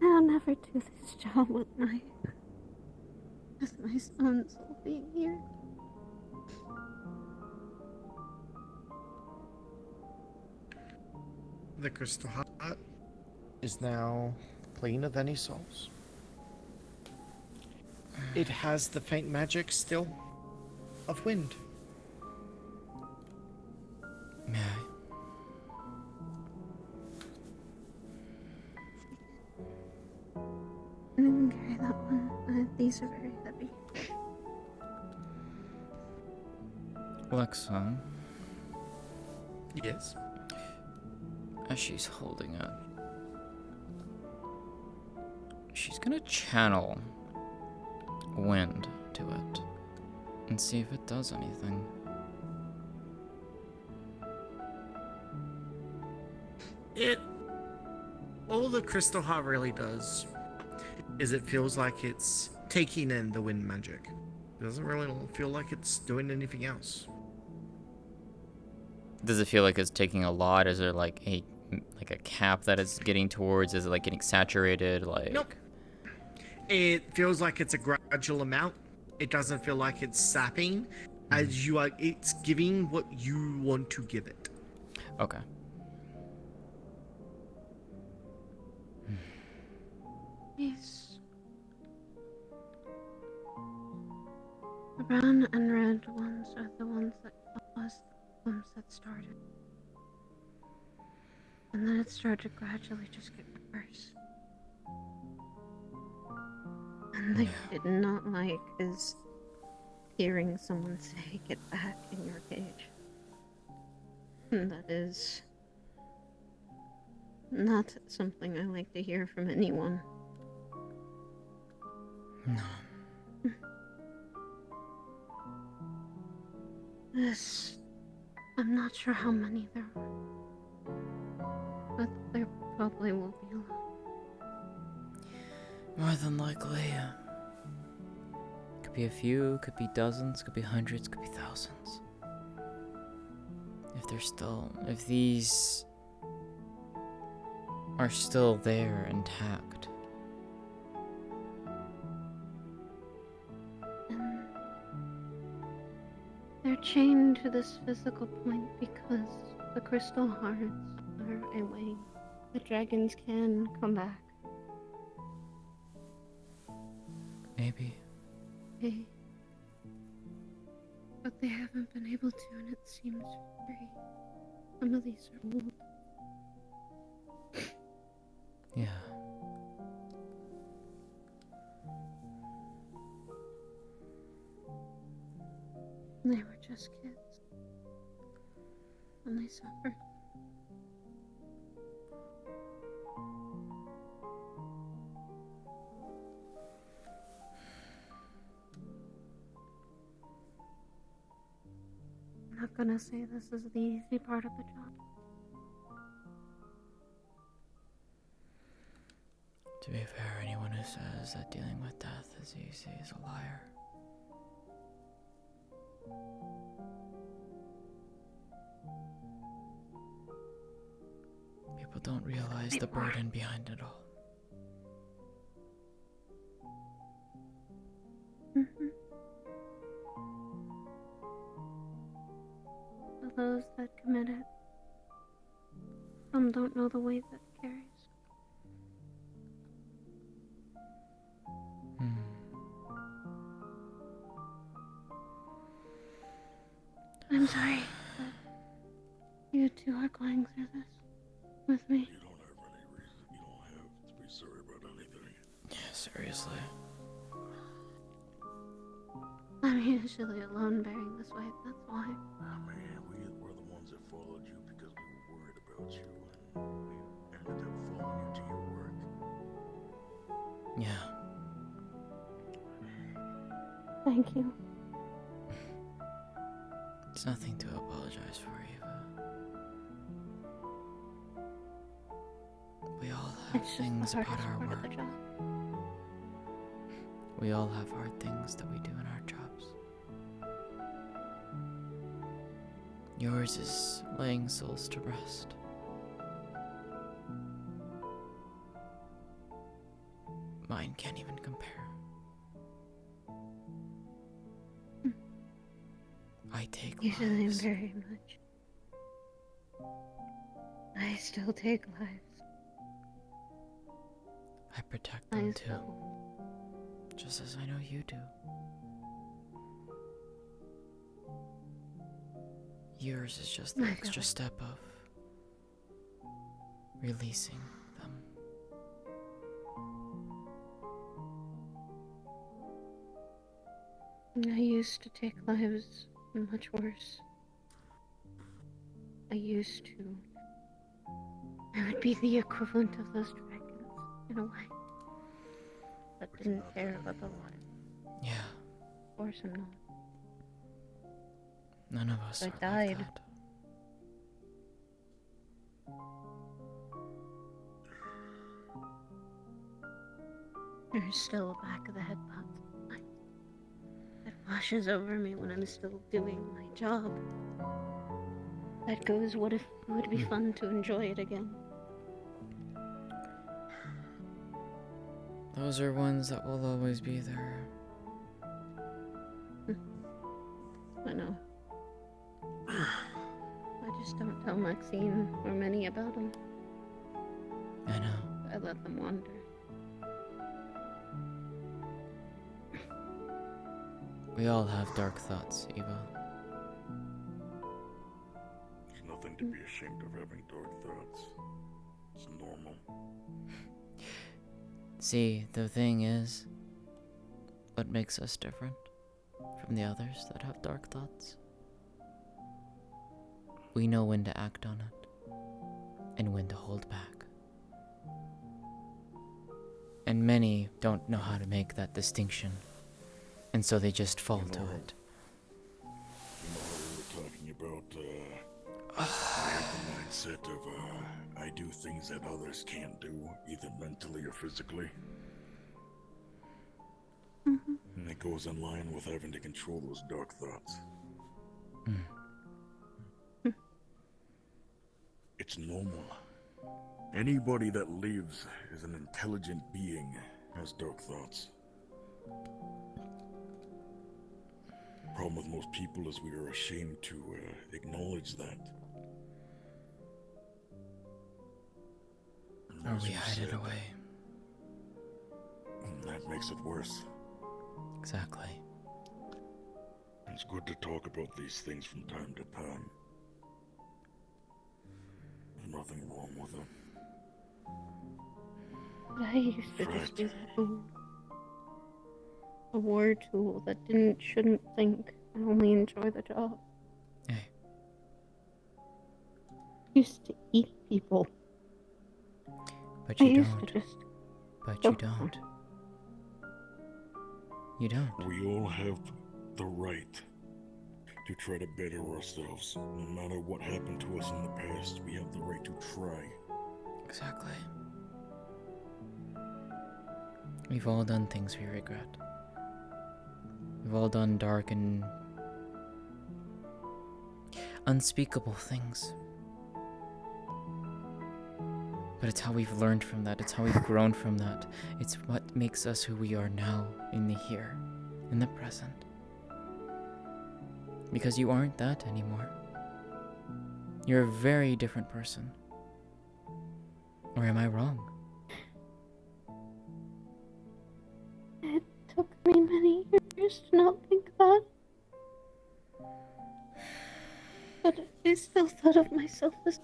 Speaker 4: I'll never do this job with my son still being here.
Speaker 8: The crystal heart is now clean of any souls. It has the faint magic still of wind.
Speaker 2: May I?
Speaker 4: I can carry that one. These are very heavy.
Speaker 2: Alexa,
Speaker 8: Yes.
Speaker 2: as she's holding it, she's gonna channel wind to it and see if it does anything.
Speaker 8: All the crystal heart really does is it feels like it's taking in the wind magic. It doesn't really feel like it's doing anything else.
Speaker 2: Does it feel like it's taking a lot? Is there like a cap that it's getting towards? Is it like getting saturated? Like
Speaker 8: Nope. It feels like it's a gradual amount. It doesn't feel like it's sapping, as you are. It's giving what you want to give it.
Speaker 2: Okay.
Speaker 4: Yes. The brown and red ones are the ones that caused the ones that started. And then it started to gradually just get worse. And the did not like is hearing someone say, "Get back in your cage." And that is not something I like to hear from anyone.
Speaker 2: No.
Speaker 4: This... I'm not sure how many there are. But there probably will be a lot.
Speaker 2: More than likely. Could be a few, could be dozens, could be hundreds, could be thousands. If these are still there intact.
Speaker 4: They're chained to this physical point because the crystal hearts are a way the dragons can come back.
Speaker 2: Maybe.
Speaker 4: Hey. But they haven't been able to, and it seems very... Some of these are old.
Speaker 2: Yeah.
Speaker 4: They were just kids. And they suffered. I'm not gonna say this is the easy part of the job.
Speaker 2: To be fair, anyone who says that dealing with death is easy is a liar. People don't realize the burden behind it all.
Speaker 4: Mm-hmm. For those that commit it, some don't know the weight that it carries. I'm sorry, but you two are going through this with me.
Speaker 11: You don't have any reason. You don't have to be sorry about anything.
Speaker 2: Yeah, seriously.
Speaker 4: I'm usually alone bearing this weight, that's why.
Speaker 11: Ah, man, we were the ones that followed you because we were worried about you, and we ended up following you to your work.
Speaker 2: Yeah.
Speaker 4: Thank you.
Speaker 2: It's nothing to apologize for, Eva. We all have
Speaker 4: It's just
Speaker 2: things
Speaker 4: the
Speaker 2: about
Speaker 4: hardest
Speaker 2: our
Speaker 4: part of
Speaker 2: work.
Speaker 4: the job.
Speaker 2: We all have hard things that we do in our jobs. Yours is laying souls to rest. Mine can't even compare. I take
Speaker 4: You shouldn't
Speaker 2: lives.
Speaker 4: very much. I still take lives.
Speaker 2: I protect them
Speaker 4: I
Speaker 2: too.
Speaker 4: still...
Speaker 2: Just as I know you do. Yours is just the
Speaker 4: I feel
Speaker 2: extra
Speaker 4: it.
Speaker 2: step of releasing them.
Speaker 4: I used to take lives much worse. I used to. I would be the equivalent of those dragons, in a way. That didn't care about the water.
Speaker 2: Yeah.
Speaker 4: Force him not.
Speaker 2: None of us
Speaker 4: I
Speaker 2: are like
Speaker 4: died.
Speaker 2: that.
Speaker 4: There's still a back of the head pop that washes over me when I'm still doing my job. That goes, what if it would be fun to enjoy it again?
Speaker 2: Those are ones that will always be there.
Speaker 4: I know. I just don't tell Maxine or many about them.
Speaker 2: I know.
Speaker 4: I let them wander.
Speaker 2: We all have dark thoughts, Eva.
Speaker 11: There's nothing to be ashamed of having dark thoughts. It's normal.
Speaker 2: See, the thing is, what makes us different from the others that have dark thoughts? We know when to act on it, and when to hold back. And many don't know how to make that distinction, and so they just fall to it.
Speaker 11: You know how we were talking about, I have the mindset of, I do things that others can't do, either mentally or physically. And it goes in line with having to control those dark thoughts. It's normal. Anybody that lives as an intelligent being has dark thoughts. problem with most people is we are ashamed to acknowledge that.
Speaker 2: Or
Speaker 11: As
Speaker 2: we
Speaker 11: you
Speaker 2: hide it
Speaker 11: said,
Speaker 2: away.
Speaker 11: That makes it worse.
Speaker 2: Exactly.
Speaker 11: It's good to talk about these things from time to time. There's nothing wrong with it.
Speaker 4: I used to just be that fool. A war tool that shouldn't think and only enjoy the job.
Speaker 2: Hey.
Speaker 4: Used to eat people.
Speaker 2: But you
Speaker 4: I used
Speaker 2: don't.
Speaker 4: to just.
Speaker 2: But you don't. You don't.
Speaker 11: We all have the right to try to better ourselves. No matter what happened to us in the past, we have the right to try.
Speaker 2: Exactly. We've all done things we regret. We've all done dark and unspeakable things. But it's how we've learned from that. It's how we've grown from that. It's what makes us who we are now, in the here, in the present. Because you aren't that anymore. You're a very different person. Or am I wrong?
Speaker 4: It took me many years to not think that. But I still thought of myself as.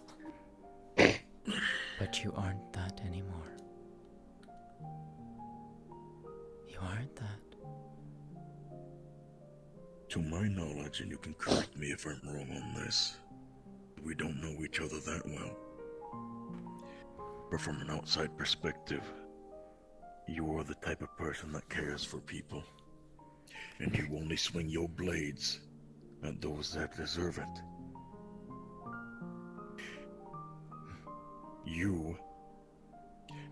Speaker 2: But you aren't that anymore. You aren't that.
Speaker 11: To my knowledge, and you can correct me if I'm wrong on this, we don't know each other that well. But from an outside perspective, you are the type of person that cares for people. And you only swing your blades at those that deserve it. You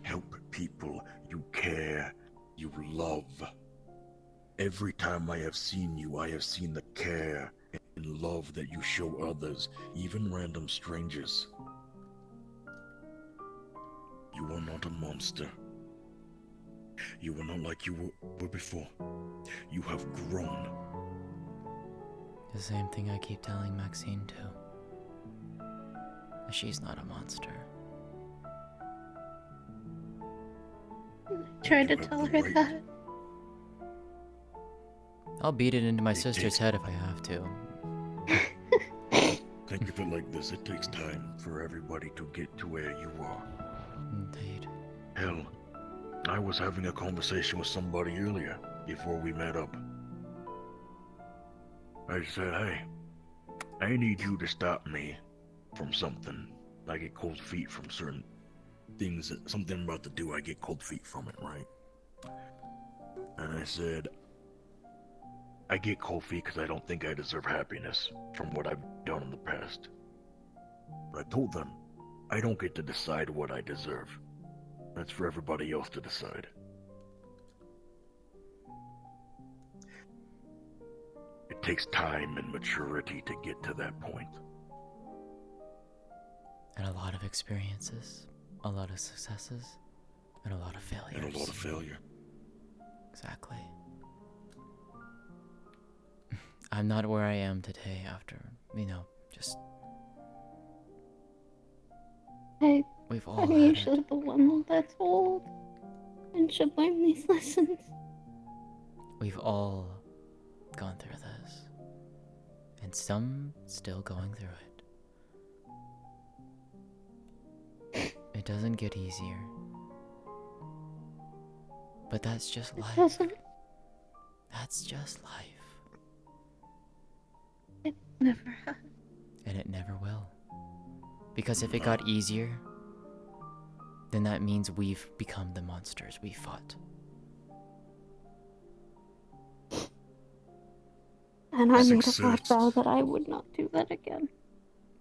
Speaker 11: help people, you care, you love. Every time I have seen you, I have seen the care and love that you show others, even random strangers. You are not a monster. You are not like you were before. You have grown.
Speaker 2: The same thing I keep telling Maxine too. She's not a monster.
Speaker 4: I tried to tell her that.
Speaker 2: I'll beat it into my sister's head if I have to.
Speaker 11: Think of it like this, it takes time for everybody to get to where you are.
Speaker 2: Indeed.
Speaker 11: Hell, I was having a conversation with somebody earlier, before we met up. I said, hey, I need you to stop me from something. I get cold feet from certain things, that something I'm about to do, I get cold feet from it, right? And I said, I get cold feet because I don't think I deserve happiness from what I've done in the past. But I told them, I don't get to decide what I deserve. That's for everybody else to decide. It takes time and maturity to get to that point.
Speaker 2: And a lot of experiences, a lot of successes, and a lot of failures.
Speaker 11: And a lot of failure.
Speaker 2: Exactly. I'm not where I am today after, just... We've all
Speaker 4: I'm
Speaker 2: had
Speaker 4: usually
Speaker 2: it.
Speaker 4: the one that's old and should learn these lessons.
Speaker 2: We've all gone through this. And some still going through it. It doesn't get easier. But that's just life.
Speaker 4: It doesn't.
Speaker 2: That's just life.
Speaker 4: It never has.
Speaker 2: And it never will. Because if it got easier, then that means we've become the monsters we fought.
Speaker 4: And I made a vow that I would not do that again.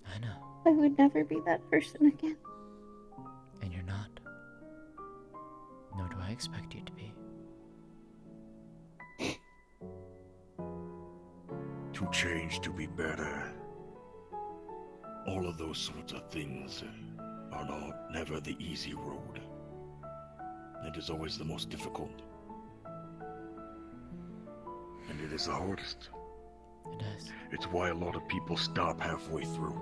Speaker 2: I know.
Speaker 4: I would never be that person again.
Speaker 2: And you're not. Nor do I expect you to be.
Speaker 11: To change, to be better. All of those sorts of things are never the easy road. It is always the most difficult. And it is the hardest.
Speaker 2: It does.
Speaker 11: It's why a lot of people stop halfway through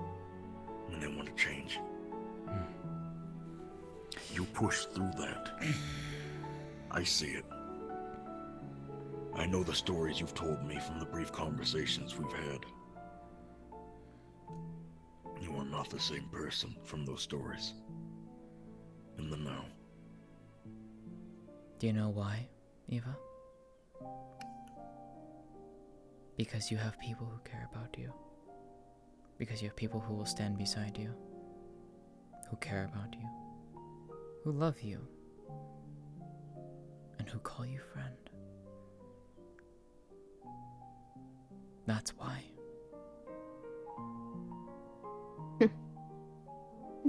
Speaker 11: when they want to change. You push through that. I see it. I know the stories you've told me from the brief conversations we've had. You are not the same person from those stories. In the now.
Speaker 2: Do you know why, Eva? Because you have people who care about you. Because you have people who will stand beside you. Who care about you. Who love you. And who call you friend. That's why.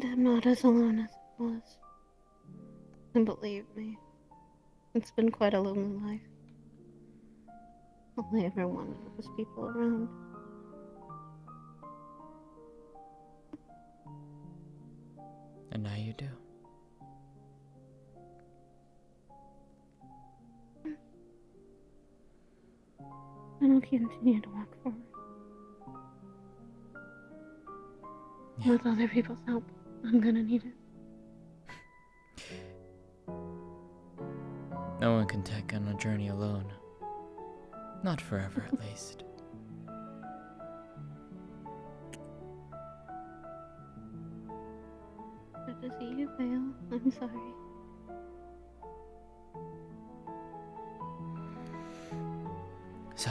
Speaker 4: I'm not as alone as I was. And believe me, it's been quite a lonely life. Only ever wanted was people around.
Speaker 2: And now you do.
Speaker 4: And I'll continue to walk forward.
Speaker 2: Yeah.
Speaker 4: With other people's help, I'm gonna need it.
Speaker 2: No one can take on a journey alone. Not forever, at least.
Speaker 4: Good to see you, Vale. I'm sorry.
Speaker 2: So,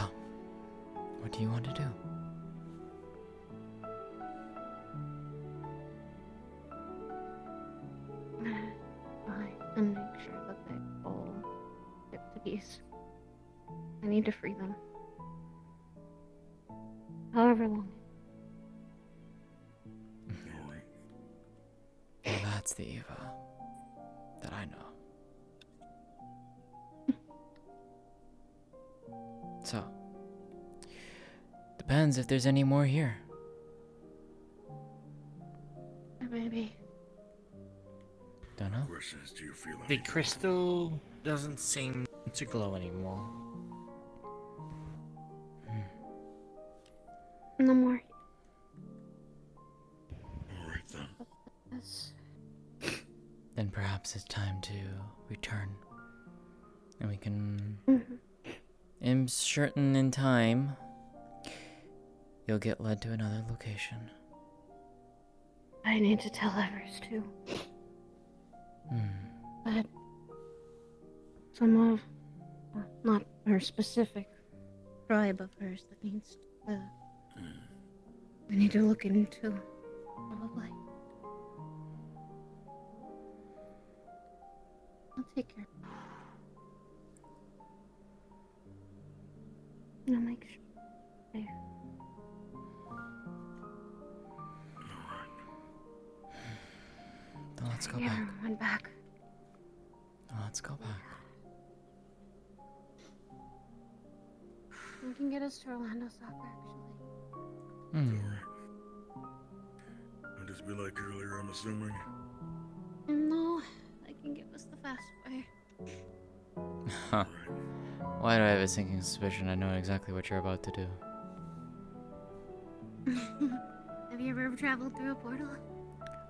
Speaker 2: what do you want to do?
Speaker 4: And make sure that they all get to peace. I need to free them. However long.
Speaker 2: Well, that's the Eva that I know. So, depends if there's any more here.
Speaker 4: Maybe.
Speaker 2: Don't know.
Speaker 11: Questions, do you feel
Speaker 8: The crystal doesn't seem to glow anymore.
Speaker 4: No more.
Speaker 11: Alright then.
Speaker 4: Yes.
Speaker 2: Then perhaps it's time to return. And we can... I'm certain in time, you'll get led to another location.
Speaker 4: I need to tell Evers too. But some of, not her specific tribe of hers that needs to, we need to look into, probably. I'll take care. I'll make sure. There.
Speaker 2: Then let's go
Speaker 4: Yeah,
Speaker 2: back.
Speaker 4: everyone back.
Speaker 2: Let's go back.
Speaker 4: We can get us to Orlandosaka, actually.
Speaker 11: It'll just be like earlier, I'm assuming.
Speaker 4: No, I can give us the fast way.
Speaker 2: Huh. Why do I have a sinking suspicion I know exactly what you're about to do?
Speaker 4: Have you ever traveled through a portal?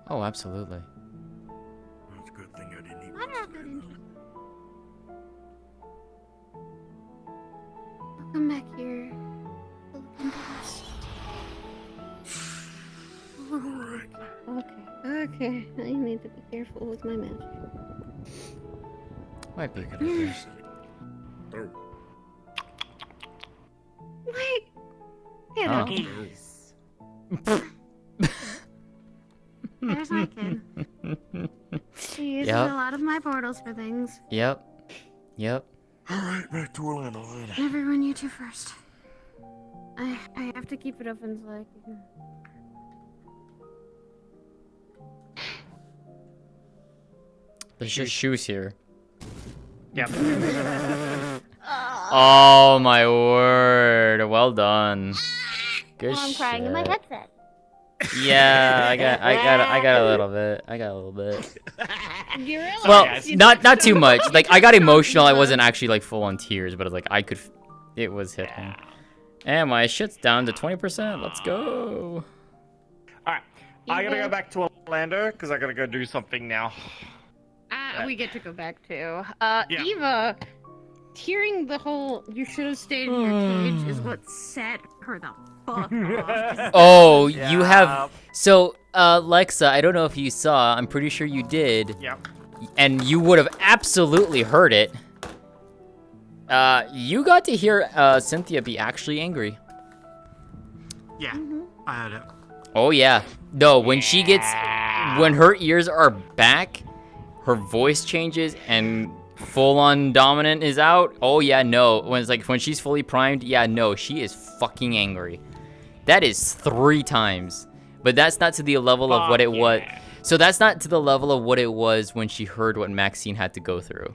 Speaker 2: Oh, absolutely.
Speaker 11: It's a good thing I didn't even
Speaker 4: I don't have that interest. I'll come back here. We'll look into this. Okay. I need to be careful with my magic.
Speaker 2: Might be a good idea.
Speaker 11: Oh.
Speaker 4: Wait. Get
Speaker 2: Oh.
Speaker 4: up. There's my kid. She uses
Speaker 2: Yep.
Speaker 4: a lot of my portals for things.
Speaker 2: Yep. Yep.
Speaker 11: Alright, back to Orlando then.
Speaker 4: Everyone, you two first. I have to keep it open so I can...
Speaker 2: There's just shoes here.
Speaker 8: Yep.
Speaker 2: Oh my word! Well done. Good
Speaker 4: I'm crying in my
Speaker 2: shit.
Speaker 4: headset.
Speaker 2: Yeah, I got a little bit. I got a little bit.
Speaker 4: You really?
Speaker 2: Well, not too much. Like I got emotional. I wasn't actually like full on tears, but like I could. It was hitting. And my shit's down to 20%. Let's go.
Speaker 8: Alright. I gotta go back to Orlando because I gotta go do something now.
Speaker 4: We get to go back too.
Speaker 8: Yeah.
Speaker 4: Eva, hearing the whole "you should have stayed in your cage" is what set her the fuck off.
Speaker 2: Oh, you have. So, Lexa, I don't know if you saw. I'm pretty sure you did.
Speaker 8: Yep.
Speaker 2: And you would have absolutely heard it. You got to hear Cynthia be actually angry.
Speaker 15: Yeah, I heard it.
Speaker 2: Oh yeah. No, when she gets, when her ears are back, her voice changes and full-on dominant is out. Oh yeah, no. When it's like when she's fully primed, yeah, no, she is fucking angry. That is 3 times. But that's not to the level of what it was. So that's not to the level of what it was when she heard what Maxine had to go through.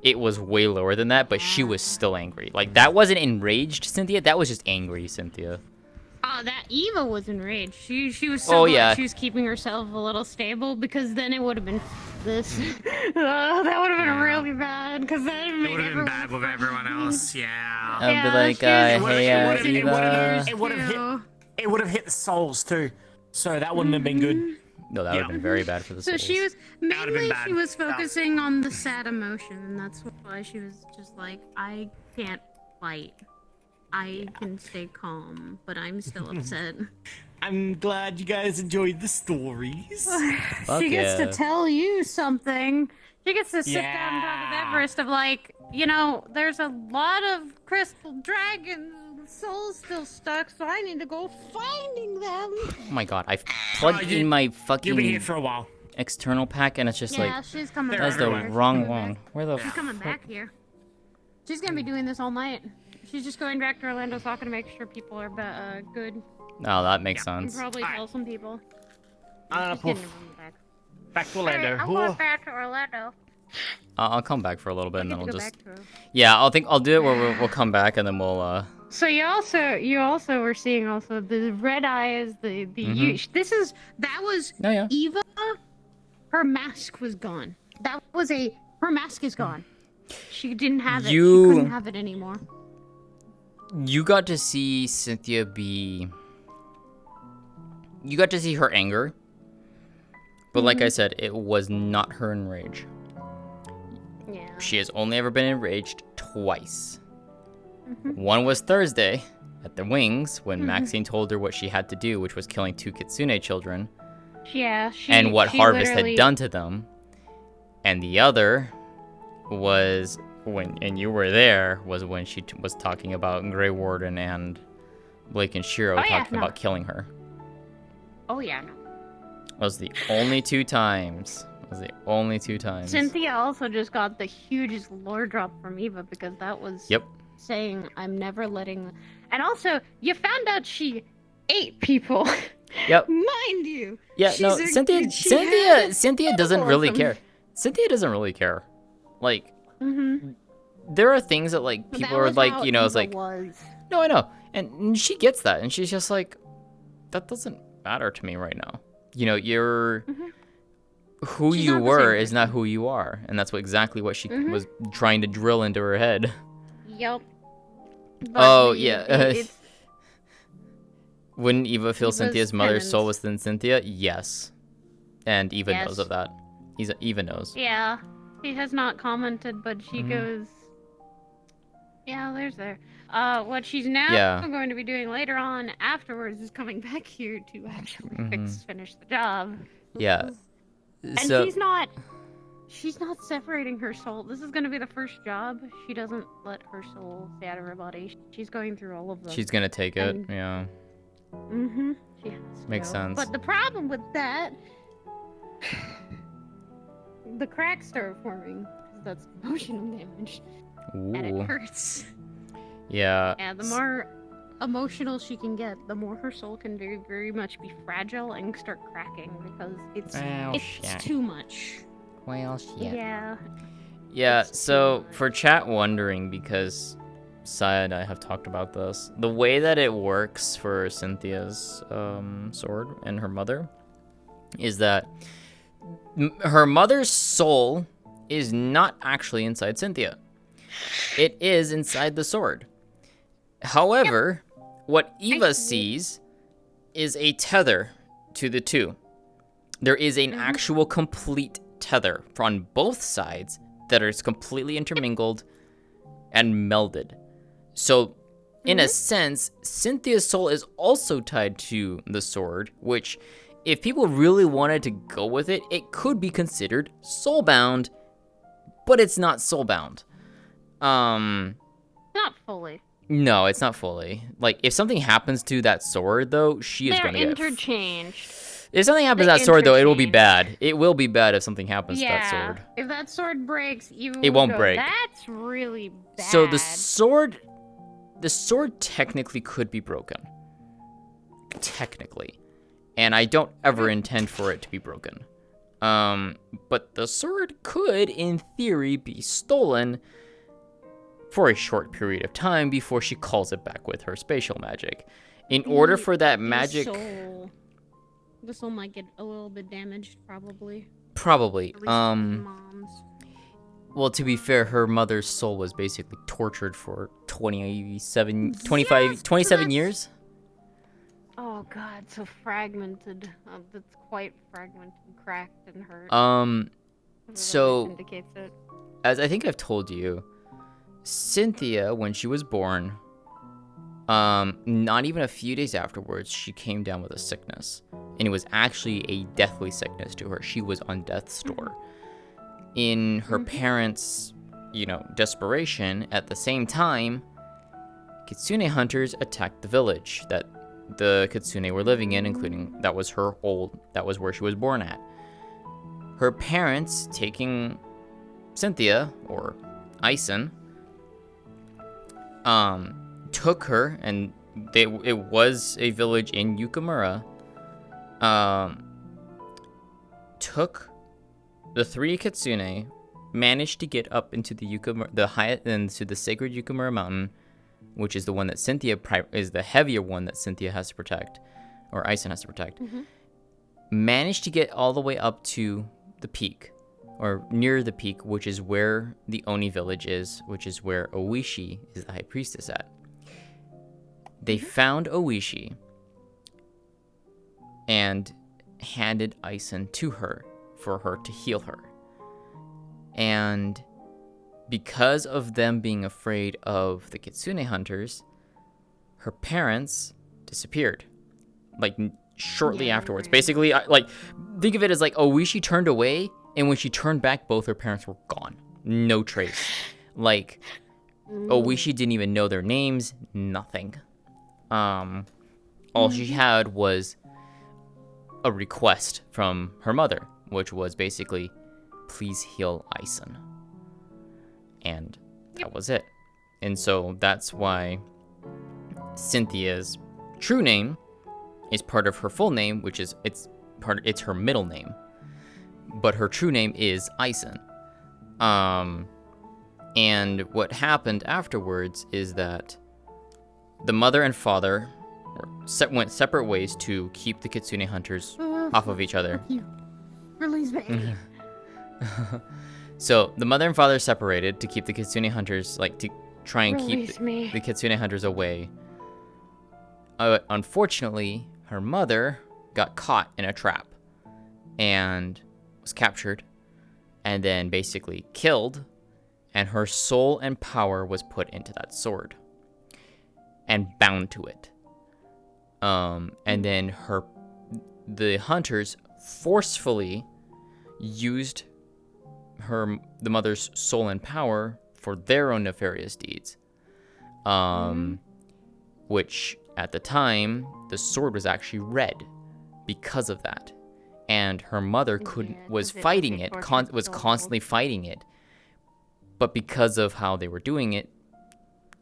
Speaker 2: It was way lower than that, but she was still angry. Like, that wasn't enraged, Cynthia. That was just angry, Cynthia.
Speaker 4: Oh, that Eva was enraged. She was so
Speaker 2: yeah.
Speaker 4: She was keeping herself a little stable because then it would have been this. That would have been really bad because then
Speaker 15: It would have been bad with everyone else. Yeah.
Speaker 2: I'd be like, hey, Eva.
Speaker 17: It would have hit the souls too, so that wouldn't have been good.
Speaker 2: No, that would have been very bad for the
Speaker 4: So
Speaker 2: souls.
Speaker 4: she was mainly she was focusing on the sad emotion, and that's why she was just like, I can't fight. I can stay calm, but I'm still upset.
Speaker 17: I'm glad you guys enjoyed the stories.
Speaker 4: She gets to tell you something. She gets to sit down and talk with Everest of like, you know, there's a lot of crystal dragons. Soul's still stuck, so I need to go finding them.
Speaker 2: Oh my god, I've plugged in my fucking
Speaker 17: You've been here for a while.
Speaker 2: external pack, and it's just
Speaker 4: Yeah,
Speaker 2: like,
Speaker 4: she's coming
Speaker 2: that's
Speaker 4: back
Speaker 2: the
Speaker 4: here.
Speaker 2: wrong
Speaker 4: She's coming
Speaker 2: one.
Speaker 4: back.
Speaker 2: Where the
Speaker 4: She's coming
Speaker 2: fuck?
Speaker 4: back here. She's gonna be doing this all night. She's just going back to Orlandosaka to make sure people are good.
Speaker 2: No, that makes
Speaker 4: And
Speaker 2: sense.
Speaker 4: probably tell some people.
Speaker 8: Poof.
Speaker 4: Getting everyone
Speaker 8: Back to Orlando.
Speaker 4: Alright, I'm going back to Orlando.
Speaker 2: I'll come back for a little bit, and then
Speaker 4: get
Speaker 2: we'll
Speaker 4: to go
Speaker 2: just.
Speaker 4: back to her.
Speaker 2: Yeah, I'll do it where we'll come back, and then we'll.
Speaker 4: So you also were seeing also the red eyes, the
Speaker 2: Mhm.
Speaker 4: that was
Speaker 2: Oh, yeah.
Speaker 4: Eva. Her mask was gone. Her mask is gone. She didn't have it. She couldn't have it anymore.
Speaker 2: You got to see Cynthia be. You got to see her anger. But like I said, it was not her enrage.
Speaker 4: Yeah.
Speaker 2: She has only ever been enraged twice. One was Thursday at the Wings when Maxine told her what she had to do, which was killing 2 Kitsune children.
Speaker 4: Yeah.
Speaker 2: And what
Speaker 4: she
Speaker 2: Harvest
Speaker 4: literally-
Speaker 2: had done to them. And the other was when, and you were there, was when she was talking about Grey Warden and Blake and Shiro talking about killing her.
Speaker 4: Oh yeah. No.
Speaker 2: Those are the only 2 times. Those are the only 2 times.
Speaker 4: Cynthia also just got the hugest lore drop from Eva because that was saying I'm never letting. And also, you found out she ate people.
Speaker 2: Yep.
Speaker 4: Mind you.
Speaker 2: Yeah, no,
Speaker 4: She's a-
Speaker 2: Cynthia
Speaker 4: she had
Speaker 2: Cynthia doesn't really
Speaker 4: cannibalism.
Speaker 2: care. Cynthia doesn't really care. Like,
Speaker 4: Mm-hmm.
Speaker 2: there are things that, like,
Speaker 4: But
Speaker 2: people
Speaker 4: that
Speaker 2: are
Speaker 4: was
Speaker 2: like,
Speaker 4: how
Speaker 2: you know, it's
Speaker 4: Eva
Speaker 2: like,
Speaker 4: was.
Speaker 2: no, I know. And she gets that. And she's just like, that doesn't matter to me right now. You know, you're. Who
Speaker 4: She's
Speaker 2: you
Speaker 4: not the
Speaker 2: were
Speaker 4: same
Speaker 2: is not who you are. And that's exactly what she
Speaker 4: Mhm.
Speaker 2: was trying to drill into her head.
Speaker 4: Yep.
Speaker 2: Oh,
Speaker 4: But
Speaker 2: yeah.
Speaker 4: it's
Speaker 2: Wouldn't Eva feel
Speaker 4: Eva's
Speaker 2: Cynthia's mother's soul
Speaker 4: penance.
Speaker 2: within Cynthia? Yes. And Eva
Speaker 4: Yes.
Speaker 2: knows of that. Eva knows.
Speaker 4: Yeah, he has not commented, but she
Speaker 2: Mhm.
Speaker 4: goes, yeah, there's there. What she's now
Speaker 2: Yeah.
Speaker 4: going to be doing later on afterwards is coming back here to actually
Speaker 2: Mhm.
Speaker 4: finish the job.
Speaker 2: Yeah.
Speaker 4: And
Speaker 2: So,
Speaker 4: she's not separating her soul. This is going to be the first job. She doesn't let her soul stay out of her body. She's going through all of them.
Speaker 2: she's gonna take it.
Speaker 4: And-
Speaker 2: Yeah.
Speaker 4: Mm-hmm. She has
Speaker 2: Makes
Speaker 4: to.
Speaker 2: sense.
Speaker 4: But the problem with that, the cracks start forming. 'Cause that's emotional damage. And
Speaker 2: Ooh.
Speaker 4: it hurts.
Speaker 2: Yeah.
Speaker 4: And the more emotional she can get, the more her soul can very, very much be fragile and start cracking because
Speaker 2: Well,
Speaker 4: it's
Speaker 2: shit.
Speaker 4: too much.
Speaker 2: Well, shit.
Speaker 4: Yeah.
Speaker 2: Yeah, so for chat wondering, because Saya and I have talked about this, the way that it works for Cynthia's sword and her mother is that her mother's soul is not actually inside Cynthia. It is inside the sword. However, what Eva sees is a tether to the two. There is an actual complete tether on both sides that is completely intermingled and melded. So, in a sense, Cynthia's soul is also tied to the sword, which, if people really wanted to go with it, it could be considered soulbound, but it's not soulbound.
Speaker 4: Not fully.
Speaker 2: No, it's not fully. Like, if something happens to that sword, though, she is going to get...
Speaker 4: They're interchanged.
Speaker 2: If something happens to that sword, though, it will be bad. It will be bad if something happens to that sword.
Speaker 4: If that sword breaks,
Speaker 2: It won't break.
Speaker 4: That's really bad.
Speaker 2: So the sword technically could be broken. Technically. And I don't ever intend for it to be broken. But the sword could, in theory, be stolen for a short period of time before she calls it back with her spatial magic. In order for that magic...
Speaker 4: The soul might get a little bit damaged, probably.
Speaker 2: Probably. Well, to be fair, her mother's soul was basically tortured for 27 years.
Speaker 4: Oh god, so fragmented. That's quite fragmented, cracked, and hurt.
Speaker 2: So,
Speaker 4: Indicates it.
Speaker 2: as I think I've told you, Cynthia, when she was born, not even a few days afterwards, she came down with a sickness. And it was actually a deathly sickness to her. She was on death's door. In her parents', desperation, at the same time, Kitsune hunters attacked the village that the Kitsune were living in, including, that was where she was born at. Her parents, taking Cynthia, or Ison, took her, and it was a village in Yukamura, took the three Kitsune, managed to get up into into the sacred Yukamura mountain, which is the one that Cynthia is the heavier one that Cynthia has to protect, or Ison has to protect. Managed to get all the way up to the peak, or near the peak, which is where the Oni village is, which is where Oishi is the high priestess at. They found Oishi and handed Ison to her for her to heal her. And because of them being afraid of the Kitsune hunters, her parents disappeared. Like, shortly afterwards. Basically, think of it as like Oishi turned away, and when she turned back, both her parents were gone. No trace. Like, Oishi didn't even know their names, nothing. All she had was a request from her mother, which was basically, please heal Ison. And that was it. And so that's why Cynthia's true name is part of her full name, which is it's her middle name. But her true name is Ison. And what happened afterwards is that the mother and father went separate ways to keep the Kitsune hunters off of each other.
Speaker 4: Release me.
Speaker 2: So the mother and father separated to keep the Kitsune hunters, to try and keep the Kitsune hunters away. Unfortunately, her mother got caught in a trap and was captured and then basically killed, and her soul and power was put into that sword and bound to it. And then the hunters forcefully used the mother's soul and power for their own nefarious deeds. Which at the time, the sword was actually red because of that. And her mother was constantly fighting it. But because of how they were doing it,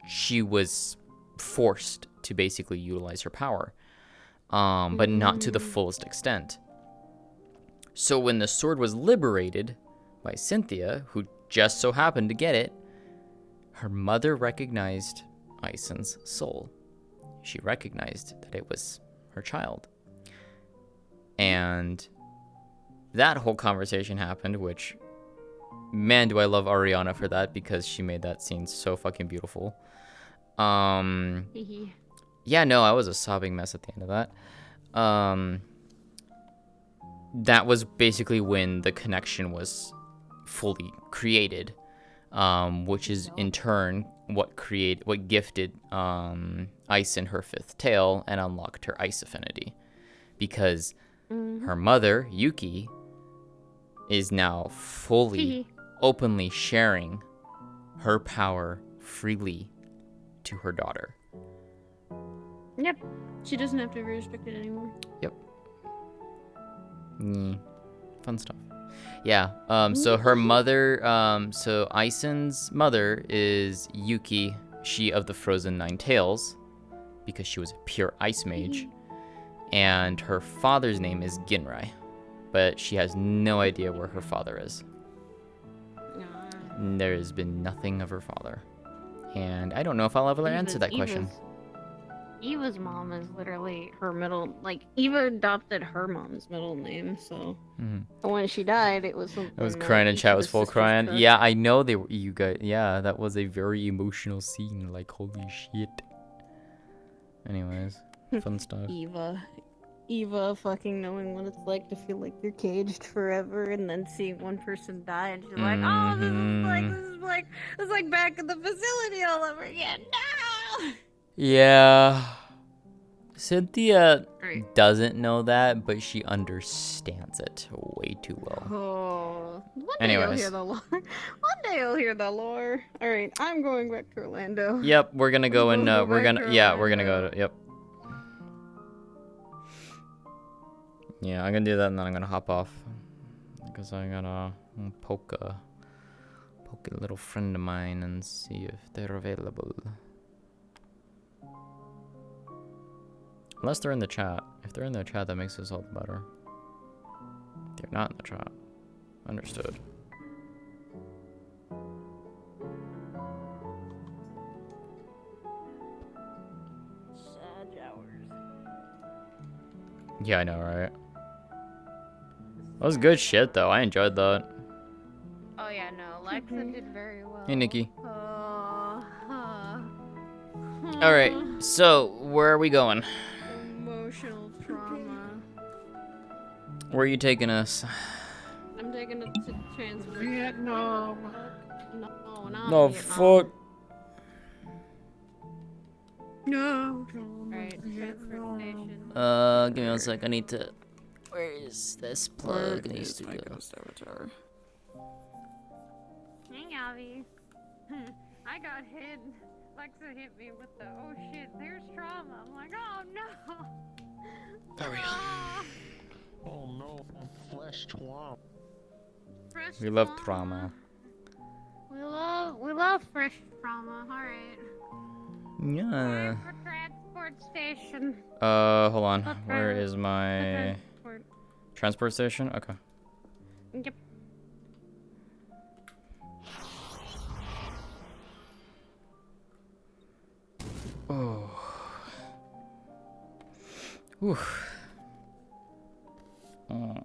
Speaker 2: she was forced to basically utilize her power. But not to the fullest extent. So when the sword was liberated by Cynthia, who just so happened to get it, her mother recognized Ison's soul. She recognized that it was her child. And that whole conversation happened, which, man, do I love Ariana for that, because she made that scene so fucking beautiful. Yeah, no, I was a sobbing mess at the end of that. That was basically when the connection was fully created, which is in turn what gifted Ice in her fifth tail and unlocked her ice affinity, because her mother Yuki is now fully openly sharing her power freely to her daughter.
Speaker 4: Yep. She doesn't have to be restricted anymore.
Speaker 2: Yep. Fun stuff. Yeah. So her mother, so Aisen's mother is Yuki, she of the Frozen Nine Tails, because she was a pure ice mage. And her father's name is Ginrai, but she has no idea where her father is. There has been nothing of her father. And I don't know if I'll ever answer that question.
Speaker 4: Eva's mom is literally her middle, like, Eva adopted her mom's middle name, so when she died, it was something.
Speaker 2: I was crying and chat was full crying. Yeah, I know they were, you guys, yeah, that was a very emotional scene, like, holy shit. Anyways, fun stuff.
Speaker 4: Eva fucking knowing what it's like to feel like you're caged forever and then seeing one person die and she's like, oh, this is like back in the facility all over again. No!
Speaker 2: Yeah. Cynthia doesn't know that, but she understands it way too well.
Speaker 4: Oh. One day
Speaker 2: Anyways.
Speaker 4: you'll hear the lore. One day you'll hear the lore. Alright, I'm going back to Orlando.
Speaker 2: Yep, we're gonna go and, we're gonna go to, yep. Yeah, I'm gonna do that and then I'm gonna hop off. Because I gotta poke a little friend of mine and see if they're available. Unless they're in the chat. If they're in the chat, that makes this all the better. They're not in the chat. Understood.
Speaker 4: Sad hours.
Speaker 2: Yeah, I know, right? That was good shit, though. I enjoyed that.
Speaker 4: Oh yeah, no, Lexa did very well.
Speaker 2: Hey, Nikki. Alright, so, where are we going?
Speaker 4: Emotional trauma.
Speaker 2: Where are you taking us?
Speaker 4: I'm taking it to transfer. Vietnam. No, not
Speaker 2: No,
Speaker 4: Vietnam.
Speaker 2: fuck.
Speaker 4: No. Alright, transfer station.
Speaker 2: Give me 1 sec. I need to. Where is this plug? It needs to go.
Speaker 4: Avatar. Hey, Avi. I got hit. Lexa hit me with the, oh shit, there's trauma. I'm like, oh no.
Speaker 2: Hurry
Speaker 13: Oh no, flesh trauma.
Speaker 4: Fresh
Speaker 2: We love trauma.
Speaker 4: We love fresh trauma. Alright.
Speaker 2: Yeah.
Speaker 4: For transport station.
Speaker 2: Hold on. Where is my transport station? Okay.
Speaker 4: Yep.
Speaker 2: Oh. Whew. Oh.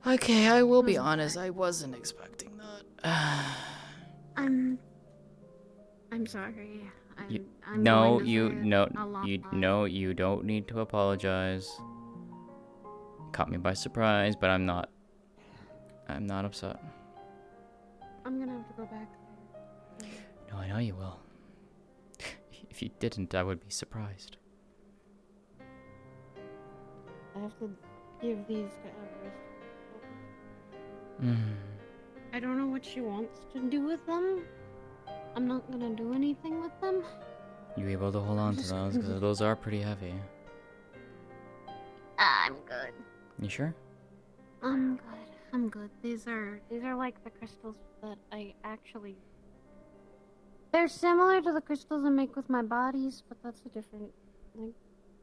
Speaker 2: Okay, I will be honest. I wasn't expecting that.
Speaker 4: I'm sorry. I'm
Speaker 2: no,
Speaker 4: going to
Speaker 2: you
Speaker 4: say it
Speaker 2: no,
Speaker 4: a lot.
Speaker 2: you don't need to apologize. Caught me by surprise, but I'm not upset.
Speaker 4: I'm gonna have to go back.
Speaker 2: No, I know you will. If you didn't, I would be surprised.
Speaker 4: I have to give these to Everest. I don't know what she wants to do with them. I'm not gonna do anything with them.
Speaker 2: You able to hold on to those? Because those are pretty heavy.
Speaker 4: I'm good.
Speaker 2: You sure?
Speaker 4: I'm good. I'm good. These are like the crystals that I actually. They're similar to the crystals I make with my bodies, but that's a different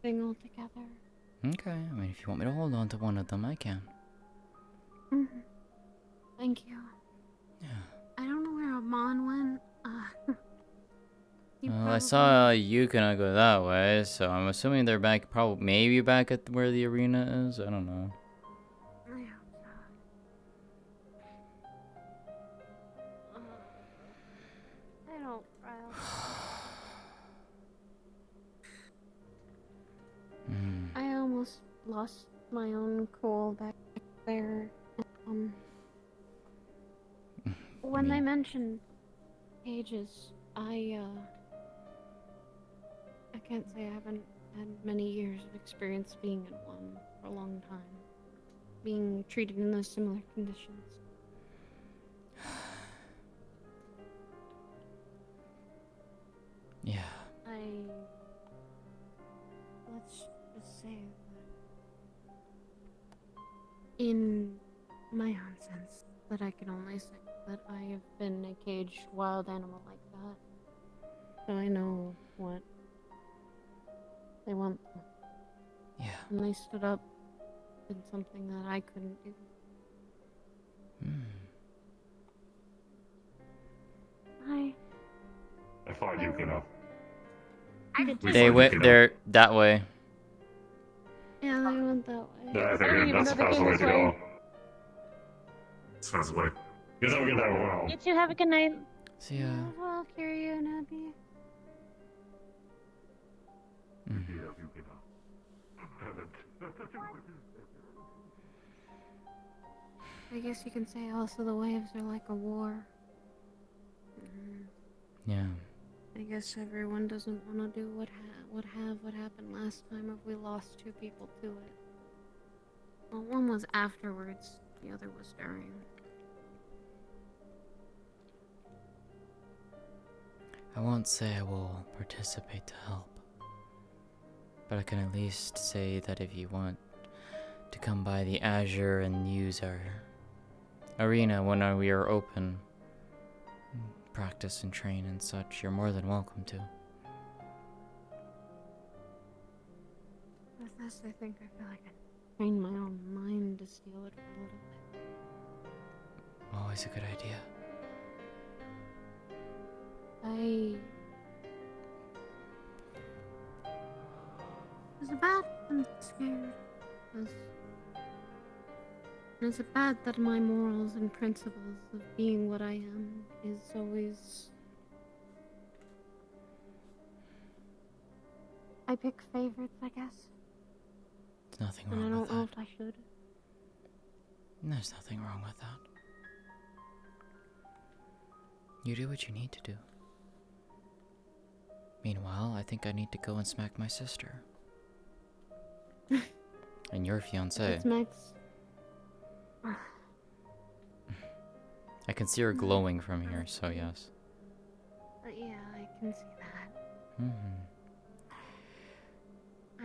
Speaker 4: thing altogether.
Speaker 2: Okay. I mean, if you want me to hold on to one of them, I can.
Speaker 4: Thank you.
Speaker 2: Yeah.
Speaker 4: I don't know where Amon went.
Speaker 2: Well, I saw Yukina go that way, so I'm assuming they're back, maybe back at where the arena is. I don't know.
Speaker 4: I don't. lost my own cool back there. When they mentioned cages, I can't say I haven't had many years of experience being in one for a long time. Being treated in those similar conditions.
Speaker 2: Yeah.
Speaker 4: Let's just say that in my own sense, that I can only say that I have been a caged wild animal like that. So I know what they want.
Speaker 2: Yeah.
Speaker 4: And they stood up and did something that I couldn't do.
Speaker 19: I thought you could have.
Speaker 2: They're that way.
Speaker 4: Yeah, they went that way.
Speaker 19: Yeah, I think that's the fastest way to go. It's the fastest way. Guess I'll get that well.
Speaker 4: You two have a good night.
Speaker 2: See ya.
Speaker 4: Well, Kiryu and Abby. I guess you can say also the waves are like a war.
Speaker 2: Yeah.
Speaker 4: I guess everyone doesn't want to do what happened last time if we lost 2 people to it. Well, one was afterwards, the other was during.
Speaker 2: I won't say I will participate to help, but I can at least say that if you want to come by the Azure and use our arena when we are open, practice and train and such, you're more than welcome to.
Speaker 4: With this, I think I feel like I trained my own mind to steal it for a little bit.
Speaker 2: Always a good idea.
Speaker 4: Is it bad? I'm scared. Is it bad that my morals and principles of being what I am is always... I pick favorites, I guess.
Speaker 2: There's nothing
Speaker 4: And I
Speaker 2: wrong
Speaker 4: don't
Speaker 2: with
Speaker 4: know
Speaker 2: that.
Speaker 4: if I should.
Speaker 2: There's nothing wrong with that. You do what you need to do. Meanwhile, I think I need to go and smack my sister. And your fiancé.
Speaker 4: It's Max.
Speaker 2: I can see her glowing from here, so yes.
Speaker 4: Yeah, I can see that.
Speaker 2: Mm-hmm.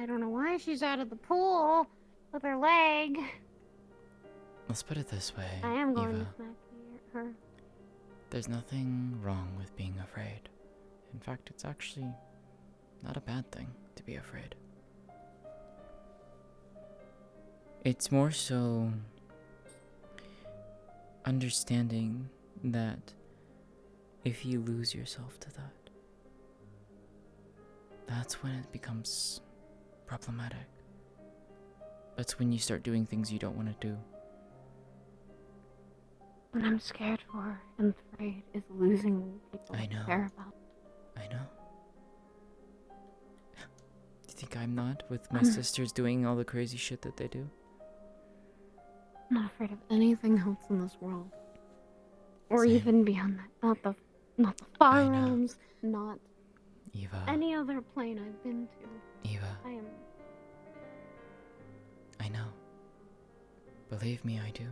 Speaker 4: I don't know why she's out of the pool with her leg.
Speaker 2: Let's put it this way,
Speaker 4: I am going
Speaker 2: Eva.
Speaker 4: to smack her.
Speaker 2: There's nothing wrong with being afraid. In fact, it's actually not a bad thing to be afraid. It's more so understanding that if you lose yourself to that, that's when it becomes problematic. That's when you start doing things you don't want to do.
Speaker 4: What I'm scared for and afraid is losing people
Speaker 2: I know.
Speaker 4: I care about.
Speaker 2: I know. Do you think I'm not, with my sisters doing all the crazy shit that they do?
Speaker 4: I'm not afraid of anything else in this world. Or even beyond that. Not the far realms, not
Speaker 2: Eva.
Speaker 4: any other plane I've been to.
Speaker 2: Eva. I know. Believe me, I do.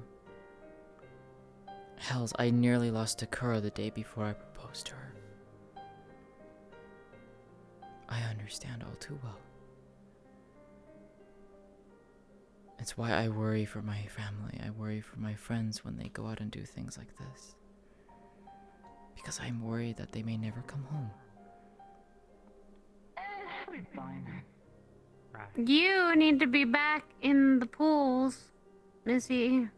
Speaker 2: Hells, I nearly lost to Kura the day before I proposed to her. I understand all too well. It's why I worry for my family. I worry for my friends when they go out and do things like this. Because I'm worried that they may never come home.
Speaker 4: You need to be back in the pools, Missy.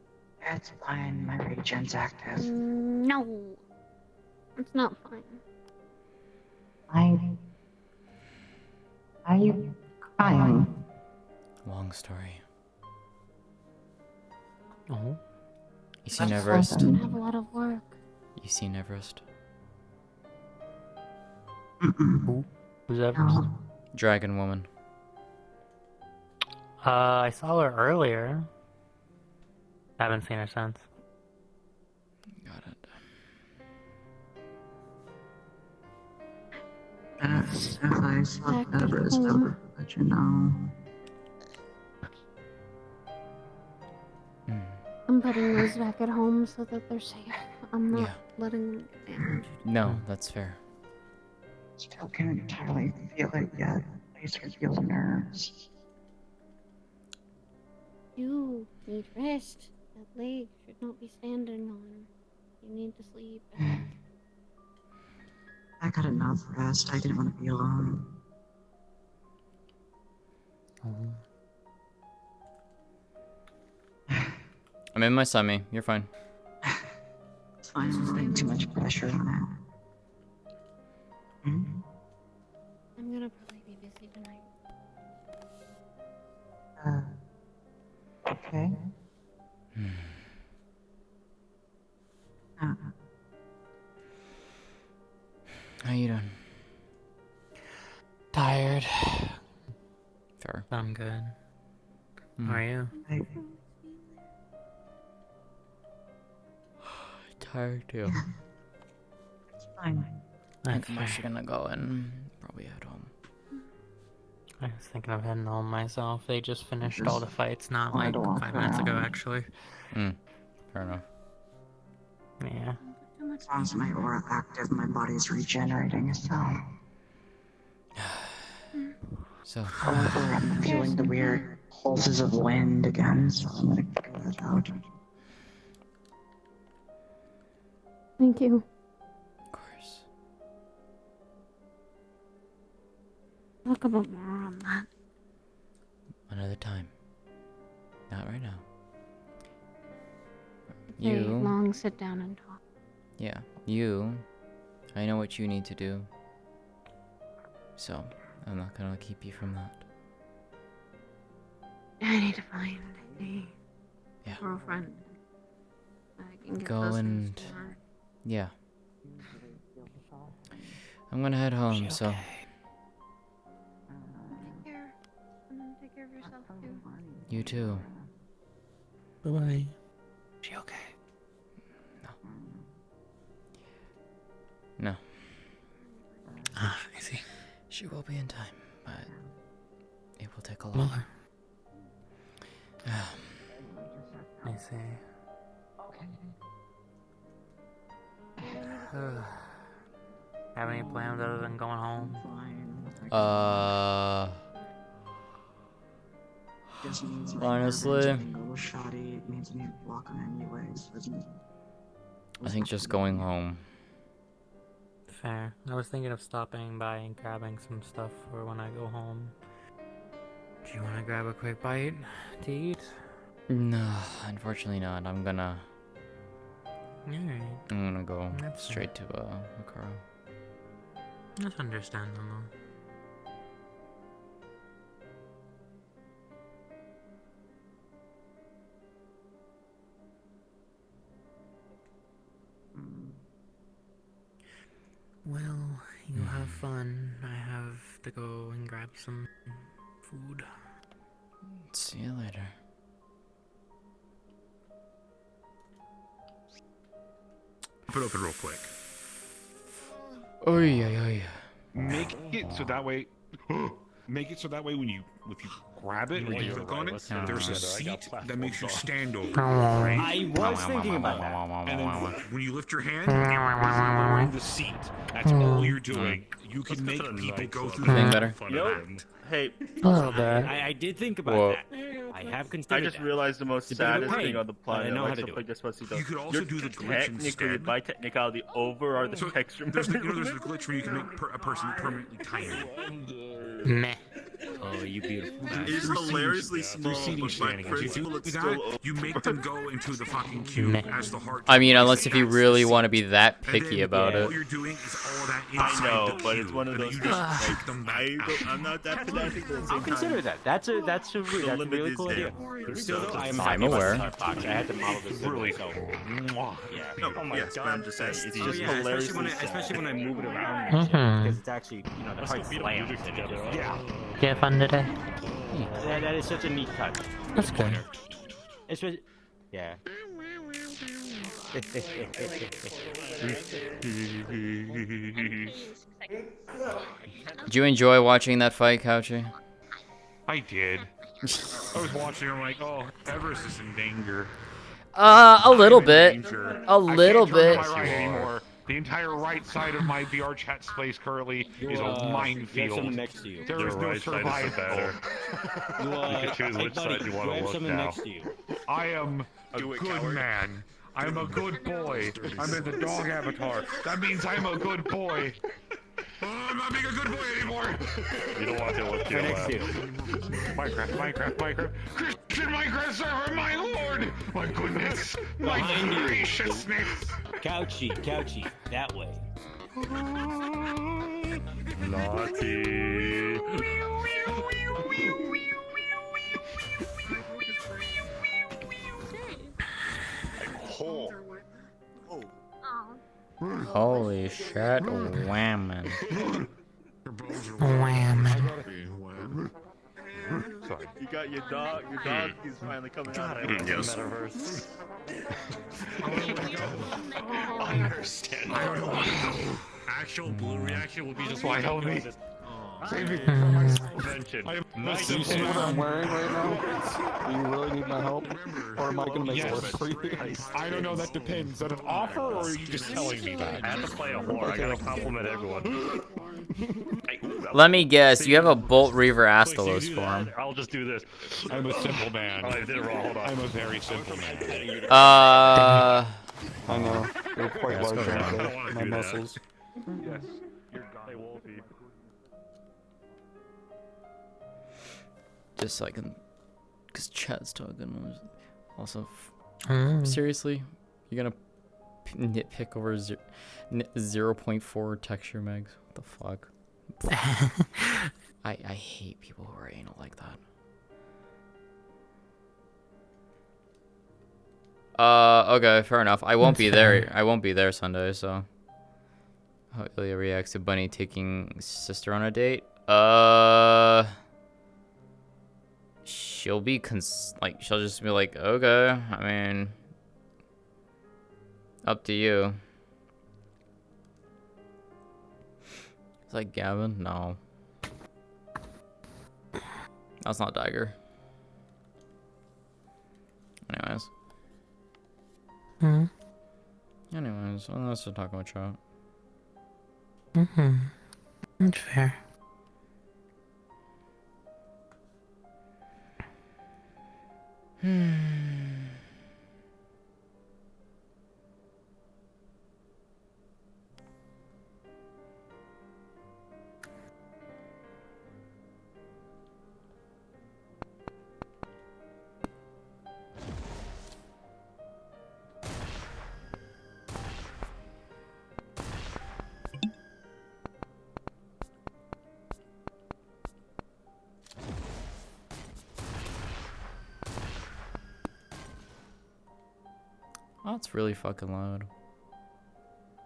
Speaker 5: That's fine, my regen's active.
Speaker 4: No. It's not fine.
Speaker 5: Are you crying?
Speaker 2: Long story.
Speaker 7: Oh.
Speaker 2: You seen Everest?
Speaker 4: I have a lot of work.
Speaker 2: You seen Everest?
Speaker 7: Who's Everest?
Speaker 2: Dragon Woman.
Speaker 10: I saw her earlier. Haven't seen her since.
Speaker 2: Got it.
Speaker 5: If I slept ever is over, let you know.
Speaker 4: I'm putting Liz back at home so that they're safe. I'm not letting them get damaged.
Speaker 2: No, that's fair.
Speaker 5: Still can't entirely feel it yet. Laser feel the nerves.
Speaker 4: You need rest. That leg should not be standing on. You need to sleep.
Speaker 5: I got enough rest. I didn't want to be alone.
Speaker 2: I'm in my semi. You're fine.
Speaker 5: It's fine. I'm putting too much pressure on it.
Speaker 4: I'm gonna probably be busy tonight.
Speaker 5: Okay.
Speaker 2: How you doing?
Speaker 10: Tired.
Speaker 2: Fair.
Speaker 10: I'm good. How are you?
Speaker 2: Tired too.
Speaker 5: It's fine.
Speaker 2: I'm actually gonna go and probably head home.
Speaker 10: I was thinking of heading home myself. They just finished all the fights not like 5 minutes ago, actually.
Speaker 2: Fair enough.
Speaker 10: Yeah.
Speaker 5: As long as my aura active, my body's regenerating, so. However, I'm feeling the weird pulses of wind again, so I'm gonna go that out.
Speaker 4: Thank you.
Speaker 2: Of course.
Speaker 4: Talk about more on that.
Speaker 2: Another time. Not right now.
Speaker 4: Very long sit down and talk.
Speaker 2: Yeah, I know what you need to do. So, I'm not gonna keep you from that.
Speaker 4: I need to find a girlfriend. I can get those things to her.
Speaker 2: Yeah. I'm gonna head home, so.
Speaker 4: Take care. Take care of yourself too.
Speaker 2: You too.
Speaker 10: Bye-bye. She okay?
Speaker 2: No.
Speaker 10: Ah, I see.
Speaker 2: She will be in time, but it will take a lot.
Speaker 10: I see. Have any plans other than going home?
Speaker 2: Honestly, I think just going home.
Speaker 10: Fair. I was thinking of stopping by and grabbing some stuff for when I go home. Do you want to grab a quick bite to eat?
Speaker 2: No, unfortunately not. I'm gonna go
Speaker 10: That's
Speaker 2: straight to Makaro.
Speaker 10: That's understandable. Well, you have fun. I have to go and grab some food.
Speaker 2: See you later.
Speaker 1: Put it open real quick.
Speaker 2: Oh yeah.
Speaker 1: Make it so that way. Make it so that way when you grab it or you click on it, there's a seat that makes you stand over.
Speaker 6: I was thinking about that.
Speaker 1: And then when you lift your hand, you're lowering the seat. That's all you're doing. You can make people go through
Speaker 2: Thing
Speaker 1: that.
Speaker 2: better.
Speaker 6: You know, hey,
Speaker 10: I
Speaker 6: did think about that. I have considered
Speaker 11: I just realized the most
Speaker 6: It's a bit of a
Speaker 11: saddest
Speaker 6: pain,
Speaker 11: thing on the
Speaker 6: but I
Speaker 11: planet.
Speaker 6: know
Speaker 11: Like
Speaker 6: how to
Speaker 11: stuff
Speaker 6: do
Speaker 11: like Despacito.
Speaker 1: You could also
Speaker 11: You're
Speaker 1: do the glitch
Speaker 11: technically,
Speaker 1: instead.
Speaker 11: by technicality, over are the
Speaker 1: So
Speaker 11: texture.
Speaker 1: there's the glitch where you can make a person permanently tiny.
Speaker 10: Meh.
Speaker 6: Oh, you beautiful.
Speaker 11: It is hilariously small,
Speaker 1: Through seating
Speaker 11: but my
Speaker 1: shenanigans. You
Speaker 11: principle
Speaker 1: do
Speaker 11: is
Speaker 1: that,
Speaker 11: still
Speaker 1: you make them go into the fucking cube as the heart.
Speaker 2: I mean, unless if you really want to be that
Speaker 1: And
Speaker 2: picky
Speaker 1: then
Speaker 2: about
Speaker 1: all
Speaker 2: it.
Speaker 1: you're doing is all that
Speaker 11: I
Speaker 1: inside
Speaker 11: know,
Speaker 1: the
Speaker 11: but
Speaker 1: cube,
Speaker 11: it's one of
Speaker 1: and then
Speaker 11: those
Speaker 1: you
Speaker 11: things.
Speaker 1: just take them back out.
Speaker 11: I'm not that pedantic, but at the
Speaker 6: I'll
Speaker 11: same
Speaker 6: consider
Speaker 11: time,
Speaker 6: that. That's a
Speaker 11: the
Speaker 6: really
Speaker 11: limit
Speaker 6: cool
Speaker 11: is
Speaker 6: idea.
Speaker 11: there.
Speaker 6: Still, though, I am
Speaker 2: I'm
Speaker 6: happy about
Speaker 2: aware.
Speaker 6: the Fox. I had to model this
Speaker 1: Really
Speaker 6: so.
Speaker 11: Yeah. No,
Speaker 6: Oh my
Speaker 11: yes, but
Speaker 6: God.
Speaker 11: I'm just saying, it's
Speaker 6: Oh,
Speaker 11: just
Speaker 6: yeah,
Speaker 11: hilariously
Speaker 6: especially when I move it around
Speaker 10: Mhm.
Speaker 6: because it's actually, the part slams.
Speaker 1: Yeah.
Speaker 10: Yeah, fun fun today.
Speaker 6: That is such a neat touch.
Speaker 10: That's good.
Speaker 6: It's just, yeah.
Speaker 2: Did you enjoy watching that fight, Couchy?
Speaker 1: I did. I was watching. I'm like, oh, Everest is in danger.
Speaker 2: A little
Speaker 1: I'm in
Speaker 2: bit.
Speaker 1: danger.
Speaker 2: A little
Speaker 1: I can't turn
Speaker 2: bit.
Speaker 1: to my right anymore. The entire right side of my VR chat space currently is a
Speaker 6: You have
Speaker 1: minefield.
Speaker 6: someone next to you.
Speaker 1: There is no survival.
Speaker 6: You
Speaker 19: can choose which side you want to
Speaker 6: have
Speaker 19: look
Speaker 6: someone
Speaker 19: now.
Speaker 6: next to you.
Speaker 1: I am a good man. I'm a good boy. I'm in the dog avatar. That means I'm a good boy. Oh, I'm not being a good boy anymore.
Speaker 19: You don't want to look to your left.
Speaker 1: Minecraft. Christian Minecraft server, my lord! My goodness! My
Speaker 6: Behind you.
Speaker 1: graciousness!
Speaker 6: Couchy, that way.
Speaker 19: Naughty.
Speaker 18: Hole.
Speaker 2: Holy shit, whammin'.
Speaker 10: Whammin'.
Speaker 1: Sorry.
Speaker 8: You got your dog. Your dog is finally coming out of the
Speaker 19: Yes.
Speaker 8: metaverse.
Speaker 19: I understand.
Speaker 1: I don't know.
Speaker 20: Actual blue reaction would be just
Speaker 1: Why
Speaker 20: like,
Speaker 1: help me?
Speaker 20: oh.
Speaker 1: Save me from myself.
Speaker 20: Convention.
Speaker 1: Nice.
Speaker 12: Do you see what I'm wearing right now? Do you really need my help? Or am I gonna make it work for you?
Speaker 1: I don't know, that depends. Is that an offer, or are you just telling me that?
Speaker 19: I have to play a whore. I gotta compliment everyone.
Speaker 2: Let me guess, you have a Bolt Reaver Astalos
Speaker 19: Do
Speaker 2: form.
Speaker 19: that, I'll just do this.
Speaker 1: I'm a simple man.
Speaker 19: Oh, I did it wrong. Hold on.
Speaker 1: I'm a very simple man.
Speaker 12: I know. They're quite
Speaker 1: Yeah, let's
Speaker 12: large,
Speaker 1: go
Speaker 12: aren't
Speaker 1: down.
Speaker 12: they? My muscles.
Speaker 19: Yes. You're Hey, Wolfie.
Speaker 2: Just so I can, cause Chad's talking. Also,
Speaker 10: Mm.
Speaker 2: seriously, you're gonna nitpick over 0.4 texture megs? What the fuck? I hate people who are anal like that. Okay, fair enough. I won't
Speaker 10: That's
Speaker 2: be
Speaker 10: fair.
Speaker 2: there. I won't be there Sunday, so. How Ilya reacts to Bunny taking sister on a date? She'll be she'll just be like, okay, I mean, up to you. It's like Gavin? No. That's not Dagger. Anyways.
Speaker 10: Hmm.
Speaker 2: Anyways, let's just talk about chat.
Speaker 10: Mm-hmm. That's fair.
Speaker 2: Oh, it's really fucking loud.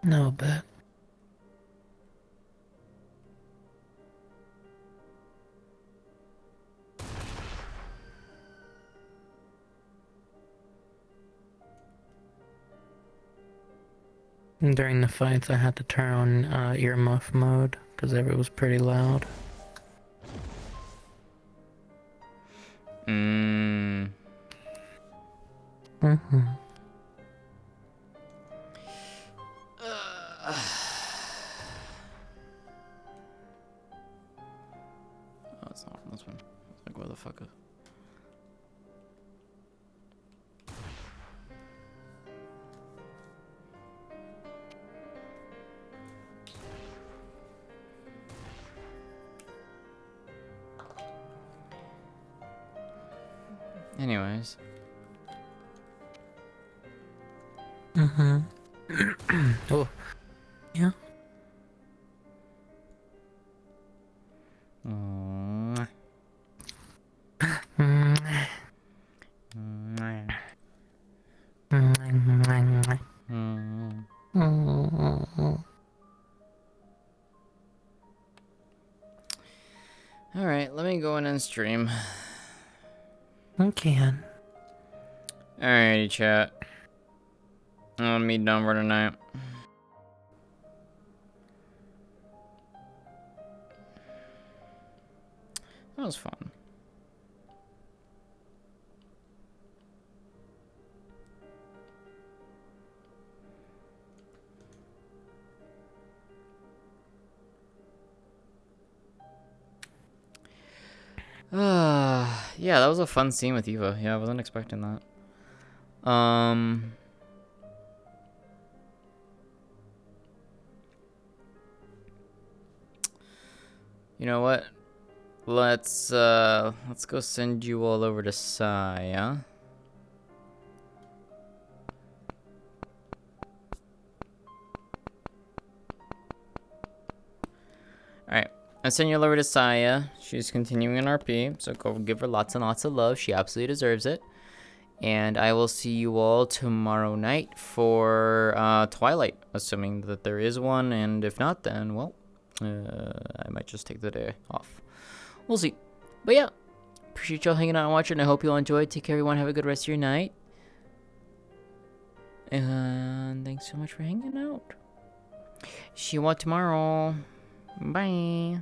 Speaker 10: No bet. During the fights, I had to turn on earmuff mode because it was pretty loud.
Speaker 2: Mm.
Speaker 10: Mm-hmm.
Speaker 2: Oh, it's not from this one. It's like, where the fuck is... Anyways.
Speaker 10: Mm-hmm. Oh. Yeah.
Speaker 2: Aww. Alright, let me go in and stream.
Speaker 10: I can.
Speaker 2: Alrighty, chat. I'll meet done for tonight. That was fun. Yeah, that was a fun scene with Eva. Yeah, I wasn't expecting that. You know what? Let's go send you all over to Saya. Alright, I send you all over to Saya. She's continuing in RP, so go give her lots and lots of love. She absolutely deserves it. And I will see you all tomorrow night for Twilight, assuming that there is one, and if not, then, well, I might just take the day off. We'll see. But yeah, appreciate y'all hanging out and watching. I hope you all enjoyed. Take care, everyone. Have a good rest of your night. And thanks so much for hanging out. See you all tomorrow. Bye.